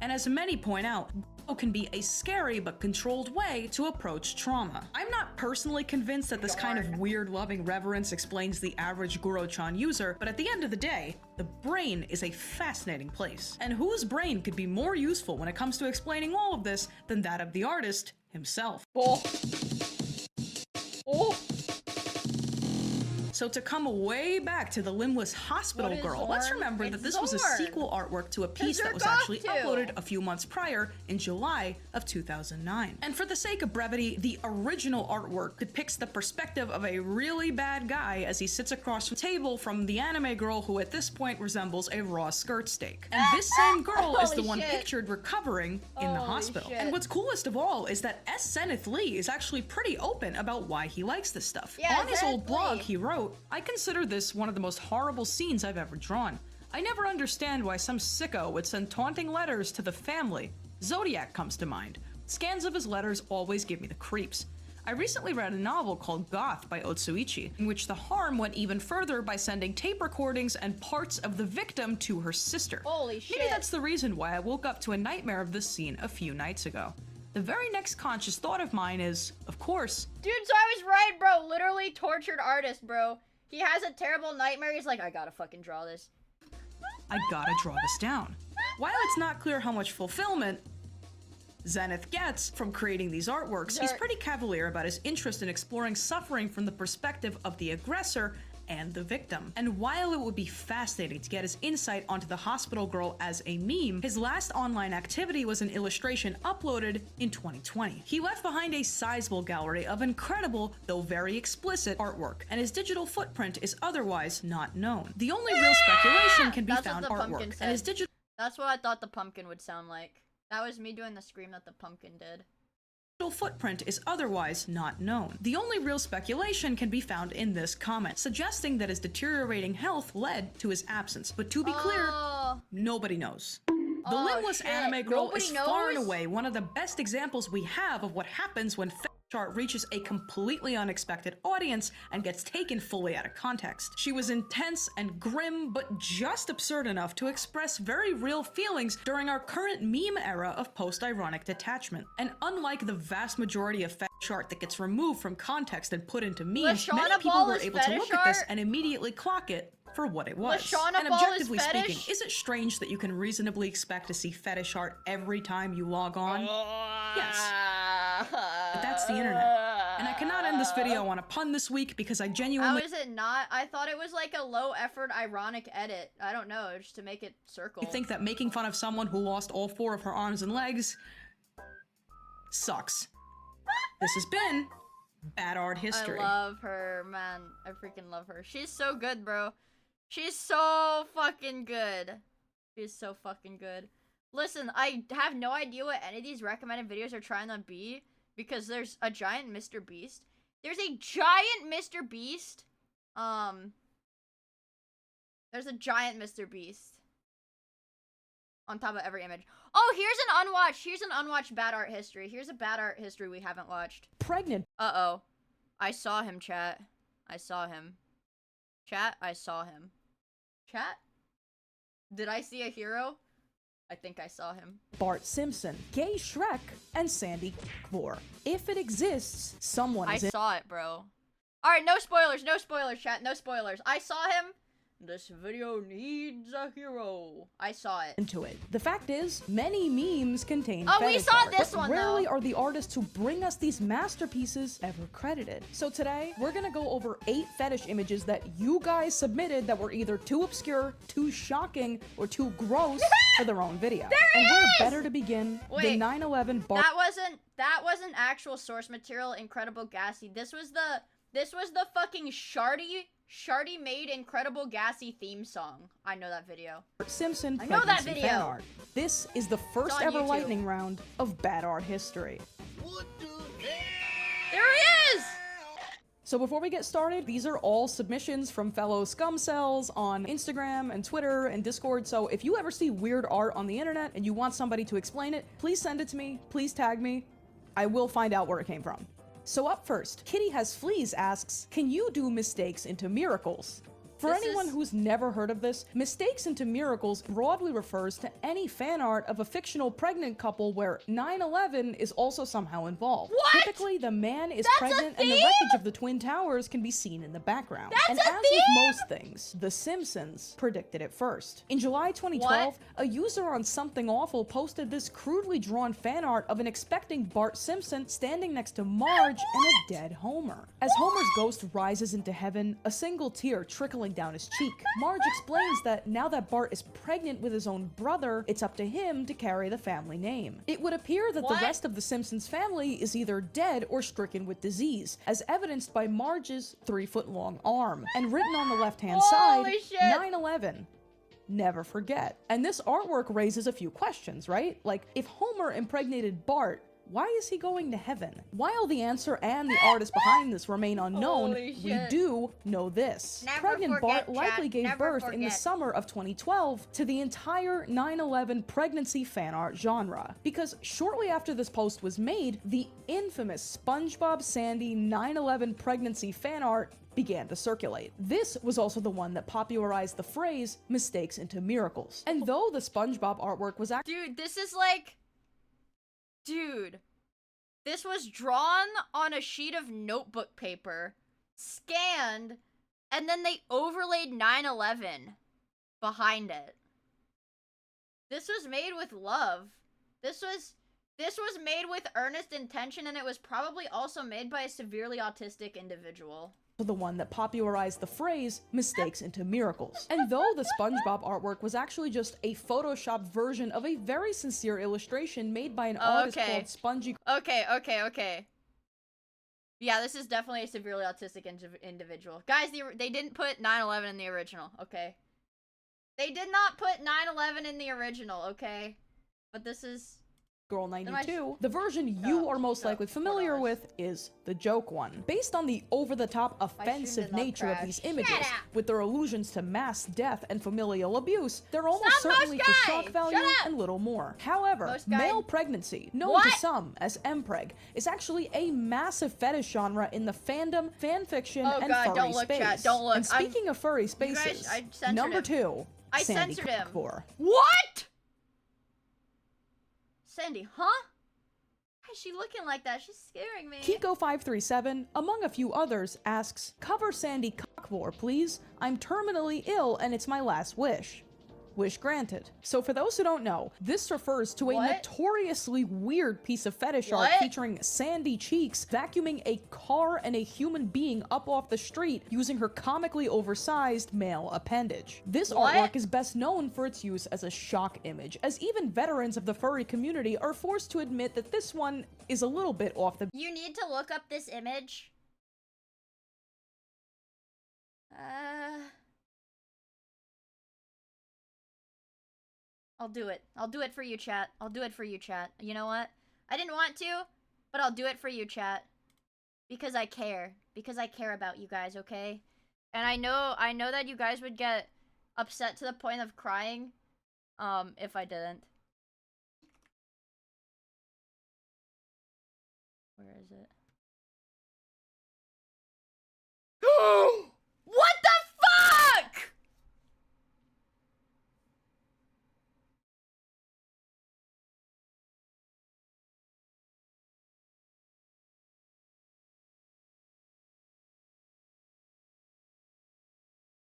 And as many point out, can be a scary but controlled way to approach trauma. I'm not personally convinced that this kind of weird loving reverence explains the average Guro-chan user, but at the end of the day, the brain is a fascinating place. And whose brain could be more useful when it comes to explaining all of this than that of the artist himself? So to come way back to the limbless hospital girl, let's remember that this was a sequel artwork to a piece that was actually uploaded a few months prior in July of 2009. And for the sake of brevity, the original artwork depicts the perspective of a really bad guy as he sits across the table from the anime girl who at this point resembles a raw skirt steak. And this same girl is the one pictured recovering in the hospital. And what's coolest of all is that S. Zenith Lee is actually pretty open about why he likes this stuff. On his old blog, he wrote, I consider this one of the most horrible scenes I've ever drawn. I never understand why some sicko would send taunting letters to the family. Zodiac comes to mind. Scans of his letters always give me the creeps. I recently read a novel called Goth by Otsuichi, in which the harm went even further by sending tape recordings and parts of the victim to her sister. Holy shit. Maybe that's the reason why I woke up to a nightmare of this scene a few nights ago. The very next conscious thought of mine is, of course... Dude, so I was right, bro. Literally tortured artist, bro. He has a terrible nightmare. He's like, I gotta fucking draw this. I gotta draw this down. While it's not clear how much fulfillment Zenith gets from creating these artworks, he's pretty cavalier about his interest in exploring suffering from the perspective of the aggressor and the victim. And while it would be fascinating to get his insight onto the hospital girl as a meme, his last online activity was an illustration uploaded in 2020. He left behind a sizable gallery of incredible, though very explicit, artwork, and his digital footprint is otherwise not known. The only real speculation can be found artwork, and his digital... That's what I thought the pumpkin would sound like. That was me doing the scream that the pumpkin did. Footprint is otherwise not known. The only real speculation can be found in this comment, suggesting that his deteriorating health led to his absence. But to be clear, nobody knows. The limbless anime girl is far and away one of the best examples we have of what happens when fetish art reaches a completely unexpected audience and gets taken fully out of context. She was intense and grim, but just absurd enough to express very real feelings during our current meme era of post-ironic detachment. And unlike the vast majority of fetish art that gets removed from context and put into memes, many people were able to look at this and immediately clock it for what it was. And objectively speaking, is it strange that you can reasonably expect to see fetish art every time you log on? Yes. But that's the internet. And I cannot end this video on a pun this week because I genuinely— How is it not? I thought it was like a low effort ironic edit. I don't know, just to make it circle. You think that making fun of someone who lost all 4 of her arms and legs sucks. This has been Bad Art History. I love her, man. I freaking love her. She's so good, bro. She's so fucking good. She's so fucking good. Listen, I have no idea what any of these recommended videos are trying to be because there's a giant Mr. Beast. There's a giant Mr. Beast. There's a giant Mr. Beast on top of every image. Oh, here's an unwatched Bad Art History. Here's a Bad Art History we haven't watched. Pregnant. Uh-oh. I saw him, chat. I saw him. Chat, I saw him. Chat? Did I see a hero? I think I saw him. Bart Simpson, Gay Shrek, and Sandy Vor. If it exists, someone I is saw it, bro. Alright, no spoilers, chat, no spoilers. I saw him. This video needs a hero. I saw it. into it. The fact is, many memes contain Oh, we fetish saw art, this but one, rarely though. are the artists who bring us these masterpieces ever credited. So today, we're gonna go over 8 fetish images that you guys submitted that were either too obscure, too shocking, or too gross for their own video. And where better to begin than 9/11 Bart. That wasn't actual source material. Incredible Gassy. This was the fucking Shardy made Incredible Gassy theme song. I know that video. Simpson I know that pregnancy video. fan art. This is the first on ever YouTube. lightning round of bad art history. There he is! So before we get started, these are all submissions from fellow scum cells on Instagram and Twitter and Discord. So if you ever see weird art on the internet and you want somebody to explain it, please send it to me, please tag me. I will find out where it came from. So up first, Kitty Has Fleas asks, can you do mistakes into miracles? For anyone who's never heard of this, mistakes into miracles broadly refers to any fan art of a fictional pregnant couple where 9/11 is also somehow involved. What? Typically, the man is That's a pregnant and the theme? wreckage of the Twin Towers can be seen in the background. That's and a as with theme? most things, The Simpsons predicted it first. In July 2012, a user on Something Awful posted this crudely drawn fan art of an expecting Bart Simpson standing next to Marge and a dead Homer. As Homer's ghost rises into heaven, a single tear trickling down his cheek, Marge explains that now that Bart is pregnant with his own brother, it's up to him to carry the family name. It would appear that the rest of the Simpsons family is either dead or stricken with disease, as evidenced by Marge's 3-foot-long arm. And written on the left-hand side, Holy shit. 9/11. Never forget. And this artwork raises a few questions, right? Like, if Homer impregnated Bart, why is he going to heaven? While the answer and the artist behind this remain unknown, Holy we shit. do know this. Never Pregnant forget, Bart likely chat. gave Never birth in the forget. summer of 2012 to the entire 9/11 pregnancy fan art genre. Because shortly after this post was made, the infamous SpongeBob Sandy 9/11 pregnancy fan art began to circulate. This was also the one that popularized the phrase mistakes into miracles. And though the SpongeBob artwork was actually Dude, this is like... Dude. This was drawn on a sheet of notebook paper, scanned, and then they overlaid 9/11 behind it. This was made with love. This was made with earnest intention, and it was probably also made by a severely autistic individual. the one that popularized the phrase mistakes into miracles. And though the SpongeBob artwork was actually just a photoshopped version of a very sincere illustration made by an artist called Spongy. Okay. Yeah, this is definitely a severely autistic individual. Guys, they didn't put 9/11 in the original, okay? They did not put 9/11 in the original, okay? But this is... Girl 92. The version you are most likely familiar with is the joke one. Based on the over-the-top offensive nature of these images, with their allusions to mass death and familial abuse, they're almost certainly for shock value and little more. However, male pregnancy, known to some as mpreg, is actually a massive fetish genre in the fandom, fanfiction, and furry don't look, space. chat, don't look. And speaking of furry spaces, number 2, I Sandy censored him. Cockfor. What? Sandy, huh? Why is she looking like that? She's scaring me. Kiko537, among a few others, asks, "Cover Sandy Cockvor, please. I'm terminally ill and it's my last wish." Wish granted. So for those who don't know, this refers to a notoriously weird piece of fetish art featuring Sandy Cheeks vacuuming a car and a human being up off the street using her comically oversized male appendage. This artwork is best known for its use as a shock image, as even veterans of the furry community are forced to admit that this one is a little bit off the... You need to look up this image. I'll do it. I'll do it for you, chat. I'll do it for you, chat. You know what? I didn't want to, but I'll do it for you, chat. Because I care. Because I care about you guys, okay? And I know that you guys would get upset to the point of crying, if I didn't. Where is it?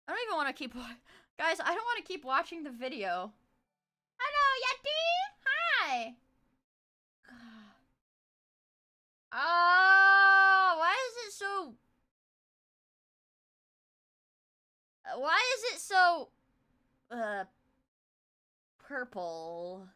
I don't even want to keep... Guys, I don't want to keep watching the video. Hello, Yeti! Hi! Why is it so... Why is it so... purple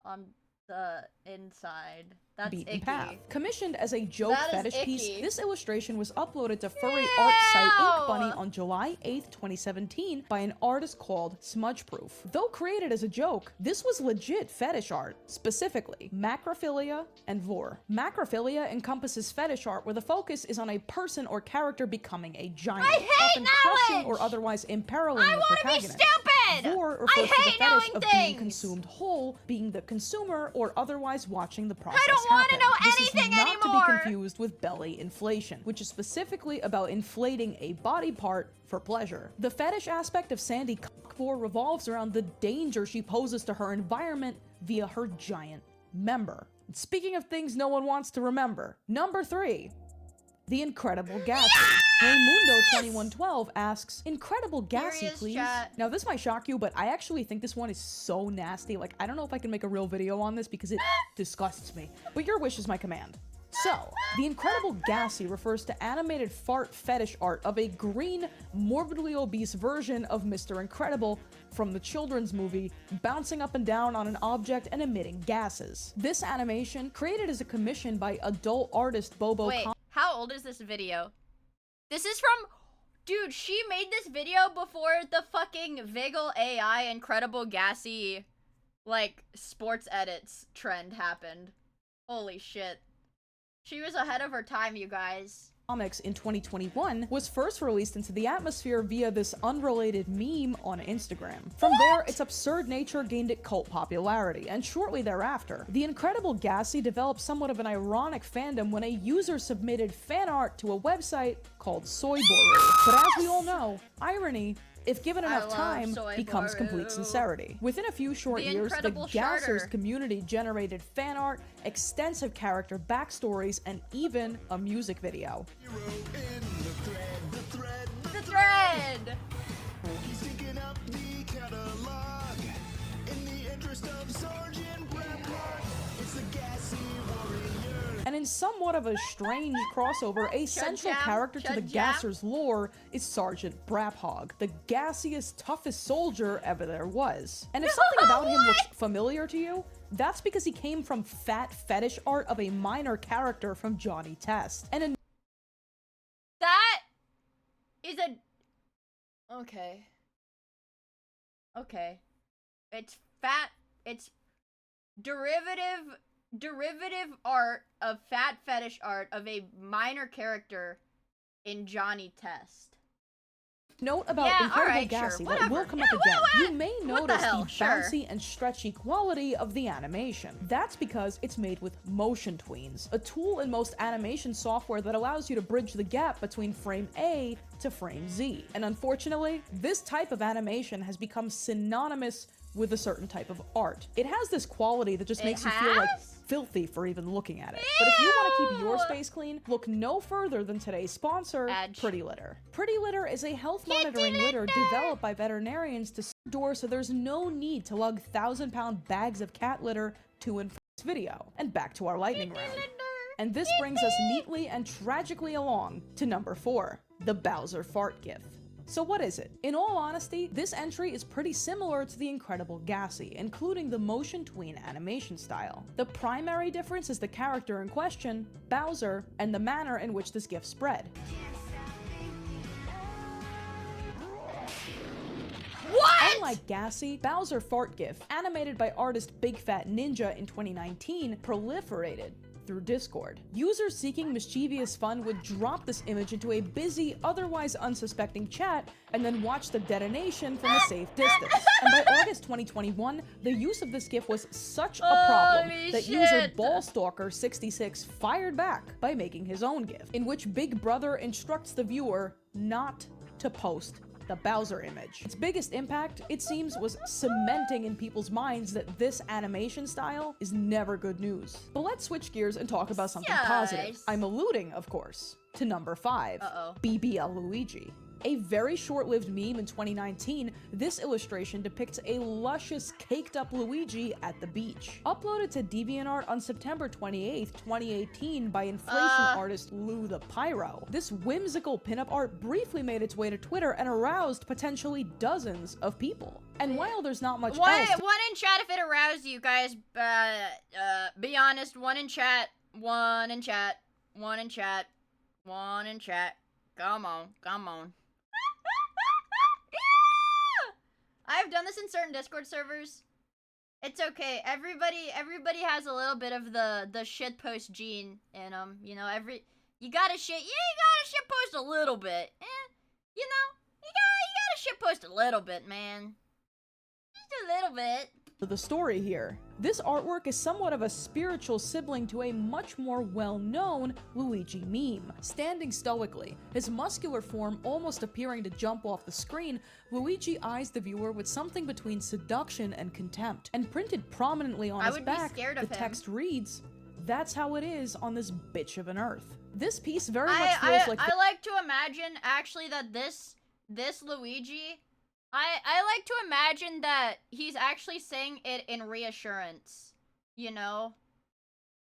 on the inside? That's Beaten icky. path. Commissioned as a joke That is fetish piece, icky. this illustration was uploaded to furry art site Ink Bunny on July 8th, 2017 by an artist called Smudgeproof. Though created as a joke, this was legit fetish art, specifically macrophilia and vor. Macrophilia encompasses fetish art where the focus is on a person or character becoming a giant, often crushing or otherwise imperiling the protagonist. Stupid! Vor refers to the hate fetish knowing of things! being consumed whole, being the consumer, or otherwise watching the process don't want to happen. know This is anything not anymore! to be confused with belly inflation, which is specifically about inflating a body part for pleasure. The fetish aspect of Sandy Cockvor revolves around the danger she poses to her environment via her giant member. And speaking of things no one wants to remember, number 3. The Incredible Gassy. Raymundo2112 asks, Incredible Gassy, Serious please. chat. Now this might shock you, but I actually think this one is so nasty. Like, I don't know if I can make a real video on this because it disgusts me. But your wish is my command. So, the Incredible Gassy refers to animated fart fetish art of a green, morbidly obese version of Mr. Incredible from the children's movie, bouncing up and down on an object and emitting gases. This animation, created as a commission by adult artist Bobo Wait, how old is this video? This is from... Dude, she made this video before the fucking Vigil AI Incredible Gassy, like, sports edits trend happened. Holy shit. She was ahead of her time, you guys. Comics in 2021 was first released into the atmosphere via this unrelated meme on Instagram. From there, its absurd nature gained it cult popularity, and shortly thereafter, the Incredible Gassy developed somewhat of an ironic fandom when a user submitted fan art to a website called Soyboru. But as we all know, irony, if given enough time, becomes complete sincerity. Within a few short years, the Gassers community generated fan art, extensive character backstories, and even a music video. The thread! He's digging up the catalog in the interest of Sergeant Braplock. It's the Gassy Warrior. And in somewhat of a strange crossover, a central character to the Gassers lore is Sergeant Braphog, the gassiest, toughest soldier ever there was. And if something about him looks familiar to you, that's because he came from fat fetish art of a minor character from Johnny Test. And that is a... Okay. Okay. It's fat... It's derivative art of fat fetish art of a minor character in Johnny Test. Note about Incredible Gassy that will come up again. You may notice the bouncy and stretchy quality of the animation. That's because it's made with motion tweens, a tool in most animation software that allows you to bridge the gap between frame A to frame Z. And unfortunately, this type of animation has become synonymous with a certain type of art. It has this quality that just makes you feel like filthy for even looking at it. But if you want to keep your space clean, look no further than today's sponsor, Pretty Litter. Pretty Litter is a health monitoring litter developed by veterinarians to store so there's no need to lug 1,000-pound bags of cat litter to and from this video. And back to our lightning round. And this brings us neatly and tragically along to number 4, the Bowser fart gif. So what is it? In all honesty, this entry is pretty similar to the Incredible Gassy, including the motion tween animation style. The primary difference is the character in question, Bowser, and the manner in which this gif spread. What? Unlike Gassy, Bowser fart gif, animated by artist Big Fat Ninja in 2019, proliferated through Discord. Users seeking mischievous fun would drop this image into a busy, otherwise unsuspecting chat, and then watch the detonation from a safe distance. And by August 2021, the use of this gif was such a problem that user Ballstalker66 fired back by making his own gif, in which Big Brother instructs the viewer not to post the Bowser image. Its biggest impact, it seems, was cementing in people's minds that this animation style is never good news. But let's switch gears and talk about something positive. I'm alluding, of course, to number 5, BBL Luigi. A very short-lived meme in 2019, this illustration depicts a luscious, caked-up Luigi at the beach. Uploaded to DeviantArt on September 28, 2018 by inflation artist Lou the Pyro. This whimsical pinup art briefly made its way to Twitter and aroused potentially dozens of people. And while there's not much else One in chat if it aroused you guys. Be honest. One in chat. One in chat. One in chat. One in chat. Come on. Come on. I've done this in certain Discord servers. It's okay. Everybody has a little bit of the shitpost gene in them. You know, you gotta shitpost a little bit. You know, you gotta shitpost a little bit, man. Just a little bit. The story here. This artwork is somewhat of a spiritual sibling to a much more well-known Luigi meme. Standing stoically, his muscular form almost appearing to jump off the screen, Luigi eyes the viewer with something between seduction and contempt. And printed prominently on his back, the text reads, "That's how it is on this bitch of an earth." This piece very much feels like I like to imagine actually that this Luigi, I like to imagine that he's actually saying it in reassurance. You know?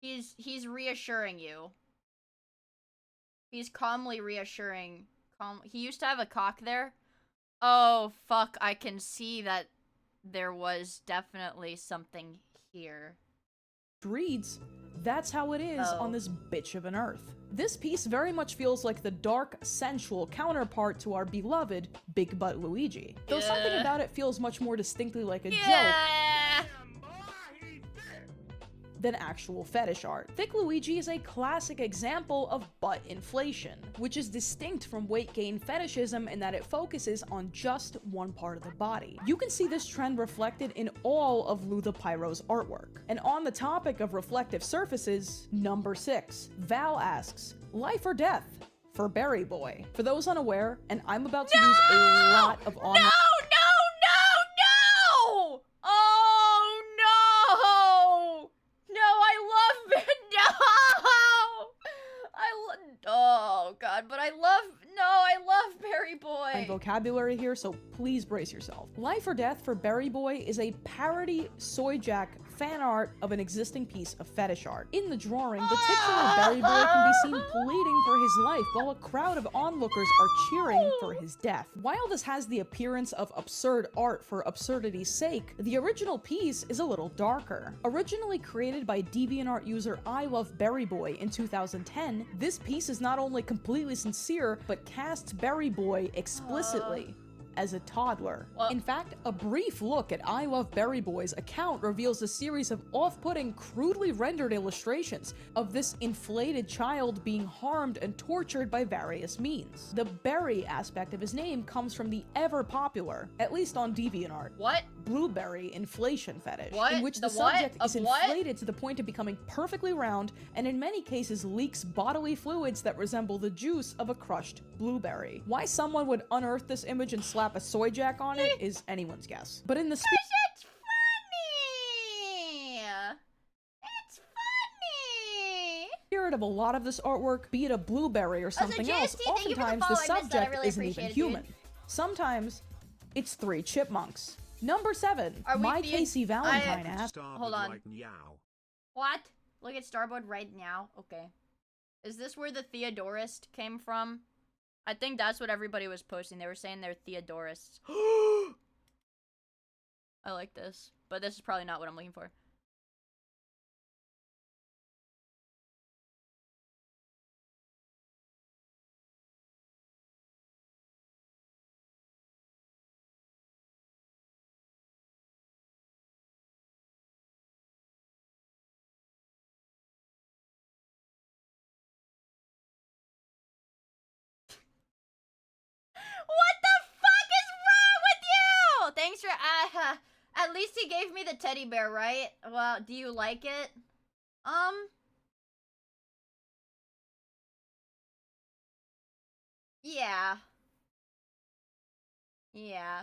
He's reassuring you. He's calmly reassuring. He used to have a cock there. Oh, fuck, I can see that there was definitely something here. Reads, "That's how it is on this bitch of an earth." This piece very much feels like the dark, sensual counterpart to our beloved Big Butt Luigi. Though something about it feels much more distinctly like a joke than actual fetish art. Thick Luigi is a classic example of butt inflation, which is distinct from weight gain fetishism in that it focuses on just one part of the body. You can see this trend reflected in all of Lou the Pyro's artwork. And on the topic of reflective surfaces, number 6, Val asks, "Life or death for Berry Boy?" For those unaware, and I'm about to use a lot of online- No! Oh, no! No, I love oh god, but I love Berry Boy. vocabulary here, so please brace yourself. Life or Death for Berry Boy is a parody Soy Jack fan art of an existing piece of fetish art. In the drawing, the titular Berry Boy can be seen pleading for his life while a crowd of onlookers are cheering for his death. While this has the appearance of absurd art for absurdity's sake, the original piece is a little darker. Originally created by DeviantArt user I Love Berry Boy in 2010, this piece is not only completely sincere, but casts Berry Boy explicitly as a toddler. In fact, a brief look at I Love Berry Boy's account reveals a series of off-putting, crudely rendered illustrations of this inflated child being harmed and tortured by various means. The berry aspect of his name comes from the ever-popular, at least on DeviantArt, blueberry inflation fetish, in which the subject is inflated to the point of becoming perfectly round, and in many cases leaks bodily fluids that resemble the juice of a crushed blueberry. Why someone would unearth this image and slap a soy jack on it is anyone's guess. But in the It's funny! spirit of a lot of this artwork, be it a blueberry or something else, oftentimes the subject isn't even human. Sometimes it's 3 chipmunks. Number 7, My Casey Valentine asks. Hold on. What? Look at Starboard right now? Okay. Is this where the Theodorist came from? I think that's what everybody was posting. They were saying they're Theodorists. I like this. But this is probably not what I'm looking for. What the fuck is wrong with you? Thanks for, at least he gave me the teddy bear, right? Well, do you like it? Yeah. Yeah.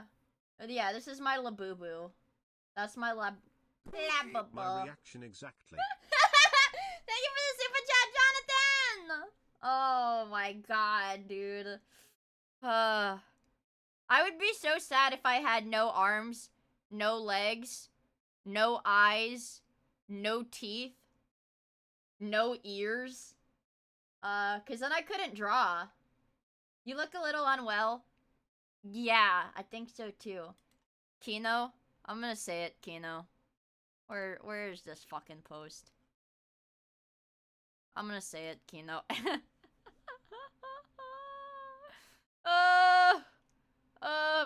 Yeah, this is my Labubu. That's my Labubu. My reaction exactly. Thank you for the super chat, Jonathan! Oh my god, dude. I would be so sad if I had no arms, no legs, no eyes, no teeth, no ears. Cause then I couldn't draw. You look a little unwell. Yeah, I think so too. Kino? I'm gonna say it, Kino. Where is this fucking post? I'm gonna say it, Kino.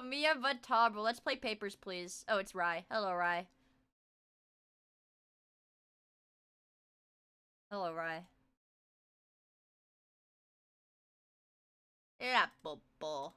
Miia Vod Tob. Let's play papers, please. Oh, it's Rai. Hello, Rai. Hello, Rai. Yeah, Bobo.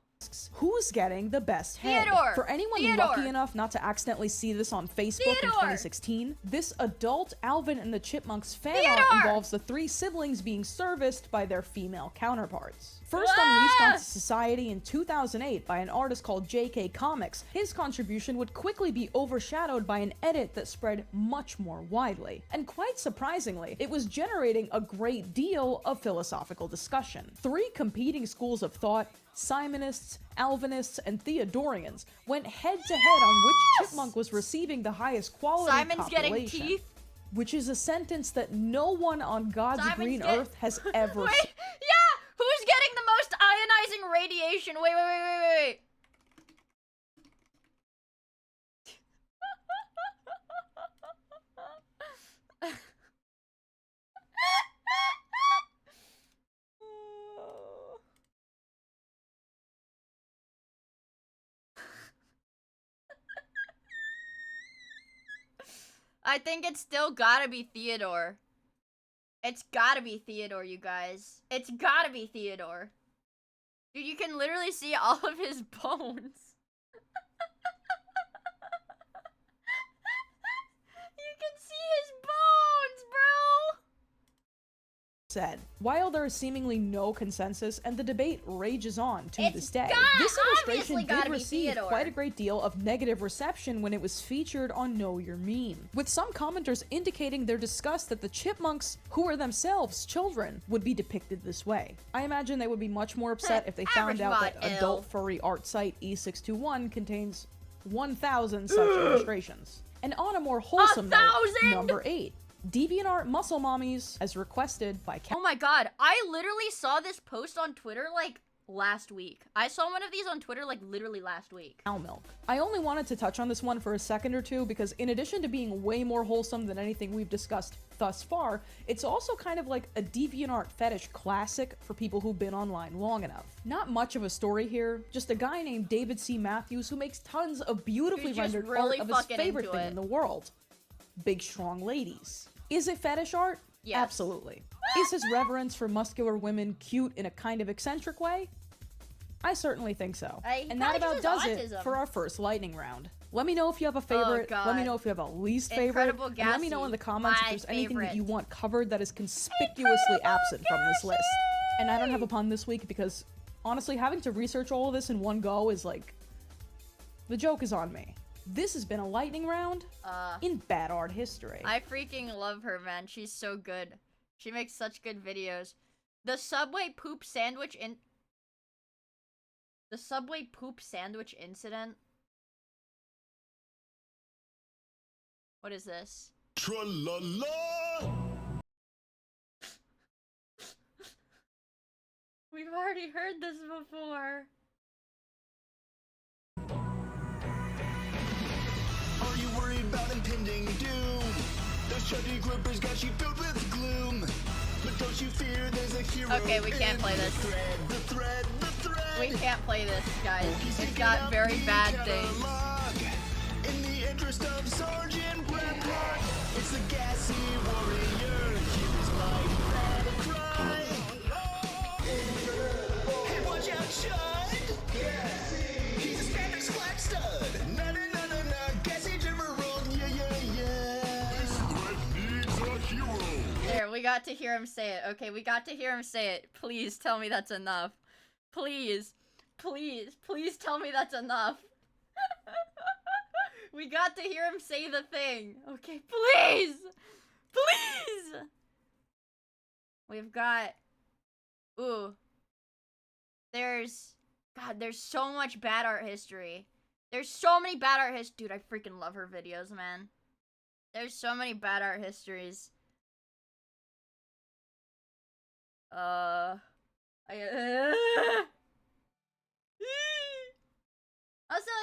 Who's getting the best head? Theodore! For anyone Theodore! lucky enough not to accidentally see this on Facebook in 2016, this adult Alvin and the Chipmunks fan art involves the three siblings being serviced by their female counterparts. First unleashed onto society in 2008 by an artist called JK Comics, his contribution would quickly be overshadowed by an edit that spread much more widely. And quite surprisingly, it was generating a great deal of philosophical discussion. Three competing schools of thought, Simonists, Alvinists, and Theodorians, went head-to-head on which chipmunk was receiving the highest quality Simon's copulation. getting teeth? Which is a sentence that no one on God's green earth has ever Wait, yeah! Who's getting the most ionizing radiation? Wait. I think it's still gotta be Theodore. It's gotta be Theodore, you guys. It's gotta be Theodore. Dude, you can literally see all of his bones. You can see his bones, bro! Said. While there is seemingly no consensus and the debate rages on to this day, this obviously illustration gotta did be receive Theodore. quite a great deal of negative reception when it was featured on Know Your Meme, with some commenters indicating their disgust that the chipmunks, who are themselves children, would be depicted this way. I imagine they would be much more upset if they found out that adult furry art site E621 contains 1,000 such illustrations. And on a more wholesome note, number 8. DeviantArt muscle mommies, as requested by Oh my god, I literally saw this post on Twitter like last week. I saw one of these on Twitter like literally last week. Cow milk. I only wanted to touch on this one for a second or two because in addition to being way more wholesome than anything we've discussed thus far, it's also kind of like a DeviantArt fetish classic for people who've been online long enough. Not much of a story here, just a guy named David C. Matthews who makes tons of beautifully rendered really art of his fucking favorite into thing it. in the world. Big strong ladies. Is it fetish art? Yes. Absolutely. Is his reverence for muscular women cute in a kind of eccentric way? I certainly think so. And that about does it for our first lightning round. Let me know if you have a favorite. Let me know if you have a least favorite. Incredible And let me know in the comments if there's anything that you want covered that is conspicuously absent from this list. And I don't have a pun this week because honestly, having to research all of this in one go is like, the joke is on me. This has been a lightning round in bad art history. I freaking love her, man. She's so good. She makes such good videos. The Subway poop sandwich incident. What is this? Tra-la-la! We've already heard this before. Are you worried about impending doom? Those chuddy groupers got you filled with gloom. But don't you fear, there's a hero. Okay, we can't play this. The thread. We can't play this, guys. It's got very bad things. In the interest of Sergeant Bradmark, it's the gassy warrior. Here's my battle cry. Hey, watch out, Chud! He's a Spanish black stud. Na na na na na. Gassy Jimmerald. Yeah. This thread needs a hero. There, we got to hear him say it. Okay, we got to hear him say it. Please tell me that's enough. Please tell me that's enough. We got to hear him say the thing. Okay, please! We've got... Ooh. There's God, there's so much bad art history. There's so many bad art Dude, I freaking love her videos, man. There's so many bad art histories. Also,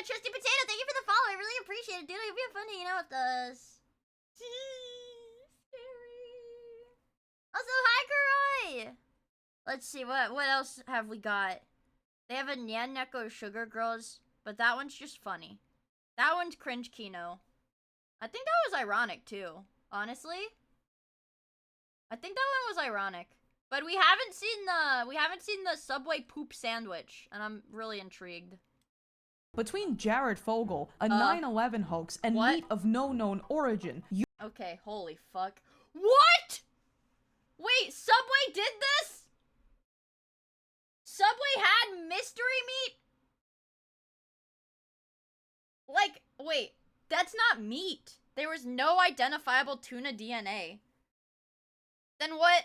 Trusty Potato, thank you for the follow. I really appreciate it, dude. It'd be fun to hang out with us. Also, hi, Kuroi! Let's see, what else have we got? They have a Nyan Neko Sugar Girls, but that one's just funny. That one's cringe Kino. I think that was ironic, too. Honestly. I think that one was ironic. But we haven't seen the Subway poop sandwich, and I'm really intrigued. Between Jared Fogle, a 9/11 hoax, and meat of no known origin, Okay, holy fuck. What?! Wait, Subway did this?! Subway had mystery meat?! Like, wait, that's not meat. There was no identifiable tuna DNA. Then what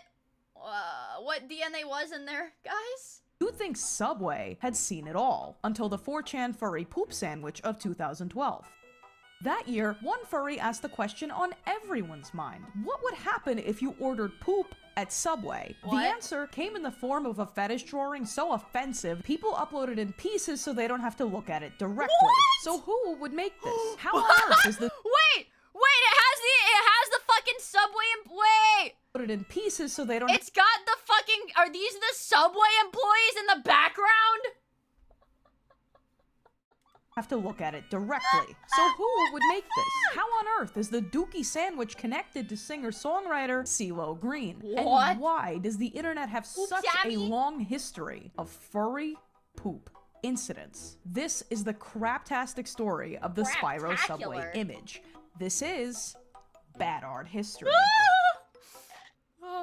DNA was in there, guys? You think Subway had seen it all, until the 4chan furry poop sandwich of 2012. That year, one furry asked the question on everyone's mind. What would happen if you ordered poop at Subway? What? The answer came in the form of a fetish drawing so offensive, people upload it in pieces so they don't have to look at it directly. What? So who would make this? How on earth is the- Wait, it has the fucking Subway wait! Put it in pieces so they don't- It's got the fucking, are these the Subway employees in the background? Have to look at it directly. So who would make this? How on earth is the Dookie sandwich connected to singer-songwriter CeeLo Green? What? And why does the internet have such a long history of furry poop incidents? This is the craptastic story of the Spyro Subway image. This is bad art history.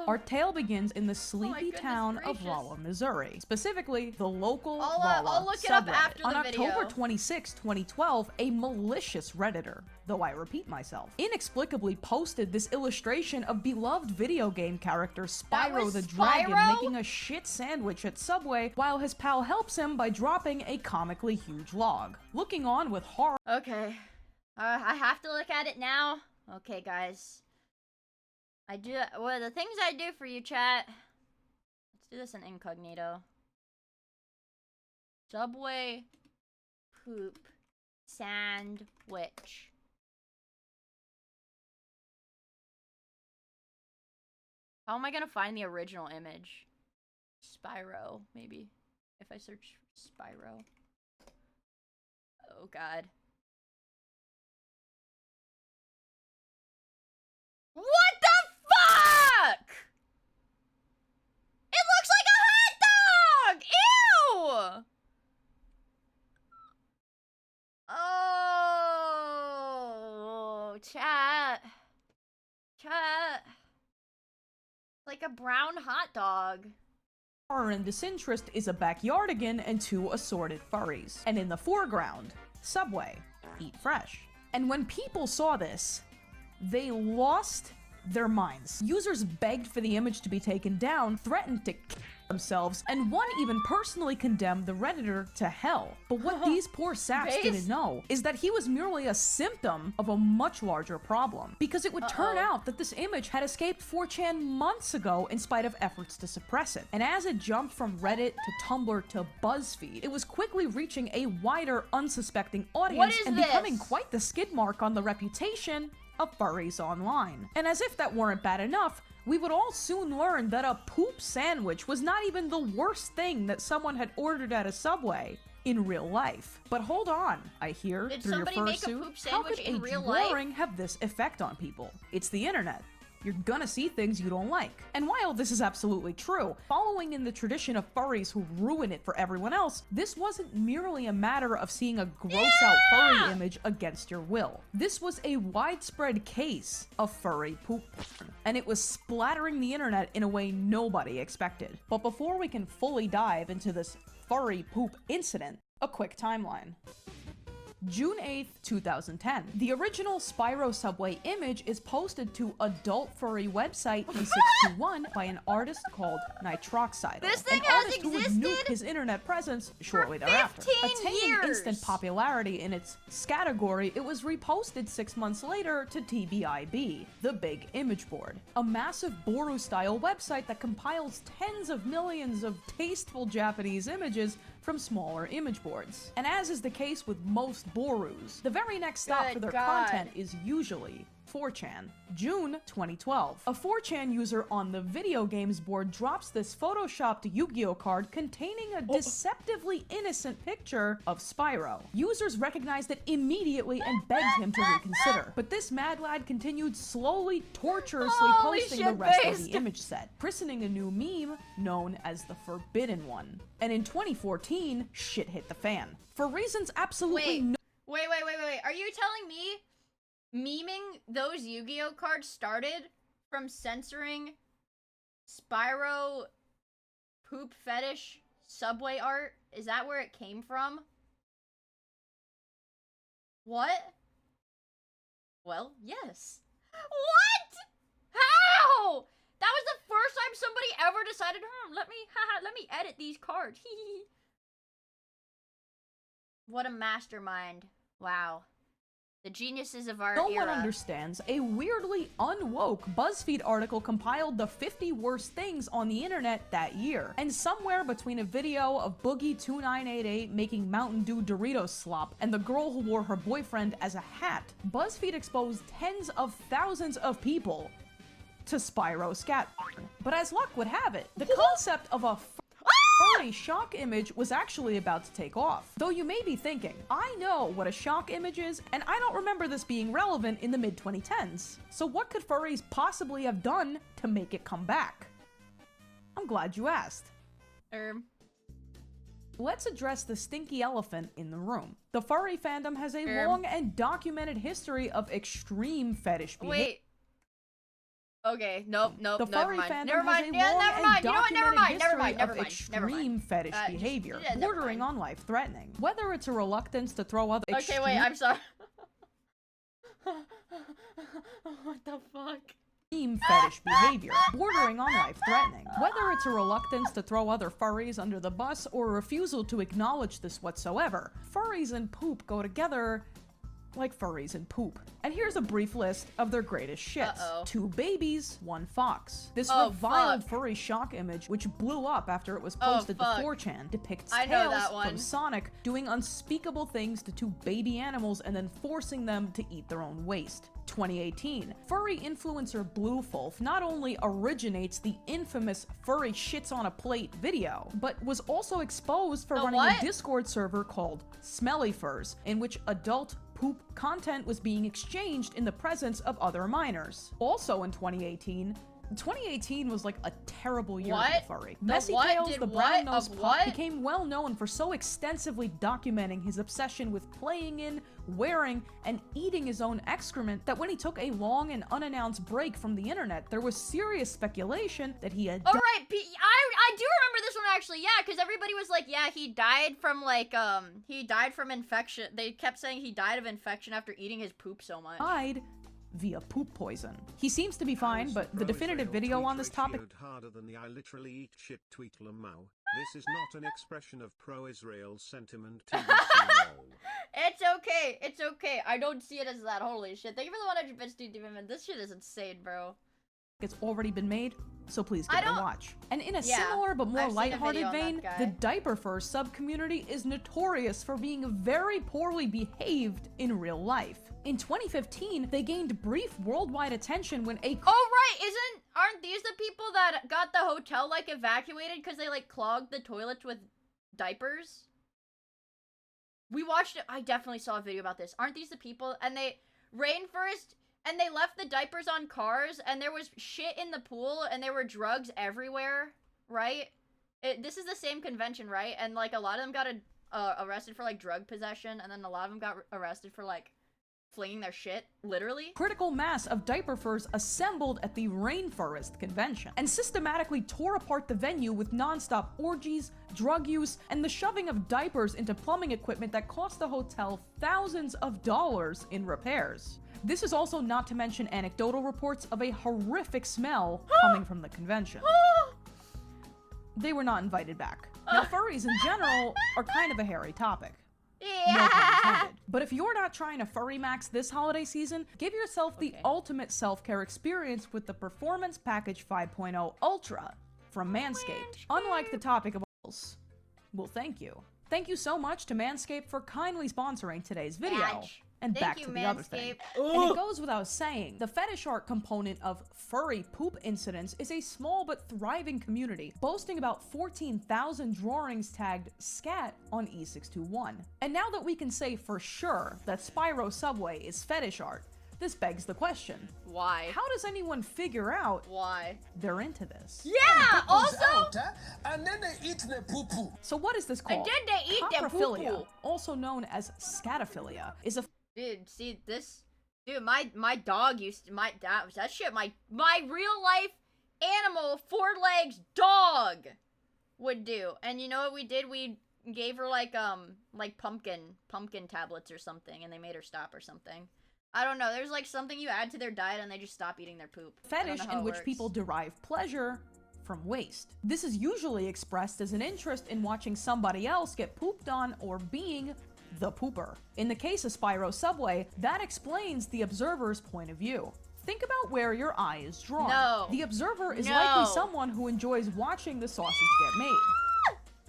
Our tale begins in the sleepy town of Rolla, Missouri. Specifically, the local I'll Rolla look it subway. up after the On video. October 26, 2012, a malicious Redditor, though I repeat myself, inexplicably posted this illustration of beloved video game character Spyro the Dragon making a shit sandwich at Subway while his pal helps him by dropping a comically huge log. Looking on with horror. Okay. I have to look at it now. Okay, guys. The things I do for you, chat. Let's do this in incognito. Subway poop sandwich. How am I gonna find the original image? Spyro, maybe. If I search Spyro. Oh god. What the fuck?! It looks like a hot dog! Ew! Oh, chat. Like a brown hot dog. Horror and disinterest is a backyardigan and two assorted furries. And in the foreground, Subway, eat fresh. And when people saw this, they lost their minds. Users begged for the image to be taken down, threatened to kill themselves, and one even personally condemned the Redditor to hell. But what these poor saps didn't know is that he was merely a symptom of a much larger problem. Because it would turn out that this image had escaped 4chan months ago in spite of efforts to suppress it. And as it jumped from Reddit to Tumblr to BuzzFeed, it was quickly reaching a wider, unsuspecting audience and becoming quite the skid mark on the reputation of furries online. And as if that weren't bad enough, we would all soon learn that a poop sandwich was not even the worst thing that someone had ordered at a Subway in real life. But hold on, I hear Did through your somebody make a fursuit, poop how could sandwich in a real life? drawing have this effect on people? It's the internet. You're gonna see things you don't like. And while this is absolutely true, following in the tradition of furries who ruin it for everyone else, this wasn't merely a matter of seeing a gross out furry image against your will. This was a widespread case of furry poop porn, and it was splattering the internet in a way nobody expected. But before we can fully dive into this furry poop incident, a quick timeline. June 8th, 2010. The original Spyro subway image is posted to adult furry website E621 by an artist called Nitroxide. This thing an has artist who would existed nuke his internet presence shortly thereafter. 15 Attaining years. instant popularity in its category, it was reposted 6 months later to TBIB, the Big Image Board, a massive Boru-style website that compiles tens of millions of tasteful Japanese images from smaller image boards. And as is the case with most Borus, the very next stop Good for their God. content is usually 4chan. June 2012. A 4chan user on the video games board drops this photoshopped Yu-Gi-Oh card containing a deceptively innocent picture of Spyro. Users recognized it immediately and begged him to reconsider. But this mad lad continued slowly, torturously Holy posting the shit, rest of based. the image set, christening a new meme known as the Forbidden One. And in 2014, shit hit the fan. For reasons absolutely Wait. Are you telling me memeing those Yu-Gi-Oh cards started from censoring Spyro poop fetish subway art? Is that where it came from? What? Well, yes. What? How? That was the first time somebody ever decided, let me edit these cards. What a mastermind. Wow. The geniuses of our no era. one understands, a weirdly unwoke BuzzFeed article compiled the 50 worst things on the internet that year. And somewhere between a video of Boogie2988 making Mountain Dew Doritos slop and the girl who wore her boyfriend as a hat, BuzzFeed exposed tens of thousands of people to Spyro scat porn. But as luck would have it, the concept of a furry shock image was actually about to take off. Though you may be thinking, I know what a shock image is, and I don't remember this being relevant in the mid-2010s. So what could furries possibly have done to make it come back? I'm glad you asked. Let's address the stinky elephant in the room. The furry fandom has a long and documented history of extreme fetish behavior. Wait. Okay, nope, The never furry mind. fandom Never mind. has a Yeah, long never mind. and You know what? Never documented mind. Never history mind. Never of mind. Never extreme mind. fetish Just- behavior, yeah, never bordering on life-threatening. Whether it's a reluctance to throw other Okay, wait, I'm sorry. What the fuck? extreme fetish behavior, bordering on life-threatening. Whether it's a reluctance to throw other furries under the bus or a refusal to acknowledge this whatsoever, furries and poop go together like furries and poop. And here's a brief list of their greatest shits. 2 babies, 1 fox. This reviled furry shock image, which blew up after it was posted to 4chan, depicts Tails from Sonic doing unspeakable things to 2 baby animals and then forcing them to eat their own waste. 2018, furry influencer Bluefulf not only originates the infamous furry shits on a plate video, but was also exposed for running a Discord server called Smelly Furs, in which adult poop content was being exchanged in the presence of other minors. Also in 2018 was like a terrible year for the furry. Messy Tails, the brown-nosed pup, became well known for so extensively documenting his obsession with playing in, wearing, and eating his own excrement that when he took a long and unannounced break from the internet, there was serious speculation that he had I do remember this one actually, yeah, because everybody was like, yeah, he died from infection. They kept saying he died of infection after eating his poop so much. Died via poop poison. He seems to be fine, but the definitive video on this topic harder than the I literally eat shit tweetlamau. This is not an expression of pro-Israel sentiment. It's okay. I don't see it as that. Holy shit. Thank you for the 100 bits, dude. This shit is insane, bro. It's already been made, so please give it a watch. And in a similar but more lighthearted vein, the diaper fur sub-community is notorious for being very poorly behaved in real life. In 2015, they gained brief worldwide attention when a— Oh right, aren't these the people that got the hotel like evacuated because they like clogged the toilets with diapers? We watched it. I definitely saw a video about this. Aren't these the people? And they rainforest. And they left the diapers on cars, and there was shit in the pool, and there were drugs everywhere, right? This is the same convention, right? And, like, a lot of them got arrested for, like, drug possession, and then a lot of them got arrested for, like, flinging their shit, literally. Critical mass of diaper furs assembled at the Rainforest Convention and systematically tore apart the venue with non-stop orgies, drug use, and the shoving of diapers into plumbing equipment that cost the hotel thousands of dollars in repairs. This is also not to mention anecdotal reports of a horrific smell coming from the convention. They were not invited back. Now, furries in general are kind of a hairy topic. No pun intended. But if you're not trying to furry max this holiday season, give yourself the ultimate self-care experience with the Performance Package 5.0 Ultra from Manscaped. Unlike the topic of balls. Well, thank you. Thank you so much to Manscaped for kindly sponsoring today's video. And back to the other thing. And it goes without saying, the fetish art component of furry poop incidents is a small but thriving community, boasting about 14,000 drawings tagged scat on E621. And now that we can say for sure that Spyro Subway is fetish art, this begs the question. Why? How does anyone figure out why they're into this? Yeah, also... And then they eat the poo-poo. So what is this called? And then they eat their Coprophilia, poo-poo. also known as scatophilia, is a... Dude, see this? Dude, my dog used to, that shit, my real life animal, 4 legs dog would do. And you know what we did? We gave her like pumpkin tablets or something, and they made her stop or something. I don't know. There's like something you add to their diet and they just stop eating their poop. Fetish in which people derive pleasure from waste. This is usually expressed as an interest in watching somebody else get pooped on or being the pooper. In the case of Spyro Subway, that explains the observer's point of view. Think about where your eye is drawn. No. The observer is likely someone who enjoys watching the sausage get made,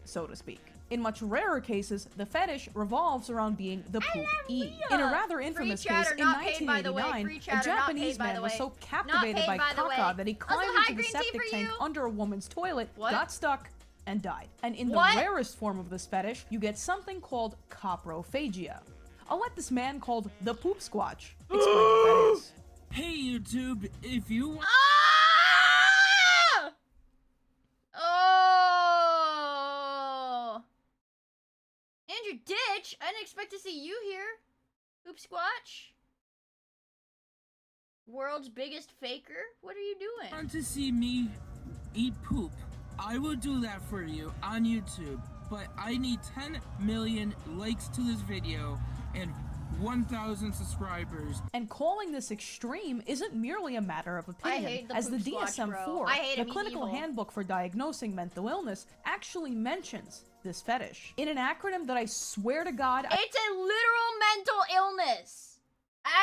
so to speak. In much rarer cases, the fetish revolves around being the poop-e. In a rather infamous case, in 1989, a Japanese man was so captivated by caca that he climbed into the septic tank under a woman's toilet, got stuck, and died. And in the rarest form of this fetish, you get something called coprophagia. I'll let this man called the Poop Squatch explain what that is. Hey YouTube, if you want— Oh! Andrew Ditch? I didn't expect to see you here. Poop Squatch? World's biggest faker? What are you doing? Want to see me eat poop? I will do that for you on YouTube, but I need 10 million likes to this video and 1,000 subscribers. And calling this extreme isn't merely a matter of opinion, hate the as the Poop Squatch, bro. DSM-4, I hate the him, he's Clinical evil. Handbook for Diagnosing Mental Illness, actually mentions this fetish. In an acronym that I swear to God— It's a literal mental illness!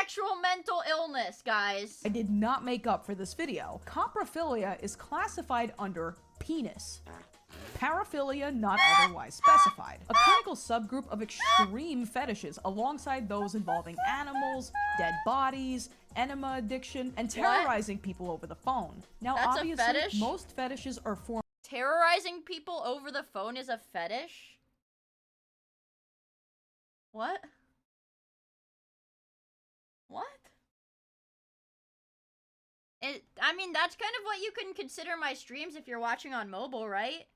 Actual mental illness, guys. I did not make up for this video. Coprophilia is classified under penis. Paraphilia not otherwise specified. A clinical subgroup of extreme fetishes alongside those involving animals, dead bodies, enema addiction, and terrorizing people over the phone. Now, That's a obviously, fetish? most fetishes are formed— Terrorizing people over the phone is a fetish? What? What? I mean, that's kind of what you can consider my streams if you're watching on mobile, right?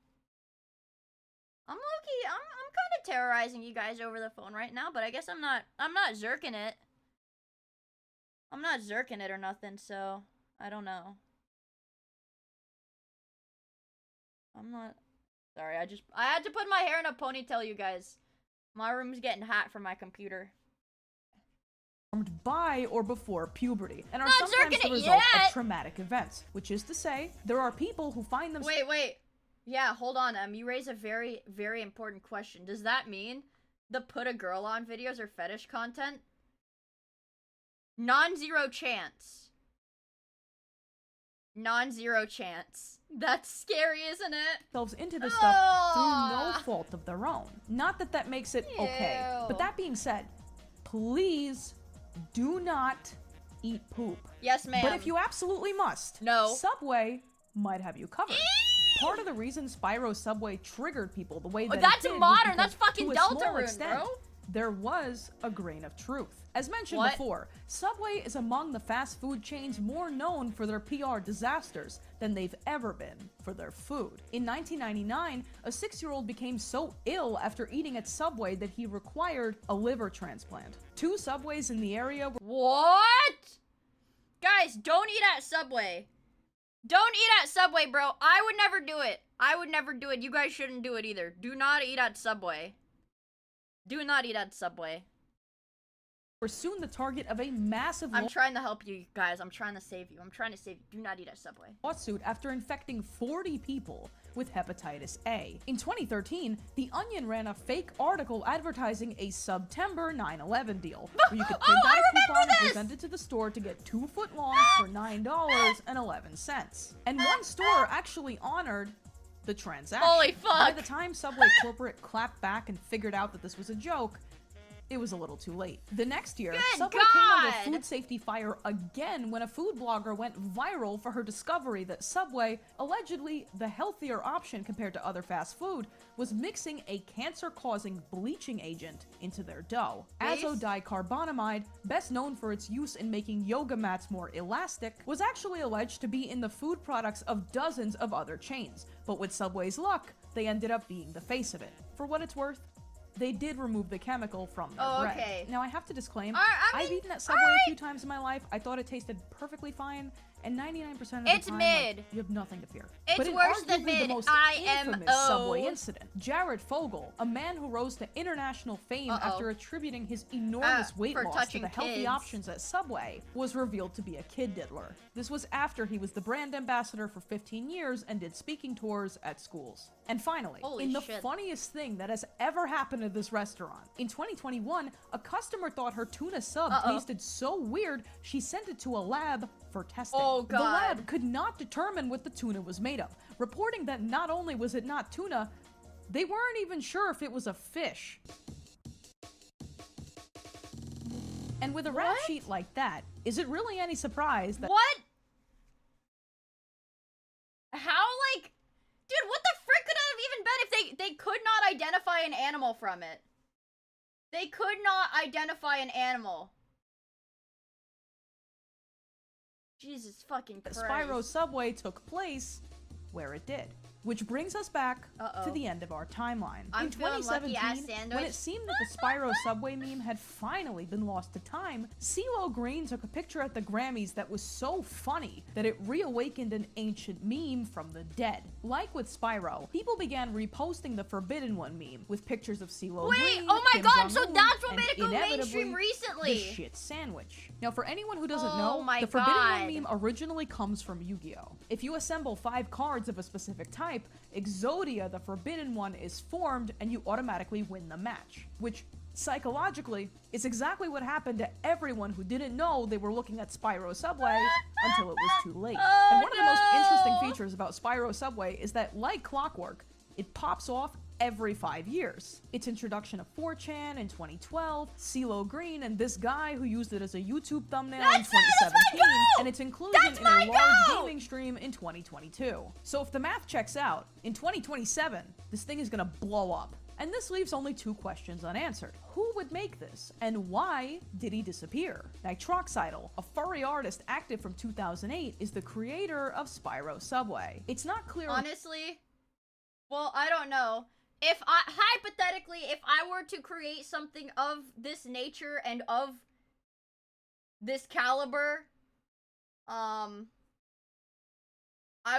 I'm low-key, I'm kind of terrorizing you guys over the phone right now, but I guess I'm not zerking it. I'm not zerking it or nothing, so I don't know. I'm not, sorry, I had to put my hair in a ponytail, you guys. My room's getting hot from my computer. by or before puberty, and are Not sometimes zerking the it result yet. of traumatic events, which is to say, there are people who find themselves— Wait. Yeah, hold on, you raise a very, very important question. Does that mean the put a girl on videos are fetish content? Non-zero chance. Non-zero chance. That's scary, isn't it? themselves into this stuff through no fault of their own. Not that that makes it okay. Ew. But that being said, please do not eat poop. Yes, ma'am. But if you absolutely must, No. Subway might have you covered. Part of the reason Spyro Subway triggered people the way that That's it did was modern. because, That's fucking to a Delta small Rune, extent, bro. there was a grain of truth. As mentioned What? before, Subway is among the fast food chains more known for their PR disasters than they've ever been for their food. In 1999, a 6-year-old became so ill after eating at Subway that he required a liver transplant. 2 Subways in the area were— What? Guys, don't eat at Subway. Don't eat at Subway, bro. I would never do it. I would never do it. You guys shouldn't do it either. Do not eat at Subway. Do not eat at Subway. were soon the target of a massive I'm trying to help you guys. I'm trying to save you. I'm trying to save you. Do not eat at Subway. lawsuit after infecting 40 people with hepatitis A. In 2013, The Onion ran a fake article advertising a September 9/11 deal, where you could print out a coupon and present it to the store to get 2 footlongs for $9.11. And one store actually honored the transaction. Holy fuck! By the time Subway corporate clapped back and figured out that this was a joke, it was a little too late. The next year, Subway came under food safety fire again when a food blogger went viral for her discovery that Subway, allegedly the healthier option compared to other fast food, was mixing a cancer-causing bleaching agent into their dough. Azodicarbonamide, best known for its use in making yoga mats more elastic, was actually alleged to be in the food products of dozens of other chains, but with Subway's luck, they ended up being the face of it. For what it's worth, they did remove the chemical from their bread. Okay. Now, I have to disclaim, I I've mean, eaten at Subway a few times in my life. I thought it tasted perfectly fine, and 99% of the It's time, mid. like, you have nothing to fear. It's but in worse than arguably mid. the most infamous IMO. Subway incident, Jared Fogle, a man who rose to international fame after attributing his enormous weight for loss to touching the healthy kids. options at Subway, was revealed to be a kid diddler. This was after he was the brand ambassador for 15 years and did speaking tours at schools. And finally, Holy in the shit. funniest thing that has ever happened at this restaurant, in 2021, a customer thought her tuna sub tasted so weird, she sent it to a lab for testing. Oh, The God. lab could not determine what the tuna was made of, reporting that not only was it not tuna, they weren't even sure if it was a fish. And with a rap sheet like that, is it really any surprise that— What? How, like... Dude, what the frick could it have even been if they could not identify an animal from it? They could not identify an animal. Jesus fucking Christ. Spyro Subway took place where it did. Which brings us back to the end of our timeline. I'm In feeling lucky ass 2017, sandwich. when it seemed that the Spyro Subway meme had finally been lost to time, CeeLo Green took a picture at the Grammys that was so funny that it reawakened an ancient meme from the dead. Like with Spyro, people began reposting the Forbidden One meme with pictures of CeeLo Wait, Green, oh my Kim God, so Jong-un, that's what and made it go mainstream inevitably, recently. the shit sandwich. Now, for anyone who doesn't Oh know, my the Forbidden God. One meme originally comes from Yu-Gi-Oh! If you assemble 5 cards of a specific type, Exodia, the Forbidden One, is formed and you automatically win the match. Which, psychologically, is exactly what happened to everyone who didn't know they were looking at Spyro Subway until it was too late. And one of the most interesting features about Spyro Subway is that, like clockwork, it pops off every 5 years. Its introduction of 4chan in 2012, CeeLo Green and this guy who used it as a YouTube thumbnail in 2017, and its inclusion in a large gaming stream in 2022. So if the math checks out, in 2027, this thing is gonna blow up. And this leaves only 2 questions unanswered. Who would make this, and why did he disappear? Nitroxidal, a furry artist active from 2008, is the creator of Spyro Subway. It's not clear— Honestly, well, I don't know. If I, hypothetically, if I were to create something of this nature and of this caliber, I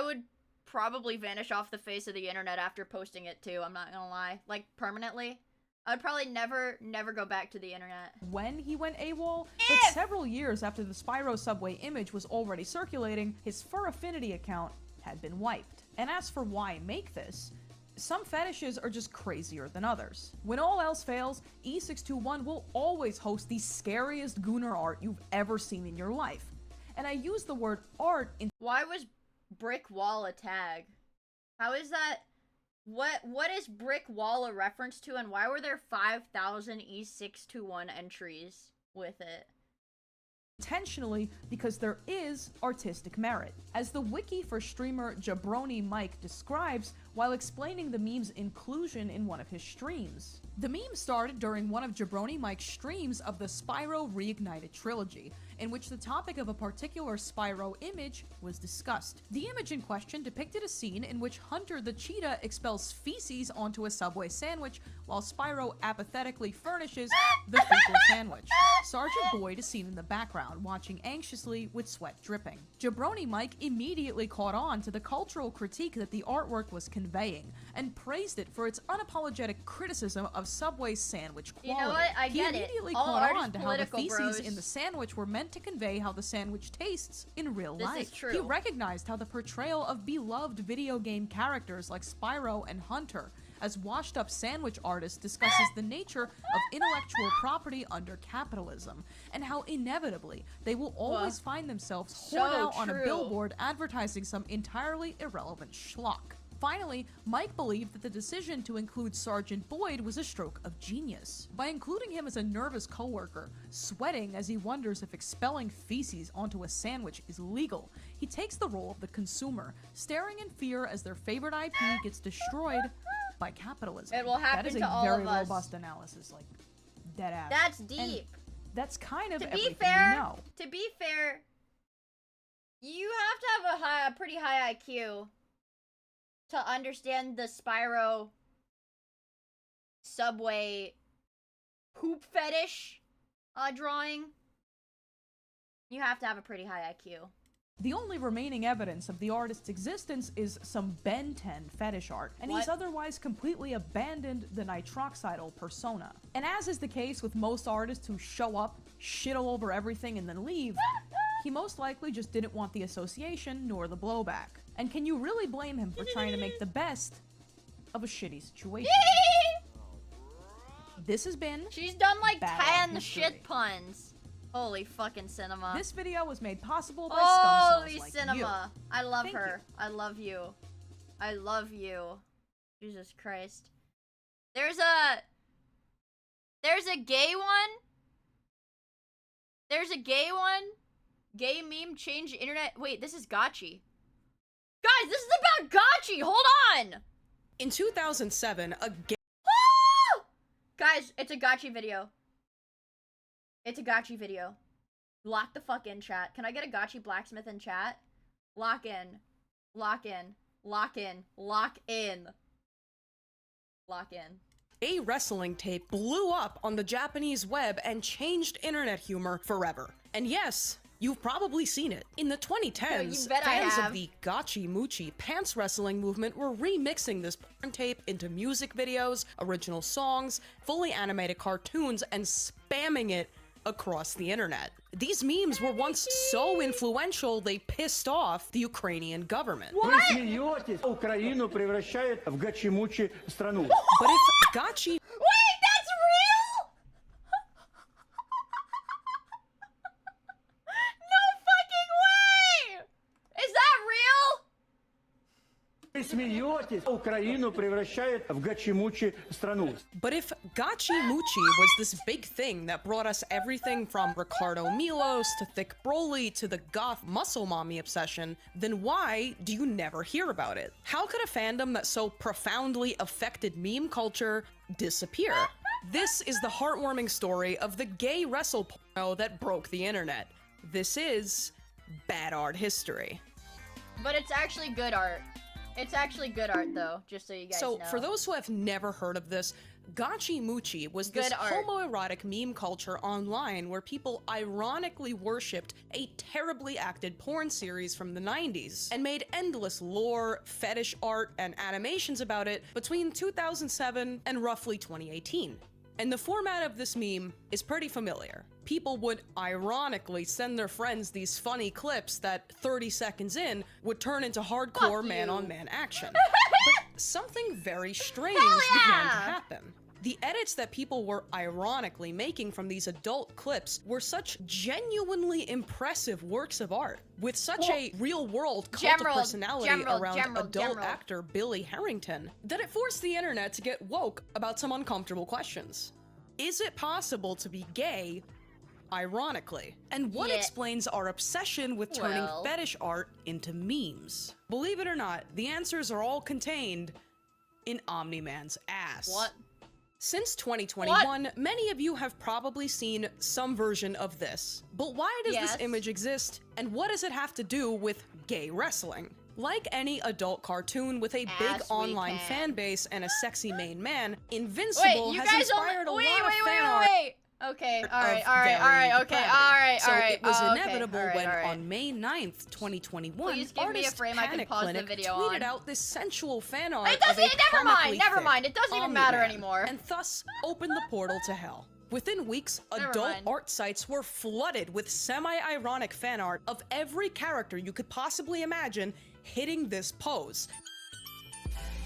would probably vanish off the face of the internet after posting it too, I'm not gonna lie. Like, permanently. I'd probably never go back to the internet. When he went AWOL, but several years after the Spyro Subway image was already circulating, his Fur Affinity account had been wiped. And as for why make this, some fetishes are just crazier than others. When all else fails, E621 will always host the scariest gooner art you've ever seen in your life. And I use the word art in— Why was Brick Wall a tag? How is that? What is Brick Wall a reference to, and why were there 5,000 E621 entries with it? intentionally because there is artistic merit. As the wiki for streamer Jabroni Mike describes while explaining the meme's inclusion in one of his streams. The meme started during one of Jabroni Mike's streams of the Spyro Reignited trilogy, in which the topic of a particular Spyro image was discussed. The image in question depicted a scene in which Hunter the cheetah expels feces onto a Subway sandwich while Spyro apathetically furnishes the fecal sandwich. Sergeant Boyd is seen in the background, watching anxiously with sweat dripping. Jabroni Mike immediately caught on to the cultural critique that the artwork was conveying, and praised it for its unapologetic criticism of Subway's sandwich quality. You know what? I get it. He immediately All caught art is on to how the political, feces bros. in the sandwich were meant to convey how the sandwich tastes in real This life. is true. He recognized how the portrayal of beloved video game characters like Spyro and Hunter as washed-up sandwich artist discusses the nature of intellectual property under capitalism, and how inevitably they will always find themselves horned out on a true. billboard advertising some entirely irrelevant schlock. Finally, Mike believed that the decision to include Sergeant Boyd was a stroke of genius. By including him as a nervous coworker, sweating as he wonders if expelling feces onto a sandwich is legal, he takes the role of the consumer, staring in fear as their favorite IP gets destroyed by capitalism. It will happen That is to a all very of us. robust analysis, like dead ass. That's And deep. that's kind of To everything be fair, we know. you have to have a pretty high IQ to understand the Spyro Subway poop fetish drawing. You have to have a pretty high IQ. The only remaining evidence of the artist's existence is some Ben 10 fetish art, and he's What? otherwise completely abandoned the nitroxidal persona. And as is the case with most artists who show up, shit all over everything, and then leave, he most likely just didn't want the association nor the blowback. And can you really blame him for trying to make the best of a shitty situation? This has been She's done like Bad Art 10 History. shit puns. Holy fucking cinema. This video was made possible by scum Holy cells like cinema. you. I love Thank her. I love you. I love you. Jesus Christ. There's a gay one. There's a gay one. Gay meme changed internet. Wait, this is gotchi. Guys, this is about gotchi. Hold on. In 2007, a gay Guys, it's a gotchi video. It's a gotchi video. Lock the fuck in, chat. Can I get a gotchi blacksmith in chat? Lock in. Lock in. Lock in. Lock in. Lock in. gay wrestling tape blew up on the Japanese web and changed internet humor forever. And yes, you've probably seen it. In the 2010s, You bet I fans have. of the Gachi Muchi pants wrestling movement were remixing this porn tape into music videos, original songs, fully animated cartoons, and spamming it across the internet. These memes were once so influential they pissed off the Ukrainian government. Вы смеетесь? Украину превращает в гачи-мучи страну. But if Gachi Wait, that's real? No fucking way! Is that real? Вы смеетесь? Украину превращает в гачи-мучи страну. But if Gachi Muchi was this big thing that brought us everything from Ricardo Milos to Thick Broly to the goth muscle mommy obsession, then why do you never hear about it? How could a fandom that so profoundly affected meme culture disappear? This is the heartwarming story of the gay wrestle porno that broke the internet. This is Bad Art History. But it's actually good art. It's actually good art, though, just so you guys know. So, for those who have never heard of this, Gachi Muchi was this Good art. homoerotic meme culture online where people ironically worshipped a terribly acted porn series from the 90s and made endless lore, fetish art, and animations about it between 2007 and roughly 2018. And the format of this meme is pretty familiar. People would ironically send their friends these funny clips that 30 seconds in would turn into hardcore man-on-man action. But something very strange began to happen. The edits that people were ironically making from these adult clips were such genuinely impressive works of art, with such a real-world cult of personality around adult actor Billy Harrington, that it forced the internet to get woke about some uncomfortable questions. Is it possible to be gay ironically. And what Yeah. explains our obsession with turning Well. fetish art into memes? Believe it or not, the answers are all contained in Omni-Man's ass. What? Since 2021, many of you have probably seen some version of this. But why does Yes. this image exist, and what does it have to do with gay wrestling? Like any adult cartoon with a big Ass we online can. fan base and a sexy main man, Wait, Invincible you has guys inspired a wait, lot of wait, fan art. wait. Okay, alright, of alright, varying okay, depravity. alright, So alright. it was okay, inevitable alright, when alright. on May 9th, 2021, Please give me a artist frame I can Panic pause the Clinic video tweeted on. out this sensual fan art It doesn't, of a never mind, comically never thick mind, it doesn't even matter Omni-Man, anymore. and thus opened the portal to hell. Within weeks, Never adult mind. art sites were flooded with semi-ironic fan art of every character you could possibly imagine hitting this pose.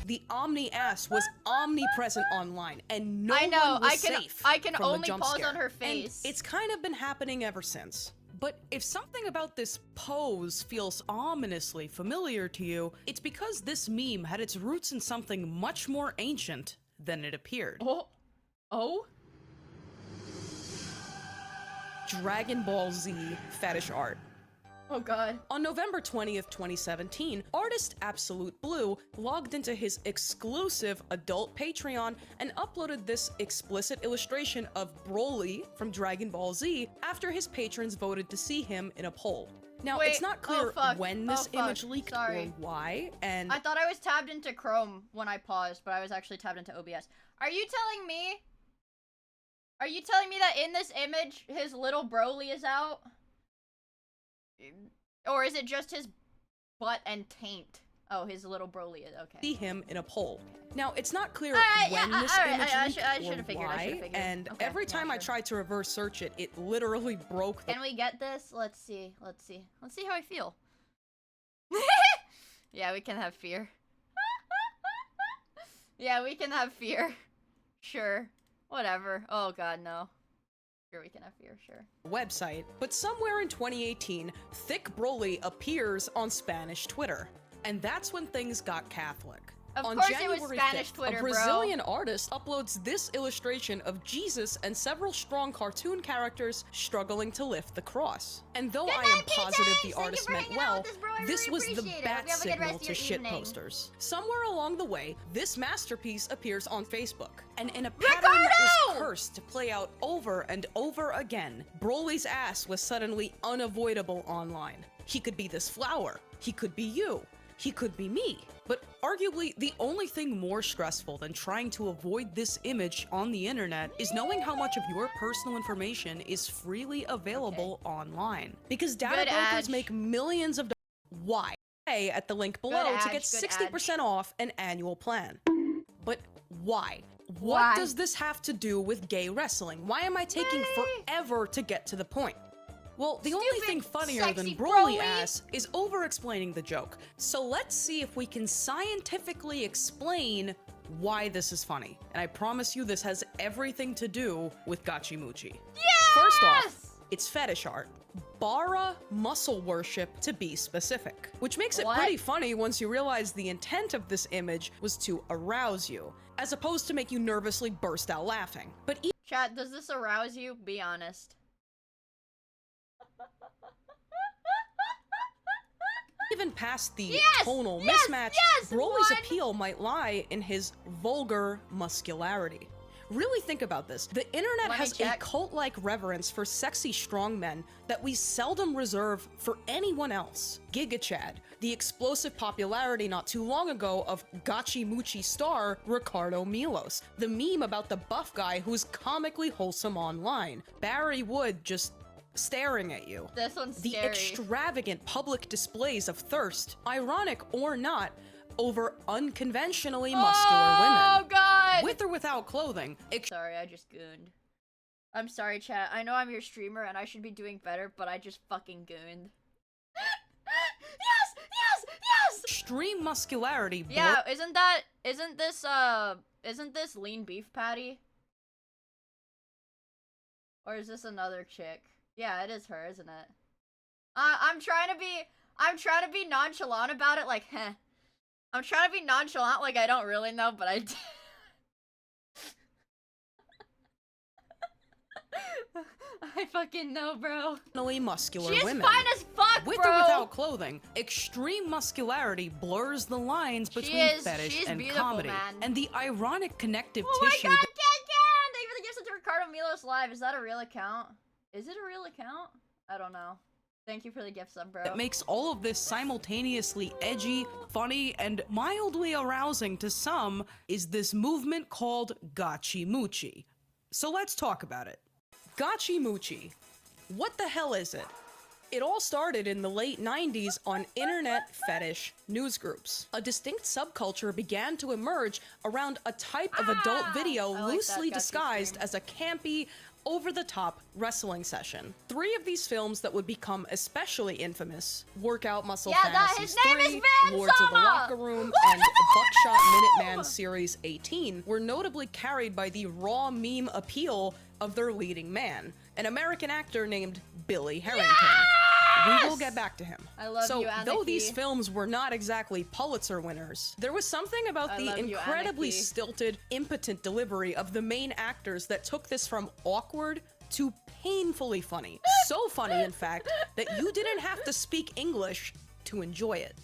The Omni-ass was omnipresent online, and no I know, one was I can- safe I can from the only jump pause scare. on her And face. it's kind of been happening ever since. But if something about this pose feels ominously familiar to you, it's because this meme had its roots in something much more ancient than it appeared. Oh? Dragon Ball Z fetish art. Oh god. On November 20th, 2017, artist Absolute Blue logged into his exclusive adult Patreon and uploaded this explicit illustration of Broly from Dragon Ball Z after his patrons voted to see him in a poll. Now, Wait, it's not oh, clear fuck, when this oh, fuck, image leaked sorry. or why, and I thought I was tabbed into Chrome when I paused, but I was actually tabbed into OBS. Are you telling me that in this image, his little Broly is out? Or is it just his butt and taint? Oh, his little Broly is, okay. see him in a poll. Now, it's not clear yeah, when this alright, image I leaked should've or figured, I why, should've figured. and Okay, every yeah, time I sure. tried to reverse search it, it literally broke the Can we get this? Let's see how I feel. Yeah, we can have fear. Yeah, we can have fear. Sure. Whatever. Oh god, no. Sure, we can have fear, sure. website, but somewhere in 2018, Thick Broly appears on Spanish Twitter. And that's when things got Catholic. Of On course it January was Spanish 5th, Twitter, a bro. Brazilian artist uploads this illustration of Jesus and several strong cartoon characters struggling to lift the cross. And though I am positive the artist meant well, this was the bat signal to shitposters. Somewhere along the way, this masterpiece appears on Facebook, and in a pattern that was cursed to play out over and over again, Broly's ass was suddenly unavoidable online. He could be this flower, he could be you, he could be me. But arguably, the only thing more stressful than trying to avoid this image on the internet is knowing how much of your personal information is freely available online. Because data Good brokers Adge. make millions of dollars. Why? Pay at the link below to get Adge, good 60% off an annual plan. But why? Why? What does this have to do with gay wrestling? Why am I taking forever to get to the point? Well, the only thing funnier than sexy Broly Broly. ass is over-explaining the joke. So let's see if we can scientifically explain why this is funny. And I promise you this has everything to do with Gachimuchi. First off, it's fetish art. Bara muscle worship to be specific. Which makes it What? pretty funny once you realize the intent of this image was to arouse you, as opposed to make you nervously burst out laughing. But Chat, does this arouse you? Be honest. even past the Yes! tonal Yes! mismatch, Yes! Broly's One! appeal might lie in his vulgar muscularity. Really think about this. The internet Let me has a check. cult-like reverence for sexy strongmen that we seldom reserve for anyone else. Giga Chad, the explosive popularity not too long ago of Gachimuchi star Ricardo Milos, the meme about the buff guy who's comically wholesome online, Barry Wood just staring at you. This one's The scary. extravagant public displays of thirst, ironic or not, over unconventionally muscular women. Oh god! With or without clothing. Sorry, I just gooned. I'm sorry, chat. I know I'm your streamer and I should be doing better, but I just fucking gooned. Yes! Yes! Yes! Extreme muscularity. Yeah, isn't this lean beef patty? Or is this another chick? Yeah, it is her, isn't it? I'm trying to be nonchalant about it, like, heh. I'm trying to be nonchalant like I don't really know, but I do. I fucking know, bro. Muscular She's women. fine as fuck, With bro. or without clothing, extreme muscularity blurs the lines between fetish she's and beautiful, comedy. man. And the ironic connective Oh my tissue god, that Thank you for the gifts to Ricardo Milos Live. Is that a real account? Is it a real account? I don't know. Thank you for the gift sub, bro. that makes all of this simultaneously edgy, funny, and mildly arousing to some is this movement called Gachi Muchi. So let's talk about it. Gachi Muchi. What the hell is it? It all started in the late 90s on internet fetish newsgroups. A distinct subculture began to emerge around a type of adult video loosely disguised as a campy, over-the-top wrestling session. 3 of these films that would become especially infamous, Workout Muscle Fantasies 3, Lords of the Locker Room, and Buckshot Minuteman Series 18, were notably carried by the raw meme appeal of their leading man, an American actor named Billy Harrington. We will get back to him. I love so, you, Anarchy. though these films were not exactly Pulitzer winners, there was something about I the love you, incredibly Anarchy. stilted, impotent delivery of the main actors that took this from awkward to painfully funny. So funny, in fact, that you didn't have to speak English to enjoy it.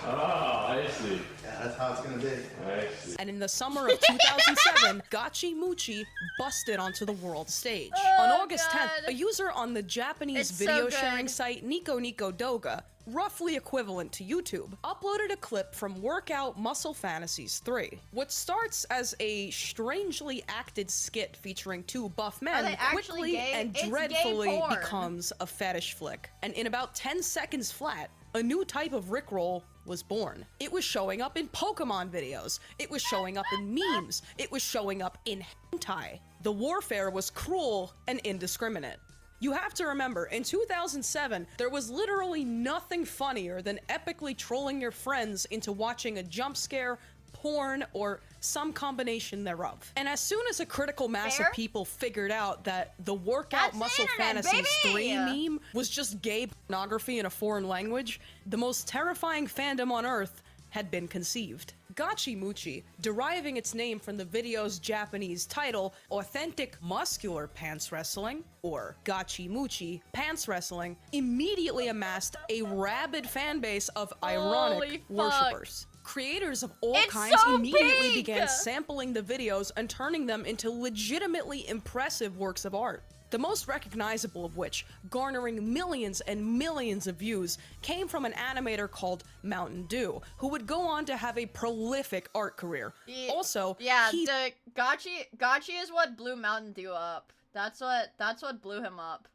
Ah, I see. Yeah, that's how it's gonna be. I see. And in the summer of 2007, Gachi Muchi busted onto the world stage. On August 10th, a user on the Japanese It's so video good. sharing site Nico Nico Doga, roughly equivalent to YouTube, uploaded a clip from Workout Muscle Fantasies 3. What starts as a strangely acted skit featuring 2 buff men they actually quickly gay? and It's gay dreadfully porn. becomes a fetish flick. And in about 10 seconds flat, a new type of Rickroll was born. It was showing up in Pokemon videos. It was showing up in memes. It was showing up in hentai. The warfare was cruel and indiscriminate. You have to remember, in 2007, there was literally nothing funnier than epically trolling your friends into watching a jump scare, porn, or some combination thereof. And as soon as a critical mass of people figured out that the Workout That's Muscle the internet, Fantasies baby! 3 meme was just gay pornography in a foreign language, the most terrifying fandom on Earth had been conceived. Gachi Muchi, deriving its name from the video's Japanese title, Authentic Muscular Pants Wrestling, or Gachi Muchi Pants Wrestling, immediately amassed a rabid fanbase of ironic worshippers. Creators of all kinds so immediately big! began sampling the videos and turning them into legitimately impressive works of art. The most recognizable of which, garnering millions and millions of views, came from an animator called Mountain Dew, who would go on to have a prolific art career. Also, yeah, the Gachi is what blew Mountain Dew up. That's what blew him up.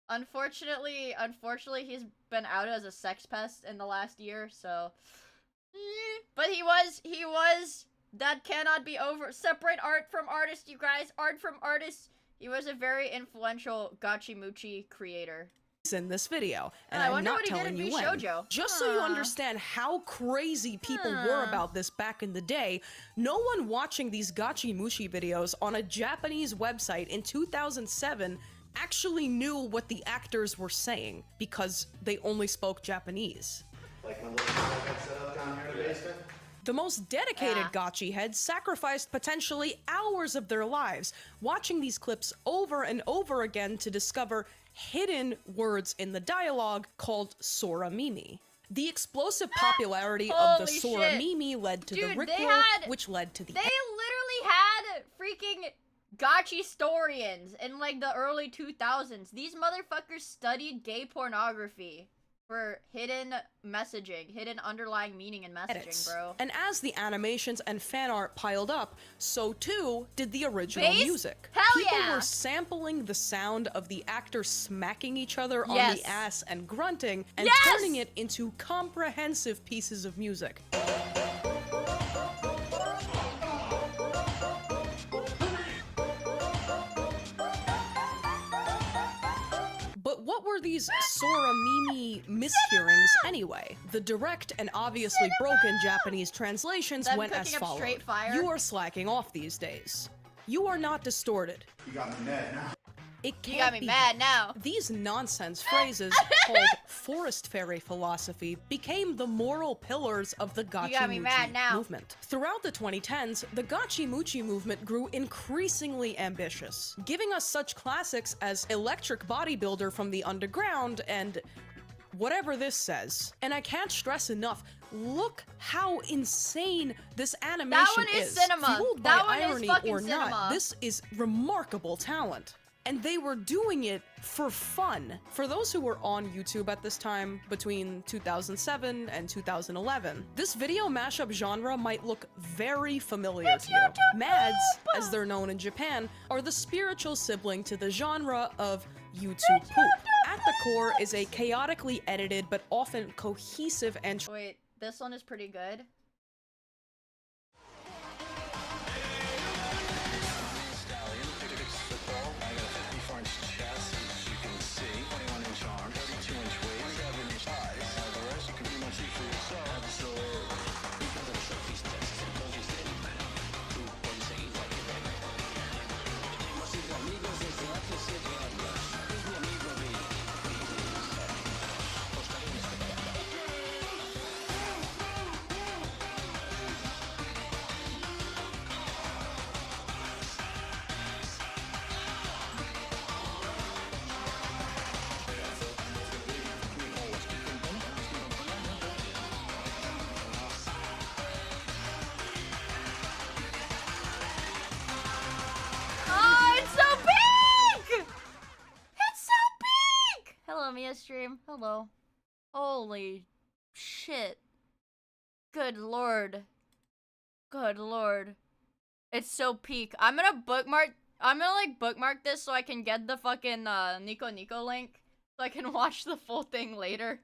Unfortunately, he's been outed as a sex pest in the last year, so. But he was. That cannot be over. Separate art from artist, you guys. Art from artist. He was a very influential Gachi Muchi creator. In this video, and I I'm wonder not what he did telling in you when. Bishoujo. Just so you understand how crazy people were about this back in the day, no one watching these Gachi Mushi videos on a Japanese website in 2007 actually knew what the actors were saying because they only spoke Japanese. Like my little I set up down here in the basement. The most dedicated Gachi heads sacrificed potentially hours of their lives watching these clips over and over again to discover hidden words in the dialogue called Sora Mimi. The explosive popularity of the Holy Sora shit. Mimi led to Dude, the they Rickroll, had- which led to the They literally had freaking Gachi historians in like the early 2000s. These motherfuckers studied gay pornography for hidden messaging, hidden underlying meaning in messaging, edits. bro. And as the animations and fan art piled up, so too did the original Bass? music. Hell People yeah! were sampling the sound of the actors smacking each other on Yes. the ass and grunting, and Yes! turning it into comprehensive pieces of music. But what were these Sora Mimi mishearings anyway? The direct and obviously broken Japanese translations Them went as cooking up follows. straight fire? You are slacking off these days. You are not distorted. You got me mad now. It can't You got me be mad helped. now. These nonsense phrases called forest fairy philosophy became the moral pillars of the got me mad Gachi-Muchi now. movement. Throughout the 2010s, the Gachi-Muchi movement grew increasingly ambitious, giving us such classics as Electric Bodybuilder from the Underground and whatever this says. And I can't stress enough, look how insane this animation one is cinema. Fueled That by one is irony fucking or cinema. not, this is remarkable talent. And they were doing it for fun. For those who were on YouTube at this time, between 2007 and 2011, this video mashup genre might look very familiar to you. Mads, as they're known in Japan, are the spiritual sibling to the genre of YouTube poop. At the core is a chaotically edited but often cohesive and Wait, this one is pretty good. Oh, it's so big! It's so big! Hello, Miia stream. Hello. Holy shit. Good lord. Good lord. It's so peak. I'm gonna bookmark this so I can get the fucking Nico Nico link so I can watch the full thing later.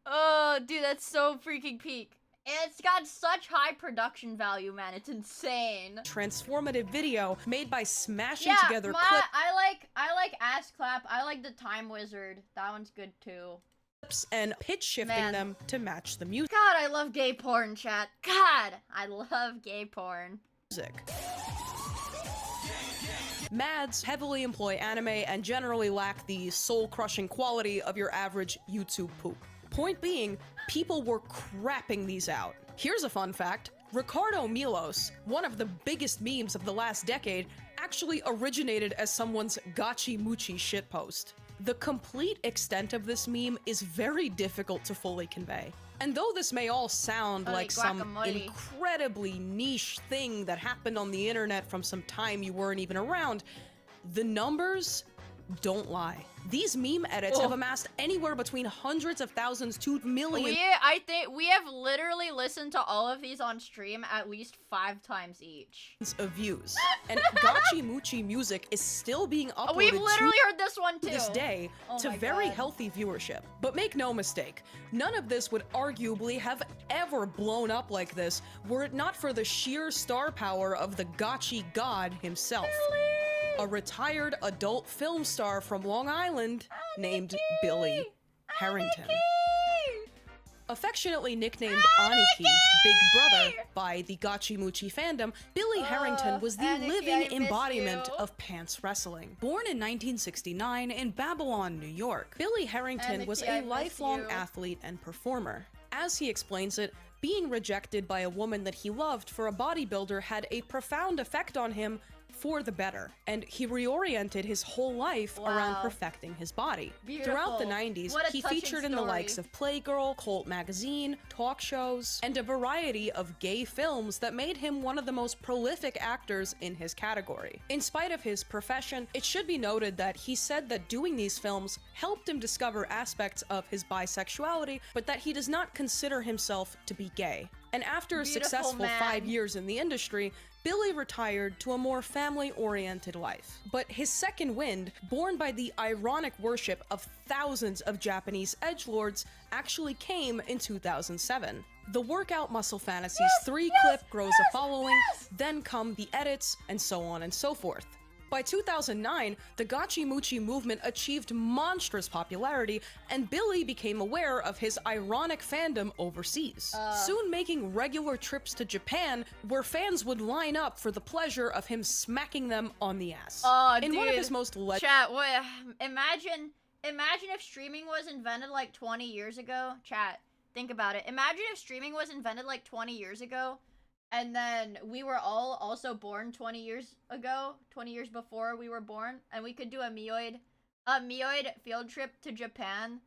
Oh, dude, that's so freaking peak. It's got such high production value, man. It's insane. transformative video made by smashing Yeah, together clips I like Ass Clap. I like the Time Wizard. That one's good too. and pitch shifting Man. them to match the music. God, I love gay porn, chat. God, I love gay porn. Mads heavily employ anime and generally lack the soul-crushing quality of your average YouTube poop. Point being, people were crapping these out. Here's a fun fact. Ricardo Milos, one of the biggest memes of the last decade, actually originated as someone's Gachi-Muchi shitpost. The complete extent of this meme is very difficult to fully convey. And though this may all sound Holy like some guacamole. incredibly niche thing that happened on the internet from some time you weren't even around, the numbers don't lie. These meme edits have amassed anywhere between hundreds of thousands to millions I think we have literally listened to all of these on stream at least 5 times each. of views. And Gachi-Muchi music is still being uploaded We've to literally heard this one too. this day Oh to my very God. healthy viewership. But make no mistake, none of this would arguably have ever blown up like this were it not for the sheer star power of the Gachi god himself. A retired adult film star from Long Island named Billy Harrington. Affectionately nicknamed Aniki, Big Brother, by the Gachi-Muchi fandom, Billy Harrington was the Aniki, I living miss embodiment you. of pants wrestling. Born in 1969 in Babylon, New York, Billy Harrington was Aniki, I a miss lifelong you. athlete and performer. As he explains it, being rejected by a woman that he loved for a bodybuilder had a profound effect on him for the better, and he reoriented his whole life around Wow. perfecting his body. Beautiful. Throughout the 90s, What a he touching featured in the story. likes of Playgirl, Cult Magazine, talk shows, and a variety of gay films that made him one of the most prolific actors in his category. In spite of his profession, it should be noted that he said that doing these films helped him discover aspects of his bisexuality, but that he does not consider himself to be gay. And after a Beautiful successful man. 5 years in the industry, Billy retired to a more family-oriented life. But his second wind, born by the ironic worship of thousands of Japanese edgelords, actually came in 2007. The Workout Muscle Fantasies 3-clip grows a following, then come the edits, and so on and so forth. By 2009, the Gachi Muchi movement achieved monstrous popularity, and Billy became aware of his ironic fandom overseas, soon making regular trips to Japan where fans would line up for the pleasure of him smacking them on the ass. In one of his most Chat, wait, imagine if streaming was invented like 20 years ago. Chat, think about it. Imagine if streaming was invented like 20 years ago, and then we were all also born 20 years ago, 20 years before we were born, and we could do a Mioid field trip to Japan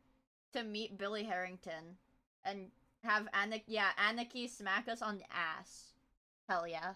to meet Billy Harrington and have Anarchy smack us on the ass. Hell yeah.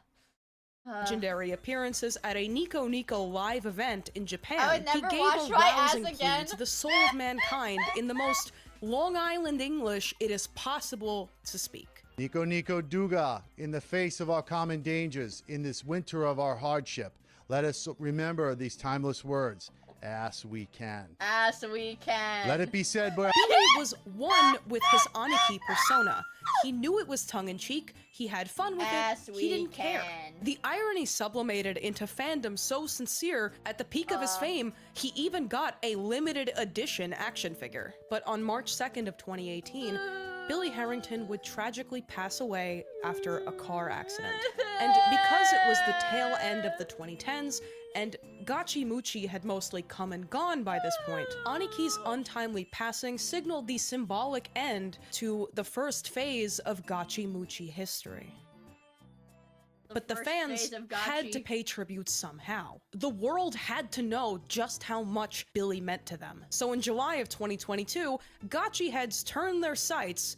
Legendary appearances at a Nico Nico live event in Japan. I would never he gave wash a my ass rousing plea again. to the soul of mankind in the most Long Island English it is possible to speak. Nico Nico Duga, in the face of our common dangers, in this winter of our hardship, let us remember these timeless words, as we can. As we can. Let it be said by... Billy was one with his Aniki persona. He knew it was tongue-in-cheek, he had fun with it, he didn't care. The irony sublimated into fandom so sincere, at the peak of his fame, he even got a limited edition action figure. But on March 2nd of 2018, Billy Harrington would tragically pass away after a car accident. And because it was the tail end of the 2010s, and Gachi Muchi had mostly come and gone by this point, Aniki's untimely passing signaled the symbolic end to the first phase of Gachi Muchi history. But the fans had to pay tribute somehow. The world had to know just how much Billy meant to them. So in July of 2022, Gachi heads turned their sights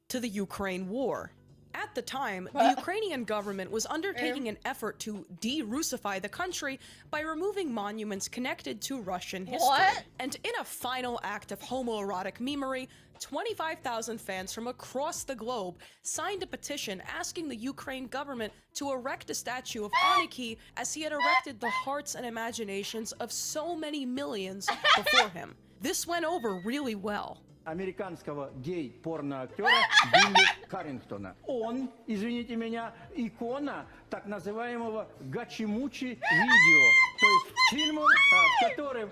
to the Ukraine war. At the time, the Ukrainian government was undertaking an effort to de-Russify the country by removing monuments connected to Russian history. And in a final act of homoerotic memery, 25,000 fans from across the globe signed a petition asking the Ukraine government to erect a statue of Aniki as he had erected the hearts and imaginations of so many millions before him. This went over really well. Американского гей-порно-актера Билли Харрингтона. Он, извините меня, икона так называемого гачи-мучи видео. То есть фильмов, в котором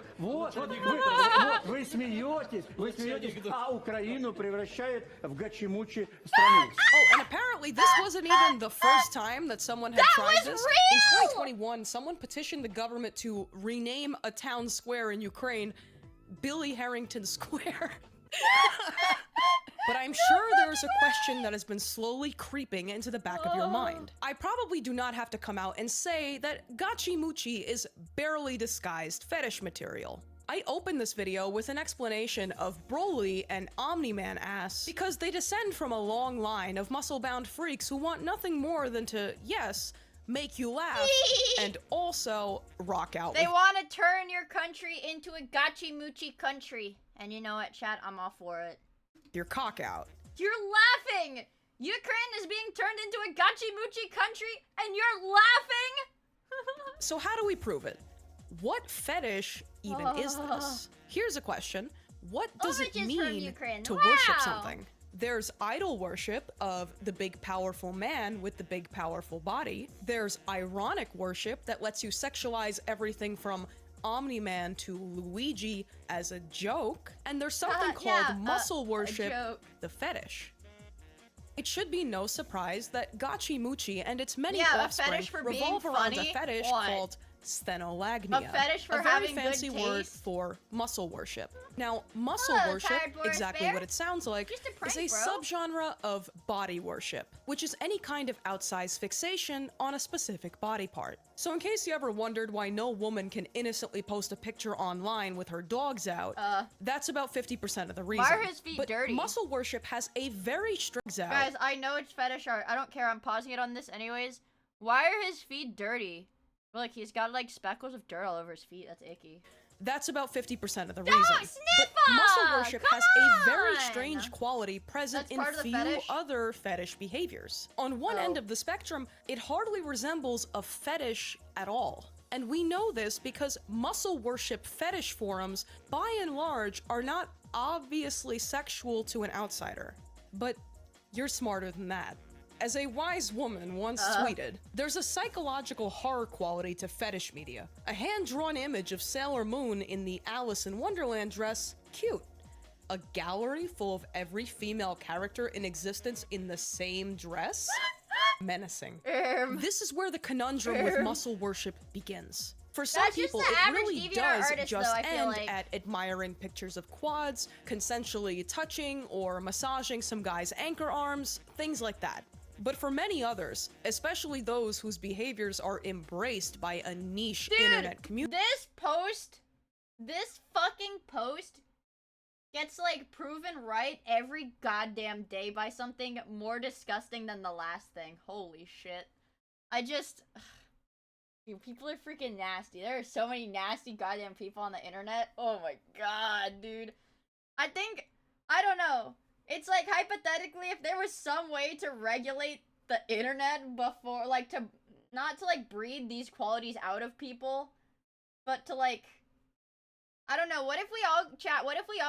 вы смеетесь, а Украину превращают в гачи-мучи страну. Oh, and apparently this wasn't even the first time that someone had tried this. In 2021, someone petitioned the government to rename a town square in Ukraine Billy Harrington Square. But I'm sure there's a question that has been slowly creeping into the back of your mind. I probably do not have to come out and say that Gachi Muchi is barely disguised fetish material. I opened this video with an explanation of Broly and Omni-Man ass because they descend from a long line of muscle-bound freaks who want nothing more than to, yes, make you laugh, and also rock out. They want to turn your country into a Gachi Muchi country. And you know what, chat? I'm all for it. Your cock out. You're laughing! Ukraine is being turned into a Gachi Muchi country, and you're laughing? So how do we prove it? What fetish even is this? Here's a question. What does it mean to worship something? There's idol worship of the big powerful man with the big powerful body. There's ironic worship that lets you sexualize everything from Omni-Man to Luigi as a joke. And there's something called muscle worship, the fetish. It should be no surprise that Gachi Muchi and its many offspring revolve around a fetish called sthenolagnia, a very fancy word for muscle worship. Now, muscle worship, exactly what it sounds like, is a subgenre of body worship, which is any kind of outsized fixation on a specific body part. So in case you ever wondered why no woman can innocently post a picture online with her dogs out, that's about 50% of the reason. Why are his feet dirty? Muscle worship has a very strict out. Guys, I know it's fetish art. I don't care. I'm pausing it on this anyways. Why are his feet dirty? Like, he's got, like, speckles of dirt all over his feet. That's icky. That's about 50% of the reason. But muscle worship has a very strange quality present in few other fetish behaviors. On one end of the spectrum, it hardly resembles a fetish at all. And we know this because muscle worship fetish forums, by and large, are not obviously sexual to an outsider. But you're smarter than that. As a wise woman once tweeted, there's a psychological horror quality to fetish media. A hand-drawn image of Sailor Moon in the Alice in Wonderland dress, cute. A gallery full of every female character in existence in the same dress? Menacing. This is where the conundrum with muscle worship begins. For some That's just people, the it average really DeviantArt does artist, just though, I feel end like. at admiring pictures of quads, consensually touching or massaging some guy's anchor arms, things like that. But for many others, especially those whose behaviors are embraced by a niche internet community, This fucking post gets like proven right every goddamn day by something more disgusting than the last thing. Holy shit. Dude, people are freaking nasty. There are so many nasty goddamn people on the internet. Oh my god, dude. I don't know. It's like, hypothetically, if there was some way to regulate the internet before, like, not to, like, breed these qualities out of people, but to, like, I don't know, what if we all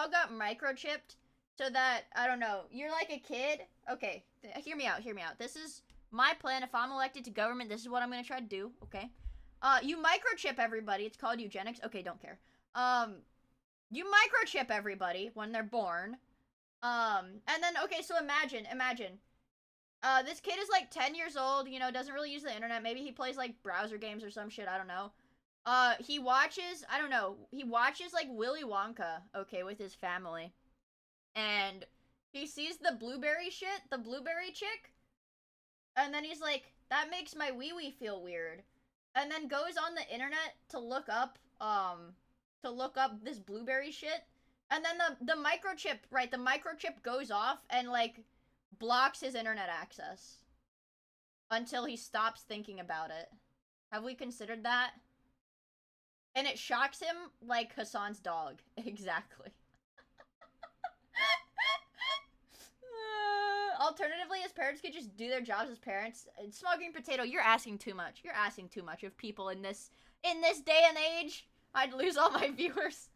got microchipped so that, I don't know, you're like a kid? Okay, hear me out. This is my plan. If I'm elected to government, this is what I'm gonna try to do, okay? You microchip everybody. It's called eugenics. Okay, don't care. You microchip everybody when they're born. And then, okay, so imagine, this kid is like 10 years old, you know, doesn't really use the internet. Maybe he plays like browser games or some shit, I don't know. He watches like Willy Wonka, okay, with his family. And he sees the blueberry chick. And then he's like, that makes my wee-wee feel weird. And then goes on the internet to look up this blueberry shit. And then the microchip goes off and, like, blocks his internet access. Until he stops thinking about it. Have we considered that? And it shocks him like Hassan's dog. Exactly. Alternatively, his parents could just do their jobs as parents. Smoking potato, you're asking too much. You're asking too much of people in this day and age. I'd lose all my viewers.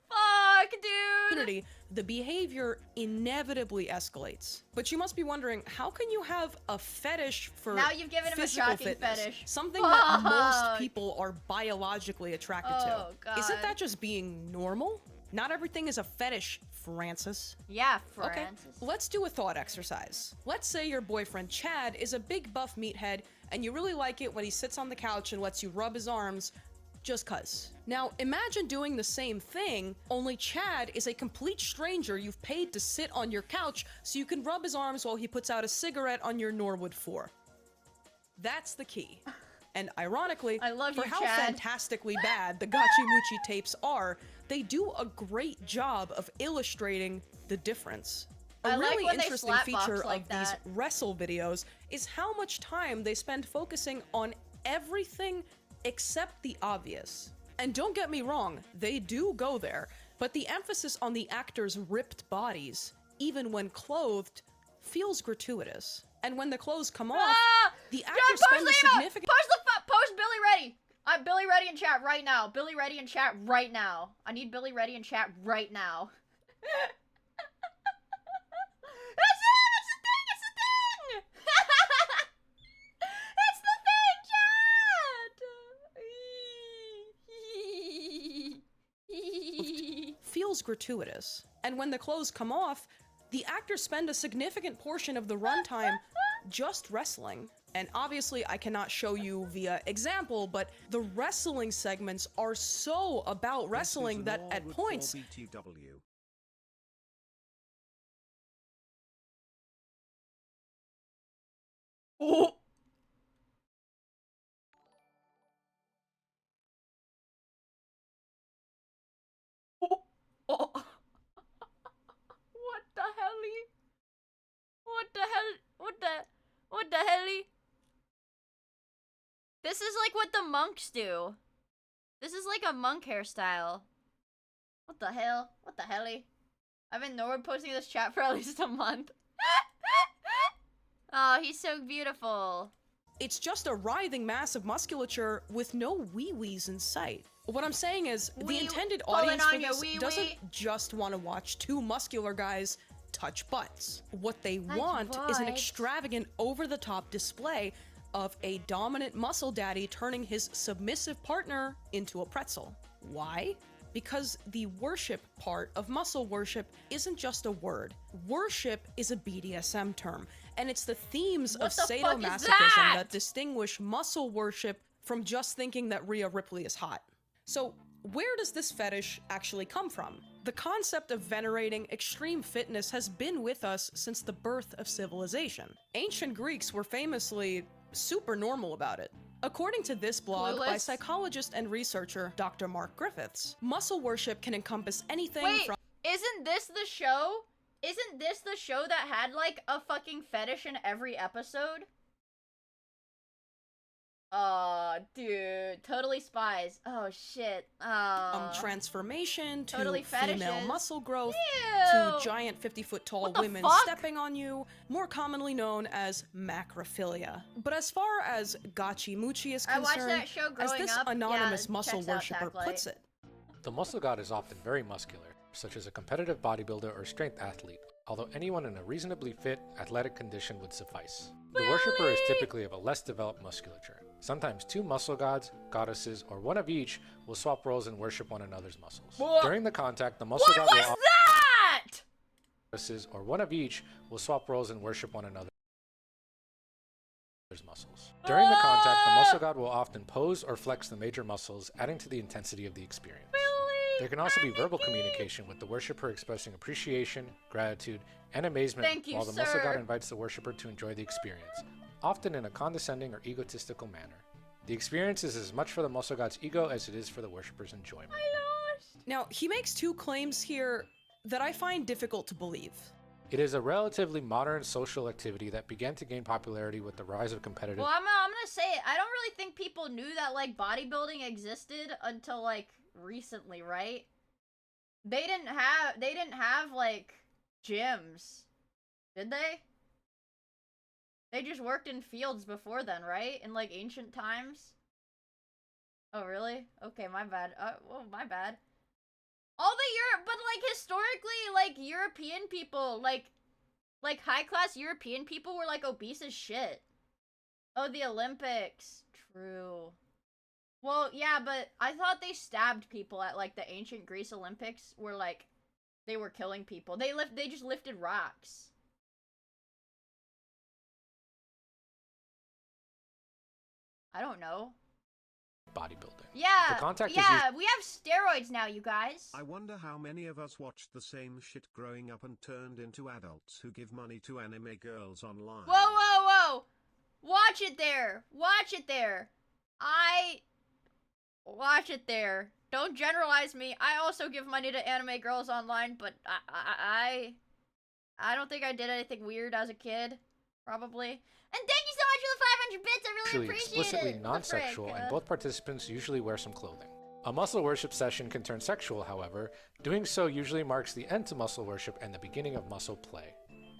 Fuck, dude. The behavior inevitably escalates. But you must be wondering, how can you have a fetish for now you've given him a physical shocking fitness? fetish. Something that most people are biologically attracted Oh, to. God. Isn't that just being normal? Not everything is a fetish, Francis. Yeah, Okay, Francis. let's do a thought exercise. Let's say your boyfriend Chad is a big buff meathead and you really like it when he sits on the couch and lets you rub his arms just cuz. Now, imagine doing the same thing, only Chad is a complete stranger you've paid to sit on your couch so you can rub his arms while he puts out a cigarette on your Norwood 4. That's the key. And ironically, for how fantastically bad the Gachi Muchi tapes are, they do a great job of illustrating the difference. A really interesting feature of these wrestle videos is how much time they spend focusing on everything except the obvious. And don't get me wrong, they do go there, but the emphasis on the actors' ripped bodies, even when clothed, feels gratuitous. And when the clothes come off, the actors spend a significant— Post Billy Ready! I'm Billy Ready in chat right now. Billy Ready in chat right now. I need Billy Ready in chat right now. It's the thing! It's the thing, chat! feels gratuitous. And when the clothes come off, the actors spend a significant portion of the runtime just wrestling. And obviously I cannot show you via example, but the wrestling segments are so about wrestling that at points— Oh! Oh. What the helly? What the hell? What the helly? This is like what the monks do. This is like a monk hairstyle. What the hell? What the helly? I've been Norwood posting this chat for at least a month. Oh, he's so beautiful. It's just a writhing mass of musculature with no wee-wees in sight. What I'm saying is, the intended audience for this doesn't just want to watch two muscular guys touch butts. What they want is an extravagant, over-the-top display of a dominant muscle daddy turning his submissive partner into a pretzel. Why? Because the worship part of muscle worship isn't just a word. Worship is a BDSM term, and it's the themes of sadomasochism that distinguish muscle worship from just thinking that Rhea Ripley is hot. So, where does this fetish actually come from? The concept of venerating extreme fitness has been with us since the birth of civilization. Ancient Greeks were famously super normal about it. According to this blog by psychologist and researcher Dr. Mark Griffiths, muscle worship can encompass anything from— Isn't this the show? Isn't this the show that had like a fucking fetish in every episode? Oh, dude, Totally Spies. Oh shit. transformation to Totally female fetishes. muscle growth Ew. to giant 50-foot tall What the women fuck? stepping on you, more commonly known as macrophilia. But as far as Gachi Muchi is I watched concerned, that show as growing this up. anonymous Yeah, muscle checks out worshiper Tacklight. puts it, The muscle god is often very muscular, such as a competitive bodybuilder or strength athlete, although anyone in a reasonably fit, athletic condition would suffice. The worshipper is typically of a less developed musculature. Sometimes two muscle gods, goddesses, or one of each will swap roles and worship one another's muscles. What? During the contact, the muscle god will that? goddesses, or one of each will swap roles and worship one another's muscles. During the contact, the muscle god will often pose or flex the major muscles, adding to the intensity of the experience. There can also be verbal communication, with the worshipper expressing appreciation, gratitude, and amazement, Thank you, while the muscle god sir. invites the worshipper to enjoy the experience, often in a condescending or egotistical manner. The experience is as much for the muscle god's ego as it is for the worshipper's enjoyment. Now, he makes two claims here that I find difficult to believe. It is a relatively modern social activity that began to gain popularity with the rise of competitive Well, I'm gonna say it. I don't really think people knew that like bodybuilding existed until like recently, right? They didn't have like gyms, did they? They just worked in fields before then, right? In like ancient times. Oh really? Okay, my bad. Oh my bad. All the but like historically, like European people, like high class European people were like obese as shit. Oh, the Olympics. True. Well, yeah, but I thought they stabbed people at like the ancient Greece Olympics, where like they were killing people. They just lifted rocks. I don't know. bodybuilding. Yeah, The contact is yeah, we have steroids now, you guys. I wonder how many of us watched the same shit growing up and turned into adults who give money to anime girls online. Whoa, whoa, whoa! Watch it there! Watch it there! Watch it there. Don't generalize me. I also give money to anime girls online, but I don't think I did anything weird as a kid. Probably. And thank you so much for the 500 bits. I really Usually appreciate explicitly it. non-sexual, and both participants usually wear some clothing. A muscle worship session can turn sexual, however. Doing so usually marks the end to muscle worship and the beginning of muscle play.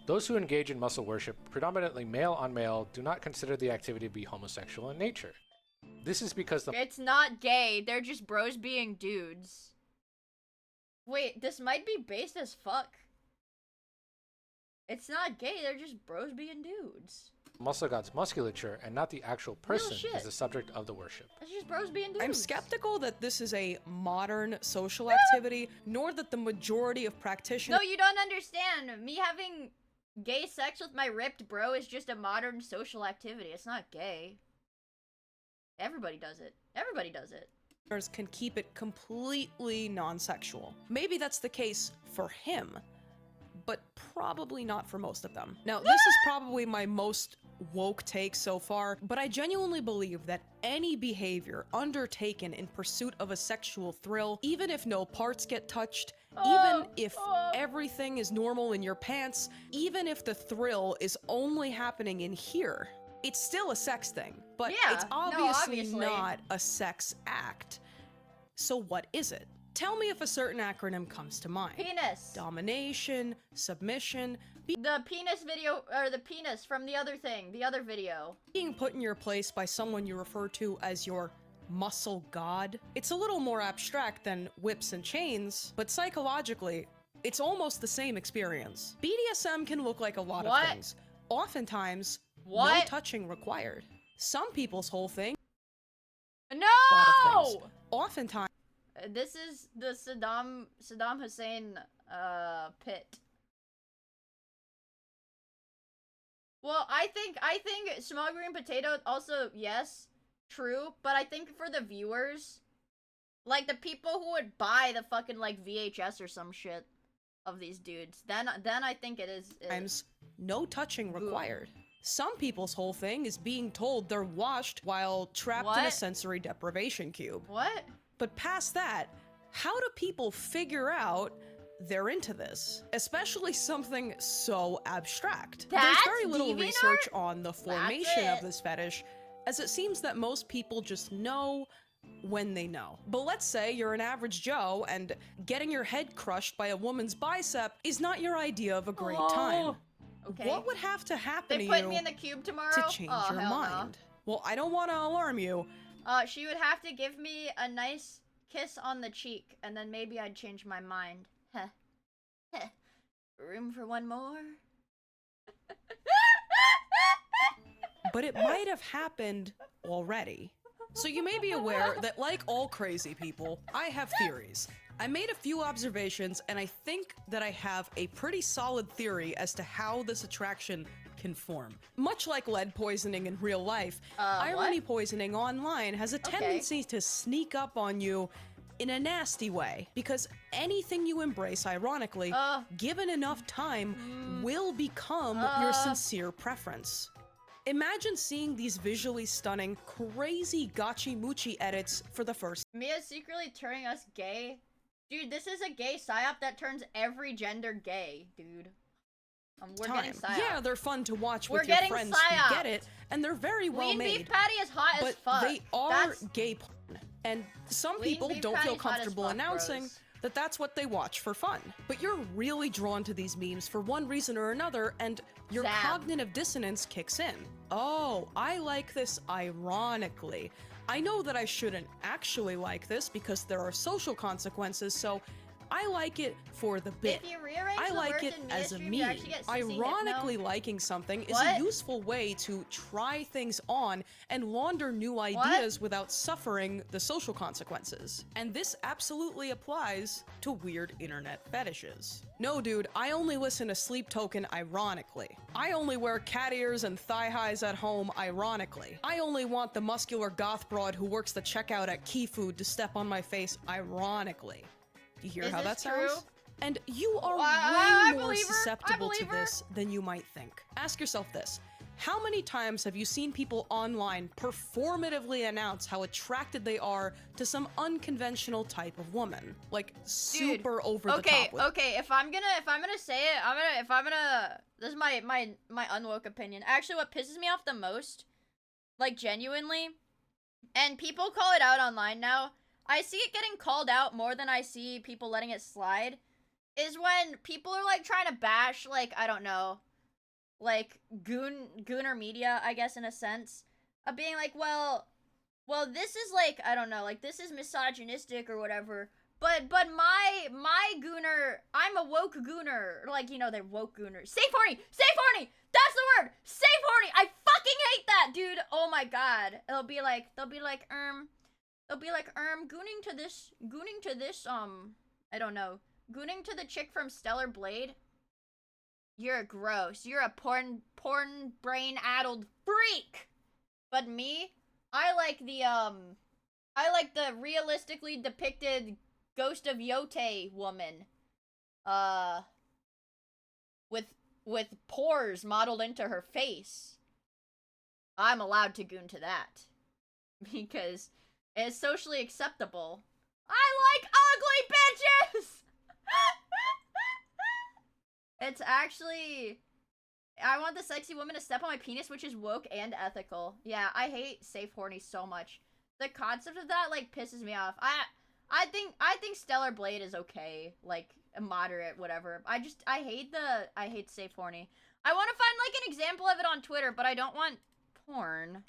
Those who engage in muscle worship, predominantly male on male, do not consider the activity to be homosexual in nature. This is because It's not gay. They're just bros being dudes. Wait, this might be based as fuck. It's not gay. They're just bros being dudes. muscle god's musculature and not the actual person shit. is the subject of the worship. It's just bros being dudes. I'm skeptical that this is a modern social activity, nor that the majority of practitioners— No, you don't understand. Me having gay sex with my ripped bro is just a modern social activity. It's not gay. Everybody does it. Everybody does it. can keep it completely non-sexual. Maybe that's the case for him, but probably not for most of them. Now, this is probably my most woke take so far, but I genuinely believe that any behavior undertaken in pursuit of a sexual thrill, even if no parts get touched, even if everything is normal in your pants, even if the thrill is only happening in here, it's still a sex thing, but Yeah, it's no, obviously obviously. not a sex act. So what is it? Tell me if a certain acronym comes to mind. Penis. Domination, submission, The penis video, or the penis from the other thing, the other video. being put in your place by someone you refer to as your muscle god. It's a little more abstract than whips and chains, but psychologically, It's almost the same experience. BDSM can look like a lot What? of things. Oftentimes, no What? touching required. Some people's whole thing, a lot No! of things. Oftentimes, This is the Saddam Hussein pit. Well, I think small green potato also, yes, true, but I think for the viewers, like the people who would buy the fucking like VHS or some shit of these dudes, then I think it is no touching required. Some people's whole thing is being told they're washed while trapped in a What? sensory deprivation cube. What? But past that, how do people figure out they're into this? Especially something so abstract. There's That's very little DeviantArt? research on the formation of it. this fetish, as it seems that most people just know when they know. But let's say you're an average Joe and getting your head crushed by a woman's bicep is not your idea of a great time. Okay. What would have to happen They to put you me in the cube tomorrow to change oh, your hell mind? Well, I don't want to alarm you. No. She would have to give me a nice kiss on the cheek, and then maybe I'd change my mind. Heh. Heh. Room for one more? But it might have happened already. So you may be aware that, like all crazy people, I have theories. I made a few observations, and I think that I have a pretty solid theory as to how this attraction can form. Much like lead poisoning in real life, irony poisoning online has a tendency to sneak up on you in a nasty way, because anything you embrace ironically, given enough time, will become your sincere preference. Imagine seeing these visually stunning, crazy gachi-muchi edits for the first. Mia's secretly turning us gay? Dude, this is a gay psyop that turns every gender gay, dude. We're getting psyop. Yeah, they're fun to watch We're with your getting friends psyop. who get it, and they're very well Lean made. beef patty is hot but as fuck. they are That's gay porn, and some Lean people beef don't feel patty's hot as comfortable fuck, announcing bros. that that's what they watch for fun. But you're really drawn to these memes for one reason or another, and your Zab. cognitive dissonance kicks in. Oh, I like this ironically. I know that I shouldn't actually like this because there are social consequences, so I like it for the bit. If you rearrange I the like words it in as a Mia stream, you meme. actually get 60 Ironically hypno. liking something is What? a useful way to try things on and launder new ideas without suffering the social consequences. And this absolutely applies to weird internet fetishes. No, dude, I only listen to Sleep Token ironically. I only wear cat ears and thigh highs at home ironically. I only want the muscular goth broad who works the checkout at Key Food to step on my face ironically. You hear Is how that this true? sounds? And you are I way more believe her. I susceptible to believe her. this than you might think. Ask yourself this. How many times have you seen people online performatively announce how attracted they are to some unconventional type of woman? Like super over the top with Okay, if I'm gonna say it, this is my unwoke opinion. Actually, what pisses me off the most, like genuinely, and people call it out online now, I see it getting called out more than I see people letting it slide, is when people are like trying to bash, like, I don't know, like Gooner media, I guess, in a sense, of being like, well, this is like, I don't know, like, this is misogynistic or whatever, but my Gooner, I'm a woke Gooner, like, you know, they're woke Gooners. Safe horny! That's the word! Safe horny! I fucking hate that, dude! Oh my god. They'll be like, gooning to this, I don't know, gooning to the chick from Stellar Blade. You're gross. You're a porn brain-addled freak. But me, I like the realistically depicted Ghost of Yote woman. With pores modeled into her face. I'm allowed to goon to that. Because it's socially acceptable. I like ugly bitches! It's actually... I want the sexy woman to step on my penis, which is woke and ethical. Yeah, I hate safe horny so much. The concept of that, like, pisses me off. I think Stellar Blade is okay. Like, moderate, whatever. I hate safe horny. I want to find, like, an example of it on Twitter, but I don't want porn.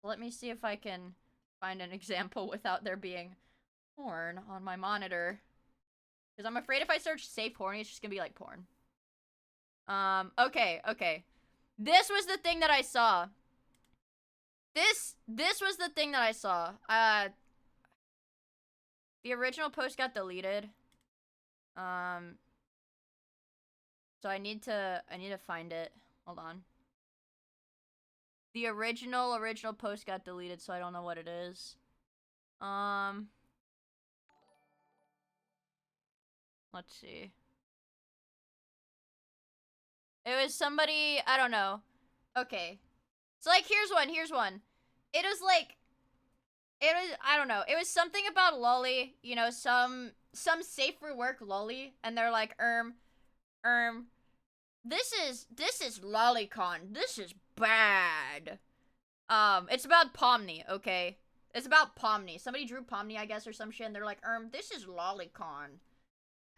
Let me see if I can find an example without there being porn on my monitor. Because I'm afraid if I search safe horny, it's just gonna be like porn. Okay. This was the thing that I saw. This was the thing that I saw. The original post got deleted. So I need to find it. Hold on. The original post got deleted, so I don't know what it is. Let's see. It was somebody, I don't know. Okay. So like here's one. It was like I don't know. It was something about lolly, you know, some safe for work lolly, and they're like, this is lolicon. This is bad. It's about Pomni, okay? It's about Pomni. Somebody drew Pomni, I guess, or some shit, and they're like, this is lolicon.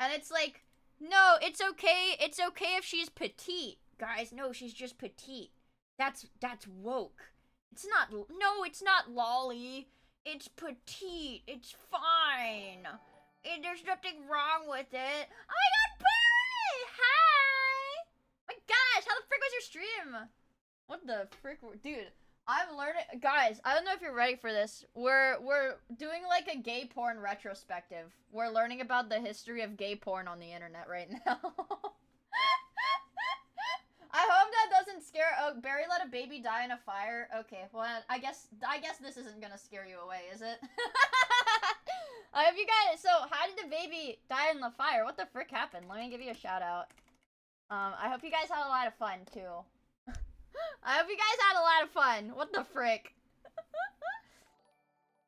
And it's like, no, it's okay. It's okay if she's petite. Guys, no, she's just petite. That's woke. It's not, no, it's not lolly. It's petite. It's fine. There's nothing wrong with it. Oh my god, Barry! Hi! My gosh, how the frick was your stream? What the frick? Dude, I'm learning. Guys, I don't know if you're ready for this. We're doing like a gay porn retrospective. We're learning about the history of gay porn on the internet right now. I hope that doesn't scare. Oh, Barry let a baby die in a fire. Okay, well, I guess this isn't gonna scare you away, is it? I hope you guys. So, how did the baby die in the fire? What the frick happened? Let me give you a shout out. I hope you guys had a lot of fun too. I hope you guys had a lot of fun. What the frick?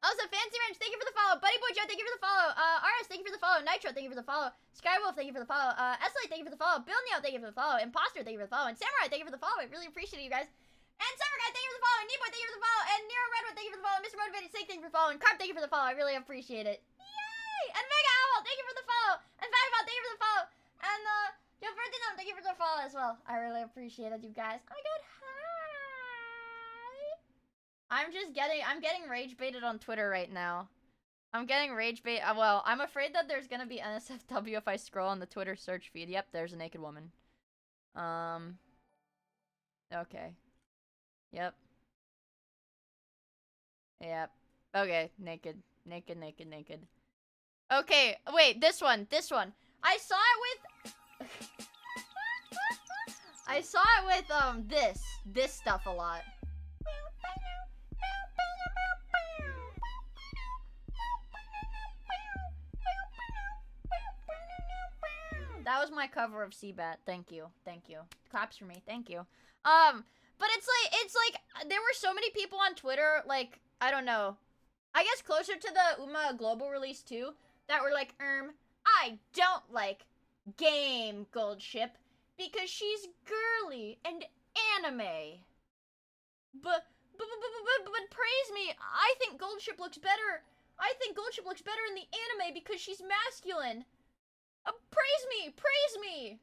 Also, Fancy Wrench, thank you for the follow. Buddy Boy Joe, thank you for the follow. RS, thank you for the follow. Nitro, thank you for the follow. Skywolf, thank you for the follow. Esley, thank you for the follow. Bill Neo, thank you for the follow. Imposter, thank you for the follow. And Samurai, thank you for the follow. I really appreciate it, you guys. And Summer Guy, thank you for the follow. And Neboy, thank you for the follow. And Nero Redwood, thank you for the follow. And Mr. Motivated Snake, thank you for the follow. And Carp, thank you for the follow. I really appreciate it. Yay! And Mega Owl, thank you for the follow. And Vagabond, thank you for the follow. And Joe Ferdinand, thank you for the follow as well. I really appreciate it, you guys. Oh my god, hi. I'm getting rage baited on Twitter right now. I'm getting rage bait. Well, I'm afraid that there's gonna be NSFW if I scroll on the Twitter search feed. Yep, there's a naked woman. Okay. Yep. Okay, naked. Okay, wait, this one. I saw it with this stuff a lot. That was my cover of Seabat. Thank you. Claps for me. Thank you. But it's like there were so many people on Twitter, like, I don't know, I guess closer to the Uma Global release too, that were like, I don't like Game Goldship because she's girly and anime. But praise me, I think Goldship looks better. I think Goldship looks better in the anime because she's masculine. Praise me.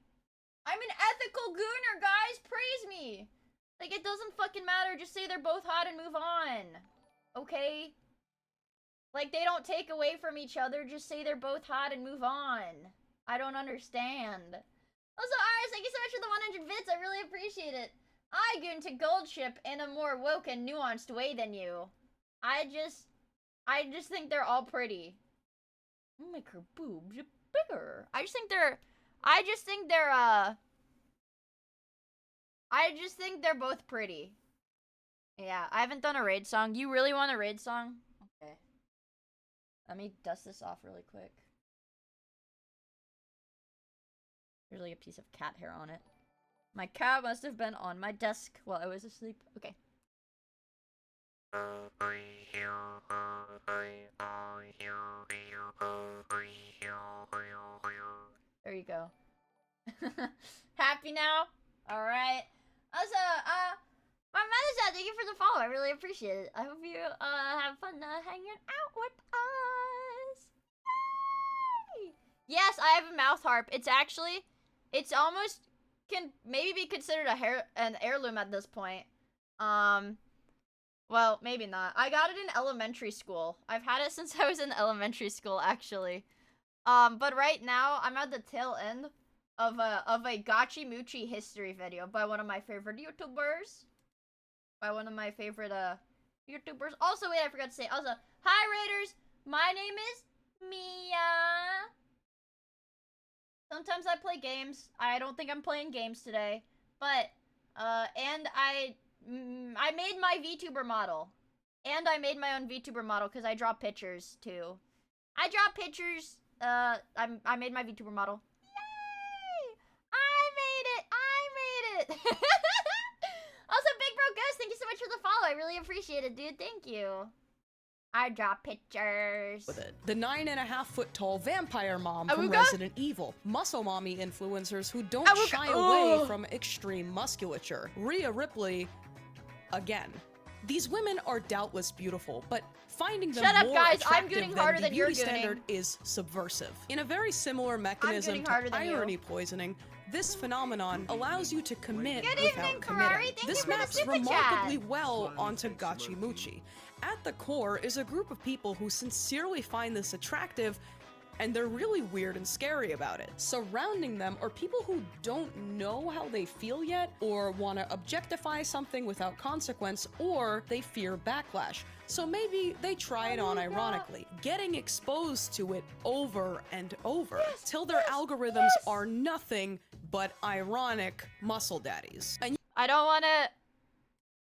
I'm an ethical gooner, guys. Praise me. Like, it doesn't fucking matter. Just say they're both hot and move on. Okay? Like, they don't take away from each other. Just say they're both hot and move on. I don't understand. Also, Iris, thank you so much for the 100 bits. I really appreciate it. I goon to Goldship in a more woke and nuanced way than you. I just think they're all pretty. I'll make her boobs bigger. I just think they're both pretty. Yeah, I haven't done a raid song. You really want a raid song? Okay. Let me dust this off really quick. There's like a piece of cat hair on it. My cat must have been on my desk while I was asleep. Okay. There you go. Happy now? Alright. Also, my mother's out. Thank you for the follow. I really appreciate it. I hope you, have fun, hanging out with us. Yay! Yes, I have a mouth harp. It's almost can maybe be considered an heirloom at this point. Well, maybe not. I got it in elementary school. I've had it since I was in elementary school, actually. But right now, I'm at the tail end of a Gachi Muchi history video by one of my favorite YouTubers. YouTubers. Also, wait, I forgot to say. Also, hi Raiders. My name is Miia. Sometimes I play games. I don't think I'm playing games today, but and I made my VTuber model, and I made my own VTuber model because I draw pictures too. I draw pictures. I made my VTuber model. Yay! I made it. Also, Big Bro Ghost, thank you so much for the follow. I really appreciate it, dude. Thank you. I draw pictures. With it. The 9.5-foot tall vampire mom from Awooga? Resident Evil. Muscle mommy influencers who don't Awooga. shy Oh. away from extreme musculature. Rhea Ripley, again. These women are doubtless beautiful, but finding them Shut up, more guys. I'm attractive gooning than harder the than you're beauty standard gooning. is subversive. In a very similar mechanism gooning to harder than you. irony poisoning, this phenomenon allows you to commit Good without evening, committing. Ferrari. Thank This you for the maps super remarkably chat. well onto Gachi Muchi. At the core is a group of people who sincerely find this attractive, and they're really weird and scary about it. Surrounding them are people who don't know how they feel yet, or want to objectify something without consequence, or they fear backlash. So maybe they try it on ironically, getting exposed to it over and over, till their algorithms are nothing but ironic muscle daddies. And I don't want to.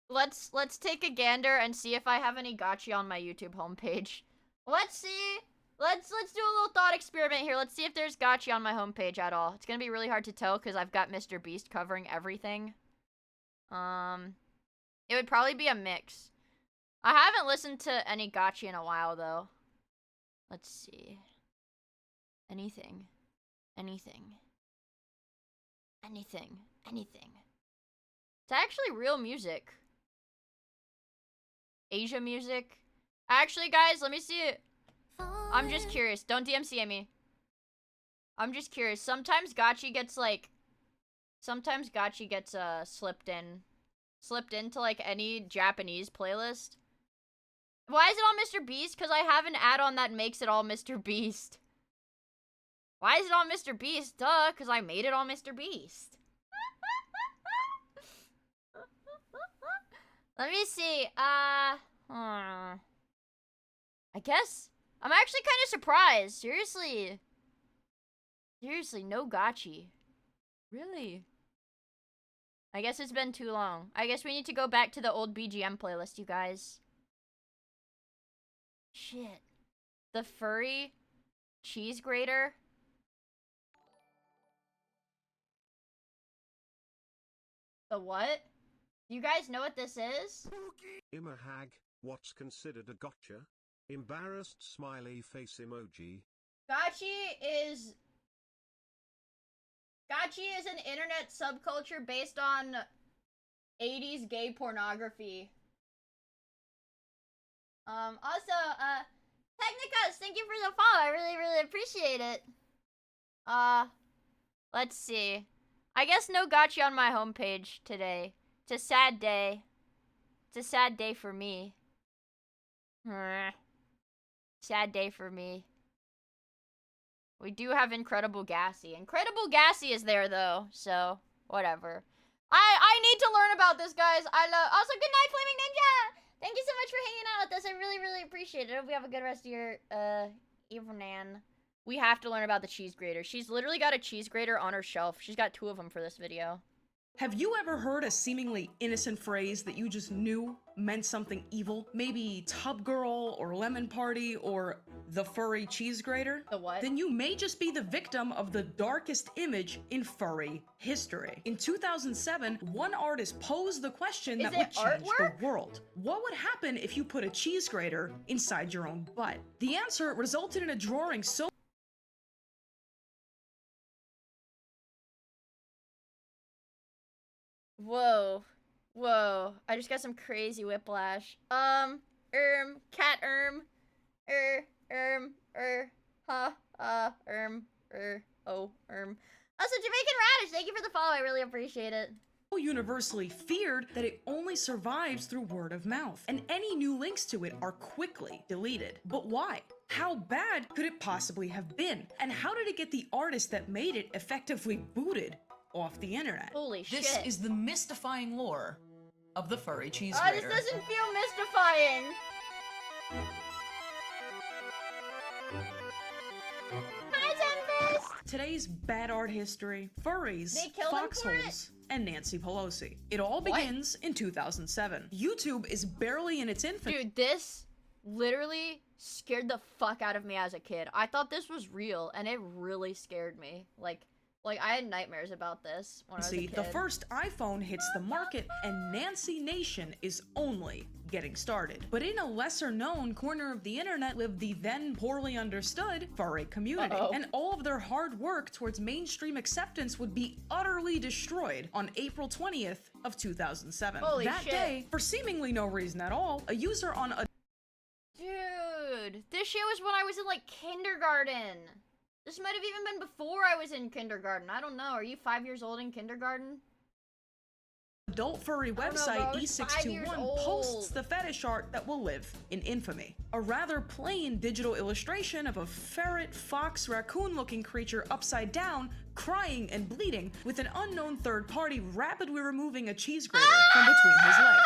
Let's take a gander and see if I have any gachi on my YouTube homepage. Let's see. Let's do a little thought experiment here. Let's see if there's gachi on my homepage at all. It's gonna be really hard to tell because I've got Mr. Beast covering everything. It would probably be a mix. I haven't listened to any gachi in a while though. Let's see. Anything. It's actually real music. Asia music. Actually, guys, let me see it. I'm just curious. Don't DMCA me. I'm just curious. Sometimes gachi gets slipped into like any Japanese playlist. Why is it all Mr. Beast? Because I have an add-on that makes it all Mr. Beast. Why is it all Mr. Beast? Duh, because I made it all Mr. Beast. Let me see. I guess I'm actually kind of surprised. Seriously, no gachi. Really? I guess it's been too long. I guess we need to go back to the old BGM playlist, you guys. Shit. The furry cheese grater. The what? You guys know what this is? Imahag, what's considered a gotcha? Embarrassed smiley face emoji. Gachi is an internet subculture based on 80s gay pornography. Also, Technicus, thank you for the follow. I really appreciate it. Let's see. I guess no gachi on my homepage today. It's a sad day. It's a sad day for me. Sad day for me. We do have Incredible Gassy. Incredible Gassy is there though, so whatever. I need to learn about this, guys. Also, good night, Flaming Ninja. Thank you so much for hanging out with us. I really appreciate it. I hope you have a good rest of your evening. We have to learn about the cheese grater. She's literally got a cheese grater on her shelf. She's got 2 of them for this video. have you ever heard a seemingly innocent phrase that you just knew meant something evil? Maybe tub girl or lemon party or the furry cheese grater? The what? Then you may just be the victim of the darkest image in furry history. In 2007, one artist posed the question that would change the world. What would happen if you put a cheese grater inside your own butt? The answer resulted in a drawing so Whoa. Whoa. I just got some crazy whiplash. Cat Also, Jamaican Radish, thank you for the follow. I really appreciate it. universally feared that it only survives through word of mouth, and any new links to it are quickly deleted. But why? How bad could it possibly have been? And how did it get the artist that made it effectively booted off the internet? Holy shit. This is the mystifying lore of the furry cheese Oh, this doesn't feel mystifying. Hi, Tempest! Today's bad art history, furries, They killed him for foxholes, and Nancy Pelosi. It all begins in 2007. YouTube is barely in its infancy. Dude, this literally scared the fuck out of me as a kid. I thought this was real, and it really scared me. Like I had nightmares about this when I was a kid. The first iPhone hits the market, and Nancy Nation is only getting started. But in a lesser-known corner of the internet lived the then poorly understood furry community. And all of their hard work towards mainstream acceptance would be utterly destroyed on April 20th of 2007. Holy that shit. day, for seemingly no reason at all, a user on a Dude, this shit was when I was in, like, kindergarten. This might have even been before I was in kindergarten. I don't know. Are you 5 years old in kindergarten? adult furry website E621 posts the fetish art that will live in infamy. A rather plain digital illustration of a ferret, fox, raccoon-looking creature upside down, crying and bleeding, with an unknown third party rapidly removing a cheese grater from between his legs.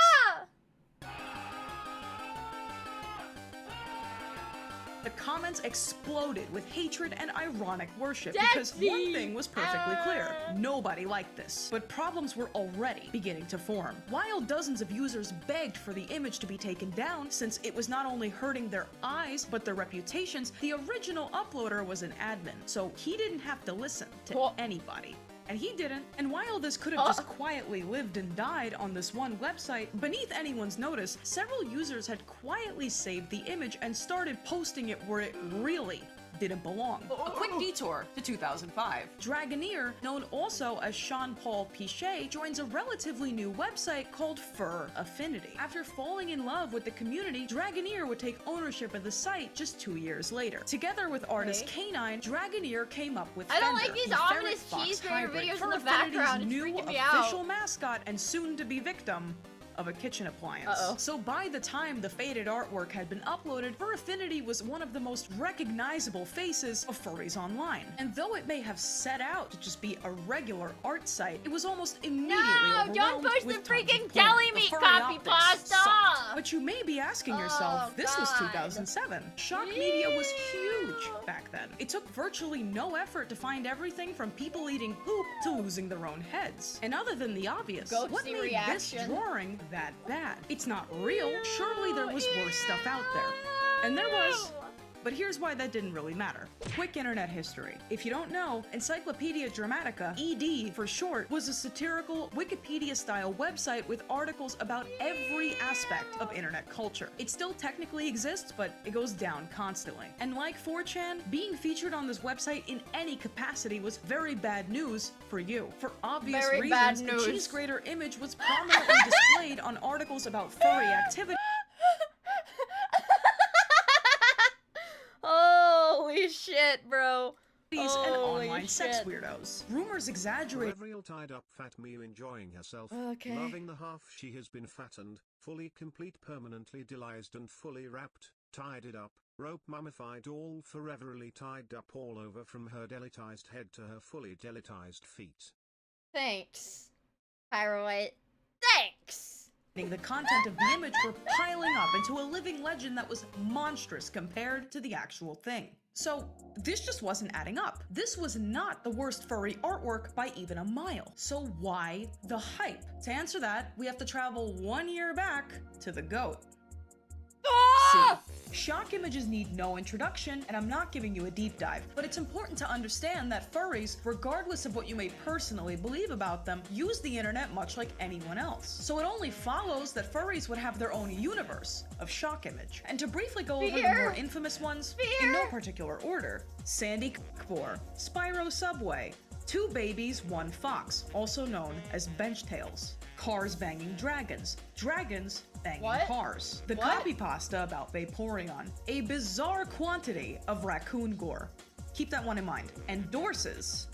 The comments exploded with hatred and ironic worship because one thing was perfectly clear. Nobody liked this, but problems were already beginning to form. While dozens of users begged for the image to be taken down since it was not only hurting their eyes but their reputations, the original uploader was an admin, so he didn't have to listen to anybody. And he didn't. And while this could have just quietly lived and died on this one website, beneath anyone's notice, several users had quietly saved the image and started posting it where it really didn't belong. A quick detour to 2005. Dragoneer, known also as Sean-Paul Pichet, joins a relatively new website called Fur Affinity. After falling in love with the community, Dragoneer would take ownership of the site just 2 years later. Together with artist Canine, Dragoneer came up with I don't Fender, like these the ominous ferret-fox cheese grater hybrid, videos in Fur the Affinity's background. It's new freaking me official out. mascot and soon-to-be victim of a kitchen appliance. So by the time the faded artwork had been uploaded, Fur Affinity was one of the most recognizable faces of furries online. And though it may have set out to just be a regular art site, it was almost immediately overwhelmed don't push the with tons of freaking porn. deli The meat furry copy optics pasta! sucked. But you may be asking yourself, this was God. 2007. Shock media was huge back then. It took virtually no effort to find everything from people eating poop to losing their own heads. And other than the obvious, Ghosty what made reaction. this drawing that bad? It's not real. Surely there was worse stuff out there. And there was. But here's why that didn't really matter. Quick internet history. If you don't know, Encyclopedia Dramatica, ED for short, was a satirical Wikipedia-style website with articles about every aspect of internet culture. It still technically exists, but it goes down constantly. And like 4chan, being featured on this website in any capacity was very bad news for you. For obvious Very bad reasons, news. the cheese grater image was prominently displayed on articles about furry activity. Holy shit, bro. And Holy online sex shit. weirdos. Rumors exaggerate. Real tied up fat Miu enjoying herself, Okay. loving the half she has been fattened, fully complete, permanently delised and fully wrapped, tied it up, rope mummified, all foreverly tied up all over from her delitized head to her fully delitized feet. Thanks, Pyroite. Thanks. The content of the image were piling up into a living legend that was monstrous compared to the actual thing. So, this just wasn't adding up. This was not the worst furry artwork by even a mile. So why the hype? To answer that, we have to travel 1 year back to the GOAT. See, shock images need no introduction, and I'm not giving you a deep dive, but it's important to understand that furries, regardless of what you may personally believe about them, use the internet much like anyone else. So it only follows that furries would have their own universe of shock image. And to briefly go over the more infamous ones, in no particular order: Sandy Cockbore, Spyro Subway, Two Babies, One Fox, also known as Bench Tails, Cars Banging Dragons, Dragons Banging Cars, the copy pasta about Vaporeon, a bizarre quantity of raccoon gore. Keep that one in mind. And Dorses.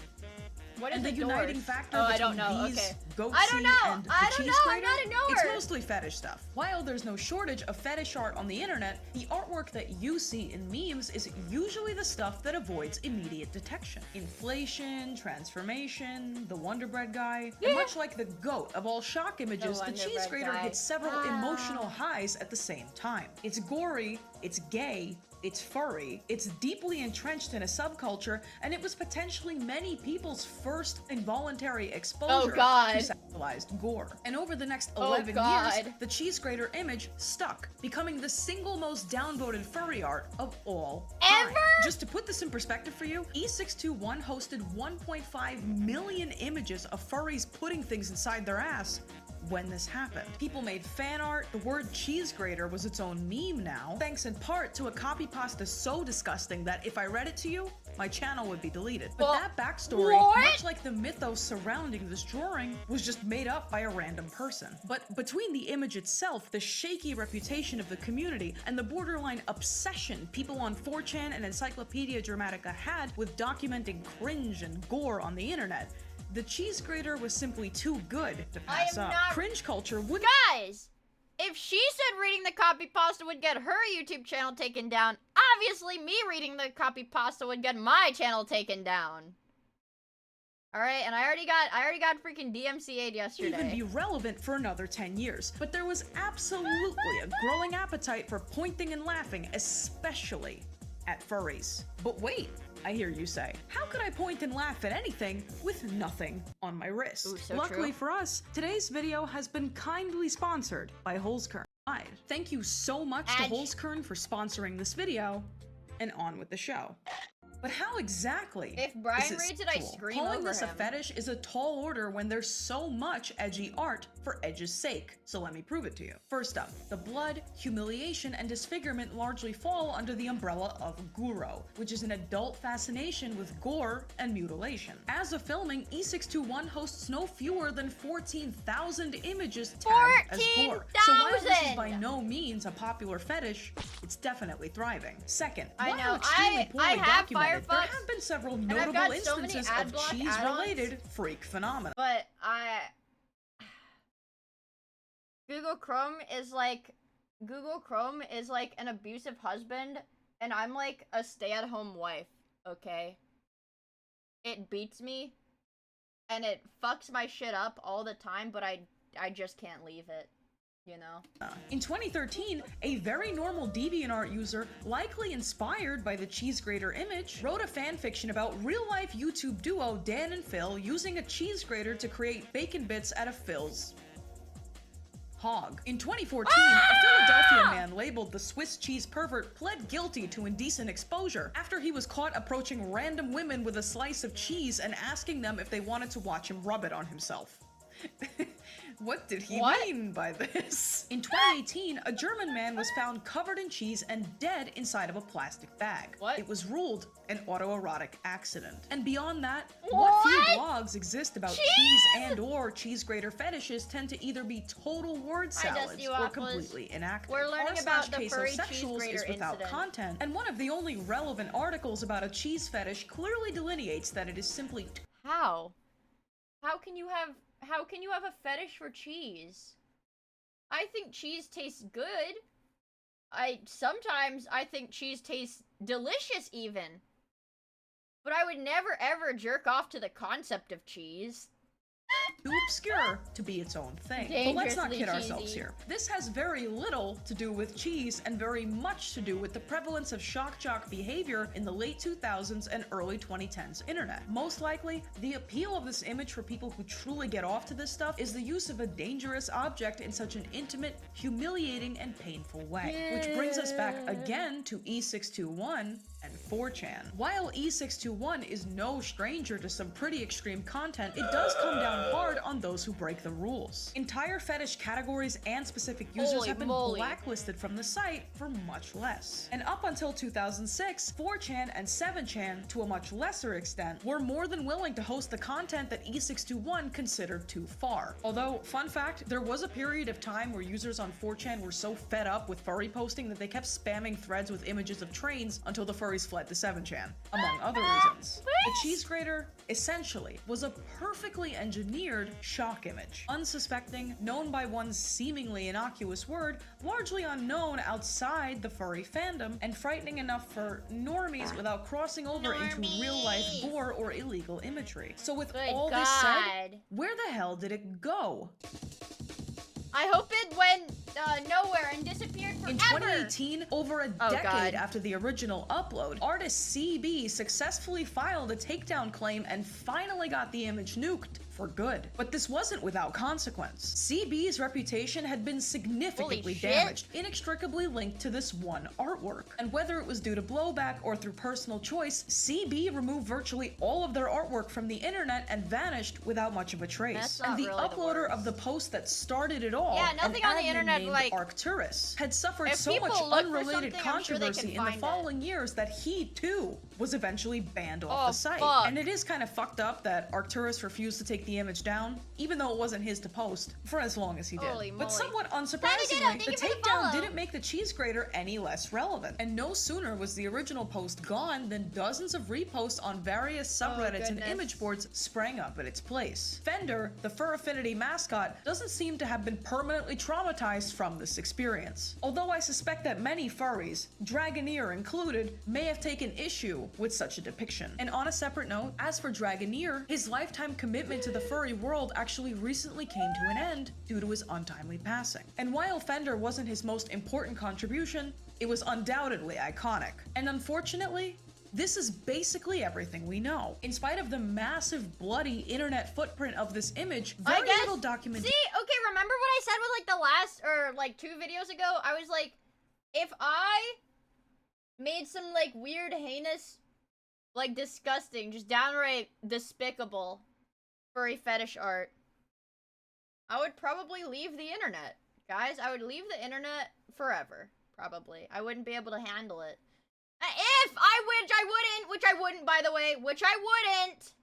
What is and the a uniting dwarf? factor Oh, between I don't know. these, Okay. goatsy, I don't know. and the I don't cheese know. I'm grater, not a knower. it's mostly fetish stuff. While there's no shortage of fetish art on the internet, the artwork that you see in memes is usually the stuff that avoids immediate detection. Inflation, transformation, the Wonder Bread guy, and much like the goat of all shock images, the Wonder cheese Bread grater guy. hits several emotional highs at the same time. It's gory, it's gay, it's furry, it's deeply entrenched in a subculture, and it was potentially many people's first involuntary exposure to sexualized gore. And over the next 11 years, the cheese grater image stuck, becoming the single most downvoted furry art of all time. Just to put this in perspective for you, E621 hosted 1.5 million images of furries putting things inside their ass when this happened. People made fan art, the word cheese grater was its own meme now, thanks in part to a copy pasta so disgusting that if I read it to you, my channel would be deleted. But that backstory, much like the mythos surrounding this drawing, was just made up by a random person. But between the image itself, the shaky reputation of the community, and the borderline obsession people on 4chan and Encyclopedia Dramatica had with documenting cringe and gore on the internet, the cheese grater was simply too good to pass up. Cringe culture would— Guys! If she said reading the copy pasta would get her YouTube channel taken down, obviously me reading the copy pasta would get my channel taken down. Alright, and I already got freaking DMCA'd yesterday. Even be relevant for another 10 years. But there was absolutely a growing appetite for pointing and laughing, especially at furries. But wait, I hear you say, how could I point and laugh at anything with nothing on my wrist? Ooh, so Luckily true. for us, today's video has been kindly sponsored by Holzkern. Thank you so much to Holzkern for sponsoring this video, and on with the show. But how exactly If Brian is this reads it, I cool? scream Calling over this a him. fetish is a tall order when there's so much edgy art for edge's sake, so let me prove it to you. First up, the blood, humiliation, and disfigurement largely fall under the umbrella of Guro, which is an adult fascination with gore and mutilation. As of filming, E621 hosts no fewer than 14,000 images tagged as gore. So while this is by no means a popular fetish, it's definitely thriving. Second, I while know, extremely poorly I have documented, there Firefox, have been several and I've notable got so many instances ad of block cheese-related freak phenomena. But Google Chrome is like an abusive husband, and I'm like a stay-at-home wife, okay? It beats me, and it fucks my shit up all the time, but I just can't leave it, you know? In 2013, a very normal DeviantArt user, likely inspired by the cheese grater image, wrote a fanfiction about real-life YouTube duo Dan and Phil using a cheese grater to create bacon bits out of Phil's hog. In 2014, a Philadelphia man labeled the Swiss cheese pervert pled guilty to indecent exposure after he was caught approaching random women with a slice of cheese and asking them if they wanted to watch him rub it on himself. What did he mean by this? In 2018, a German man was found covered in cheese and dead inside of a plastic bag. It was ruled an autoerotic accident. And beyond that, what few blogs exist about cheese and or cheese grater fetishes tend to either be total word salads or completely inaccurate. We're learning about the furry cheese grater is without incident. content, and one of the only relevant articles about a cheese fetish clearly delineates that it is simply How can you have a fetish for cheese? I think cheese tastes good. Sometimes I think cheese tastes delicious even. But I would never ever jerk off to the concept of cheese. too obscure to be its own thing. But let's not kid ourselves cheesy. here. This has very little to do with cheese and very much to do with the prevalence of shock jock behavior in the late 2000s and early 2010s internet. Most likely, the appeal of this image for people who truly get off to this stuff is the use of a dangerous object in such an intimate, humiliating, and painful way. Which brings us back again to E621 and 4chan. While E621 is no stranger to some pretty extreme content, it does come down hard on those who break the rules. Entire fetish categories and specific users Holy have been moly. blacklisted from the site for much less. And up until 2006, 4chan and 7chan, to a much lesser extent, were more than willing to host the content that E621 considered too far. Although, fun fact, there was a period of time where users on 4chan were so fed up with furry posting that they kept spamming threads with images of trains until the first furries fled to 7chan, among other reasons. The cheese grater, essentially, was a perfectly engineered shock image. Unsuspecting, known by one seemingly innocuous word, largely unknown outside the furry fandom, and frightening enough for normies without crossing over into real-life gore or illegal imagery. So with all this said, where the hell did it go? I hope it went nowhere and disappeared forever. In 2018, over a decade after the original upload, artist CB successfully filed a takedown claim and finally got the image nuked for good. But this wasn't without consequence. CB's reputation had been significantly damaged, inextricably linked to this one artwork. And whether it was due to blowback or through personal choice, CB removed virtually all of their artwork from the internet and vanished without much of a trace. And the uploader of the post that started it all, nothing on the internet named Arcturus, had suffered so much unrelated controversy in the following years that he too was eventually banned off the site. And it is kind of fucked up that Arcturus refused to take the image down, even though it wasn't his to post, for as long as he did. But somewhat unsurprisingly, the takedown didn't make the cheese grater any less relevant. And no sooner was the original post gone than dozens of reposts on various subreddits and image boards sprang up in its place. Fender, the Fur Affinity mascot, doesn't seem to have been permanently traumatized from this experience. Although I suspect that many furries, Dragoneer included, may have taken issue with such a depiction. And on a separate note, as for Dragoneer, his lifetime commitment to the furry world actually recently came to an end due to his untimely passing. And while Fender wasn't his most important contribution, it was undoubtedly iconic. And unfortunately, this is basically everything we know. In spite of the massive bloody internet footprint of this image, very little documentation. See, okay, remember what I said with like the last, or like 2 videos ago? I was like, if I made some like weird, heinous, like disgusting, just downright despicable furry fetish art, I would probably leave the internet. Guys, I would leave the internet forever, probably. I wouldn't be able to handle it. If I, which I wouldn't, by the way, which I wouldn't.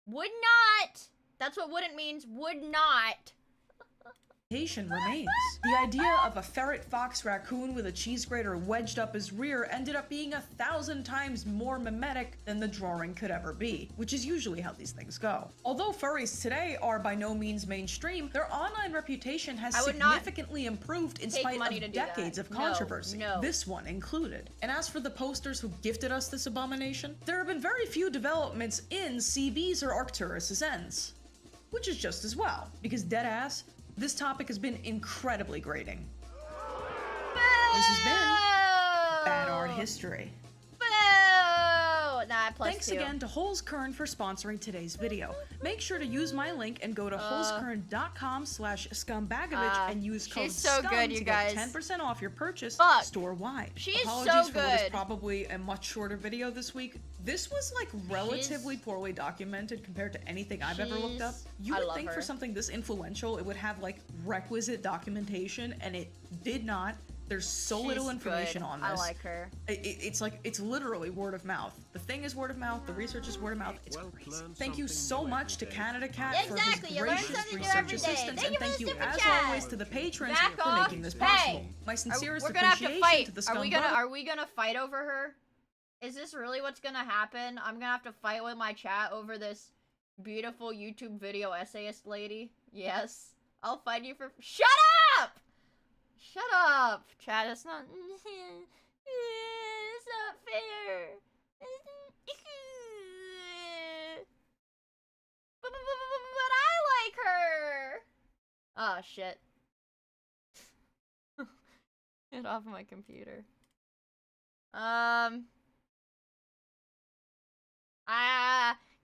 Would not. That's what wouldn't means, would not. Remains. The idea of a ferret fox raccoon with a cheese grater wedged up his rear ended up being 1,000 times more mimetic than the drawing could ever be, which is usually how these things go. Although furries today are by no means mainstream, their online reputation has significantly improved in spite of decades of controversy, this one included. And as for the posters who gifted us this abomination, there have been very few developments in CB's or Arcturus's ends, which is just as well, because deadass, this topic has been incredibly grating. This has been Bad Art History. Thanks again to Holes Kern for sponsoring today's video. Make sure to use my link and go to holeskern.com/scumbagovich and use code SCUM to get 10% off your purchase store-wide. Apologies for what is probably a much shorter video this week. This was like relatively poorly documented compared to anything I've ever looked up. You would think for something this influential it would have like requisite documentation, and it did not. There's so little information on this. I like her. It's literally word of mouth. The thing is word of mouth, the research is word of mouth. It's crazy. Thank you so much to Canada Cat for his gracious research assistance, and thank you as always to the patrons for making this possible. My sincerest appreciation to the Scum Are we gonna fight over her? Is this really what's gonna happen? I'm gonna have to fight with my chat over this beautiful YouTube video essayist lady? Yes. I'll fight you for— Shut up! Shut up, chat. It's not. It's not fair. But I like her. Oh shit. Get off my computer.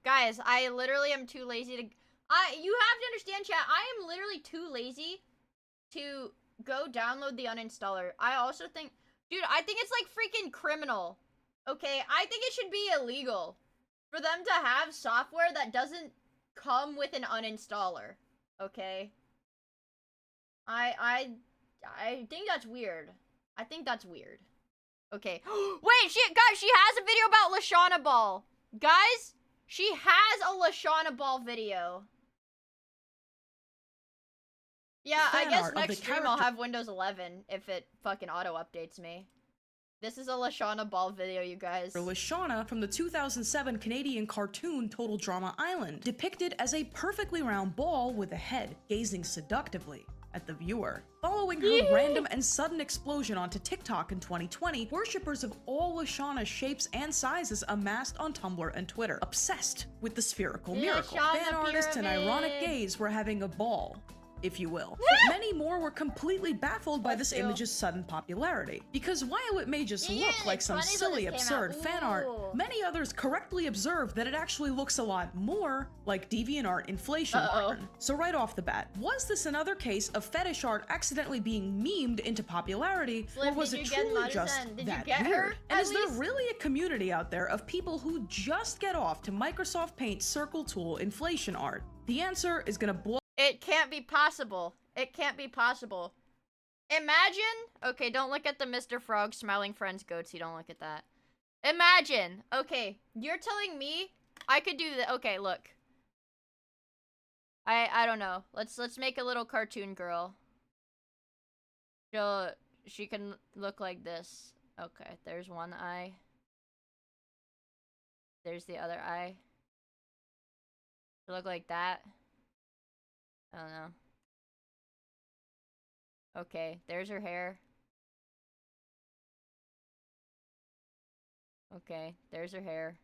Guys, I literally am too lazy to. You have to understand, chat. I am literally too lazy to go download the uninstaller. I also think, dude, I think it's like freaking criminal. Okay, I think it should be illegal for them to have software that doesn't come with an uninstaller. Okay, I think that's weird. I think that's weird. Okay. Wait, guys, she has a video about Lashana Ball. Guys, she has a Lashana Ball video. Yeah, I guess next stream I'll have Windows 11 if it fucking auto-updates me. This is a Lashana Ball video, you guys. Lashana from the 2007 Canadian cartoon Total Drama Island, depicted as a perfectly round ball with a head, gazing seductively at the viewer. Following her random and sudden explosion onto TikTok in 2020, worshippers of all Lashana shapes and sizes amassed on Tumblr and Twitter, obsessed with the spherical miracle. Fan artists and ironic gays were having a ball, if you will. But many more were completely baffled by this image's sudden popularity. Because while it may just look like some silly, absurd fan art, many others correctly observed that it actually looks a lot more like DeviantArt inflation porn. So right off the bat, was this another case of fetish art accidentally being memed into popularity, or was it truly just that weird? And is there really a community out there of people who just get off to Microsoft Paint circle tool inflation art? The answer is gonna blow. It can't be possible. It can't be possible. Imagine, okay, don't look at the Mr. Frog smiling friends goatsy, don't look at that. Imagine, okay, you're telling me I could do that. Okay, look. I don't know. Let's make a little cartoon girl. She can look like this. Okay, there's one eye. There's the other eye. She'll look like that. I don't know. Okay, there's her hair. Okay, there's her hair.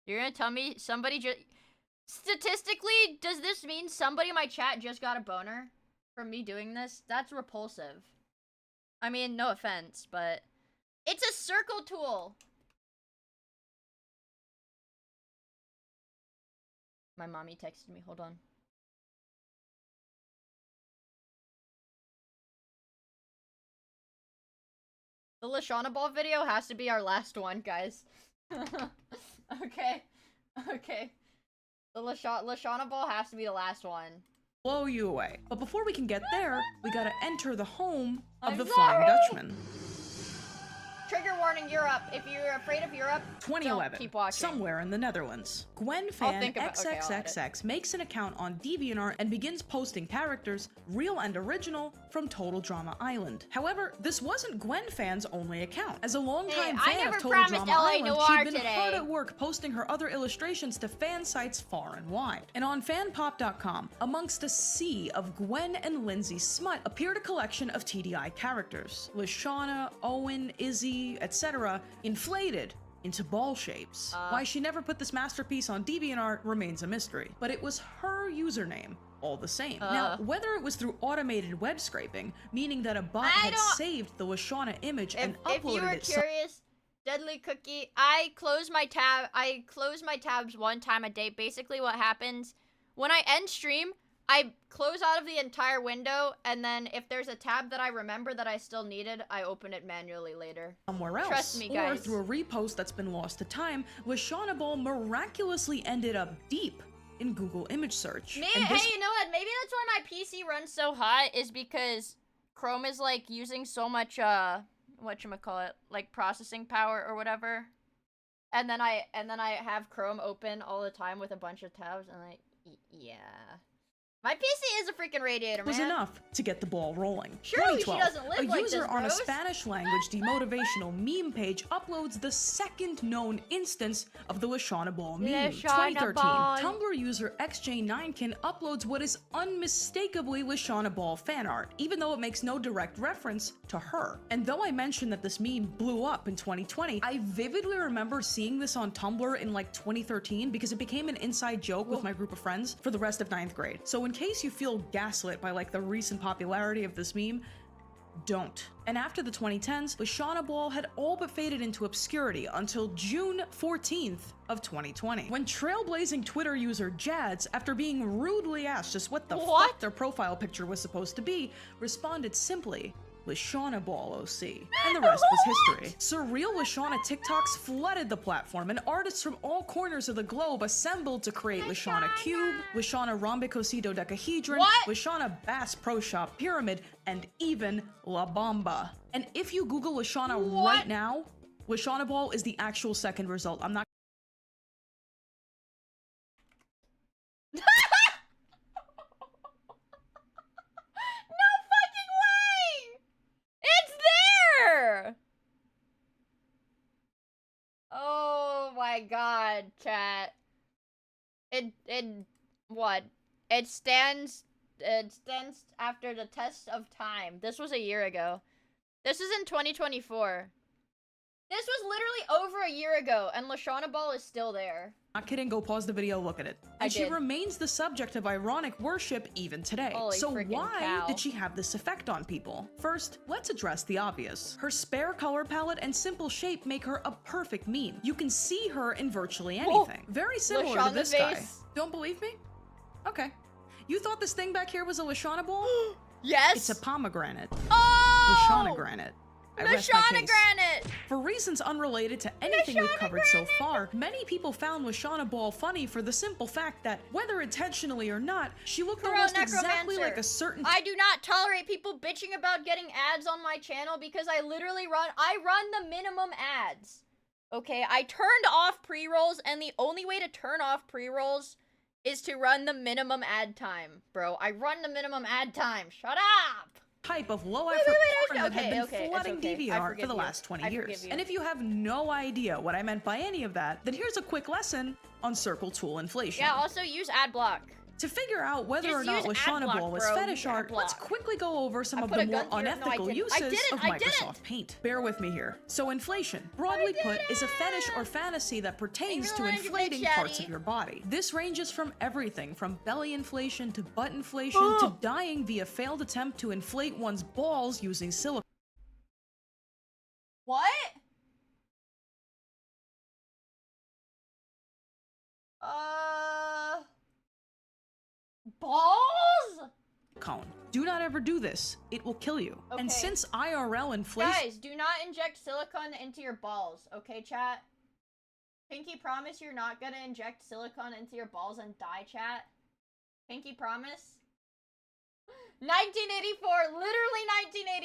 You're gonna tell me somebody just... Statistically, does this mean somebody in my chat just got a boner from me doing this? That's repulsive. I mean, no offense, but... It's a circle tool! My mommy texted me, hold on. The Lashana Ball video has to be our last one, guys. Okay. Okay. The Lashana Ball has to be the last one. Blow you away. But before we can get there, we gotta enter the home of I'm the sorry. Flying Dutchman. Trigger warning, Europe. If you're afraid of Europe, 2011, don't keep watching. somewhere in the Netherlands. Gwen I'll fan think about- okay, I'll add it. XXXX makes an account on DeviantArt and begins posting characters, real and original, from Total Drama Island. However, this wasn't Gwen fan's only account. As a longtime I fan never of Total promised Drama LA Island, Noir she'd been today. hard at work posting her other illustrations to fan sites far and wide. And on fanpop.com, amongst a sea of Gwen and Lindsay smut, appeared a collection of TDI characters. Lashana, Owen, Izzy, etc., inflated into ball shapes. Why she never put this masterpiece on DeviantArt remains a mystery, but it was her username all the same. Now, whether it was through automated web scraping, meaning that a bot had saved the Lashana image and uploaded If you were it curious, Deadly Cookie, I close my tabs one time a day. Basically what happens, when I end stream, I close out of the entire window, and then if there's a tab that I remember that I still needed, I open it manually later. Somewhere else. Trust me, Or guys. through a repost that's been lost to time, Lashana Ball miraculously ended up deep in Google image search. Hey, And this you know what? Maybe that's why my PC runs so hot, is because Chrome is like using so much whatchamacallit, like processing power or whatever. And then I have Chrome open all the time with a bunch of tabs, and yeah. My PC is a freaking radiator, man. was enough to get the ball rolling. Surely she 2012, doesn't live a like user this, on a bros. Spanish language demotivational meme page uploads the second known instance of the Lashana Ball meme. Lashana 2013, Ball. Tumblr user XJ9kin uploads what is unmistakably Lashana Ball fan art, even though it makes no direct reference to her. And though I mentioned that this meme blew up in 2020, I vividly remember seeing this on Tumblr in like 2013 because it became an inside joke with my group of friends for the rest of 9th grade. So in case you feel gaslit by like the recent popularity of this meme, don't. And after the 2010s, Lashana Ball had all but faded into obscurity until June 14th of 2020, when trailblazing Twitter user Jads, after being rudely asked just what the fuck their profile picture was supposed to be, responded simply, Lashana Ball OC. And the rest was history. Surreal Lashana TikToks flooded the platform, and artists from all corners of the globe assembled to create Lashana Cube, Lashana Rhombicosydodecahedron, Lashana Bass Pro Shop Pyramid, and even La Bamba. And if you Google Lashana right now, Lashana Ball is the actual second result. I'm not god, chat. What? It stands after the test of time. This was a year ago. This is in 2024. This was literally over a year ago, and Lashana Ball is still there. Not kidding, go pause the video, look at it. I And she did. remains the subject of ironic worship even today. Holy So freaking why cow. did she have this effect on people? First, let's address the obvious. Her spare color palette and simple shape make her a perfect meme. You can see her in virtually anything. Very similar to Lashana this guy. face. Don't believe me? Okay. You thought this thing back here was a Lashana ball? Yes! It's a pomegranate. Oh! Lashana granite. I rest my Lashana case. Granite! For reasons unrelated to anything we've covered so far, many people found Lashana Ball funny for the simple fact that, whether intentionally or not, she looked Bro, almost exactly Necromancer. like a certain I do not tolerate people bitching about getting ads on my channel because I literally run the minimum ads. Okay, I turned off pre-rolls, and the only way to turn off pre-rolls is to run the minimum ad time, bro. I run the minimum ad time. Shut up! type of low Wait, effort wait, porn that okay, had been okay, it's flooding okay. I DeviantArt for forgive the you. last 20 I years. forgive you. And if you have no idea what I meant by any of that, then here's a quick lesson on circle tool inflation. Yeah, also use ad block. To figure out whether Just or not use Lashana Adblock, Ball was bro. fetish Use art, let's Adblock. quickly go over some I of put the a more gun through- no, I unethical didn't. uses I didn't. of I didn't. Microsoft Paint. Bear with me here. So inflation, broadly put, is a fetish or fantasy that pertains to Everyone is a inflating bitch, parts Daddy. of your body. This ranges from everything from belly inflation to butt inflation to dying via failed attempt to inflate one's balls using silicone. What? Balls? Do not ever do this. It will kill you. Okay. And since IRL inflation Guys, do not inject silicone into your balls, okay, chat? Pinky promise you're not gonna inject silicone into your balls and die, chat? Pinky promise? 1984, literally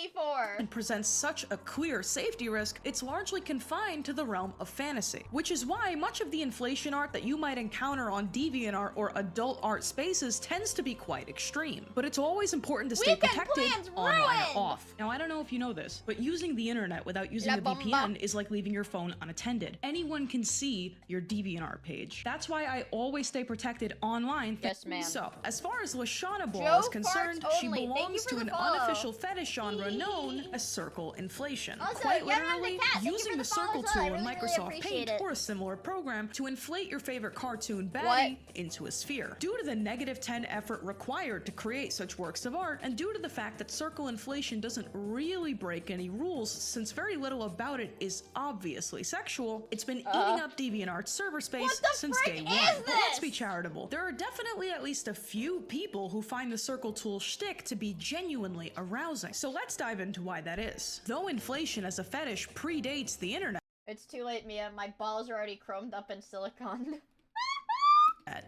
1984. presents such a clear safety risk, it's largely confined to the realm of fantasy. Which is why much of the inflation art that you might encounter on DeviantArt or adult art spaces tends to be quite extreme. But it's always important to stay Weekend protected plans online ruined! or off. Now I don't know if you know this, but using the internet without using La a bomba. VPN is like leaving your phone unattended. Anyone can see your DeviantArt page. That's why I always stay protected online. Yes, ma'am. So, as far as Lashana Ball Joe is concerned, farts she only. Thank you belongs for to the an follow. unofficial fetish genre known as circle inflation. Also, Quite Yara and the literally, cat, thank you using for the the follow circle as well. I tool in really, really Microsoft appreciate Paint it. or a similar program to inflate your favorite cartoon baddie into a sphere. Due to the -10 effort required to create such works of art, and due to the fact that circle inflation doesn't really break any rules since very little about it is obviously sexual, it's been eating up DeviantArt's server space since day one. But let's be charitable. There are definitely at least a few people who find the circle tool shtick to be genuinely arousing. So let's dive into why that is. Though inflation as a fetish predates the internet, It's too late, Mia. My balls are already chromed up in silicone.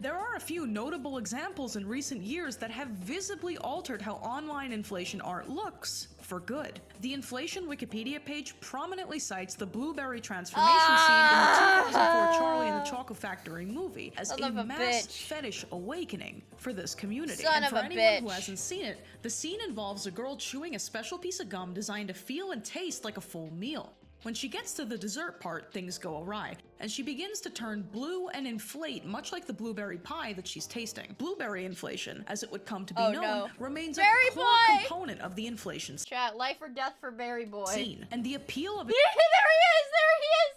there are a few notable examples in recent years that have visibly altered how online inflation art looks for good. The inflation Wikipedia page prominently cites the blueberry transformation scene in the 2004 Charlie and the Chocolate Factory movie as Son a of a mass bitch. fetish awakening for this community. Son and of for a anyone who bitch. hasn't seen it, the scene involves a girl chewing a special piece of gum designed to feel and taste like a full meal. When she gets to the dessert part, things go awry, and she begins to turn blue and inflate, much like the blueberry pie that she's tasting. Blueberry inflation, as it would come to be Oh, known, no. remains Berry a core boy! component of the inflation Chat, life or death for Berry Boy. scene. And the appeal of There he is! There he is!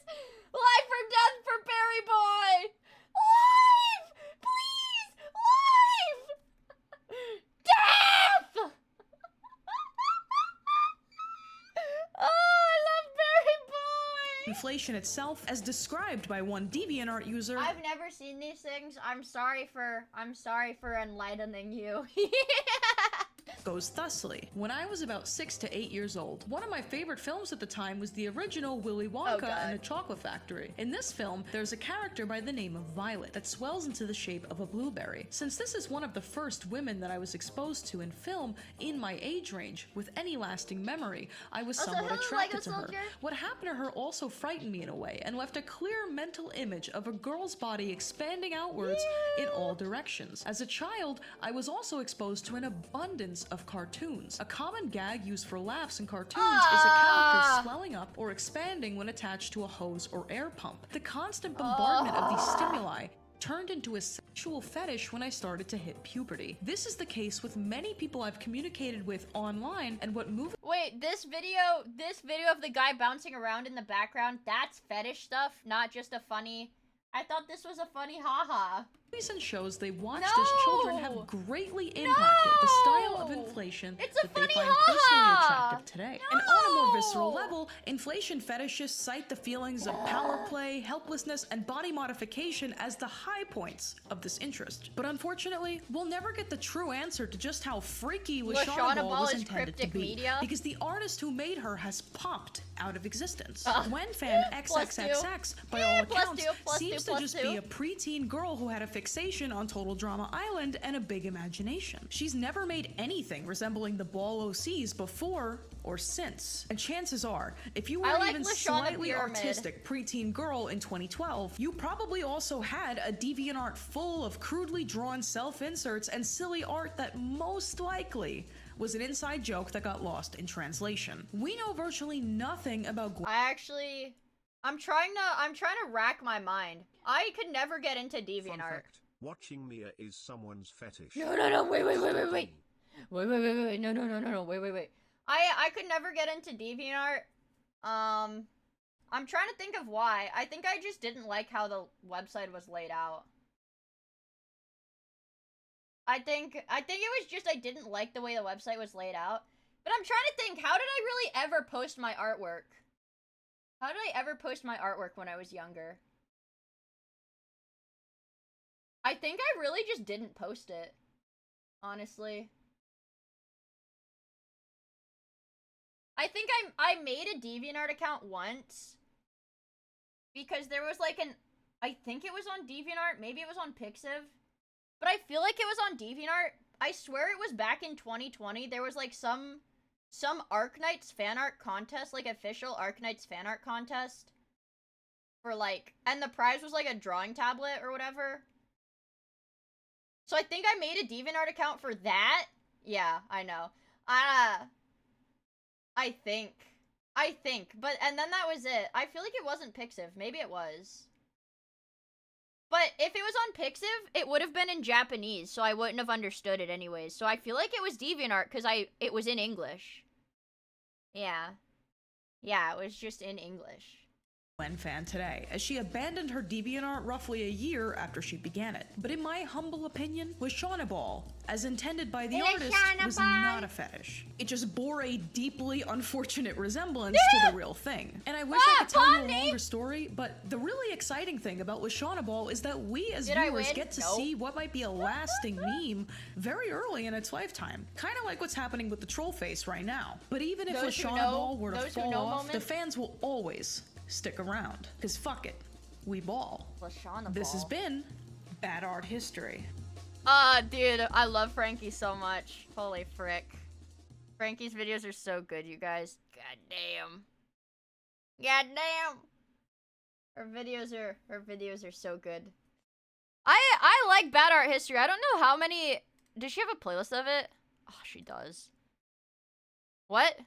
Life or death for Berry Boy! Life! Please! Life! Death! Oh, I love Berry Boy! inflation itself, as described by one DeviantArt user, I've never seen these things. I'm sorry for enlightening you. goes thusly. When I was about 6 to 8 years old, one of my favorite films at the time was the original Willy Wonka God. and the Chocolate Factory. In this film, there's a character by the name of Violet that swells into the shape of a blueberry. Since this is one of the first women that I was exposed to in film in my age range with any lasting memory, I was Also, somewhat hello, attracted Lego to her. Soldier. What happened to her also frightened me in a way and left a clear mental image of a girl's body expanding outwards in all directions. As a child, I was also exposed to an abundance of cartoons. A common gag used for laughs in cartoons is a character swelling up or expanding when attached to a hose or air pump. The constant bombardment of these stimuli turned into a sexual fetish when I started to hit puberty. This is the case with many people I've communicated with online, and what movie— Wait, this video of the guy bouncing around in the background, that's fetish stuff, not just a funny— I thought this was a funny haha. Movies and shows they watched as children have greatly impacted the style of inflation that they find personally attractive today. And on a more visceral level, inflation fetishists cite the feelings of power play, helplessness, and body modification as the high points of this interest. But unfortunately, we'll never get the true answer to just how freaky Lashana Ball was intended to be, media? because the artist who made her has popped out of existence. Gwen fan XXXX, by all accounts, seems to just be a preteen girl who had a fixation on Total Drama Island and a big imagination. She's never made anything resembling the Ball OCs before or since. And chances are, if you were even slightly artistic preteen girl in 2012, you probably also had a DeviantArt full of crudely drawn self-inserts and silly art that most likely was an inside joke that got lost in translation. We know virtually nothing about I'm trying to rack my mind. I could never get into DeviantArt. Watching Miia is someone's fetish. No, wait. Wait. No, wait. I could never get into DeviantArt. I'm trying to think of why. I think I just didn't like how the website was laid out. I think it was just I didn't like the way the website was laid out. But I'm trying to think, how did I really ever post my artwork? How did I ever post my artwork when I was younger? I think I really just didn't post it. Honestly. I think I made a DeviantArt account once. Because there was like I think it was on DeviantArt, maybe it was on Pixiv. But I feel like it was on DeviantArt. I swear it was back in 2020. There was like some Arknights fan art contest, like official Arknights fan art contest. For like, and the prize was like a drawing tablet or whatever. So I think I made a DeviantArt account for that. Yeah, I know. I think. But, and then that was it. I feel like it wasn't Pixiv. Maybe it was. But if it was on Pixiv, it would have been in Japanese, so I wouldn't have understood it anyways. So I feel like it was DeviantArt because it was in English. Yeah. Yeah, it was just in English. Gwen fan today, as she abandoned her DeviantArt roughly a year after she began it. But in my humble opinion, Lashana Ball, as intended by the artist, was not a fetish. It just bore a deeply unfortunate resemblance to the real thing. And I wish I could tell you a longer story, but the really exciting thing about Lashana Ball is that we as viewers get to see what might be a lasting meme very early in its lifetime. Kind of like what's happening with the troll face right now. But even if Lashana Ball were to fall off, the fans will always stick around, because fuck it, we ball. This has been Bad Art History. Dude, I love Frankie so much. Holy frick. Frankie's videos are so good, you guys. God damn. Her videos are so good. I like Bad Art History. I don't know how many. Does she have a playlist of it? Oh, she does. What?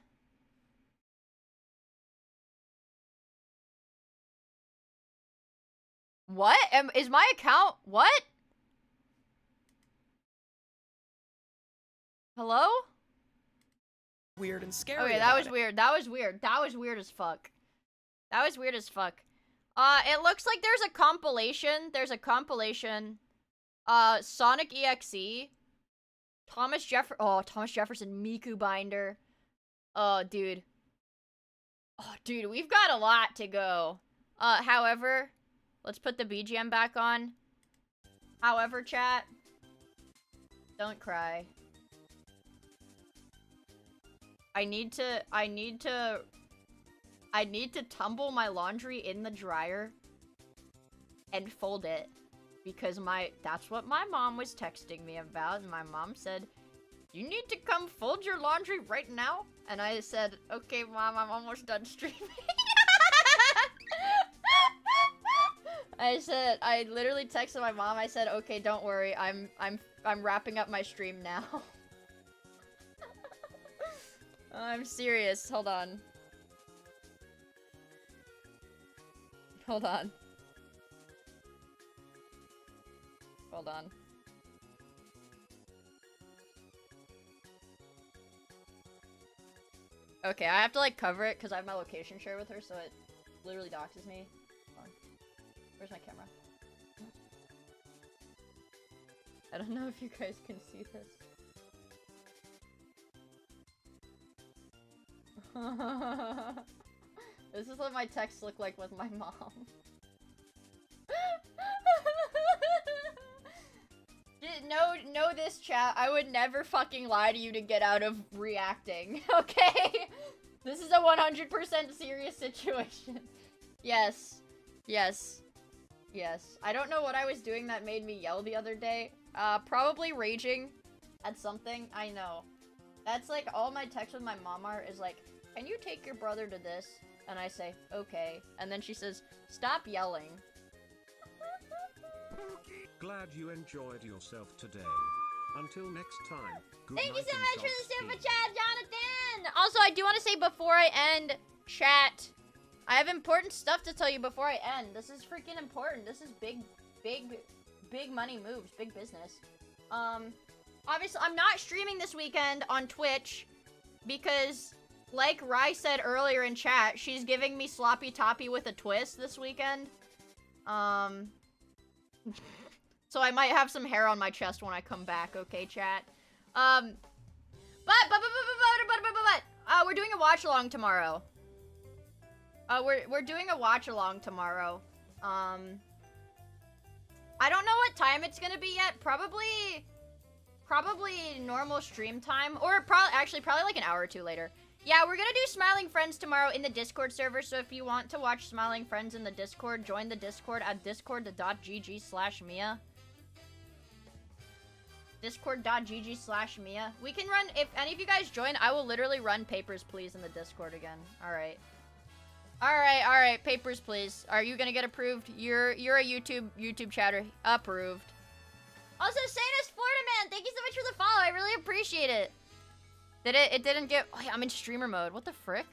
What? Is my account? What? Hello? Weird and scary. Okay, that was weird. That was weird. That was weird as fuck. That was weird as fuck. It looks like there's a compilation. Sonic EXE. Thomas Jefferson Miku binder. Oh, dude. Oh, dude, we've got a lot to go. However, let's put the BGM back on. However, chat, don't cry. I need to tumble my laundry in the dryer and fold it because that's what my mom was texting me about, and my mom said, "You need to come fold your laundry right now." And I said, "Okay, Mom, I'm almost done streaming." I literally texted my mom. I said, "Okay, don't worry. I'm wrapping up my stream now." I'm serious. Hold on. Hold on. Hold on. Okay, I have to like cover it because I have my location share with her, so it literally doxes me. Hold on. Where's my camera? I don't know if you guys can see this. This is what my texts look like with my mom. Know this, chat. I would never fucking lie to you to get out of reacting, okay? This is a 100% serious situation. Yes. Yes. Yes. I don't know what I was doing that made me yell the other day. Probably raging at something. I know. That's like all my texts with my mom are is like, can you take your brother to this? And I say, okay. And then she says, stop yelling. Glad you enjoyed yourself today. Until next time, good Thank you night so and much for the Godspeed. super chat, Jonathan! Also, I do want to say before I end chat, I have important stuff to tell you before I end. This is freaking important. This is big money moves, big business. Obviously, I'm not streaming this weekend on Twitch because, like Rai said earlier in chat, she's giving me sloppy toppy with a twist this weekend. So I might have some hair on my chest when I come back, okay, chat? But we're doing a watch along tomorrow. We're doing a watch along tomorrow. I don't know what time it's gonna be yet. Probably normal stream time, or probably like an hour or two later. Yeah, we're gonna do Smiling Friends tomorrow in the Discord server, so if you want to watch Smiling Friends in the Discord, join the Discord at discord.gg/Miia. Discord.gg/Miia. We can run, if any of you guys join, I will literally run Papers, Please in the Discord again. Alright. Alright, Papers, Please. Are you gonna get approved? You're a YouTube chatter. Approved. Also, Sanus Florida Man, thank you so much for the follow. I really appreciate it. It didn't get... Oh, yeah, I'm in streamer mode. What the frick?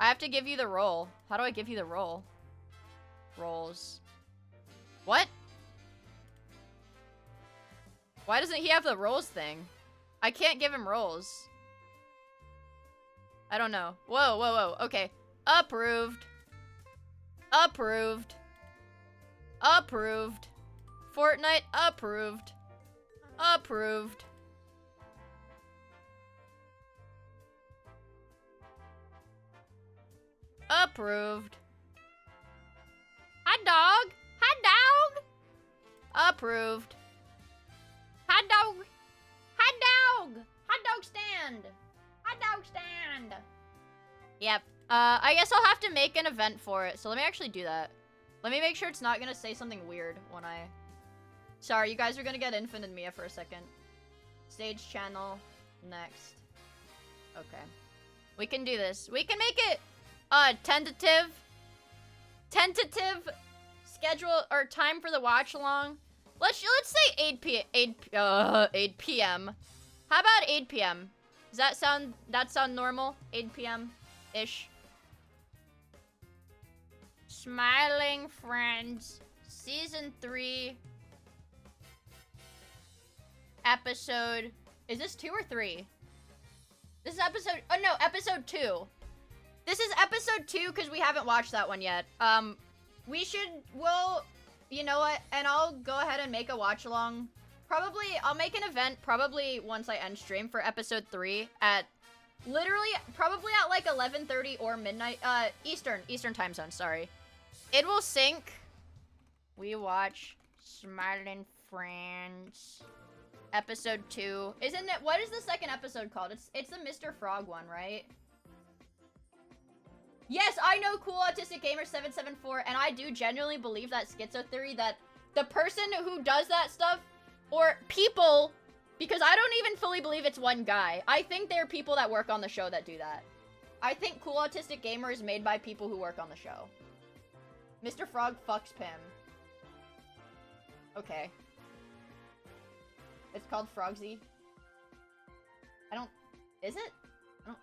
I have to give you the role. How do I give you the role? Roles. What? Why doesn't he have the roles thing? I can't give him roles. I don't know. Whoa. Okay. Approved. Approved. Approved. Fortnite approved. Approved. Approved. Hot dog. Hot dog. Approved. Hot dog. Hot dog. Hot dog stand. Hot dog stand. Yep. I guess I'll have to make an event for it. So let me actually do that. Let me make sure it's not gonna say something weird when I... Sorry, you guys are gonna get Infinite Miia for a second. Stage channel. Next. Okay. We can do this. We can make it, tentative schedule, or time for the watch along. Let's say 8 p.m. How about 8 p.m.? Does that sound normal? 8 p.m.-ish. Smiling Friends, Season 3, Episode... Is this 2 or 3? This is episode... Oh, no, Episode 2. This is Episode 2 because we haven't watched that one yet. We'll... You know what? And I'll go ahead and make a watch-along. Probably, I'll make an event probably once I end stream for Episode 3 at... Literally, probably at like 11:30 or midnight. Eastern time zone, sorry. It will sync. We watch Smiling Friends. Episode 2. Isn't it? What is the second episode called? It's the Mr. Frog one, right? Yes, I know Cool Autistic Gamer 774, and I do genuinely believe that schizo theory that the person who does that stuff, or people, because I don't even fully believe it's one guy. I think there are people that work on the show that do that. I think Cool Autistic Gamer is made by people who work on the show. Mr. Frog fucks Pim. Okay. It's called Frogsy. I don't... Is it? I don't...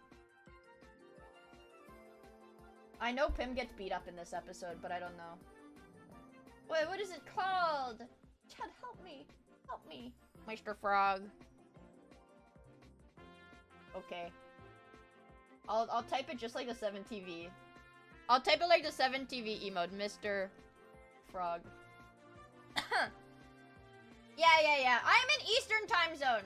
I know Pim gets beat up in this episode, but I don't know. Wait, what is it called? Chad, help me. Help me. Mr. Frog. Okay. I'll type it just like the 7TV. I'll type it like the 7TV emote, Mr. Frog. Yeah. I'm in Eastern time zone.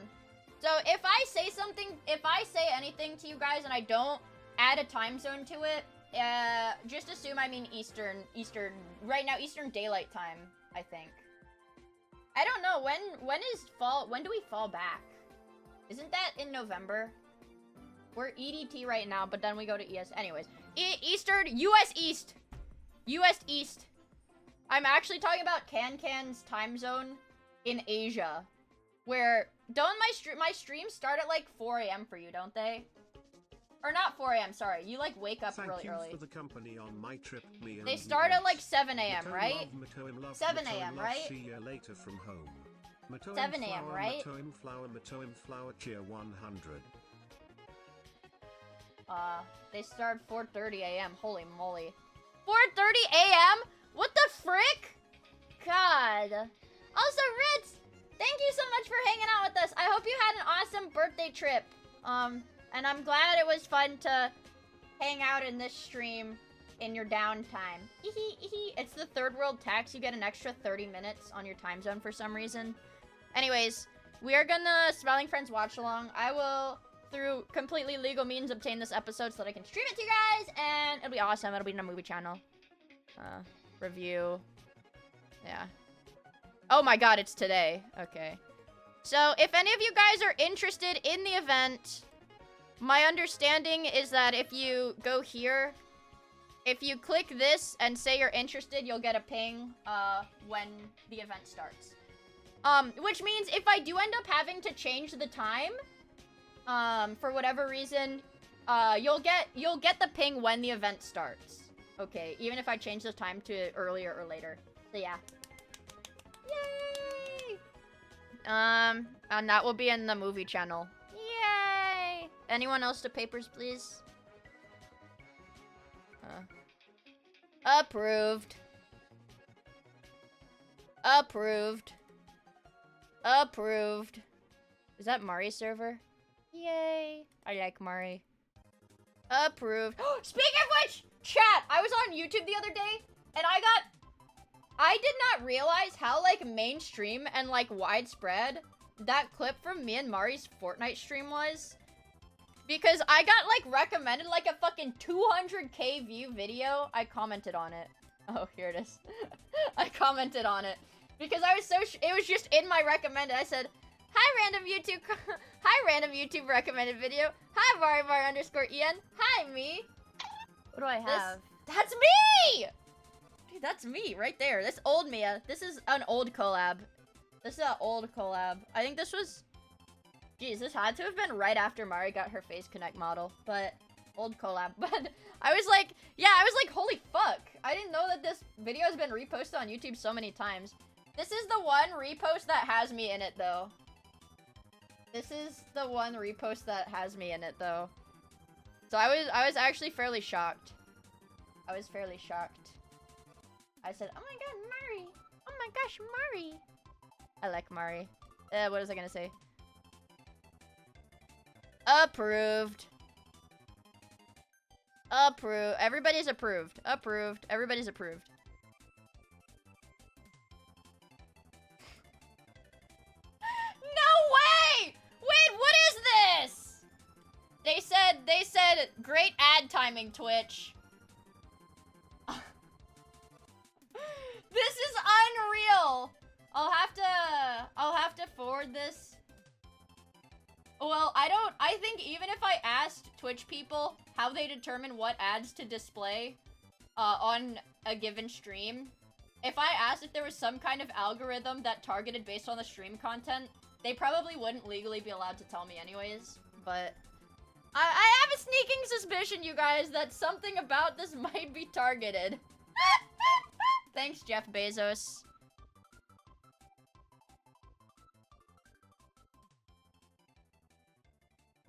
So if I say something, if I say anything to you guys and I don't add a time zone to it, just assume I mean Eastern, right now, Eastern Daylight Time, I think. I don't know, when is fall, when do we fall back? Isn't that in November? We're EDT right now, but then we go to ES, anyways. Eastern, US East! US East. I'm actually talking about Can's time zone in Asia, where, don't my streams start at like 4 AM for you, don't they? Or not 4 AM, sorry. You like wake up really early. Thank you for the company on my trip, Miia. They start at like 7 AM, right? 7 AM, right? See you later from home. 7 AM, right? Matoim flower cheer 100. They start 4:30 AM. Holy moly. 4:30 AM? What the frick? God. Also, Ritz, thank you so much for hanging out with us. I hope you had an awesome birthday trip. And I'm glad it was fun to hang out in this stream in your downtime. It's the third world tax. You get an extra 30 minutes on your time zone for some reason. Anyways, we are gonna Smiling Friends watch along. I will, through completely legal means, obtain this episode so that I can stream it to you guys, and it'll be awesome. It'll be in a movie channel. Review. Yeah. Oh my god, it's today. Okay. So, if any of you guys are interested in the event, my understanding is that if you go here, if you click this and say you're interested, you'll get a ping, when the event starts. Which means if I do end up having to change the time, for whatever reason, you'll get the ping when the event starts. Okay, even if I change the time to earlier or later. So yeah. Yay! And that will be in the movie channel. Yay! Anyone else to papers, please? Approved. Approved. Approved. Is that Mari's server? Yay. I like Mari. Approved. Speaking of which, chat, I was on YouTube the other day, and I did not realize how, like, mainstream and, like, widespread that clip from me and Mari's Fortnite stream was. Because I got, like, recommended, like, a fucking 200k view video. I commented on it. Oh, here it is. I commented on it. Because I was so it was just in my recommended. I said, hi, random YouTube recommended video. Hi, _EN. Hi, me. What do I have? That's me! Dude, that's me right there. This old Miia. This is an old collab. This is an old collab. I think this was... Jeez, this had to have been right after Mari got her Face Connect model. But... Old collab. But I was like... Yeah, I was like, holy fuck. I didn't know that this video has been reposted on YouTube so many times. This is the one repost that has me in it, though. This is the one repost that has me in it, though. So I was actually fairly shocked. I was fairly shocked. I said, oh my god, Mari! Oh my gosh, Mari! I like Mari. What was I gonna say? Approved. Approved. Everybody's approved. Approved. Everybody's approved. No way! Wait, what is this? They said great ad timing, Twitch. This is unreal. I'll have to forward this. Well, I think even if I asked Twitch people how they determine what ads to display on a given stream, if I asked if there was some kind of algorithm that targeted based on the stream content, they probably wouldn't legally be allowed to tell me anyways, but I have a sneaking suspicion, you guys, that something about this might be targeted. Thanks, Jeff Bezos.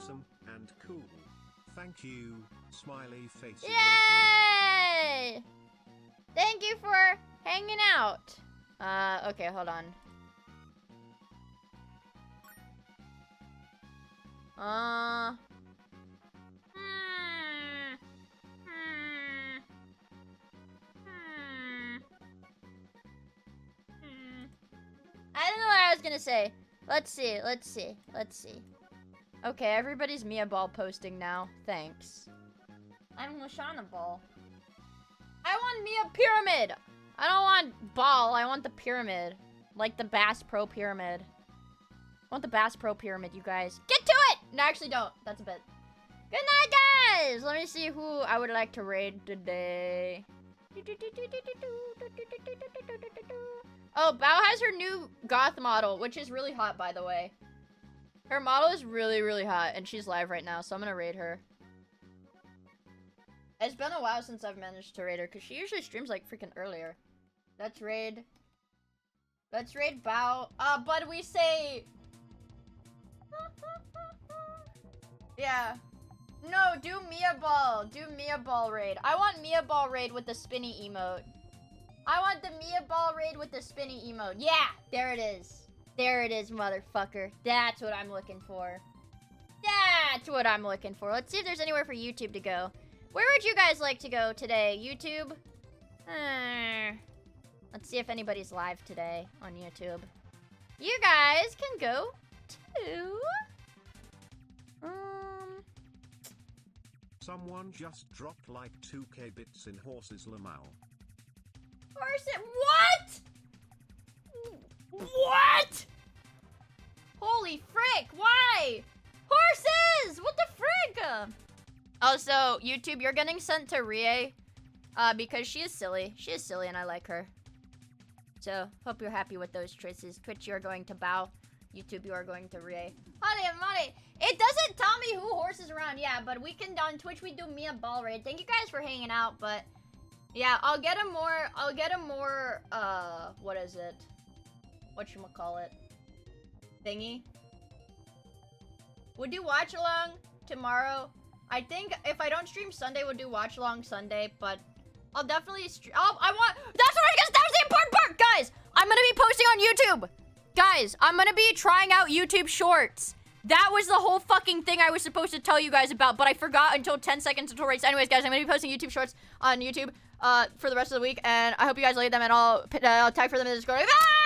awesome and cool. Thank you, smiley face. Yay! Thank you for hanging out. Okay, hold on. I don't know what I was gonna say. Let's see. Okay, everybody's Mia Ball posting now. Thanks. I'm Lashana Ball. I want Mia Pyramid! I don't want Ball, I want the pyramid. Like the Bass Pro Pyramid. I want the Bass Pro Pyramid, you guys. Get to it! No, actually don't. That's a bit. Good night, guys! Let me see who I would like to raid today. Oh, Bao has her new goth model, which is really hot, by the way. Her model is really, really hot, and she's live right now, so I'm gonna raid her. It's been a while since I've managed to raid her, because she usually streams, like, freaking earlier. Let's raid Bao. But we say... Yeah. No, do Mia Ball. Do Mia Ball raid. I want Mia Ball raid with the spinny emote. I want the Mia Ball raid with the spinny emote. Yeah, there it is. There it is, motherfucker. That's what I'm looking for. That's what I'm looking for. Let's see if there's anywhere for YouTube to go. Where would you guys like to go today? YouTube? Let's see if anybody's live today on YouTube. You guys can go to... Someone just dropped like 2k bits in horses Lamau. What? What? Holy frick, why? Horses! What the frick? Also, YouTube, you're getting sent to Rie, because she is silly. She is silly and I like her. So, hope you're happy with those choices. Twitch, you're going to Bao. YouTube, you are going to Rie. Money. It doesn't tell me who horses around. Yeah, but we can, on Twitch, we do Mia Ball raid. Thank you guys for hanging out, but... Yeah, I'll get a more, what is it? Whatchamacallit? Thingy? We'll do watch along tomorrow. I think if I don't stream Sunday, we'll do watch along Sunday, but I'll definitely that's what I guess that was the important part, guys! I'm gonna be posting on YouTube! Guys, I'm gonna be trying out YouTube Shorts. That was the whole fucking thing I was supposed to tell you guys about, but I forgot until 10 seconds until race. Anyways, guys, I'm gonna be posting YouTube Shorts on YouTube for the rest of the week, and I hope you guys like them, and I'll tag for them in the Discord. Ah!